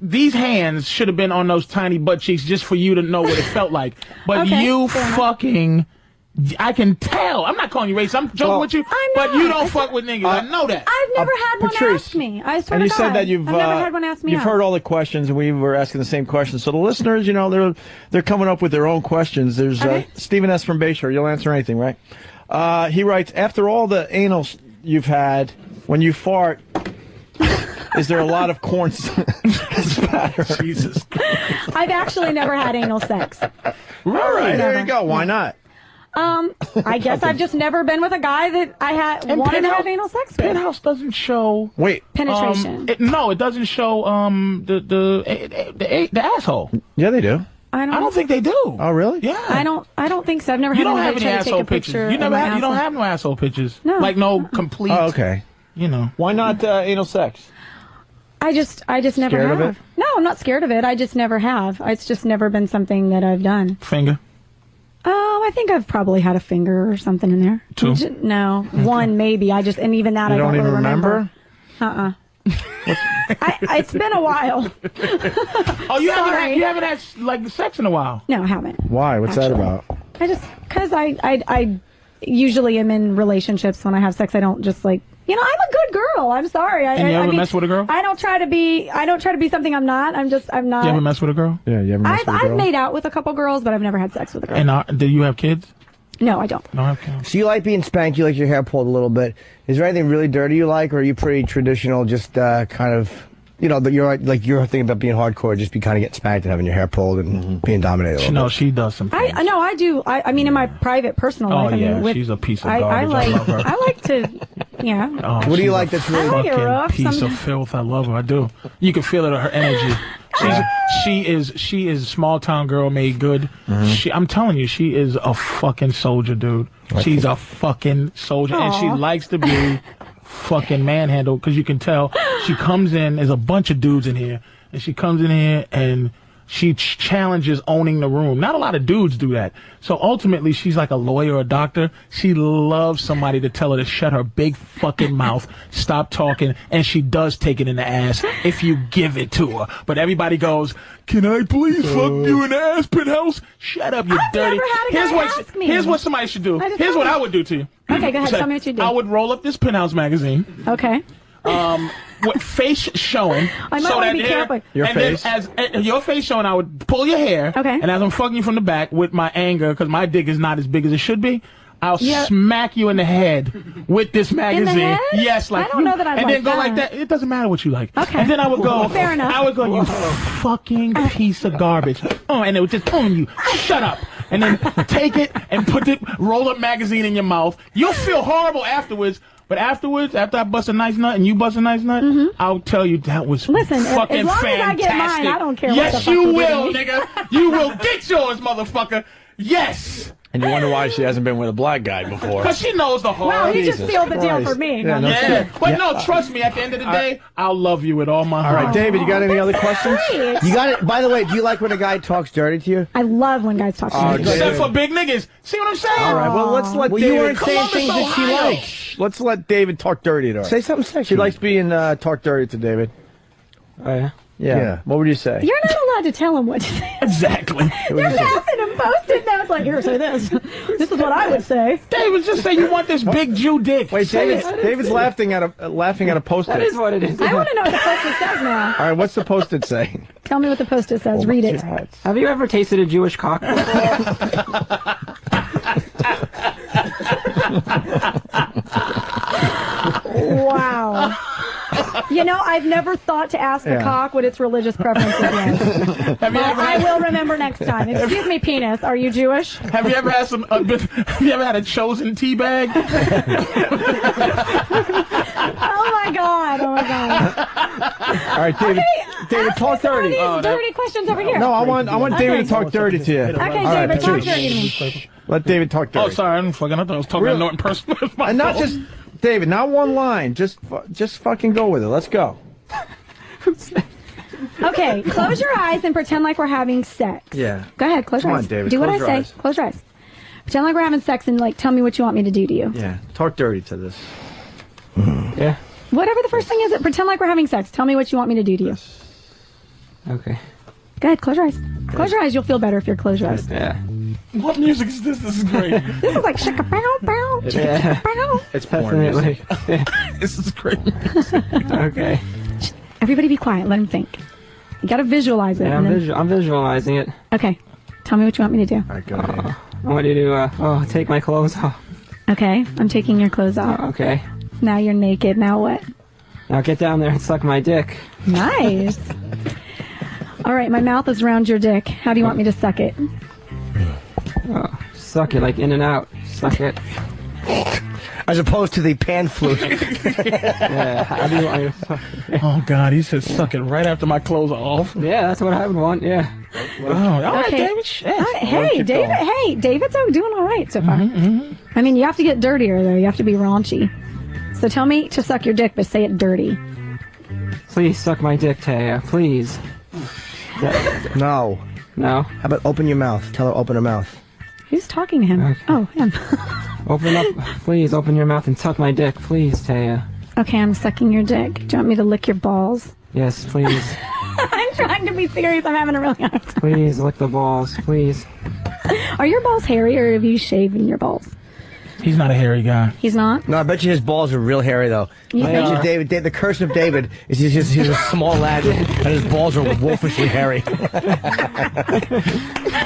these hands should have been on those tiny butt cheeks just for you to know what it felt like. But you fucking... I can tell. I'm not calling you racist. I'm joking with you. But you don't fuck with niggas. I know that. I've never had one Patrice, ask me. I swear and you to God. said that you've I've never had one ask me you've out. heard all the questions, and we were asking the same questions. So the listeners, you know, they're coming up with their own questions. There's Stephen S. from Bayshore. You'll answer anything, right? He writes, after all the anal you've had, when you fart, is there a lot of corn spatter? Jesus. I've actually never had anal sex. All right, Never. there you go. Why not? I guess I've just never been with a guy that I wanted to have anal sex with. Penthouse doesn't show penetration. It doesn't show the asshole. Yeah, they do. I don't think they do. Oh, really? Yeah. I don't think so. I've never You had don't anybody have any try to take asshole a pictures. picture. You of my don't asshole. have no asshole pictures. No. Like no complete. Oh, okay. You know. Why not anal sex? I just never Scared have. of it? No, I'm not scared of it. I just never have. It's just never been something that I've done. Finger. Oh, I think I've probably had a finger or something in there. Two? No, one maybe. And even that I don't even really remember. It's been a while. Oh, you haven't had like sex in a while. No, I haven't. Why? What's that about? Because I usually am in relationships when I have sex. I don't just I'm a good girl. I'm sorry. And you ever mess with a girl? I don't try to be something I'm not. I'm not. You ever mess with a girl? Yeah, you ever mess with a girl? I've made out with a couple girls, but I've never had sex with a girl. And do you have kids? No, I don't. No, I have kids. So you like being spanked, you like your hair pulled a little bit. Is there anything really dirty you like, or are you pretty traditional, just kind of, that you're like your thing about being hardcore, just be kind of getting spanked and having your hair pulled and being dominated a little bit? She does some things. I do. I mean, in my private, personal life. Oh, I mean, she's a piece of garbage. I love her. I like to, yeah. Oh, what do you like that's really I like it fucking rough. piece of filth? I love her. I do. You can feel it in her energy. She is small town girl made good. I'm telling you, she is a fucking soldier, dude. She's a fucking soldier, and she likes to be fucking manhandled because you can tell she comes in. There's a bunch of dudes in here, and she comes in here and she challenges owning the room. Not a lot of dudes do that. So ultimately, she's like a lawyer or a doctor. She loves somebody to tell her to shut her big fucking mouth, stop talking, and she does take it in the ass if you give it to her. But everybody goes, "Can I please fuck you in the ass, Penthouse?" Shut up, you dirty. Never had a guy ask me. Here's what somebody should do. Here's what I would do to you. Okay, go ahead. Tell me what you do. I would roll up this Penthouse magazine. Okay. With face showing. I might want to be careful. Your face? Then as your face showing, I would pull your hair. Okay. And as I'm fucking you from the back with my anger, because my dick is not as big as it should be, I'll smack you in the head with this magazine. In the head? Yes, like I don't know that I'd and like then go that. like that. It doesn't matter what you like. Okay. And then I would go. Fair enough. I would go, "You fucking piece of garbage." And it would just you. Shut up. And then take it and put the roll-up magazine in your mouth. You'll feel horrible afterwards. But afterwards, after I bust a nice nut and you bust a nice nut, I'll tell you that was fucking as long fantastic. as I get mine, I don't care what the Yes, fuck you you will, give me. nigga. You will get yours, motherfucker. Yes. And you wonder why she hasn't been with a black guy before. Because she knows the hard. Wow, you just Jesus sealed the deal Christ. for me. Yeah, no Yeah. shit. But no, trust me, at the end of the day, I'll love you with all my heart. All right, David, you got any other questions? Great. You got it. By the way, do you like when a guy talks dirty to you? I love when guys talk to me. Except for big niggas. See what I'm saying? All right, well, let's let Well, David... you weren't saying Columbus, things that she Ohio. likes. Let's let David talk dirty to her. Say something sexy. She likes being talked dirty to David. Oh, yeah? Yeah. What would you say? You're not allowed to tell him what to say. Exactly. You're passing him post-it notes like, here, say this. This is what I would say. David, just say you want this big Jew dick. Wait, Say David's laughing at a post-it. That is what it is. I want to know what the post-it says now. All right, what's the post-it say? Tell me what the post-it says. Read it. Have you ever tasted a Jewish cock before? Wow. You know, I've never thought to ask the cock what its religious preferences was. I will remember next time. Excuse me, penis. Are you Jewish? Have you ever had have you ever had a chosen tea bag? Oh my God! Oh my God! All right, David. David, talk dirty. These dirty questions over here. No, I want David to talk dirty to you. Okay, All right, David, talk Patrice. dirty to me. Let David talk dirty. Oh, sorry, I thought I was talking to Norton person. And not just David, not one line. Just fucking go with it. Let's go. Okay, close your eyes and pretend like we're having sex. Yeah. Go ahead, close your Come eyes. on, David, Do what I close your say. eyes. Close your eyes. Pretend like we're having sex and like tell me what you want me to do to you. Yeah. Talk dirty to this. Yeah. Whatever the first thing is, pretend like we're having sex. Tell me what you want me to do to you. Okay. Go ahead, close your eyes. Close your eyes. You'll feel better if you're close your eyes. Yeah. What music is this? This is great. This is like shaka pow pow. Yeah. Pow. It's porn music. This is great. Okay. Everybody be quiet. Let him think. You gotta visualize it. Yeah, and then- I'm visualizing it. Okay. Tell me what you want me to do. All right, go ahead. I want you to take my clothes off. Okay. I'm taking your clothes off. Okay. Now you're naked. Now what? Now get down there and suck my dick. Nice. All right. My mouth is around your dick. How do you want me to suck it? Suck it, like in and out. Suck it. As opposed to the pan flute. Yeah, how do you want me to suck it? Oh, God, he said suck it right after my clothes are off. Yeah, that's what I would want, yeah. Oh, all right, Okay. David. Shit. All right, hey, David. Hey, David's doing all right so far. I mean, you have to get dirtier, though. You have to be raunchy. So tell me to suck your dick, but say it dirty. Please suck my dick, Taya. Please. No. No? How about open your mouth? Tell her open her mouth. Who's talking to him? Okay. Oh, him. Open up. Please open your mouth and suck my dick. Please, Taya. Okay, I'm sucking your dick. Do you want me to lick your balls? Yes, please. I'm trying to be serious. I'm having a really hard time. Please lick the balls. Please. Are your balls hairy, or have you shaven your balls? He's not a hairy guy. He's not? No, I bet you his balls are real hairy, though. You I bet think? you David, the curse of David is he's a small lad, and his balls are wolfishly hairy.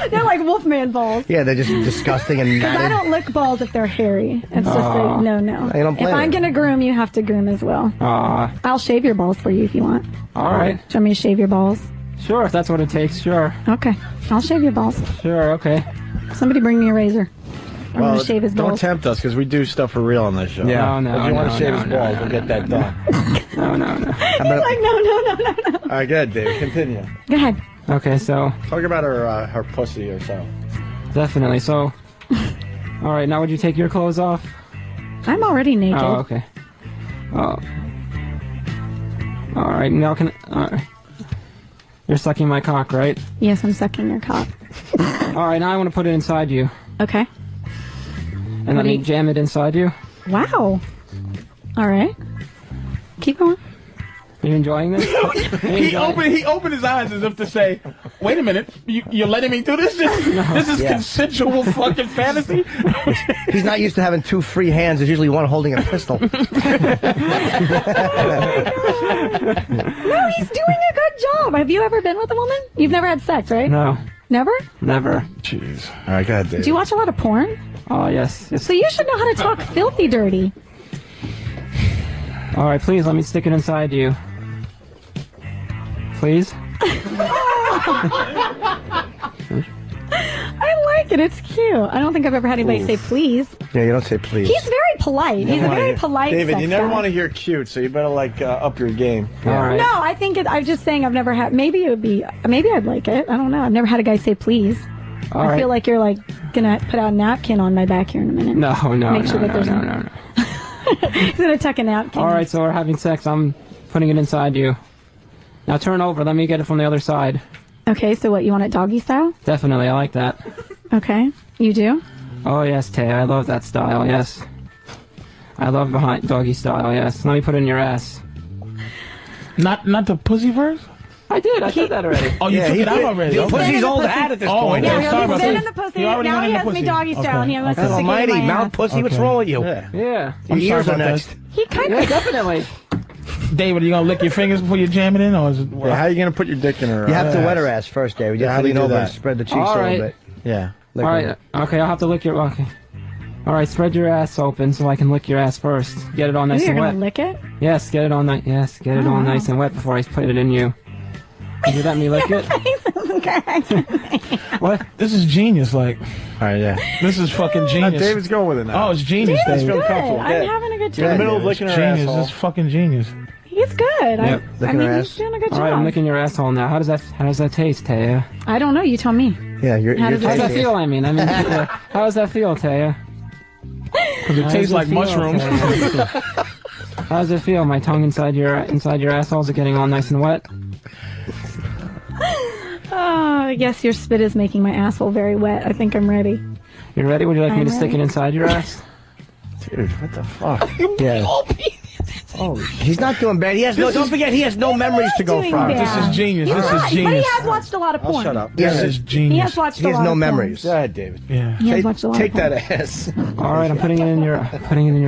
They're like Wolfman balls. Yeah, they're just disgusting and Because I matted. don't lick balls if they're hairy. It's just like, no. I don't If blame I'm you. going to groom, you have to groom as well. I'll shave your balls for you if you want. All right. Do you want me to shave your balls? Sure, if that's what it takes, sure. Okay. I'll shave your balls. Sure, okay. Somebody bring me a razor. I'm going Well, to shave his don't balls. tempt us because we do stuff for real on this show. Yeah. No, If you want to no, shave no, his no, balls, no, we'll no, get that done. No. He's like, no. All right, good, David. Continue. Go ahead. Okay, so Talk about her pussy or so. definitely. So, all right. Now, would you take your clothes off? I'm already naked. Oh, okay. Oh. All right. Now can. All right. You're sucking my cock, right? Yes, I'm sucking your cock. All right. Now I want to put it inside you, Okay. and let me jam it inside you. Wow. All right. Keep going. Are you enjoying this? He opened his eyes as if to say, "Wait a minute, you're letting me do this? This is Yeah. consensual fucking fantasy." He's not used to having two free hands. There's usually one holding a pistol. No, he's doing a good job. Have you ever been with a woman? You've never had sex, right? No, Never? never. Jeez. All right, go ahead, David. Do you watch a lot of porn? Oh yes. So you should know how to talk filthy dirty. All right. Please let me stick it inside you. Please. I like it. It's cute. I don't think I've ever had anybody say please. Yeah, you don't say please. He's very polite. He's a very polite David, sex you never guy. want to hear cute, so you better up your game. All right. No, I think I'm just saying I've never had. Maybe it would be. Maybe I'd like it. I don't know. I've never had a guy say please. All I right. feel like you're like gonna put out a napkin on my back here in a minute. No. Make sure that there's no. He's gonna tuck a napkin. All right. So we're having sex. I'm putting it inside you. Now turn over. Let me get it from the other side. Okay, so what, you want it doggy style? Definitely. I like that. Okay, you do? Oh yes, Tay. I love that style. Yes. I love behind doggy style. Yes. Let me put it in your ass. Not the pussy verse. I did. I said that already. Oh, you took it out already. The pussy's old hat at this point. okay, sorry He's about been that. in the pussy. He already Now went he in the has me pussy. doggy style, and he wants to God stick it in almighty, my mouth ass. pussy, what's Okay. wrong with you? Yeah. Yeah. Your I'm ears sorry are about next. He kind Yeah. of. Definitely. David, are you gonna lick your fingers before you jam it in, or is it? Yeah, how are you going to put your dick in her You have to ass? wet her ass first, David. You Yeah, have how to do you lean do over and that? spread the cheeks All a right. little bit. Yeah. Lick All her. right. Okay. I'll have to lick your. Okay. All right, spread your ass open so I can lick your ass first. Get it all nice You're and wet. gonna lick it? Yes, get it all nice. Yes, get it all nice and wet before I put it in you. Would you let me lick it? What? This is genius, like. All right, yeah. This is fucking genius. David's going with it now. Oh, it's genius, David's David. good. I'm having a good time. You're in the middle of licking her Genius. asshole. This is fucking genius. He's good. Yep. I mean, he's doing a good All job. right, I'm licking your asshole now. How does that taste, Taya? I don't know. You tell me. Yeah, you're How does How does that feel? I mean, how does that feel, Taya? Because it tastes like mushrooms. How does it feel? My tongue inside your assholes are getting all nice and wet. Oh, yes, your spit is making my asshole very wet. I think I'm ready. You ready? Would you like me I'm to stick it ready. inside your ass? Dude, what the fuck? Yeah. Oh, he's not doing bad. He has no. Don't forget, he has no memories to go doing from. bad. This is genius. He's This not, is but he genius. has watched a lot of porn. Shut up. This is genius. He has watched He a has lot no of memories. Go ahead, David. Yeah. He has watched a lot Take of porn. that ass. All right, I'm putting it in your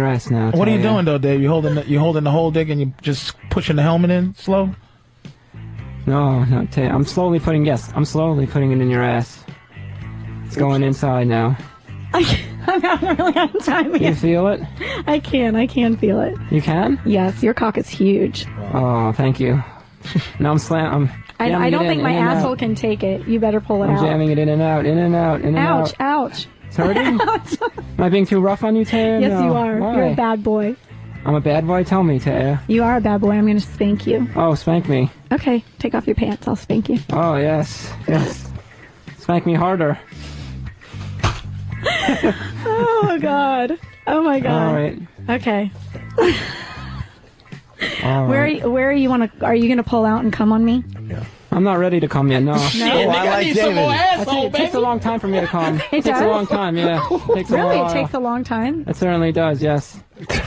ass now. What are you Taya. doing though, Dave? You holding the whole dick and you just pushing the helmet in slow? No, Taya. I'm slowly putting it in your ass. It's going inside now. I'm having a really hard time You here. feel it? I can feel it. You can? Yes, your cock is huge. Oh, thank you. Now I'm jamming I don't it think in my and out. asshole can take it. You better pull it I'm out. jamming it in and out, in and out, in and out. Ouch, ouch. It's hurting? Ouch. Am I being too rough on you, Taya? Yes, No. you are. Why? You're a bad boy. I'm a bad boy? Tell me, Taya. You are a bad boy. I'm going to spank you. Oh, spank me. Okay, take off your pants. I'll spank you. Oh, yes. Yes. Spank me harder. Oh, God. Oh, my God. All right. Okay. All right. Where are you going to pull out and come on me? I'm not ready to come yet, no. Shit, I like David. It takes a long time for me to come. It takes a does? long time, yeah. Takes a Really? while. It takes a long time? It certainly does, yes.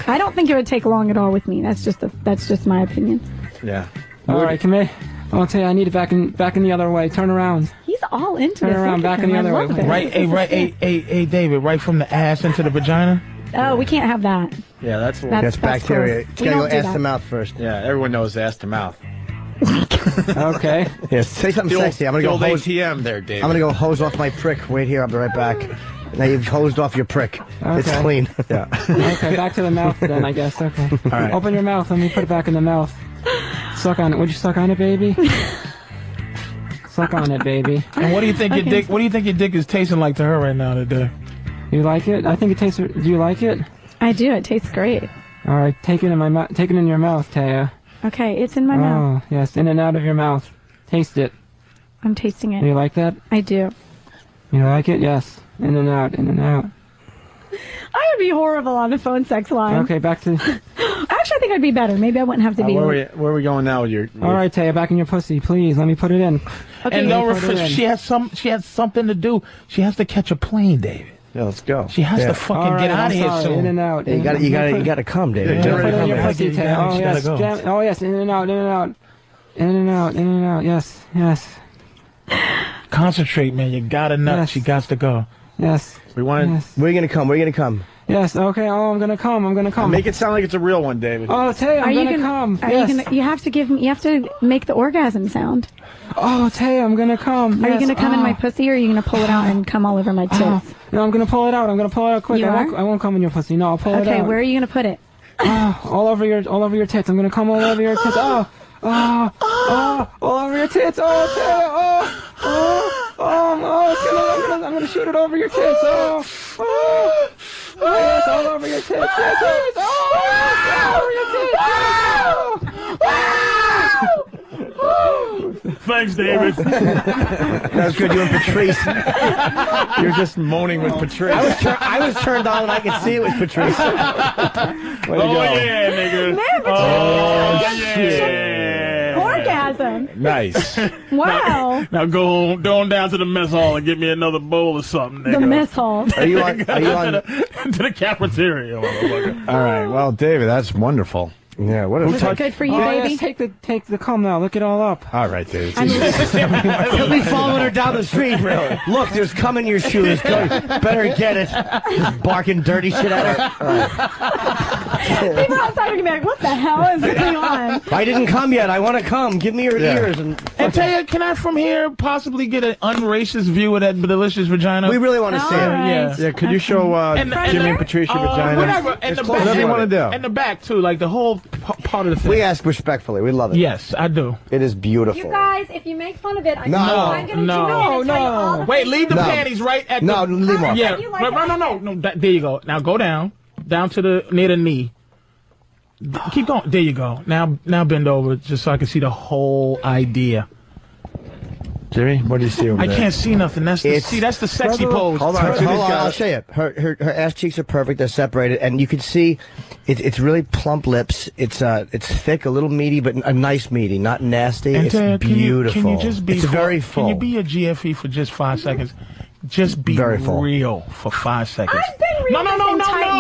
I don't think it would take long at all with me. That's just my opinion. Yeah. All right, come here. I'll tell you, I need it back in the other way. Turn around. He's all into Turn this. around, Look back at in him. the I other love way. this. Hey, David, right from the ass into the vagina? Oh, we can't have that. Yeah, that's That's bacteria. gross. It's We got to go don't do ass that. to mouth first. Yeah, everyone knows ass to mouth. Okay. Yes, say something sexy. I'm gonna The go old hose. ATM there, David. I'm gonna go hose off my prick. Wait here. I'll be right back. Now you've hosed off your prick. It's Okay. clean. Yeah. Okay, back to the mouth then, I guess. Okay. All right. Open your mouth. Let me put it back in the mouth. Suck on it. Would you suck on it, baby? Suck on it, baby. And what do you think your dick? What do you think your dick is tasting like to her right now today? You like it? I think it tastes. Do you like it? I do. It tastes great. All right, take it in my mouth. Take it in your mouth, Taya. Okay, it's in my mouth. Oh, yes, in and out of your mouth. Taste it. I'm tasting it. Do you like that? I do. You like it? Yes. In and out, in and out. I would be horrible on a phone sex line. Okay, back to. Actually, I think I'd be better. Maybe I wouldn't have to be. Where are we going now with your... All right, Taya, back in your pussy, please. Let me put it in. Okay, And let don't me put it in. she has something to do. She has to catch a plane, David. Yeah, let's go. She has to fucking All right, get out I'm of here sorry. soon. In and out. Yeah, you gotta come, David. Yeah, Put it in your Yeah, pussy, you Taya. Oh, gotta yes. go. Oh, yes. In and out, in and out. In and out, in and out. Yes, yes, Concentrate, man. You got to nut. Yes. She got to go. yes. We want to... Yes. Where are you gonna come? Where are you gonna come? Yes, okay. Oh, I'm gonna come. I'm gonna come. Make it sound like it's a real one, David. Oh, Taya, Are I'm you gonna gonna come. Are Yes. you gonna? You have to give me. You have to make the orgasm sound. Oh, Taya, I'm gonna come. Are you Yes. gonna come in my pussy, or are you gonna pull it out and come all over my tits? Oh. No, I'm gonna pull it out. I'm gonna pull it out quick. You I won't come in your pussy. No, I'll pull it out. Okay, where are you gonna put it? Oh, all over your tits. I'm gonna come all over your tits. Oh, all over your tits. Oh, Taya. I'm gonna shoot it over your tits. Oh, yes, all over your tits. Yes, yes. All over your tits. Thanks, David. That was good. You and Patrice. You're just moaning with Patrice. I was turned on and I could see it was Patrice. Way to go. Yeah, nigga. Man, orgasm. Nice. Wow. Now go on down to the mess hall and get me another bowl or something, nigga. The mess hall. Are you on? to the cafeteria, motherfucker. All right. Well, David, that's wonderful. Yeah. What Was it good for you, Oh, baby? yes, take the cum now. Look it all up. All right, David. He'll be following her down the street. Look, there's cum in your shoes. Go, better get it. Barking dirty shit at her. All right. People outside are going to be like, what the hell is going on? I didn't come yet. I want to come. Give me your ears. And Taya, can I from here possibly get an unracist view of that delicious vagina? We really want to see it. Yeah. Yeah, could you show Jimmy and Patrice your vagina? Whatever. And the back, Whatever you want to do. And the back, too, like the whole part of the thing. We ask respectfully. We love it. Yes, I do. It is beautiful. You guys, if you make fun of it, I'm No. going to tell you all the Wait, leave the No. panties right at No, the... leave them off. Yeah, You like no. There you go. Now go down to the near the knee. Keep going. There you go. Now bend over just so I can see the whole idea. Jimmy, what do you see over I there? can't see nothing. That's the sexy pose. Hold on. I'll show you. Her ass cheeks are perfect. They're separated, and you can see it's really plump lips. It's thick, a little meaty, but a nice meaty, not nasty. And It's Taya, beautiful. Can you just be it's very full. Can you be a GFE for just 5 seconds? Just be Very full. real for 5 seconds. I've been real No.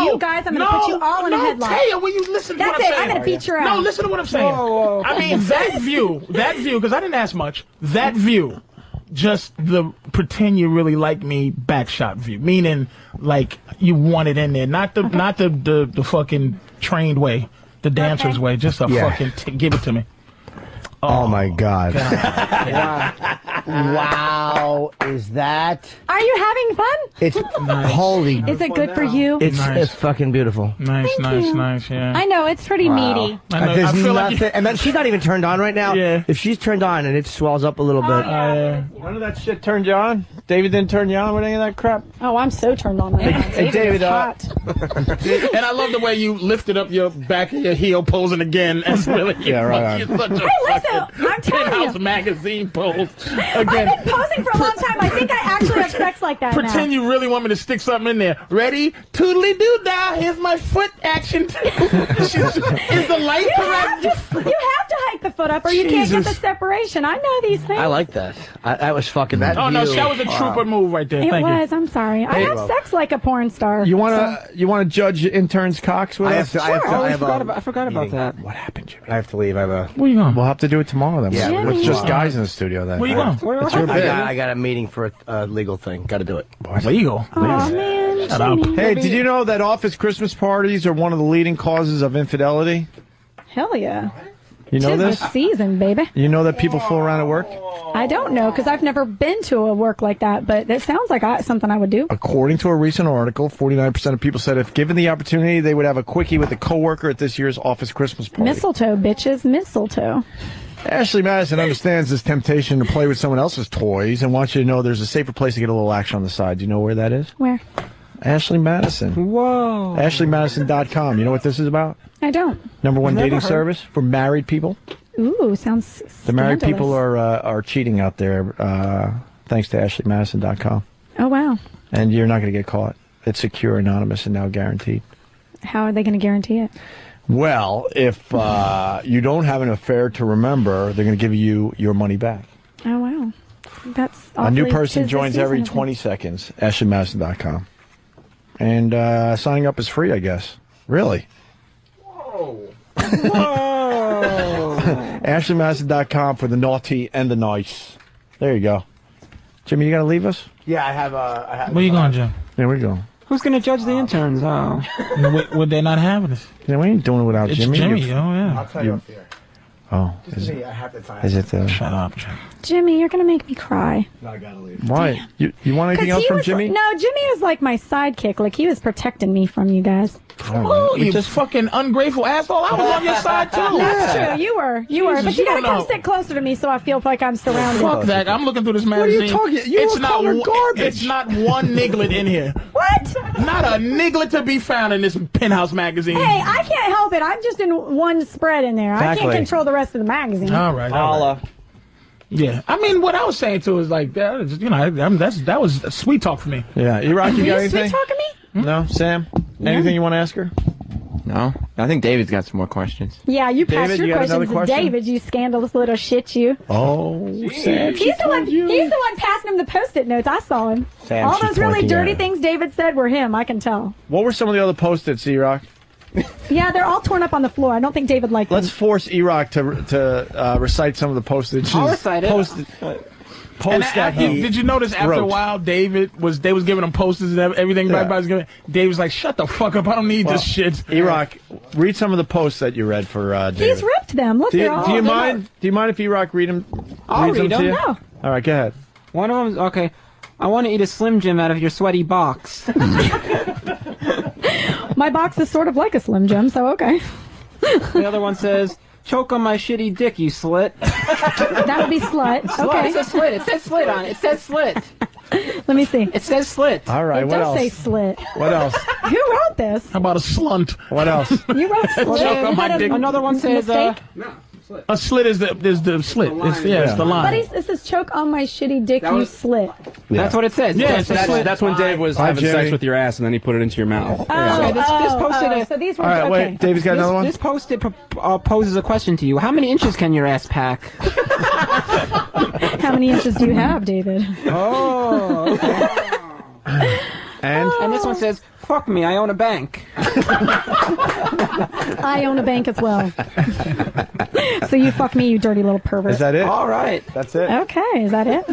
You guys, I'm going to put you all in a headlock. Taya, will you listen to what I'm saying? I'm going to beat your ass. No, listen to what I'm saying. Whoa. I mean, that view, because I didn't ask much, that view, just the pretend you really like me backshot view, meaning like you want it in there, not the fucking trained way, the dancer's way, just a fucking give it to me. Oh my God. Wow. Is that? Are you having fun? It's holy. Is it good for you? It's fucking beautiful. Nice, yeah. I know, it's pretty meaty. I know, There's I feel like nothing, and then she's not even turned on right now. Yeah. If she's turned on and it swells up a little bit. None of that shit turned you on? David didn't turn you on with any of that crap? Oh, I'm so turned on right now. Hey, David, hot. And I love the way you lifted up your back of your heel posing again. That's really right you're such a Hey, listen, I'm telling Penthouse you. magazine pose. I've been posing for a long time. I think I actually have sex like that Pretend now. you really want me to stick something in there. Ready? Toodly doo dah. Here's my foot action too. Is the light correct? You have to hike the foot up or you can't get the separation. I know these things. I like that. That was fucking that. Oh no, that was a trooper move right there. It Thank was. you. I'm sorry. I have sex like a porn star. You wanna judge interns' cocks with us? I forgot about that. What happened, Jimmy? I have to leave. I have a. Where you going? We'll have to do it tomorrow then. Yeah, It's just guys in the studio then. Where you going? It's your bit. I got a meeting for a legal thing. Got to do it. Legal. Oh man. Shut up. Hey, did you know that office Christmas parties are one of the leading causes of infidelity? Hell yeah. You know Tis this? the season, baby. You know that people fool around at work? I don't know because I've never been to a work like that, but that sounds like something I would do. According to a recent article, 49% of people said if given the opportunity, they would have a quickie with a coworker at this year's office Christmas party. Mistletoe, bitches, mistletoe. Ashley Madison understands this temptation to play with someone else's toys and wants you to know there's a safer place to get a little action on the side. Do you know where that is? Where? Ashley Madison. Whoa. AshleyMadison.com. You know what this is about? I don't. #1 Never dating heard. service for married people. Ooh, sounds The married scandalous. people are cheating out there thanks to AshleyMadison.com. Oh, wow. And you're not going to get caught. It's secure, anonymous, and now guaranteed. How are they going to guarantee it? Well, if you don't have an affair to remember, they're going to give you your money back. Oh, wow. That's A new awfully person tis the joins every season, 20 seconds. AshleyMadison.com. And signing up is free, I guess. Really? Whoa. AshleyMadison.com for the naughty and the nice. There you go. Jimmy, you got to leave us? Yeah, I have. Where you going, Jim? There we go. Who's gonna judge the interns? Oh. Would they not having us? Yeah, we ain't doing it without It's Jimmy. Jimmy. You're- Oh yeah. I'll tell you off here. Oh, Just me, I have to tie. is it the... Shut up, Jim. Jimmy, you're going to make me cry. No, I gotta leave. Why? You want anything else from Jimmy? No, Jimmy was like my sidekick. Like, he was protecting me from you guys. Oh, you just fucking ungrateful asshole. I was on your side too. That's true. You were. Jesus, But you you gotta don't come know. sit closer to me so I feel like I'm surrounded. Fuck that. I'm looking through this What are magazine. you talking? You were calling garbage. It's not one niglet in here. What? Not a niglet to be found in this Penthouse magazine. Hey, I can't help it. I'm just in one spread in there. I Exactly. can't control the rest of the magazine. All right. Yeah. I mean, what I was saying too is like, that was sweet talk for me. Yeah. E-Rock, you got anything? Sweet talking me? No? Sam? Anything you want to ask her? No, I think David's got some more questions. Yeah, you passed David, your you got another questions to question? David, you scandalous little shit, you. Oh, Sam. He's the one passing him the Post-it notes. I saw him. Sam, All she's those really pointing dirty at it. things David said were him. I can tell. What were some of the other Post-its, E-Rock? Yeah, they're all torn up on the floor. I don't think David liked Let's them. force E-Rock to recite some of the Post-its. I'll recite it. post that he did you notice after wrote. a while, they was giving him posters and everything. Yeah. Everybody's giving. Dave was like, "Shut the fuck up! I don't need this shit." E-Rock, read some of the posts that you read for David. He's ripped them. Look, Do they're all. you mind? Do you mind if E-Rock read them? I'll read to them. you? No. All right, go ahead. One of them, okay. I want to eat a Slim Jim out of your sweaty box. My box is sort of like a Slim Jim, so okay. The other one says, choke on my shitty dick, you slit. That would be slut. Slut. Okay. It says slit. It says slit on it. It says slit. Let me see. It says slit. All right, It what does else? say slit. What else? Who wrote this? How about a slunt? What else? You wrote slit. Choke on my Is that a dick. Another one says, mistake? A slit is the slit. It's the line. But it says choke on my shitty dick, you slit. That's what it says. Yeah, It says that's- slit. That's when Dave was Hi, having Jimmy. sex with your ass, and then he put it into your mouth. Okay, this posted so these were All right, okay. wait. David's got another one? This posted poses a question to you. How many inches can your ass pack? How many inches do you have, David? Oh, okay. And this one says, fuck me, I own a bank. I own a bank as well. So you fuck me, you dirty little pervert. Is that it? All right. That's it. Okay, is that it?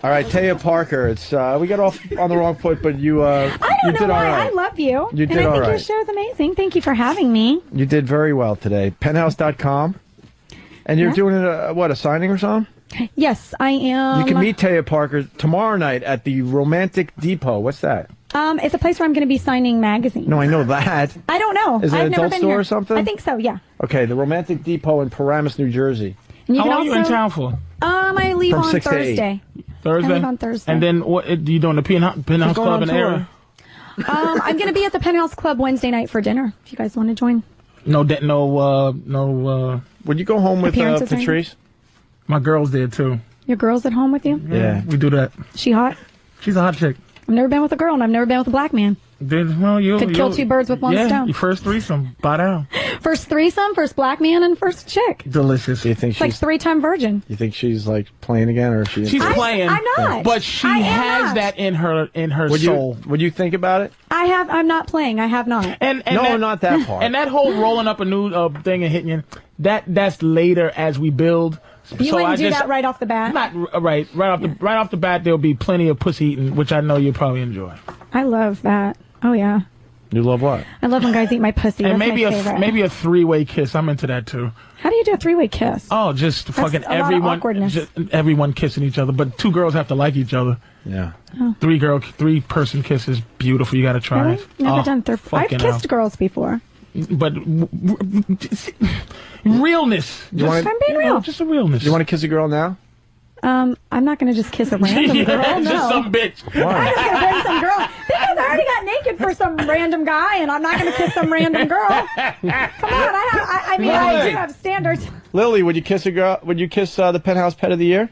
All right, Taya Parker. It's we got off on the wrong foot, but you I don't did know all why. right. I love you. You did and I all think your right. show's amazing. Thank you for having me. You did very well today. Penthouse.com. And you're Yeah. doing a signing or something? Yes, I am. You can meet Taya Parker tomorrow night at the Romantic Depot. What's that? It's a place where I'm going to be signing magazines. No, I know that. I don't know. Is it I've an never adult been store here. or something? I think so. Yeah. Okay, the Romantic Depot in Paramus, New Jersey. And you How can long are you in also- town for? I leave From on 6 to 8. Thursday. Thursday. I leave on Thursday. And then what? You doing the Penthouse going Club on in the tour. area? I'm going to be at the Penthouse Club Wednesday night for dinner. If you guys want to join. No. Would you go home with Appearances or anything? Patrice? My girl's there too. Your girl's at home with you? Yeah. We do that. She hot? She's a hot chick. I've never been with a girl, and I've never been with a black man. Well, Could kill two birds with one stone. Your first threesome. Bow down. First threesome, first black man, and first chick. Delicious. Do you think It's like 3-time virgin. You think she's like playing again, or is she? She's playing. I'm not. But she I am has not. that in her Would soul. Would you think about it? I'm not playing. I have not. And No, not that part. And that whole rolling up a new thing and hitting you, that's later as we build. You wouldn't do that right off the bat? Not right off the bat. There'll be plenty of pussy eating, which I know you'll probably enjoy. I love that. Oh, yeah. You love what? I love when guys eat my pussy. And That's maybe my favorite. maybe a three-way kiss. I'm into that too. How do you do a 3-way kiss? Oh, just That's fucking a lot of everyone, awkwardness. just everyone kissing each other. But two girls have to like each other. Yeah. Oh. Three-person kiss is beautiful. You got to try Really? it. Never Oh, done I've fucking kissed hell. girls before. But realness. You wanna- I'm being real. Just a realness. You want to kiss a girl now? I'm not going to just kiss a random Yeah, girl. No. just some bitch. I'm just going to bring some girl. Because I already got naked for some random guy, and I'm not going to kiss some random girl. Come on, I mean, I do have standards. Lily, would you kiss a girl? Would you kiss the Penthouse Pet of the Year?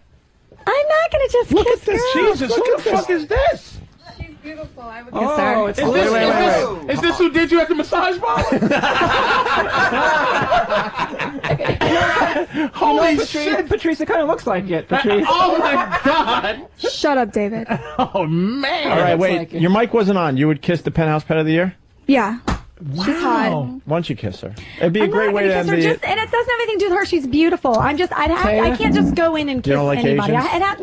I'm not going to just kiss girls. Jesus, who the fuck is this? Beautiful. I would Oh, it's Is this who did you at the massage parlor? Holy shit! Patrice, it kind of looks like it. Patrice. Oh my god! Shut up, David. Oh man! All right, looks wait. like it. Your mic wasn't on. You would kiss the Penthouse Pet of the Year? Yeah. Wow. She's hot. Why don't you kiss her? It'd be a I'm great not way gonna to kiss end her. the. Just, and it doesn't have anything to do with her. She's beautiful. I can't just go in and kiss don't like anybody. Asians? It has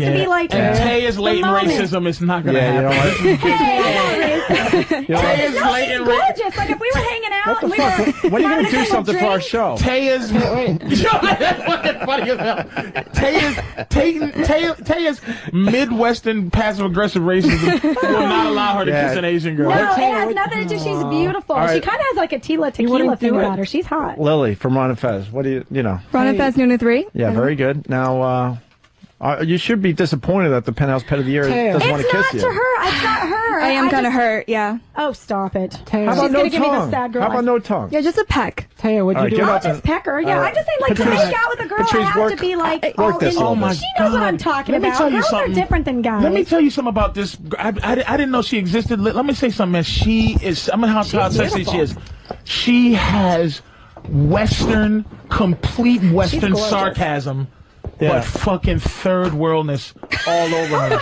to be like And Taya's the latent moment. racism is not gonna Yeah, you don't happen. like. Hey, You don't like- Taya's no, latent she's racism. gorgeous. Like if we were hanging out, What the and we fuck? were When are you having gonna a do couple something for our drinks. show? Taya's that's fucking funny as hell. Taya's Midwestern passive aggressive racism will not allow her to Yeah. kiss an Asian girl. No, it has nothing to do. She's beautiful. All right. She kind of has like a tequila wouldn't thing do it? about her. She's hot. Lily from Ron and Fez. What do you know? Ron and Fez, noon to 3. Yeah, very good. Now, you should be disappointed that the Penthouse Pet of the Year Taya. doesn't want It's to not kiss to you. her. It's not her. I am kind of hurt, yeah. Oh, stop it. How She's about no gonna give me the tongue? sad girl How about eyes. no tongue? Yeah, just a peck. Taya, what'd All you right, do? give I'll up just peck her. Yeah, All right. I'm just saying, like, to Patrice, make out with a girl, Patrice, I have work- to be like work all this in. a little Oh bit. she knows what I'm talking Let me about. tell you Girls something. are different than guys. Let me tell you something about this. I didn't know she existed. Let me say something, man. She is. I mean, how sexy she is. She has Western, complete Western gorgeous. sarcasm, Yeah. but fucking third worldness all over her.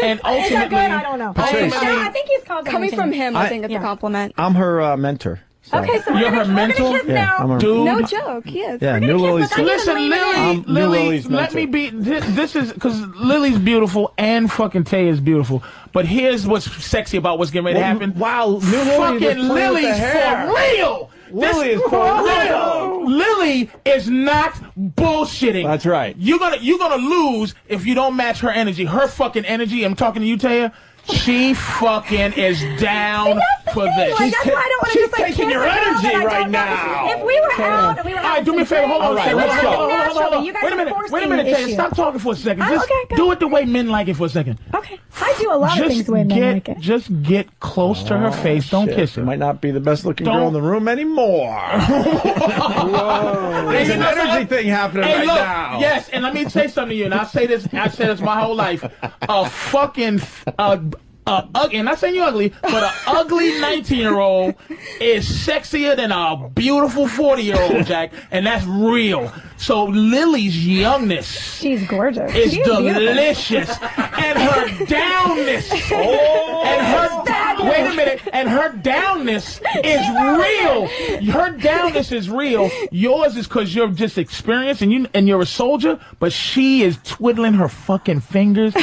And Is that ultimately, good? I don't know. Patrice. I think he's called Coming from him, I think it's a compliment. I'm her mentor, So. Okay, so You're her mental? kiss Yeah, now. I'm her- Dude. No joke. Yes. Yeah, We're gonna new kiss Lily's- without Listen, even leaving. Lily, let me be. This is because Lily's beautiful and fucking Tay is beautiful. But here's what's sexy about what's getting ready to happen. Wow, new Lily fucking is playing with the Lily's hair. for real. Lily is for real. Lily is not bullshitting. That's right. You're gonna lose if you don't match her energy. Her fucking energy. I'm talking to you, Taya. She fucking is down for this. Like, that's why I don't want to She's just like taking kiss your a girl energy that I right don't know. now. If we were out and we were All right, do me a favor. Hold on. All right, Hold let's on, go. hold on, hold on, hold on. You guys Wait a are minute. forcing Wait a minute, the Taya. issue. Stop talking for a second. Just okay, go. do it the way men like it for a second. Okay. I do a lot of things the way men like it. Just get close to her face. Don't kiss her. Might not be the best looking Don't- girl in the room anymore. Whoa. There's an energy thing happening Hey, right look, now. yes, and let me say something to you, and I say this my whole life. A fucking ugly, and not saying you're ugly, but an ugly 19-year-old is sexier than a beautiful 40-year-old, Jack, and that's real. So Lily's youngness She's gorgeous. is She's beautiful. delicious, and her downness, and her wait a minute, and her downness is real. Her downness is real. Yours is because you're just experienced and you're a soldier, but she is twiddling her fucking fingers,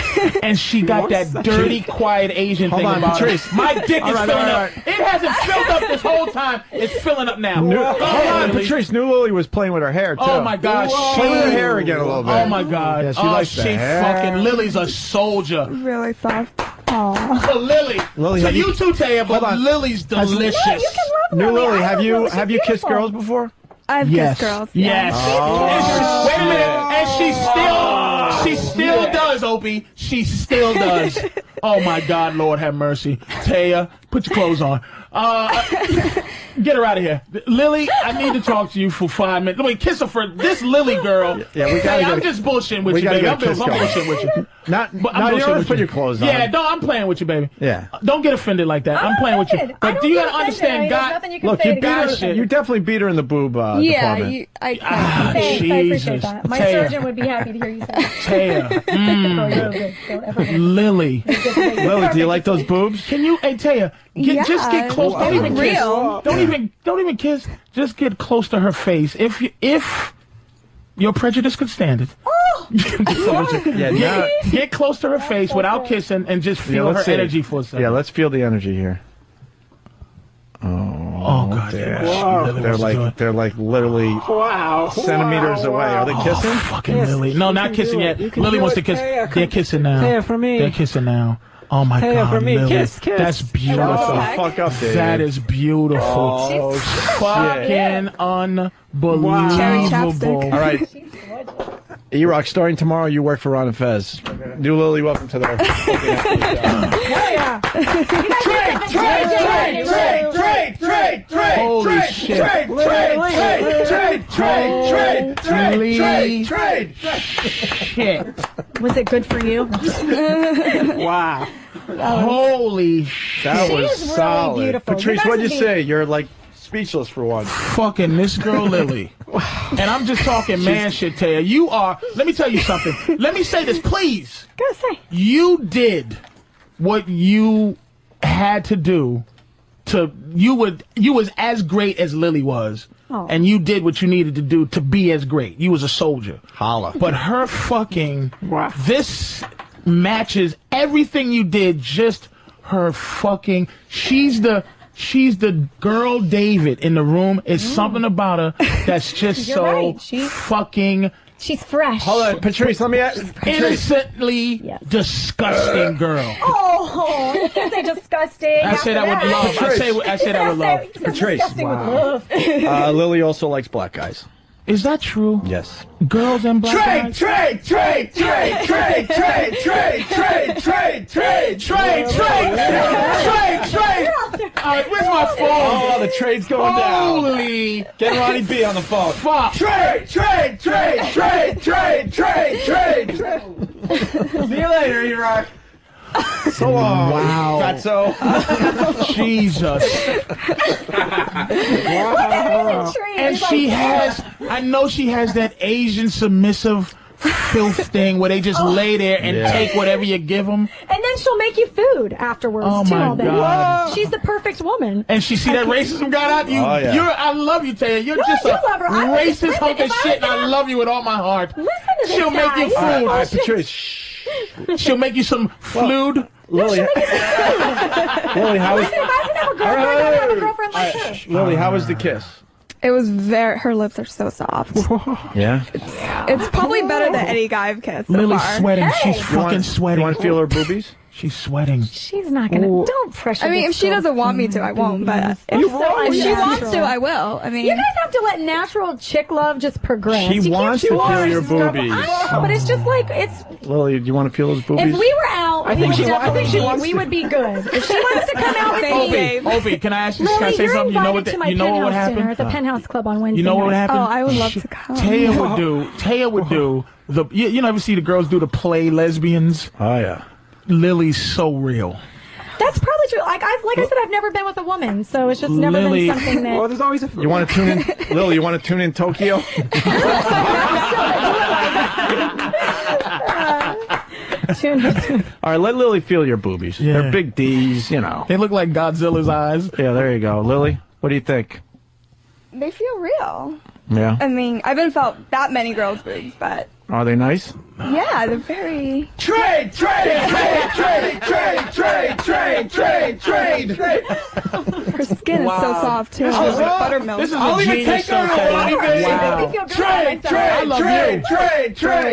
and she got that dirty, quiet Asian Hold thing on, about Patrice. her. My dick is All right, filling all up. right. It hasn't filled up this whole time. It's filling up now. Hold Go on, Lily. Patrice. New Lily was playing with her hair too. Oh my God, Play with her hair again a little bit. Oh my God, Yeah, she likes she the hair. fucking Lily's a soldier. Really soft. Aww. So Lily, Lily, so have you too, Taya, but Hold on. Lily's delicious. New Lily, have you kissed girls before? I've Yes. kissed girls. Yes. Oh, Wait a minute, and she still does, Opie. She still does. Oh my God, Lord have mercy. Taya, put your clothes on. Get her out of here. Lily, I need to talk to you for 5 minutes. Let me kiss her for this Lily girl. Yeah, we gotta Hey, I'm get a- just bullshitting with we you, gotta baby. get a I'm kiss going. bullshitting with you. Not, But I'm no, you bullshitting don't have to with put you. your clothes on. Yeah, no, I'm playing with you, baby. Yeah. Don't get offended like that. I'm playing with you. offended. I But don't do you get gotta offended. understand, There's God? nothing you can Look, say you to beat God. her. You definitely beat her in the boob Yeah, department. I can. Ah, Thanks, I appreciate Jesus. that. My Taya. surgeon would be happy to hear you say that. Taya. Oh, you're good. Don't ever Lily. Lily, do you like those boobs? Can you, hey Taya, just get close. Yeah, Don't even kiss. real. Don't even kiss. Just get close to her face. If your prejudice could stand it. Get close to her face without kissing and just feel her let's see. energy for a second. Yeah, let's feel the energy here. Oh God, They're like literally centimeters away. Are they kissing? Fucking Lily. No, not kissing yet. Lily wants to kiss. They're kissing now. Taya, for me. They're kissing now. Oh my Taya, God, for me. Lily. Kiss, kiss. That's beautiful. Shut the fuck up, Dave. That is beautiful. Oh, fucking unbelievable. Cherry chapstick. All right. E-Rock, starting tomorrow, you work for Ron and Fez. New Lily, welcome to their Holy shit. Shit. Was it good for you? Wow. Holy shit. That She was is really solid. beautiful. Patrice, You guys what'd you would be- say? You're like speechless for one. Fucking this girl Lily. And I'm just talking man shit, Taya. You are, let me tell you something. Let me say this, please. Go say. You did what you had to do to, you was as great as Lily was. Oh. And you did what you needed to do to be as great. You was a soldier. Holla. But her fucking, this matches everything you did, just her fucking, she's the girl David in the room. It's something about her that's just You're so right. fucking She's fresh. Hold on, Patrice, let me ask. innocently disgusting girl. Oh, you can't say disgusting. I say that with love. I say that with love. Patrice. Disgusting with love. Lily also likes black guys. Is that true? Yes. Girls and black guys? Trade. Where's my phone? Oh, the trade's going down. Holy. Get Ronnie B on the phone. Fuck. Trade. See you later, E-Rock. So long. Wow. Fatso. Jesus. And she has, I know she has that Asian submissive filth thing where they just lay there and take whatever you give them. And then she'll make you food afterwards, Oh, too, my all day. God. She's the perfect woman. And she see that racism got out. I love you, Taya. You're just a love her. racist hunk of shit, and I love you with all my heart. Listen to this She'll make guy. you food. All right, Patrice. She'll make you some food. Lily, Lily, how was? Listen, if I didn't have a girlfriend, I'd have a girlfriend like her. Lily, how was the kiss? It was her lips are so soft. Yeah. It's probably better than any guy I've kissed so Lily's far. sweating. She's fucking sweating. You want to feel her boobies? She's sweating. She's not gonna. Don't pressure. I mean, if she doesn't want me to, I won't. But if she wants to, I will. I mean, you guys have to let natural chick love just progress. She wants to feel your boobies. I know, but it's just like it's. Lily, do you want to feel those boobies? If we were out, I think she wants we to. would be good. If she wants to come out with me, Opie, can I ask you? Lily, Can I say you're something? You know what? invited to my You know what would penthouse dinner happen? at the Penthouse Club on Wednesday. You know what would night. happen? Oh, I would love to come. Taya would do the. You know, ever see the girls do the play lesbians? Oh yeah. Lily's so real. That's probably true. Like I said, I've never been with a woman, so it's just never Lily. been something that. Well, there's always a. You want to tune in, Lily? You want to tune in Tokyo? All right, let Lily feel your boobies. Yeah. They're big D's, you know. They look like Godzilla's eyes. Yeah, there you go, Lily. What do you think? they feel real. Yeah. I mean, I haven't felt that many girls' boobs, but Are they nice? yeah, they're very. Trade. Her skin is so soft too. It's like buttermilk. This is a genius show. Wow. Trade.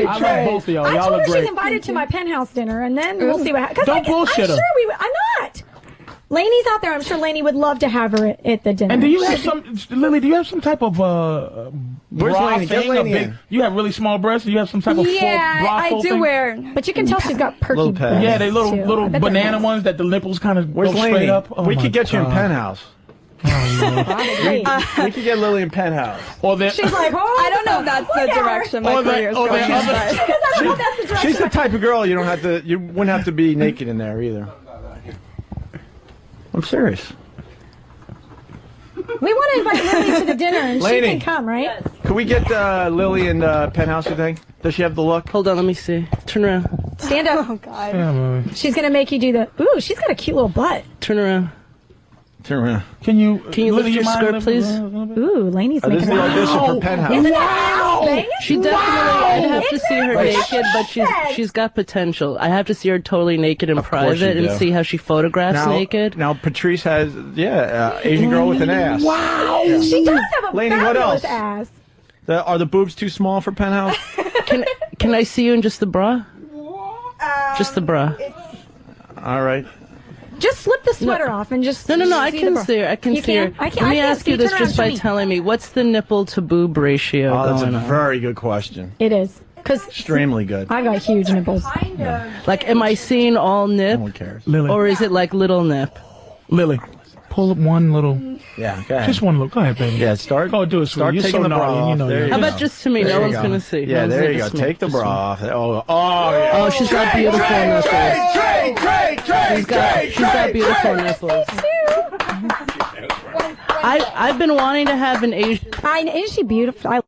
I love both of y'all. I Y'all told are her great. she's invited to my penthouse dinner, and then we'll see what happens. Don't bullshit her. I'm sure we would. I'm not. Lainey's out there. I'm sure Lainey would love to have her at the dinner. And do you have some, Lily? Do you have some type of Where's bra Lainey? Get thing? Lainey A big, in. you have really small breasts. Do you have some type of full bra I full do thing? wear. But you can tell she's got perky Little breasts, pads. Yeah, they little too. I bet they're banana nice. ones that the nipples kind of Where's go Lainey? straight up. Oh We my could get you in God. penthouse. We could get Lily in penthouse. Or the, She's like, oh, I don't know if that's the direction my career's going. but- She's the type of girl you wouldn't have to be naked in there either. I'm serious. We want to invite Lily to the dinner, and Lainey. she can come, right? Could we get Lily in penthouse, you think? Does she have the look? Hold on, let me see. Turn around. Stand up. Oh God. She's gonna make you do the. Ooh, she's got a cute little butt. Turn around. Turn around. Can you lift your skirt, please? Ooh, Lainey's This making is the audition for Isn't penthouse. it ass banging? She definitely. I'd have to see her Exactly. naked, but she's got potential. I have to see her totally naked in Of course you private and do. see how she photographs naked. Now Patrice has Asian girl with an ass. Wow, Yeah. she does have a Lainey, what fabulous else? ass. Are the boobs too small for penthouse? Can I see you in just the bra? Just the bra. All right. Just slip the sweater off and just. No, I see can the bra. see her. I can You see her. can? I can't. Let me I can't ask you see. this Turn around, just show by me. telling me, what's the nipple to boob ratio Oh, that's a going on? very good question. It is because Extremely good. I got huge nipples. Like, am I seeing all nip? No one cares. Lily. Or is it like little nip? Lily, pull up one little. Yeah, go ahead. Just one little. Go ahead, baby. Yeah, start. Go do it. Start You're taking so the bra naughty, off. you know There you you How go. about just to me? There No you one's go. going to see. Yeah, No there one's you go. gonna Take the see. bra off. Oh, yeah. Oh, she's got beautiful nipples. She's got beautiful nipples. I've been wanting to have an Asian. Isn't she beautiful?